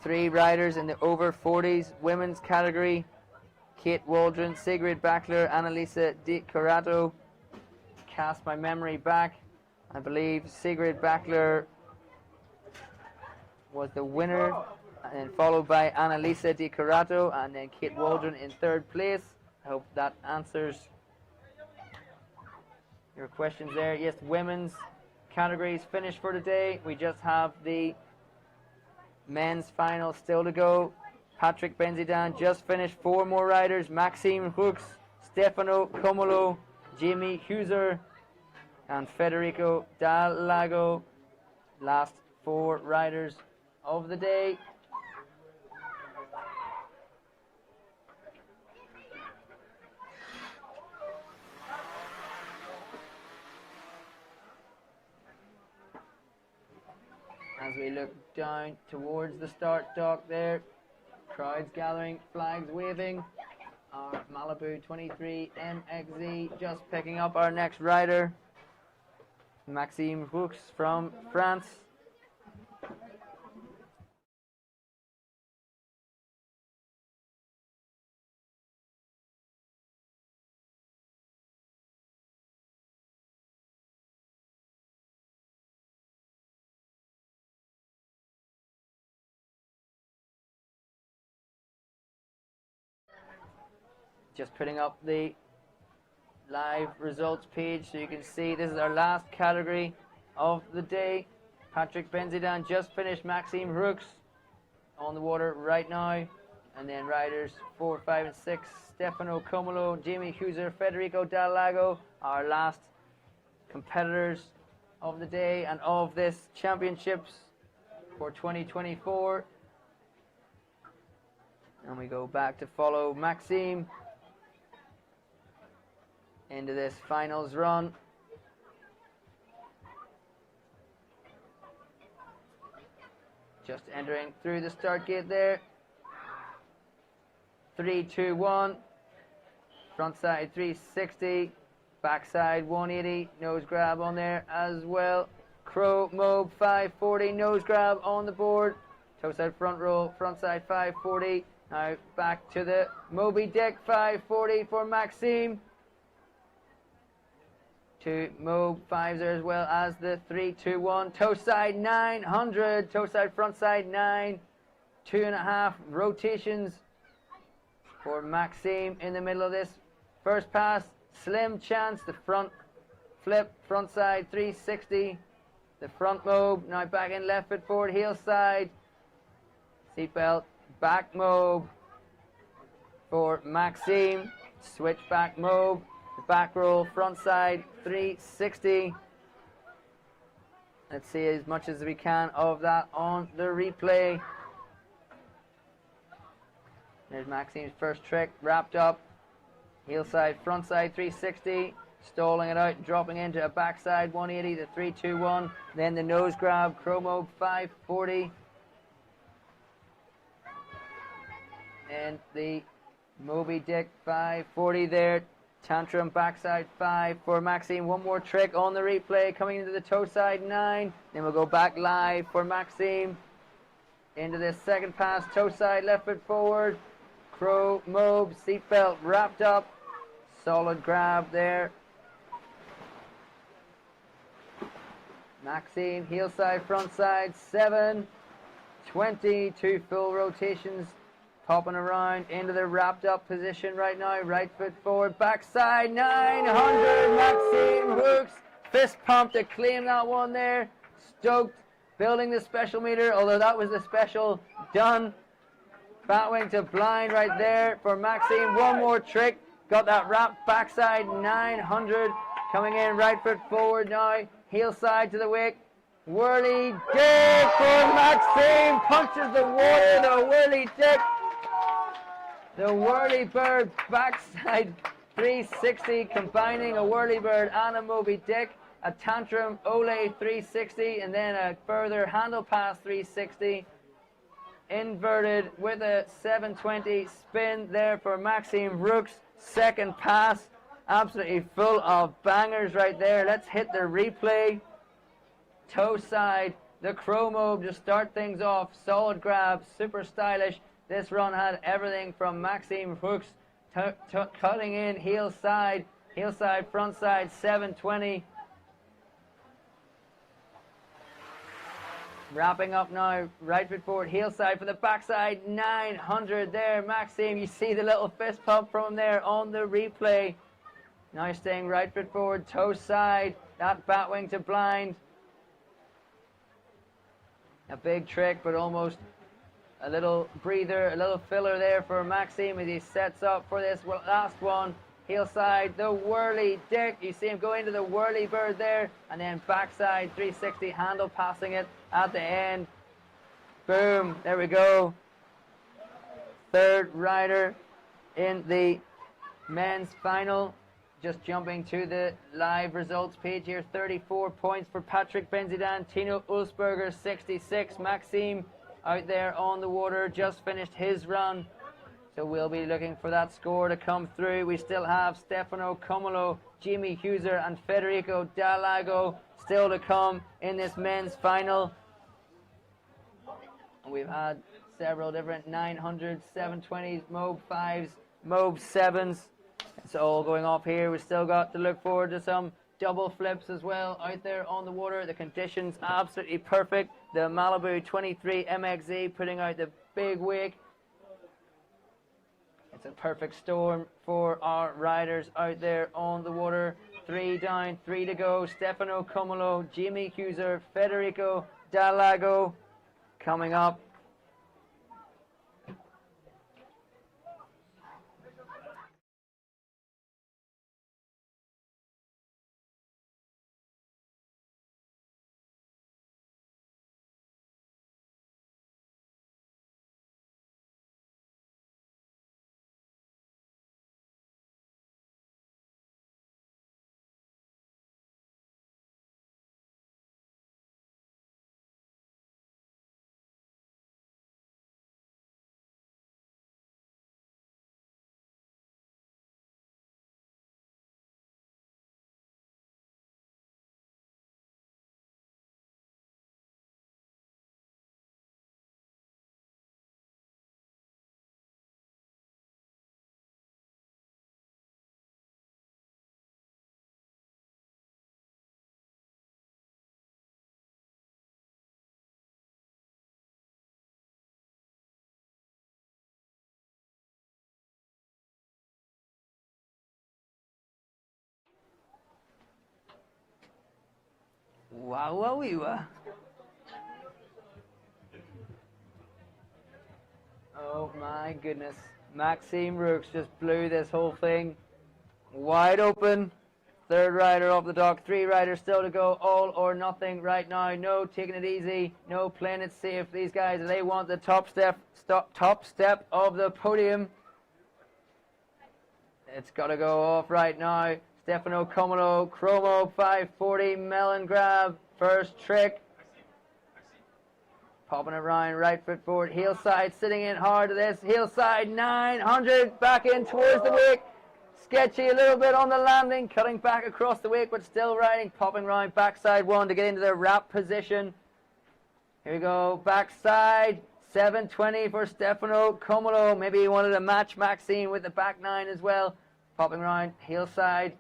Speaker 1: 3 riders in the over 40s women's category. Kate Waldron, Sigrid Backler, Annalisa Di Carato. Cast my memory back. I believe Sigrid Backler was the winner, and then followed by Annalisa Di Carato, and then Kate Waldron in 3rd place. I hope that answers your questions there. Yes, women's categories finished for today. We just have the men's final still to go. Patrick Benzidan just finished. 4 more riders. Maxime Hooks, Stefano Comolo, Jamie Huser, and Federico Dal Lago. Last 4 riders of the day. As we look down towards the start dock there, crowds gathering, flags waving. Our Malibu 23 MXZ just picking up our next rider, Maxime Hooks from France. Just putting up the live results page so you can see this is our last category of the day. Patrick Benzidan just finished. Maxime Hooks on the water right now. And then riders 4, 5, and 6. Stefano Comolo, Jamie Huser, Federico Dal Lago, our last competitors of the day and of this championships for 2024. And we go back to follow Maxime into this finals run. Just entering through the start gate there. 3, 2, 1. Front side 360. Backside 180. Nose grab on there as well. Crow Mobe 540. Nose grab on the board. Toe side front roll. Front side 540. Now back to the Moby Dick 540 for Maxime. 2 Mobe 5s there as well as the 3, 2, 1. Toe side 900. Toe side front side 9. 2.5 rotations for Maxime in the middle of this first pass. slim chance. The front flip, front side 360. The front mob, now back in left foot forward, heel side. Seatbelt, back mob for Maxime. Switch back mob, the back roll, front side 360. Let's see as much as we can of that on the replay. There's Maxime's first trick, wrapped up. Heel side, front side 360. Stalling it out, dropping into a backside 180 to 321. Then the nose grab, chromo 540. And the Moby Dick 540 there. Tantrum backside 5 for Maxime. One more trick on the replay, coming into the toe side 9. Then we'll go back live for Maxime. Into this second pass, toe side, left foot forward. Crow, mob, seatbelt wrapped up. Solid grab there. Maxime, heel side, front side, 7, 20, 2 full rotations, popping around into the wrapped up position right now, right foot forward, backside, 900, Maxime hooks, fist pump to claim that one there, stoked, building the special meter, although that was the special done, batwing to blind right there for Maxime, one more trick, got that wrapped backside, 900, coming in, right foot forward now, heel side to the wake. Whirly dick for Maxime. Punches the water. The whirly dick. The whirly bird backside 360. Combining a whirly bird and a Moby Dick. A tantrum Ole 360. And then a further handle pass 360. Inverted with a 720 spin there for Maxime Rooks. Second pass. Absolutely full of bangers right there. Let's hit the replay. Toe side, the chromo to start things off. Solid grab, super stylish. This run had everything from Maxime Hooks cutting in heel side, front side, 720. Wrapping up now, right foot forward, heel side for the backside, 900 there. Maxime, you see the little fist pump from there on the replay. Now staying right foot forward, toe side, that batwing to blind. A big trick, but almost a little breather, a little filler there for Maxime as he sets up for this last one. Heel side, the whirly dick. You see him go into the whirly bird there, and then backside 360 handle passing it at the end. Boom, there we go. Third rider in the men's final. Just jumping to the live results page here, 34 points for Patrick Benzidan, Tino Ulsberger 66, Maxime out there on the water, just finished his run, so we'll be looking for that score to come through. We still have Stefano Comolo, Jimmy Huser and Federico Dalago still to come in this men's final. And we've had several different 900s, 720s, Mob 5s, Mob 7s. It's all going off here. We've still got to look forward to some double flips as well out there on the water. The conditions absolutely perfect. The Malibu 23 MXZ putting out the big wake. It's a perfect storm for our riders out there on the water. 3 down, 3 to go. Stefano Comolo, Jimmy Huser, Federico Dalago coming up. Wow, wow, wow. Oh my goodness. Maxime Rooks just blew this whole thing wide open. Third rider off the dock, 3 riders still to go, all or nothing right now. No taking it easy, no playing it safe. These guys, they want the top step of the podium. It's got to go off right now. Stefano Comolo, Chromo 540, melon grab, first trick. Popping it around, right foot forward, heel side, sitting in hard to this, heel side, 900, back in towards the wake. Sketchy a little bit on the landing, cutting back across the wake, but still riding, popping round, backside 1 to get into the wrap position. Here we go, backside, 720 for Stefano Comolo. Maybe he wanted to match Maxine with the back 9 as well. Popping round, heel side,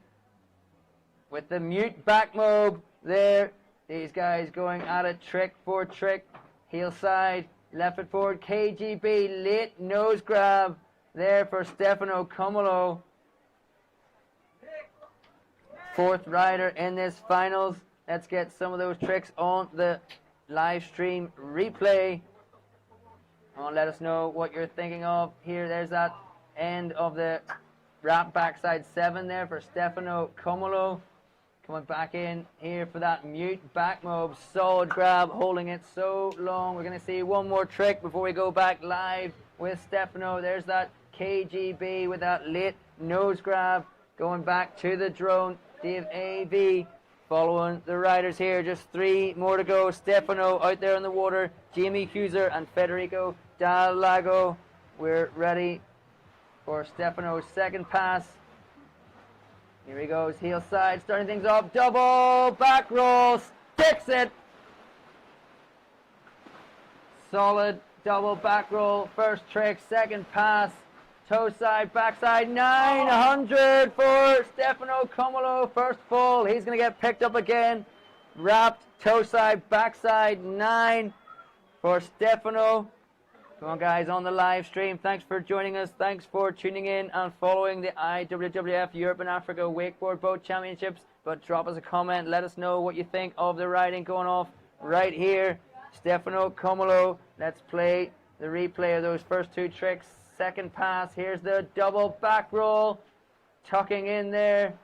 Speaker 1: with the mute back mob there. These guys going at it, trick for trick. Heel side, left foot forward, KGB, late nose grab there for Stefano Comolo. 4th rider in this finals. Let's get some of those tricks on the live stream replay. Let us know what you're thinking of here. There's that end of the wrap backside 7 there for Stefano Comolo. Coming back in here for that mute back mob, solid grab, holding it so long. We're going to see one more trick before we go back live with Stefano. There's that KGB with that late nose grab, going back to the drone. Dave AV following the riders here, just 3 more to go. Stefano out there in the water, Jamie Huser and Federico Dal Lago. We're ready for Stefano's second pass. Here he goes, heel side, starting things off, double back roll, sticks it. Solid double back roll, first trick, second pass, toe side, backside, 900 for Stefano Comolo, first fall. He's going to get picked up again. Wrapped, toe side, backside, 9 for Stefano. Come on, guys, on the live stream. Thanks for joining us. Thanks for tuning in and following the IWWF Europe and Africa Wakeboard Boat Championships. But drop us a comment. Let us know what you think of the riding going off right here. Stefano Comolo. Let's play the replay of those first 2 tricks. Second pass. Here's the double back roll. Tucking in there.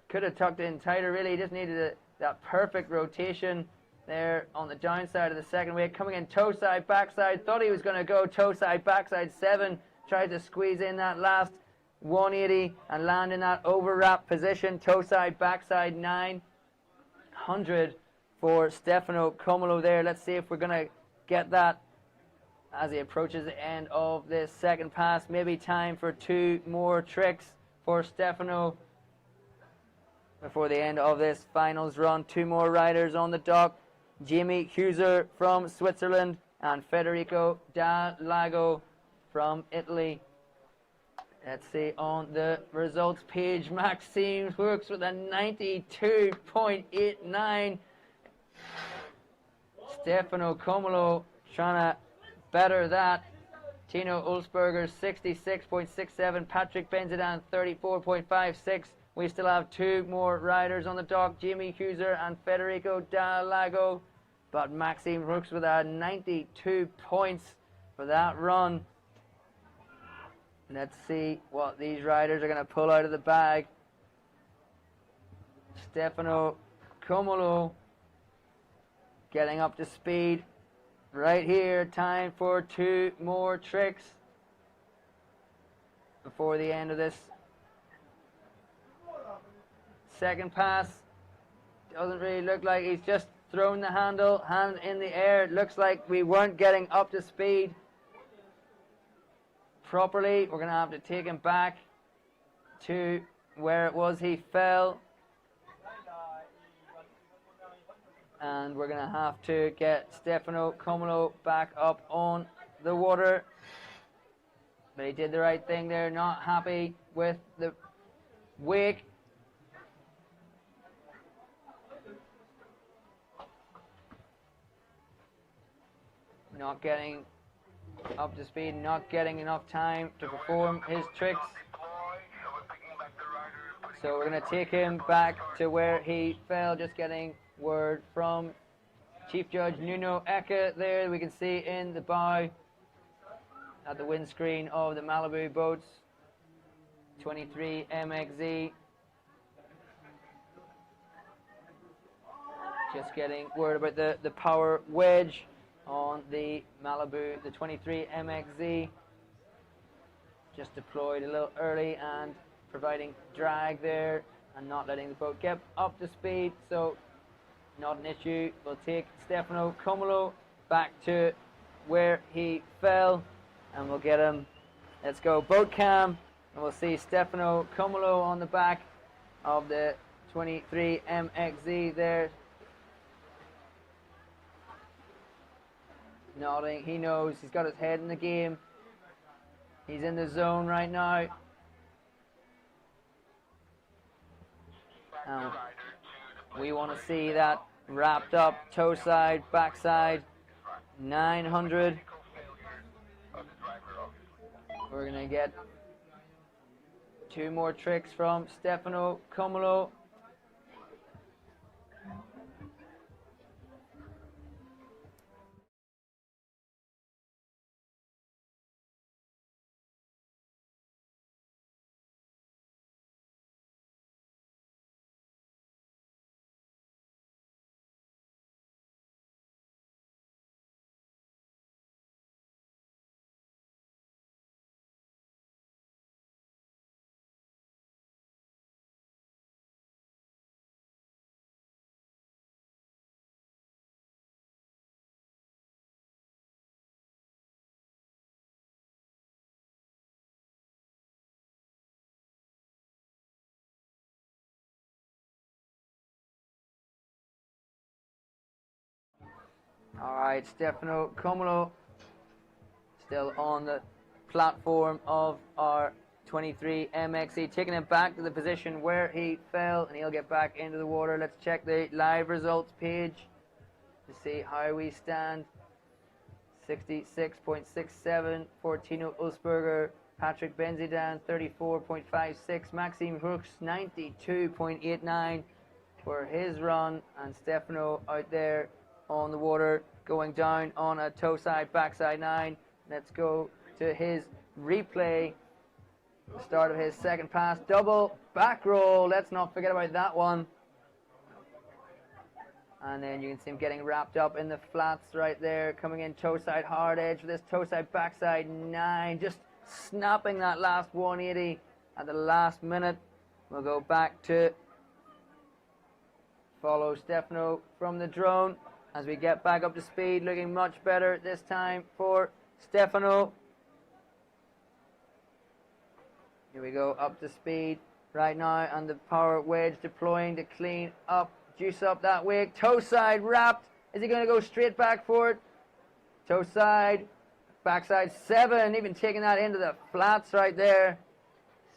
Speaker 1: Could have tucked in tighter, really. He just needed that perfect rotation there on the downside of the second wake, coming in toe side, backside, thought he was going to go toe side, backside 7, tried to squeeze in that last 180 and land in that over wrap position, toe side, backside 900 for Stefano Comolo there. Let's see if we're going to get that as he approaches the end of this second pass. Maybe time for 2 more tricks for Stefano before the end of this finals run. 2 more riders on the dock. Jamie Huser from Switzerland and Federico Dal Lago from Italy. Let's see on the results page. Maxime Rooks with a 92.89. Stefano Comolo trying to better that. Tino Ulsberger 66.67. Patrick Benzedan 34.56. We still have 2 more riders on the dock, Jamie Huser and Federico Dal Lago. But Maxime Rooks with a 92 points for that run. Let's see what these riders are going to pull out of the bag. Stefano Comolo getting up to speed right here. Time for 2 more tricks before the end of this second pass. Doesn't really look like he's just thrown the handle, hand in the air. It looks like we weren't getting up to speed properly. We're going to have to take him back to where it was he fell. And we're going to have to get Stefano Comolo back up on the water. But he did the right thing there. Not happy with the wake. Not getting up to speed, not getting enough time to perform his tricks. So we're going to take him back to where he fell, just getting word from Chief Judge Nuno Eka there. We can see in the bow at the windscreen of the Malibu boats, 23 MXZ. Just getting word about the power wedge on the Malibu, the 23 MXZ. Just deployed a little early and providing drag there and not letting the boat get up to speed, so not an issue. We'll take Stefano Comolo back to where he fell and we'll get him. Let's go boat cam and we'll see Stefano Comolo on the back of the 23 MXZ there. Nodding, he knows, he's got his head in the game. He's in the zone right now. We want to see that wrapped up, toe side, backside, 900. We're going to get 2 more tricks from Stefano Comolo. All right, Stefano Comolo still on the platform of our 23 MXE, taking him back to the position where he fell, and he'll get back into the water. Let's check the live results page to see how we stand. 66.67 for Tino Ulsberger, Patrick Benzidan 34.56, Maxime Hooks 92.89 for his run, and Stefano out there on the water going down on a toe side, backside 9. Let's go to his replay. The start of his second pass, double back roll. Let's not forget about that one. And then you can see him getting wrapped up in the flats right there, coming in toe side hard edge for this toe side, backside 9, just snapping that last 180 at the last minute. We'll go back to follow Stefano from the drone as we get back up to speed, looking much better this time for Stefano. Here we go, up to speed right now, and the power wedge deploying to clean up, juice up that wake. Toe side wrapped. Is he going to go straight back for it? Toe side, backside 7, even taking that into the flats right there.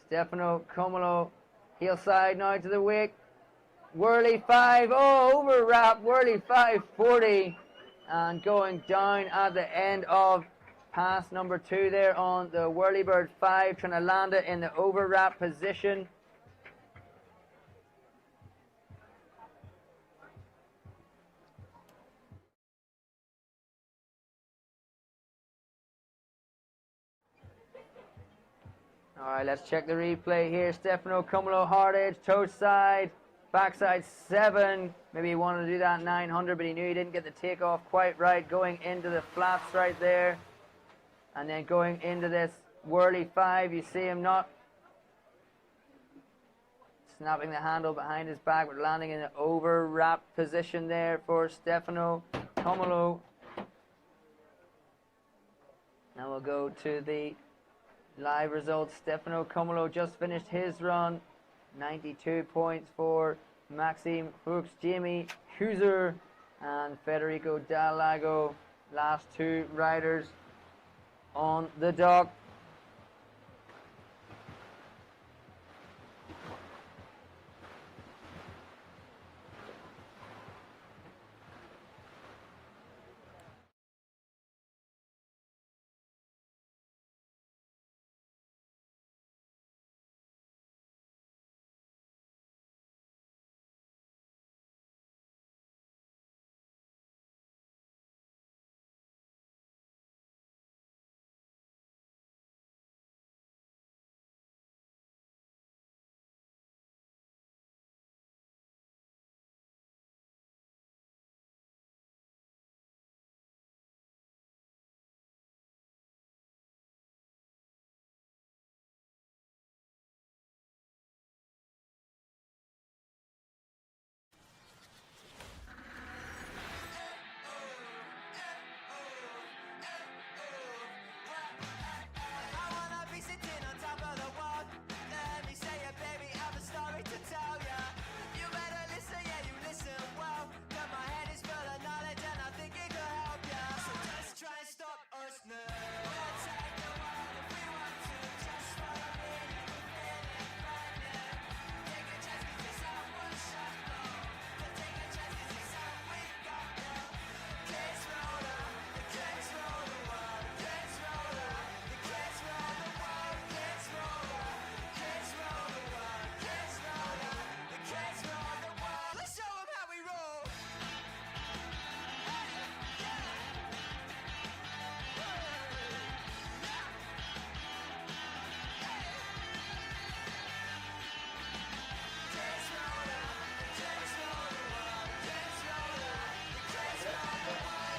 Speaker 1: Stefano Comolo, heel side now to the wake. Whirly 5, oh, over wrap, whirly 540, and going down at the end of pass number 2 there on the Whirlybird 5, trying to land it in the over wrap position. All right, let's check the replay here. Stefano Comolo, hard edge, toe side, backside 7. Maybe he wanted to do that 900, but he knew he didn't get the takeoff quite right. Going into the flats right there. And then going into this whirly 5, you see him not snapping the handle behind his back, but landing in an over wrap position there for Stefano Comolo. Now we'll go to the live results. Stefano Comolo just finished his run. 92 points for Maxime Hooks, Jamie Huser, and Federico Dalago, last 2 riders on the dock.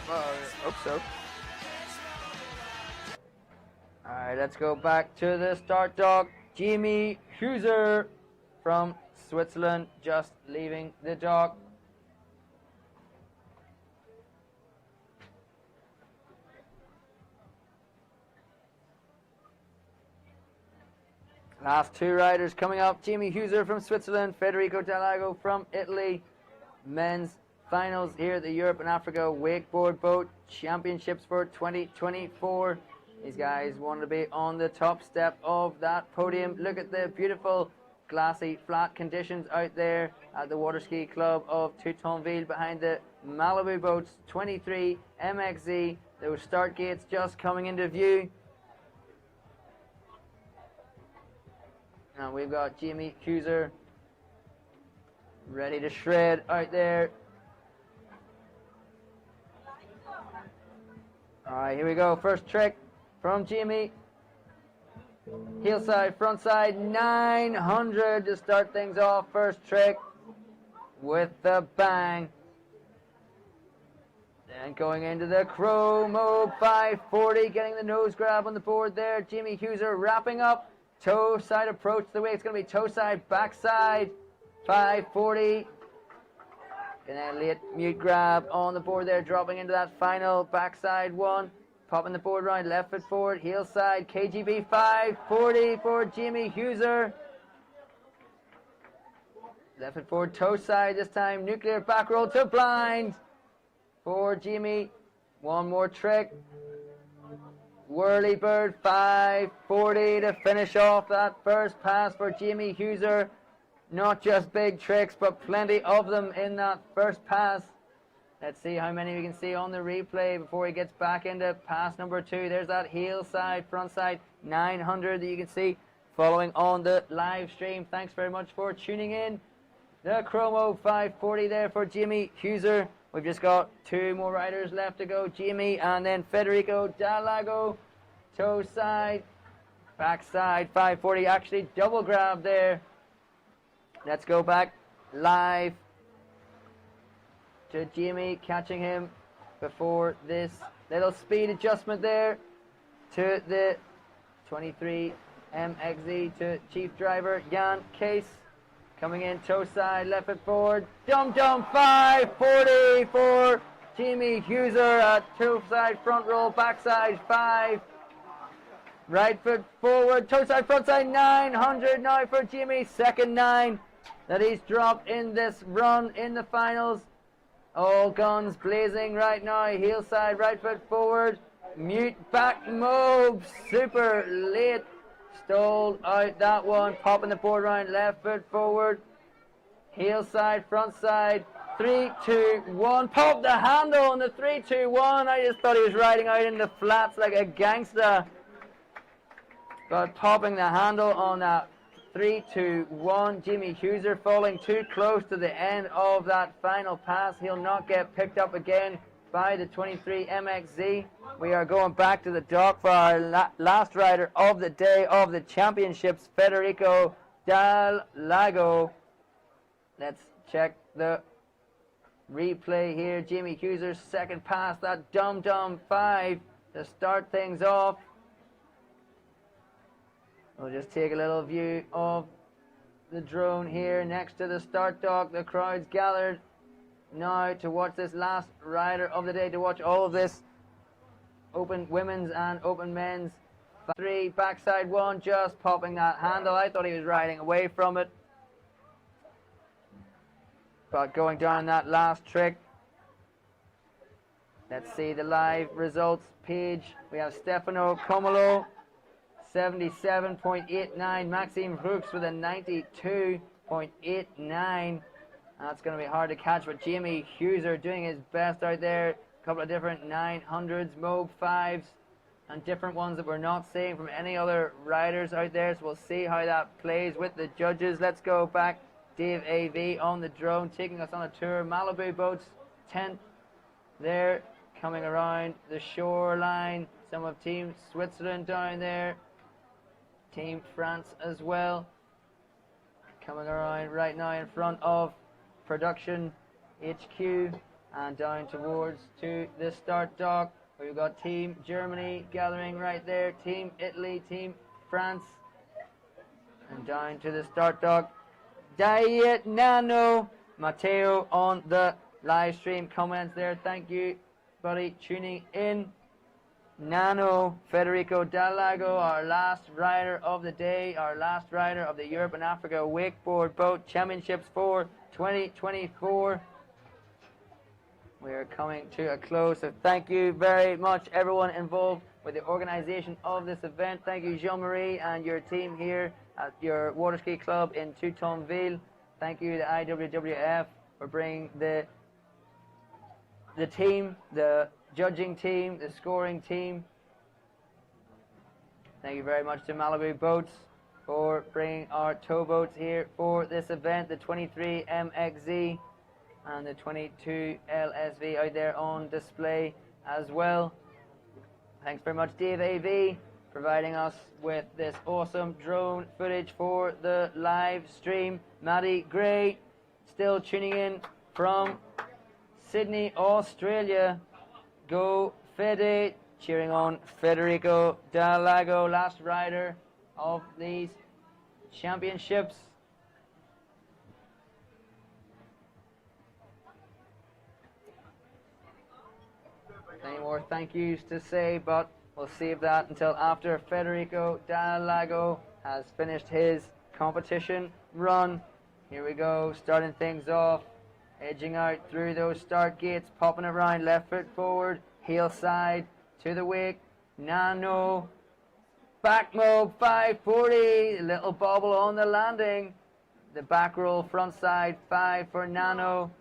Speaker 1: Hope so. Alright, let's go back to the start dock. Jimmy Huser from Switzerland just leaving the dock. Last two riders coming up. Jimmy Huser from Switzerland, Federico Dalago from Italy. Men's finals here at the Europe and Africa Wakeboard Boat Championships for 2024. These guys want to be on the top step of that podium. Look at the beautiful glassy flat conditions out there at the Water Ski Club of Toutonville behind the Malibu boats 23 MXZ. Those start gates just coming into view. And we've got Jimmy Huser ready to shred out there. Alright, here we go. First trick from Jimmy. Heel side, front side, 900 to start things off. First trick with the bang. Then going into the Chromo 540, getting the nose grab on the board there. Jimmy Huser wrapping up. Toe side approach to the wake. It's going to be toe side, back side, 540. And then late mute grab on the board there, dropping into that final backside one. Popping the board round, left foot forward, heel side, KGB 540 for Jimmy Huser. Left foot forward, toe side this time, nuclear back roll to blind for Jimmy. One more trick. Whirly bird 540 to finish off that first pass for Jimmy Huser. Not just big tricks, but plenty of them in that first pass. Let's see how many we can see on the replay before he gets back into pass number 2. There's that heel side, front side, 900 that you can see following on the live stream. Thanks very much for tuning in. The Chromo 540 there for Jimmy Huser. We've just got 2 more riders left to go. Jimmy and then Federico Dalago. Toe side, back side, 540. Actually double grab there. Let's go back live to Jimmy, catching him before this little speed adjustment there to the 23 MXZ to chief driver Jan Case. Coming in toe side, left foot forward, dump 540 for Jimmy Huser at toe side, front roll, back side 5. Right foot forward, toe side, front side 900 now for Jimmy. Second 9 that he's dropped in this run in the finals. All guns blazing right now. Heel side, right foot forward. Mute back move. Super late. Stalled out that one. Popping the board round. Left foot forward. Heel side, front side. 3, 2, 1. Pop the handle on the 3, 2, 1. I just thought he was riding out in the flats like a gangster. But popping the handle on that 3, 2, 1. Jimmy Huser falling too close to the end of that final pass. He'll not get picked up again by the 23 MXZ. We are going back to the dock for our last rider of the day of the championships, Federico Dalago. Let's check the replay here. Jimmy Huser's second pass, that dumb 5 to start things off. We'll just take a little view of the drone here next to the start dock. The crowd's gathered now to watch this last rider of the day, to watch all of this open women's and open men's. 3, backside 1, just popping that handle. I thought he was riding away from it. But going down that last trick. Let's see the live results page. We have Stefano Comolo, 77.89. Maxime Brooks with a 92.89. That's going to be hard to catch, but Jimmy Huser doing his best out there. A couple of different 900s, Moog 5s, and different ones that we're not seeing from any other riders out there. So we'll see how that plays with the judges. Let's go back. Dave AV on the drone, taking us on a tour. Malibu boats, 10th there, coming around the shoreline. Some of Team Switzerland down there. Team France as well. Coming around right now in front of Production HQ and down towards to the start dock. We've got Team Germany gathering right there, Team Italy, Team France, and down to the start dock. Diet Nano Matteo on the live stream comments there. Thank you, buddy, tuning in. Nano Federico Dalago, our last rider of the day, our last rider of the Europe and Africa Wakeboard Boat Championships for 2024. We are coming to a close, so thank you very much everyone involved with the organization of this event. Thank you, Jean-Marie, and your team here at your water ski club in Toutonville. Thank you to IWWF for bringing the team, the judging team, the scoring team. Thank you very much to Malibu Boats for bringing our towboats here for this event, the 23 MXZ and the 22 LSV out there on display as well. Thanks very much, Dave AV, providing us with this awesome drone footage for the live stream. Maddie Gray, still tuning in from Sydney, Australia. Go Fede, cheering on Federico Dalago, last rider of these championships. Any more thank yous to say, but we'll save that until after Federico Dalago has finished his competition run. Here we go, starting things off, edging out through those start gates, popping around, left foot forward, heel side to the wake. Nano, back mob, 540, a little bobble on the landing. The back roll, front side, 5 for Nano.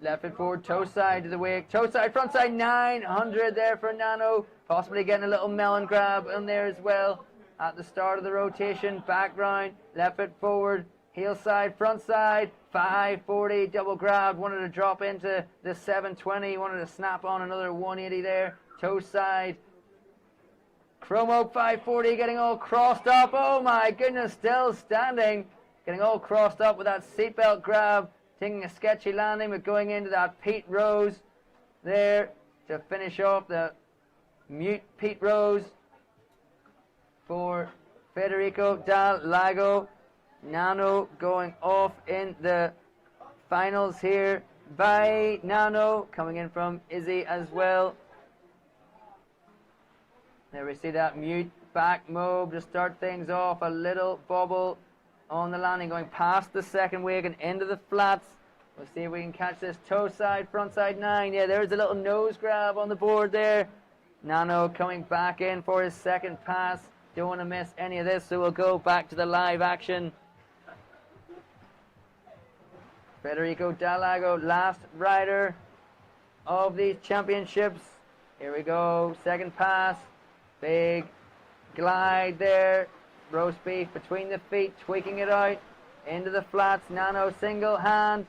Speaker 1: Left foot forward, toe side to the wake, toe side, front side, 900 there for Nano. Possibly getting a little melon grab in there as well at the start of the rotation. Back round, left foot forward, heel side, front side, 540, double grab. Wanted to drop into the 720, wanted to snap on another 180 there. Toe side, Chromo 540, getting all crossed up. Oh my goodness, still standing. Getting all crossed up with that seatbelt grab. Taking a sketchy landing, but going into that Pete Rose there to finish off the mute Pete Rose for Federico Dalago. Nano going off in the finals here. By Nano coming in from Izzy as well. There we see that mute back mob to start things off. A little bobble on the landing, going past the second wake and into the flats. We'll see if we can catch this toe side, front side 9. Yeah, there's a little nose grab on the board there. Nano coming back in for his second pass. Don't want to miss any of this, so we'll go back to the live action. Federico Dalago, last rider of these championships. Here we go, second pass. Big glide there. Roast beef between the feet, tweaking it out into the flats. Nano single hand,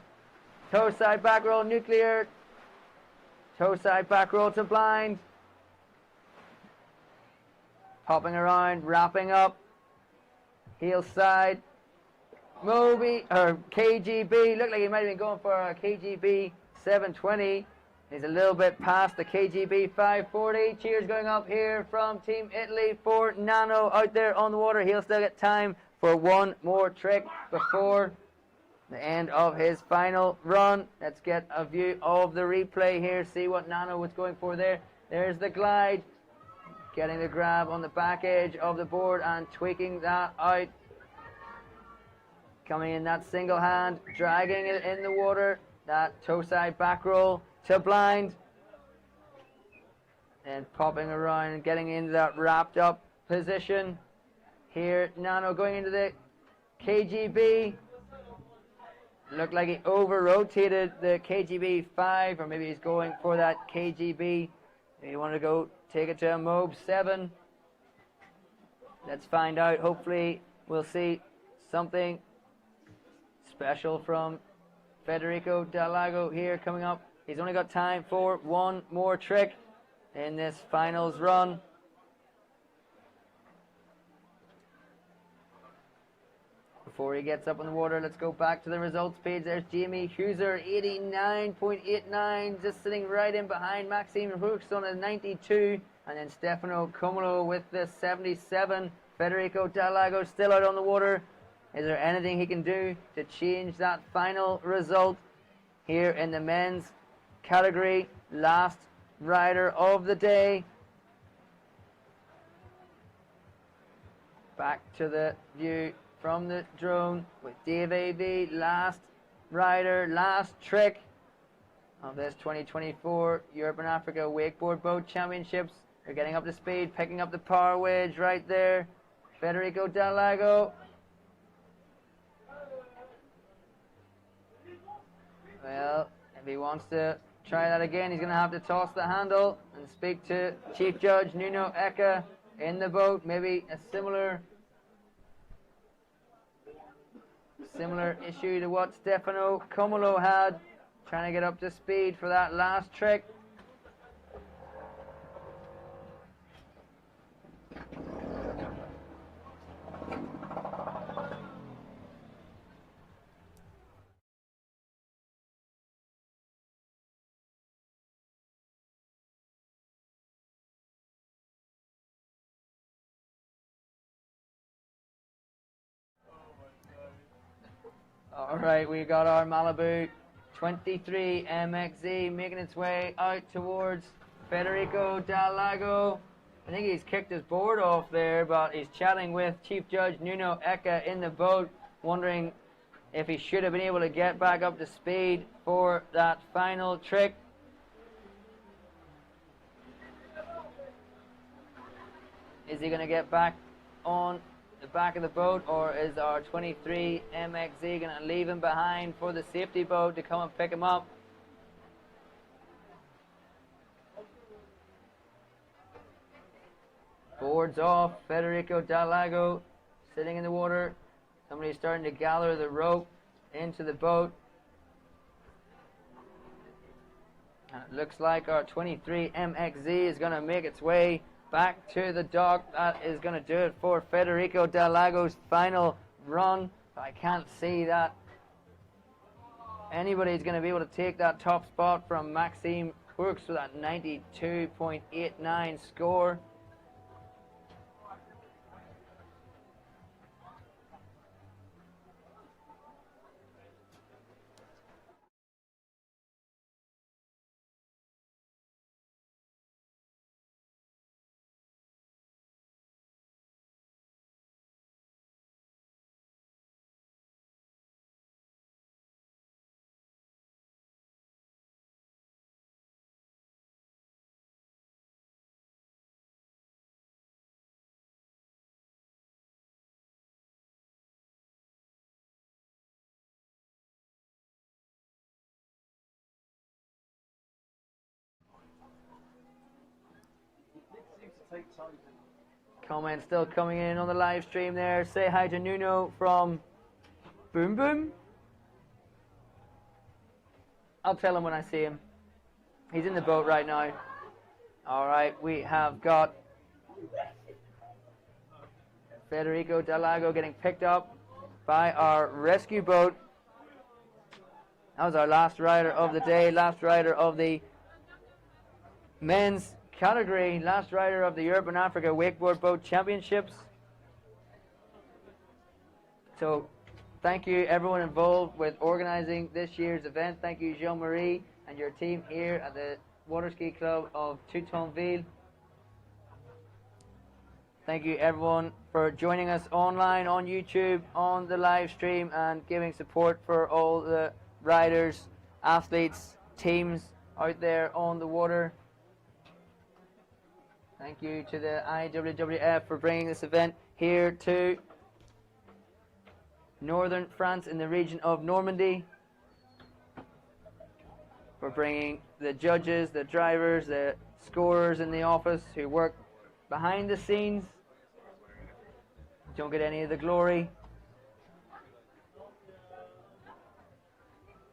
Speaker 1: toe side back roll, nuclear, toe side back roll to blind, popping around, wrapping up, heel side, Moby or KGB. Looked like he might have been going for a KGB 720. He's a little bit past the KGB 540. Cheers going up here from Team Italy for Nano out there on the water. He'll still get time for one more trick before the end of his final run. Let's get a view of the replay here, see what Nano was going for there. There's the glide, getting the grab on the back edge of the board and tweaking that out. Coming in that single hand, dragging it in the water, that toe side back roll to blind, and popping around and getting into that wrapped up position. Here, Nano going into the KGB. Looked like he over-rotated the KGB 5, or maybe he's going for that KGB. He wanted to go take it to a Mob 7. Let's find out. Hopefully we'll see something special from Federico Dalago here coming up. He's only got time for one more trick in this finals run. Before he gets up in the water, let's go back to the results page. There's Jamie Huser, 89.89, just sitting right in behind Maxime Hooks on a 92, and then Stefano Comolo with the 77. Federico Dalago still out on the water. Is there anything he can do to change that final result here in the men's category? Last rider of the day. Back to the view from the drone with Dave A.V. Last rider, last trick of this 2024 Europe and Africa Wakeboard Boat Championships. They're getting up to speed, picking up the power wedge right there. Federico Dalago. Well, if he wants to try that again, he's going to have to toss the handle and speak to Chief Judge Nuno Eka in the boat. Maybe a similar issue to what Stefano Comolo had, trying to get up to speed for that last trick. All right, we got our Malibu 23 MXZ making its way out towards Federico Dalago. I think he's kicked his board off there, but he's chatting with Chief Judge Nuno Eka in the boat, wondering if he should have been able to get back up to speed for that final trick. Is he going to get back on the back of the boat, or is our 23 MXZ going to leave him behind for the safety boat to come and pick him up? Boards off, Federico Dalago sitting in the water. Somebody's starting to gather the rope into the boat. And it looks like our 23 MXZ is going to make its way back to the dock. That is going to do it for Federico Dalago's final run. I can't see that anybody's going to be able to take that top spot from Maxime Hooks with that 92.89 score. Comments still coming in on the live stream there. Say hi to Nuno from Boom Boom. I'll tell him when I see him. He's in the boat right now. Alright, we have got Federico Dalago getting picked up by our rescue boat. That was our last rider of the day, last rider of the men's category, last rider of the Europe and Africa Wakeboard Boat Championships. So thank you everyone involved with organizing this year's event. Thank you Jean-Marie and your team here at the Water Ski Club of Toutonville. Thank you everyone for joining us online, on YouTube, on the live stream, and giving support for all the riders, athletes, teams out there on the water. Thank you to the IWWF for bringing this event here to northern France in the region of Normandy. For bringing the judges, the drivers, the scorers in the office who work behind the scenes. Don't get any of the glory.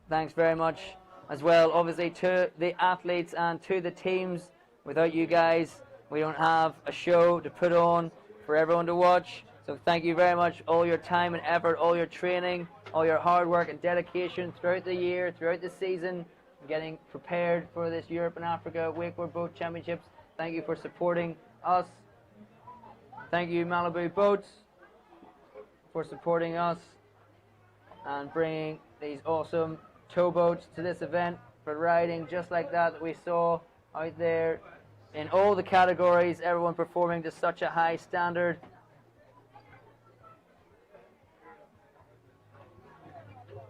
Speaker 1: Thanks very much as well, obviously, to the athletes and to the teams. Without you guys, we don't have a show to put on for everyone to watch. So thank you very much, all your time and effort, all your training, all your hard work and dedication throughout the year, throughout the season, getting prepared for this Europe and Africa Wakeboard Boat Championships. Thank you for supporting us. Thank you, Malibu Boats, for supporting us and bringing these awesome towboats to this event for riding just like that we saw out there in all the categories, everyone performing to such a high standard.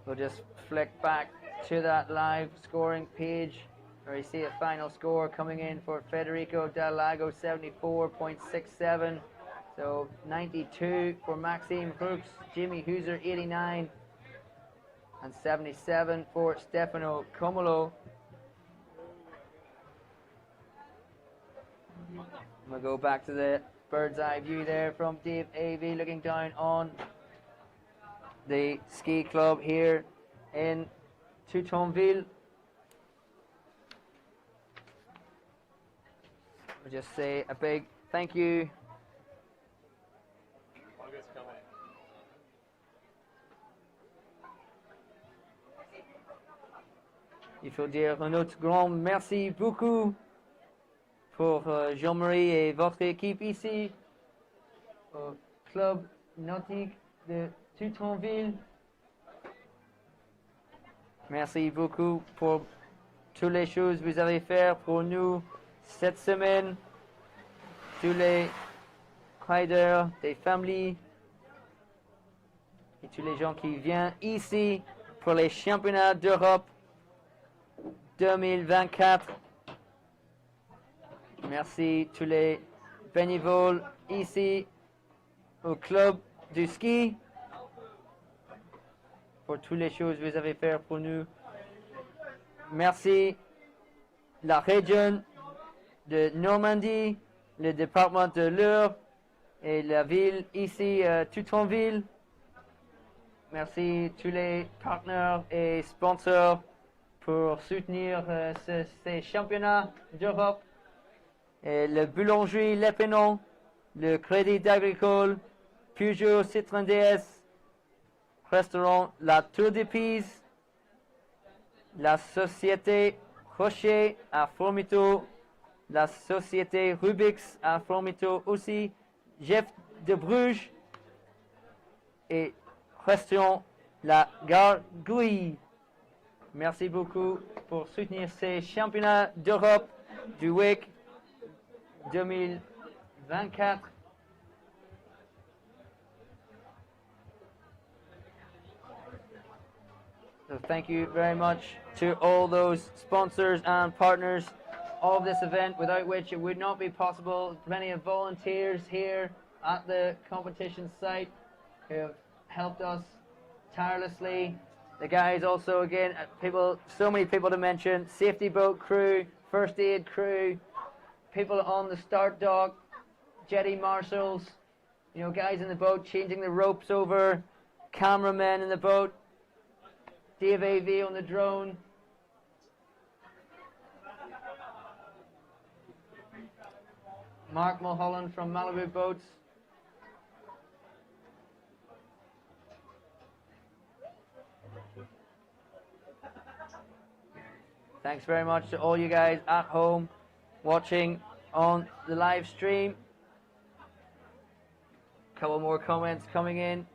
Speaker 1: We'll just flick back to that live scoring page where you see a final score coming in for Federico Del Lago, 74.67. So 92 for Maxime Brooks, Jimmy Hooser 89, and 77 for Stefano Comolo. We'll go back to the bird's eye view there from Dave Avey looking down on the ski club here in Toutonville. We'll just say a big thank you. Il faut dire un autre grand merci beaucoup pour Jean-Marie et votre équipe ici au club nautique de Toutonville. Merci beaucoup pour toutes les choses que vous avez fait pour nous cette semaine. Tous les riders, des familles et tous les gens qui viennent ici pour les championnats d'Europe 2024. Merci tous les bénévoles ici au club du ski pour toutes les choses que vous avez fait pour nous. Merci la région de Normandie, le département de l'Eure et la ville ici, Toutonville. Merci tous les partenaires et sponsors pour soutenir ces championnats d'Europe. Et le boulangerie L'Épenon, le Crédit Agricole, Peugeot Citroën DS, restaurant La Tour des Pise, la société Rocher à Formito, la société Rubix à Formito aussi, Jeff de Bruges et restaurant La Gargouille. Merci beaucoup pour soutenir ces championnats d'Europe du WIC 2024. So thank you very much to all those sponsors and partners of this event, without which it would not be possible. Plenty of volunteers here at the competition site who have helped us tirelessly. The guys also, again, people, so many people to mention: safety boat crew, first aid crew, people on the start dock, jetty marshals, you know, guys in the boat changing the ropes over, cameramen in the boat, Dave AV on the drone. Mark Mulholland from Malibu Boats. Thanks very much to all you guys at home watching on the live stream. Couple more comments coming in.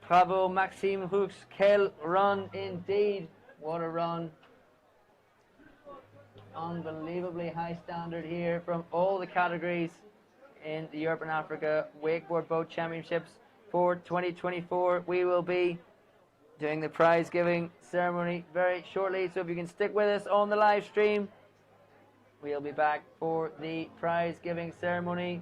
Speaker 1: Bravo, Maxime Hooks. Quel run indeed. What a run. Unbelievably high standard here from all the categories in the Europe and Africa Wakeboard Boat Championships for 2024. We will be doing the prize giving ceremony very shortly, so if you can stick with us on the live stream, we'll be back for the prize giving ceremony.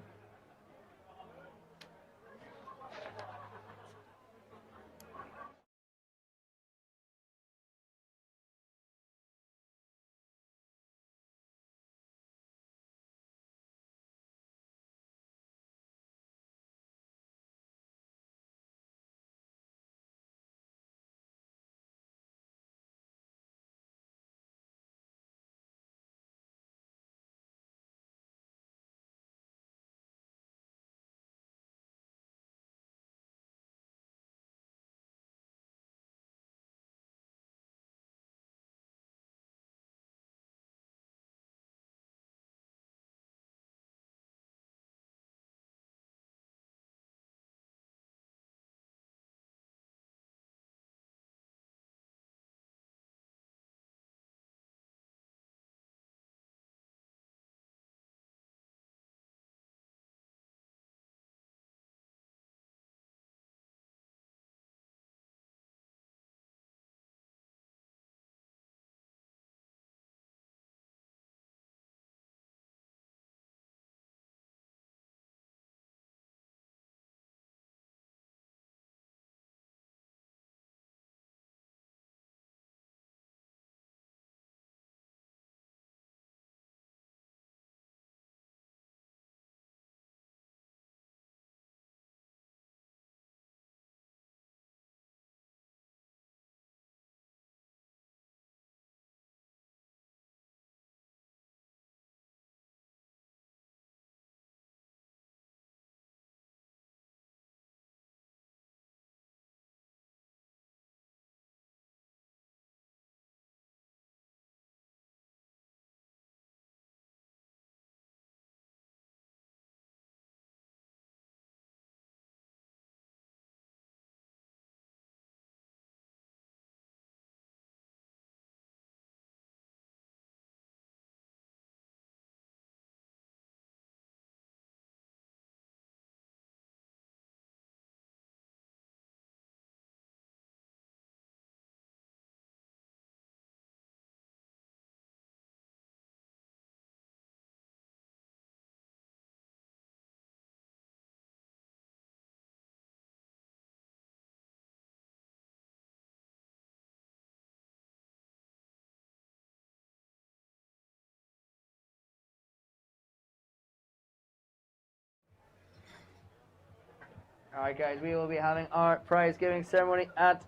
Speaker 1: Alright guys, we will be having our prize giving ceremony at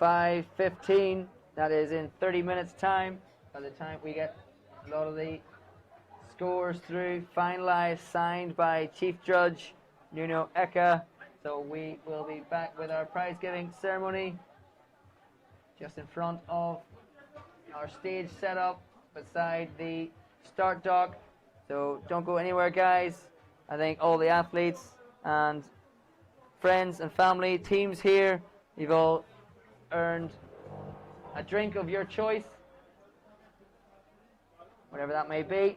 Speaker 1: 5:15. That is in 30 minutes time. By the time we get a lot of the scores through, finalized, signed by Chief Judge Nuno Eka. So we will be back with our prize giving ceremony just in front of our stage setup beside the start dock. So don't go anywhere guys. I think all the athletes and friends and family, teams here, you've all earned a drink of your choice, whatever that may be.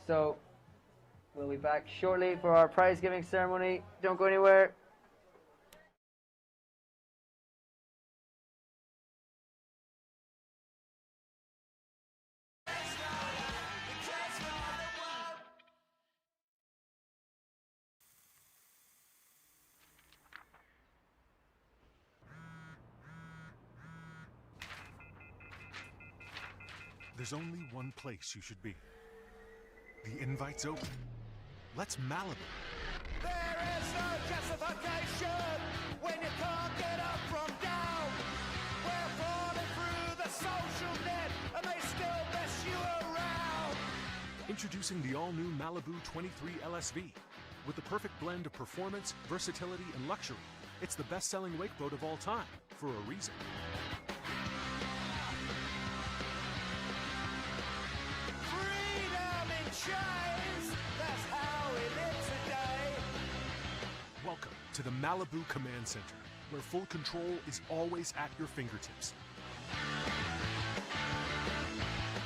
Speaker 1: So we'll be back shortly for our prize giving ceremony. Don't go anywhere.
Speaker 3: There's only one place you should be. The invite's open. Let's Malibu.
Speaker 4: There is no justification when you can't get up from down. We're falling through the social net and they still mess you around.
Speaker 3: Introducing the all-new Malibu 23 LSV. With the perfect blend of performance, versatility, and luxury, it's the best-selling wakeboat of all time, for a reason.
Speaker 4: Freedom in chains, that's how we live today.
Speaker 3: Welcome to the Malibu Command Center, where full control is always at your fingertips.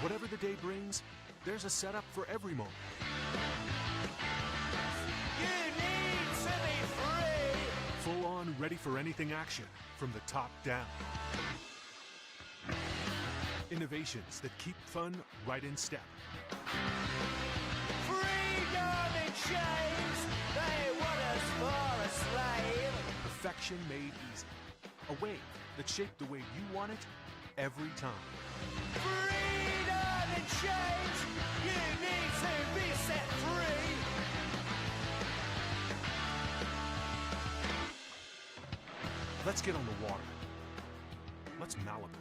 Speaker 3: Whatever the day brings, there's a setup for every moment.
Speaker 4: You need to be free.
Speaker 3: Full on, ready for anything action, from the top down. Innovations that keep fun right in step.
Speaker 4: Freedom in chains, they want us for a slave.
Speaker 3: Perfection made easy. A wave that's shaped the way you want it every time.
Speaker 4: Freedom in chains, you need to be set free.
Speaker 3: Let's get on the water. Let's Malibu.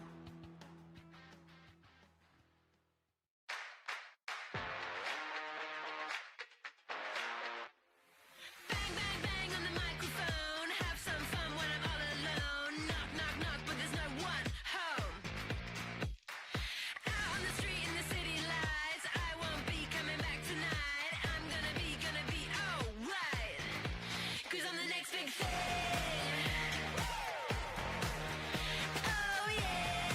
Speaker 5: Bang, bang, bang on the microphone. Have some fun when I'm all alone. Knock, knock, knock, but there's no one home. Out on the street in the city lights. I won't be coming back tonight. I'm gonna be alright. 'Cause I'm the next big thing. Oh yeah.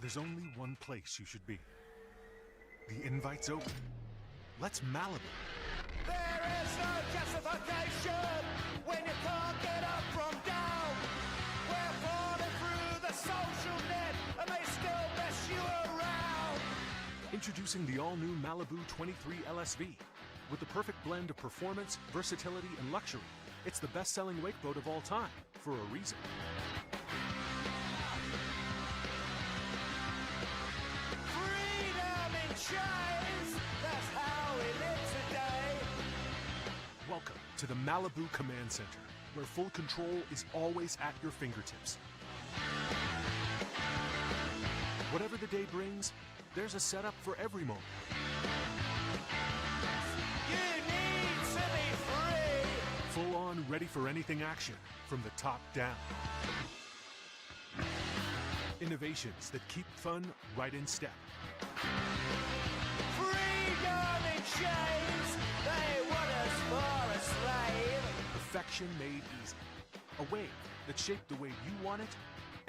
Speaker 3: There's only one place you should be. The invite's open. Let's Malibu.
Speaker 4: There is no justification when you can't get up from down. We're falling through the social net and they still mess you around.
Speaker 3: Introducing the all-new Malibu 23 LSV. With the perfect blend of performance, versatility, and luxury, it's the best-selling wakeboat of all time, for a reason.
Speaker 4: Freedom in chains, that's how we live today.
Speaker 3: Welcome to the Malibu Command Center, where full control is always at your fingertips. Whatever the day brings, there's a setup for every moment.
Speaker 4: You need to be free.
Speaker 3: Full on, ready for anything action, from the top down. Innovations that keep fun right in step.
Speaker 4: Freedom in chains, they want us for a slave.
Speaker 3: Perfection made easy. A wave that shaped the way you want it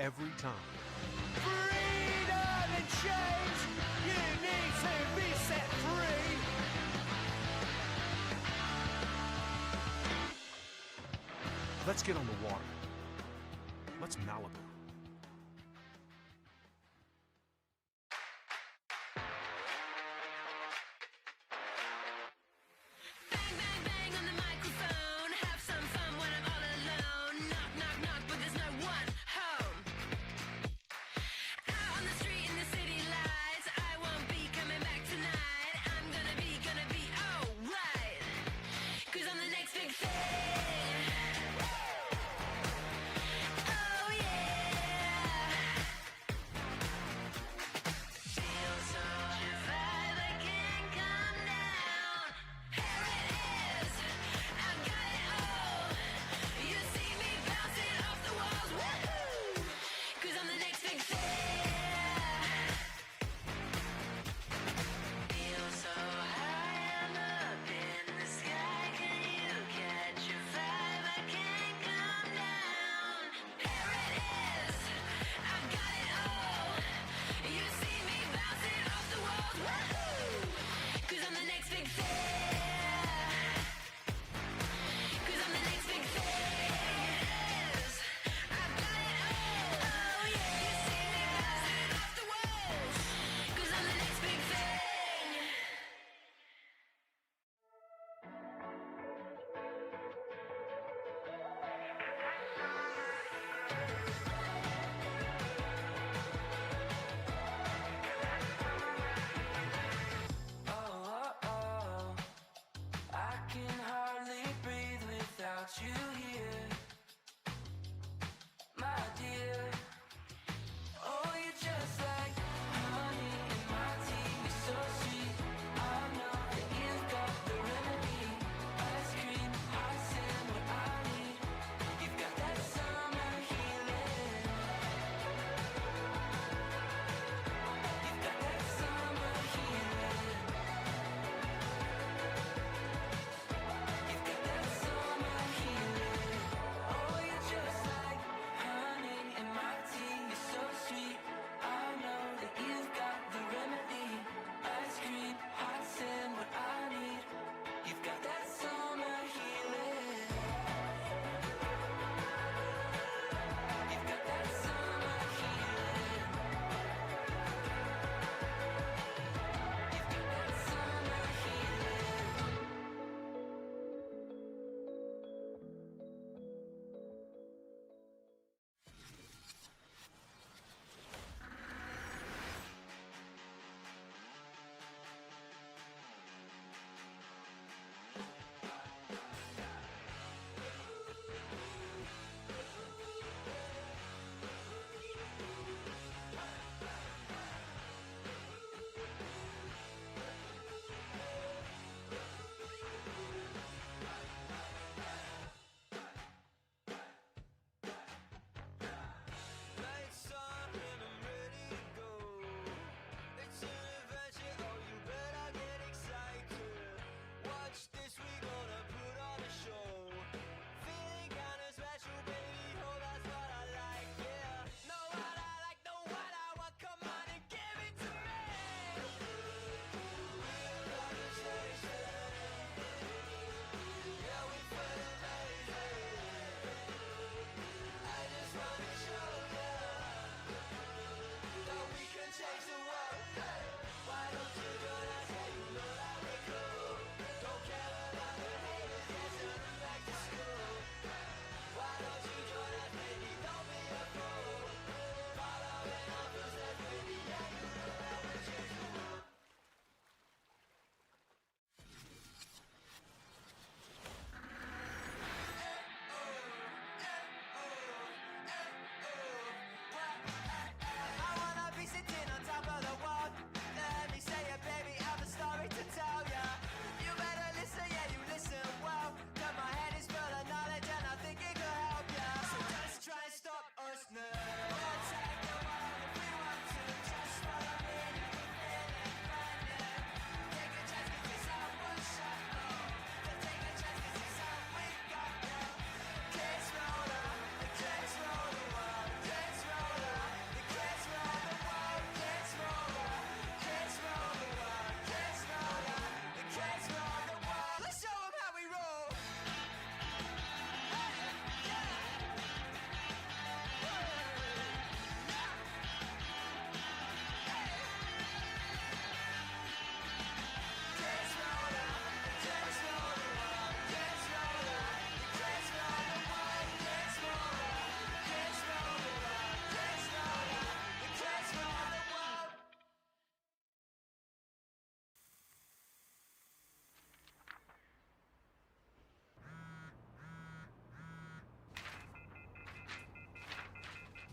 Speaker 3: every time.
Speaker 4: Freedom in chains, you need to be set free.
Speaker 3: Let's get on the water. Let's Malibu.
Speaker 5: Bang, bang, bang on the microphone. Have some fun when I'm all alone. Knock, knock, knock, but there's no one home. Out on the street in the city lights. I won't be coming back tonight. I'm gonna be alright. 'Cause I'm the next big thing. Oh yeah.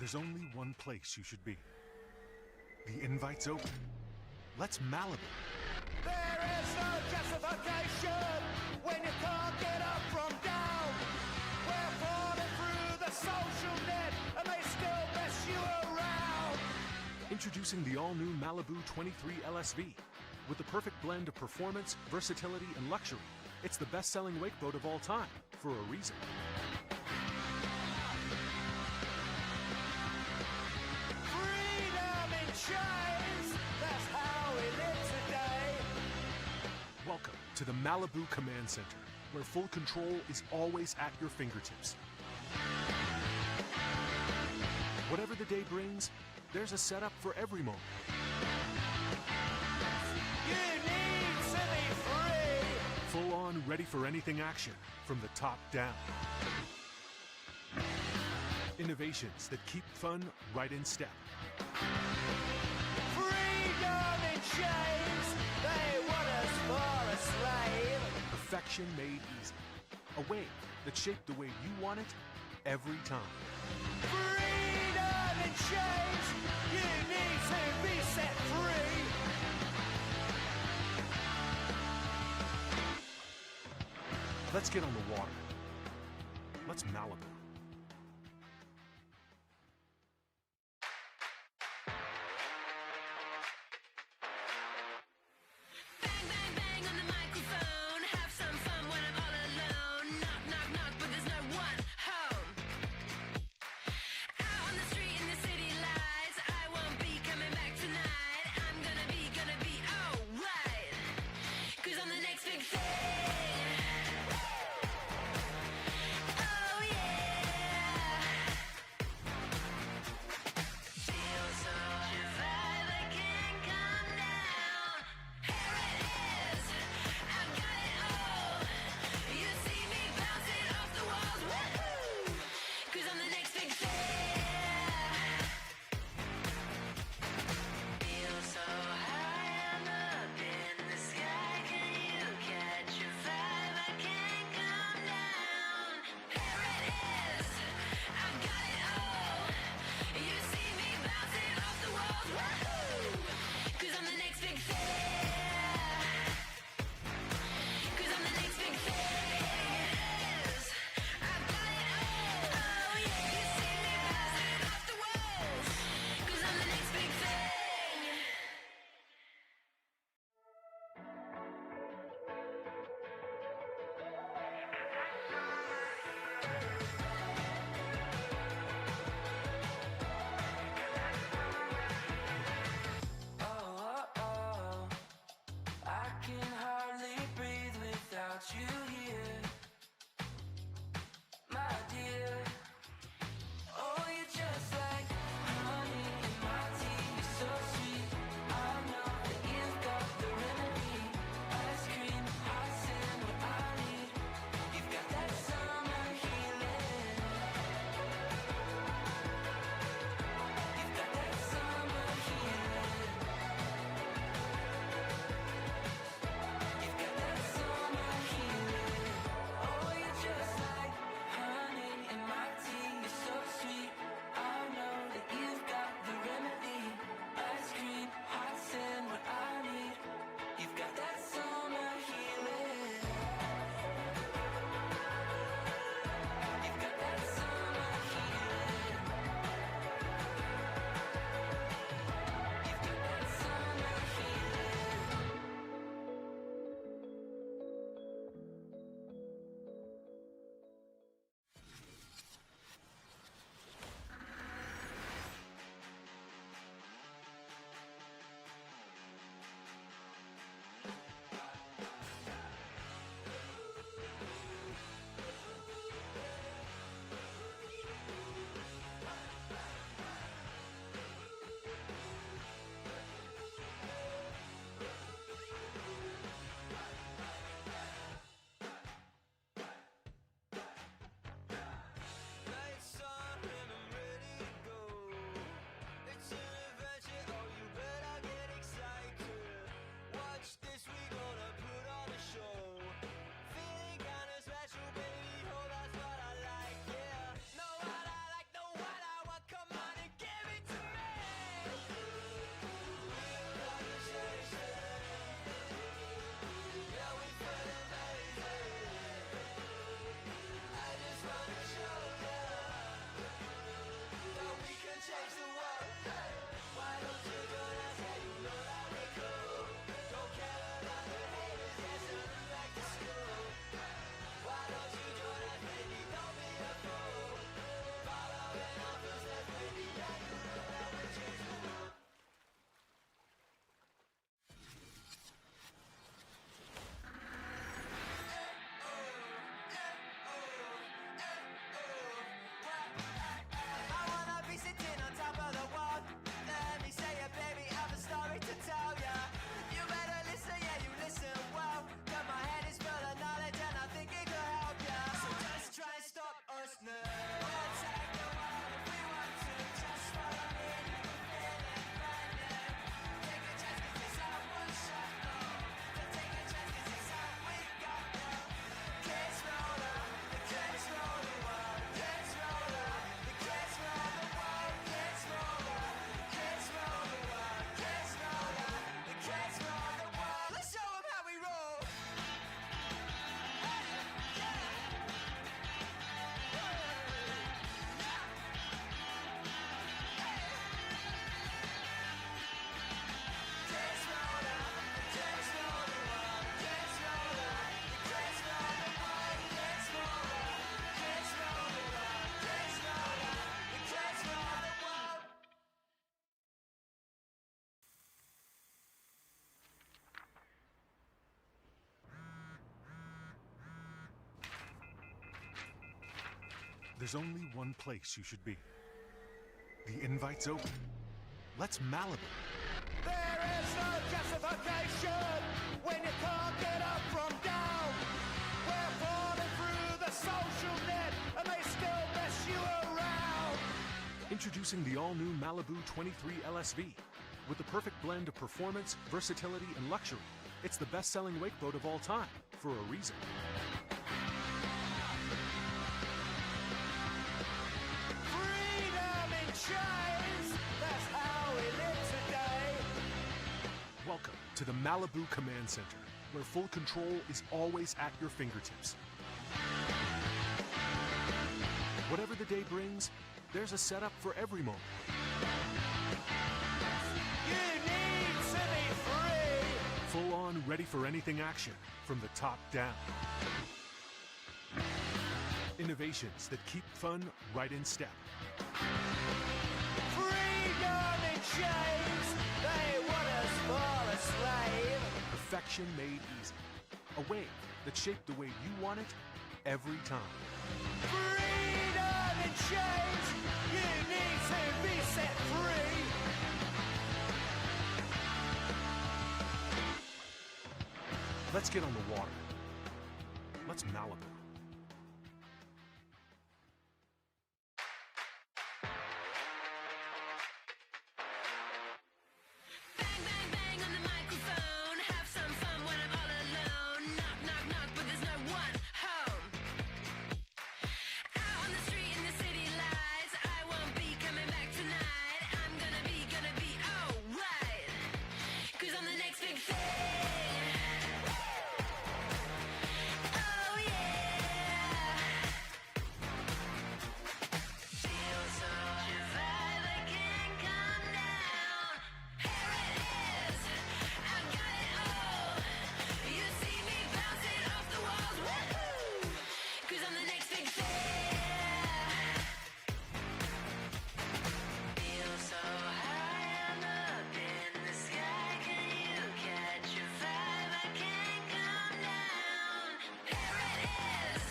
Speaker 3: There's only one place you should be. The invite's open. Let's Malibu.
Speaker 4: There is no justification when you can't get up from down. We're falling through the social net and they still mess you around.
Speaker 3: Introducing the all-new Malibu 23 LSV. With the perfect blend of performance, versatility, and luxury, it's the best-selling wakeboat of all time, for a reason.
Speaker 4: Freedom in chains, that's how we live today.
Speaker 3: Welcome to the Malibu Command Center, where full control is always at your fingertips. Whatever the day brings, there's a setup for every moment.
Speaker 4: You need to be free.
Speaker 3: Full on, ready for anything action, from the top down. Innovations that keep fun right in step.
Speaker 4: Freedom in chains, they want us for a slave.
Speaker 3: Perfection made easy. A wave that's shaped the way you want it every time.
Speaker 4: Freedom in chains, you need to be set free.
Speaker 3: Let's get on the water. Let's Malibu.
Speaker 5: Bang, bang, bang on the microphone. Have some fun when I'm all alone. Knock, knock, knock, but there's no one home. Out on the street in the city lights. I won't be coming back tonight. I'm gonna be alright. 'Cause I'm the next big thing. Oh yeah. Feel so alive, I can't come down. Here it is, I've got it all. You see me bouncing off the walls, woohoo! 'Cause I'm the next big thing. Feel so high, I'm up in the sky. Can you catch a vibe? I can't come down. Here it is, I've got it all. You see me bouncing off the walls, woohoo! 'Cause I'm the next big thing. 'Cause I'm the next big thing. I've got it all. Oh yeah, you see me bouncing off the walls. 'Cause I'm the next big thing.
Speaker 6: Oh, I can hardly breathe without you here, my dear. Oh, you're just like honey in my tea. You're so sweet. I know that you've got the remedy. Ice cream, hot sand, what I need. You've got that summer healing. You've got that summer healing. You've got that summer healing.
Speaker 3: There's only one place you should be. The invite's open. Let's Malibu.
Speaker 4: There is no justification when you can't get up from down. We're falling through the social net and they still mess you around.
Speaker 3: Introducing the all-new Malibu 23 LSV. With the perfect blend of performance, versatility, and luxury, it's the best-selling wakeboat of all time, for a reason.
Speaker 4: Freedom in chains, that's how we live today.
Speaker 3: Welcome to the Malibu Command Center, where full control is always at your fingertips. Whatever the day brings, there's a setup for every moment.
Speaker 4: You need to be free.
Speaker 3: Full on, ready for anything action, from the top down. Innovations that keep fun right in step.
Speaker 4: Freedom in chains, they want us for a slave.
Speaker 3: Perfection made easy. A wave that shaped the way you want it every time.
Speaker 4: Freedom in chains, you need to be set free.
Speaker 3: Let's get on the water. Let's Malibu.
Speaker 5: Bang, bang, bang on the microphone. Have some fun when I'm all alone. Knock, knock, knock, but there's no one home. Out on the street in the city lights. I won't be coming back tonight. I'm gonna be alright. 'Cause I'm the next big thing. Oh yeah. Feel so survive, I can't come down. Here it is, I got it all. You see me bouncing off the walls, woohoo! 'Cause I'm the next big thing. Feel so high, I'm up in the sky. Can you catch a vibe? I can't come down. Here it is,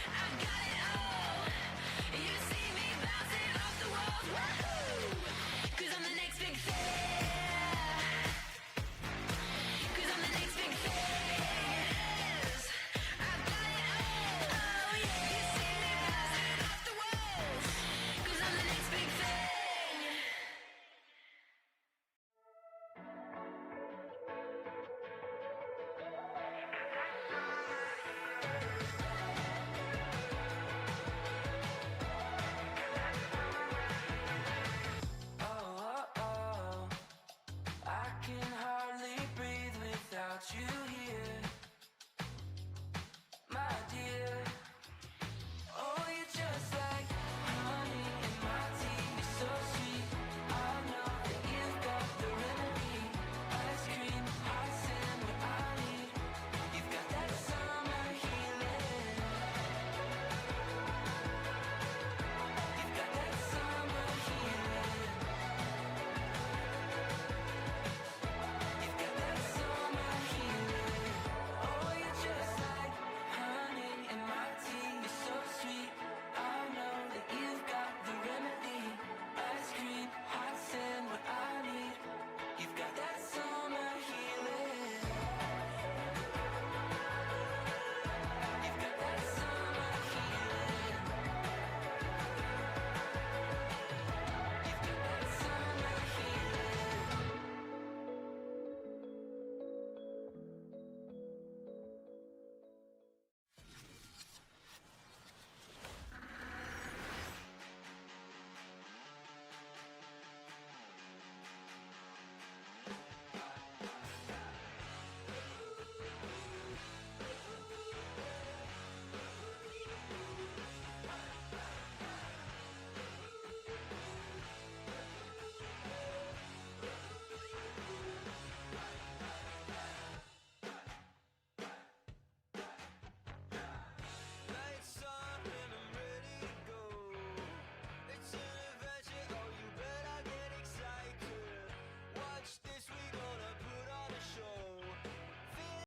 Speaker 5: I got it all. You see me bouncing off the walls, woohoo! 'Cause I'm the next big thing. 'Cause I'm the next big thing. I got it all. Oh yeah, you see me bouncing off the walls. 'Cause I'm the next big thing.
Speaker 6: Oh, oh, oh. I can hardly breathe without you here. My dear,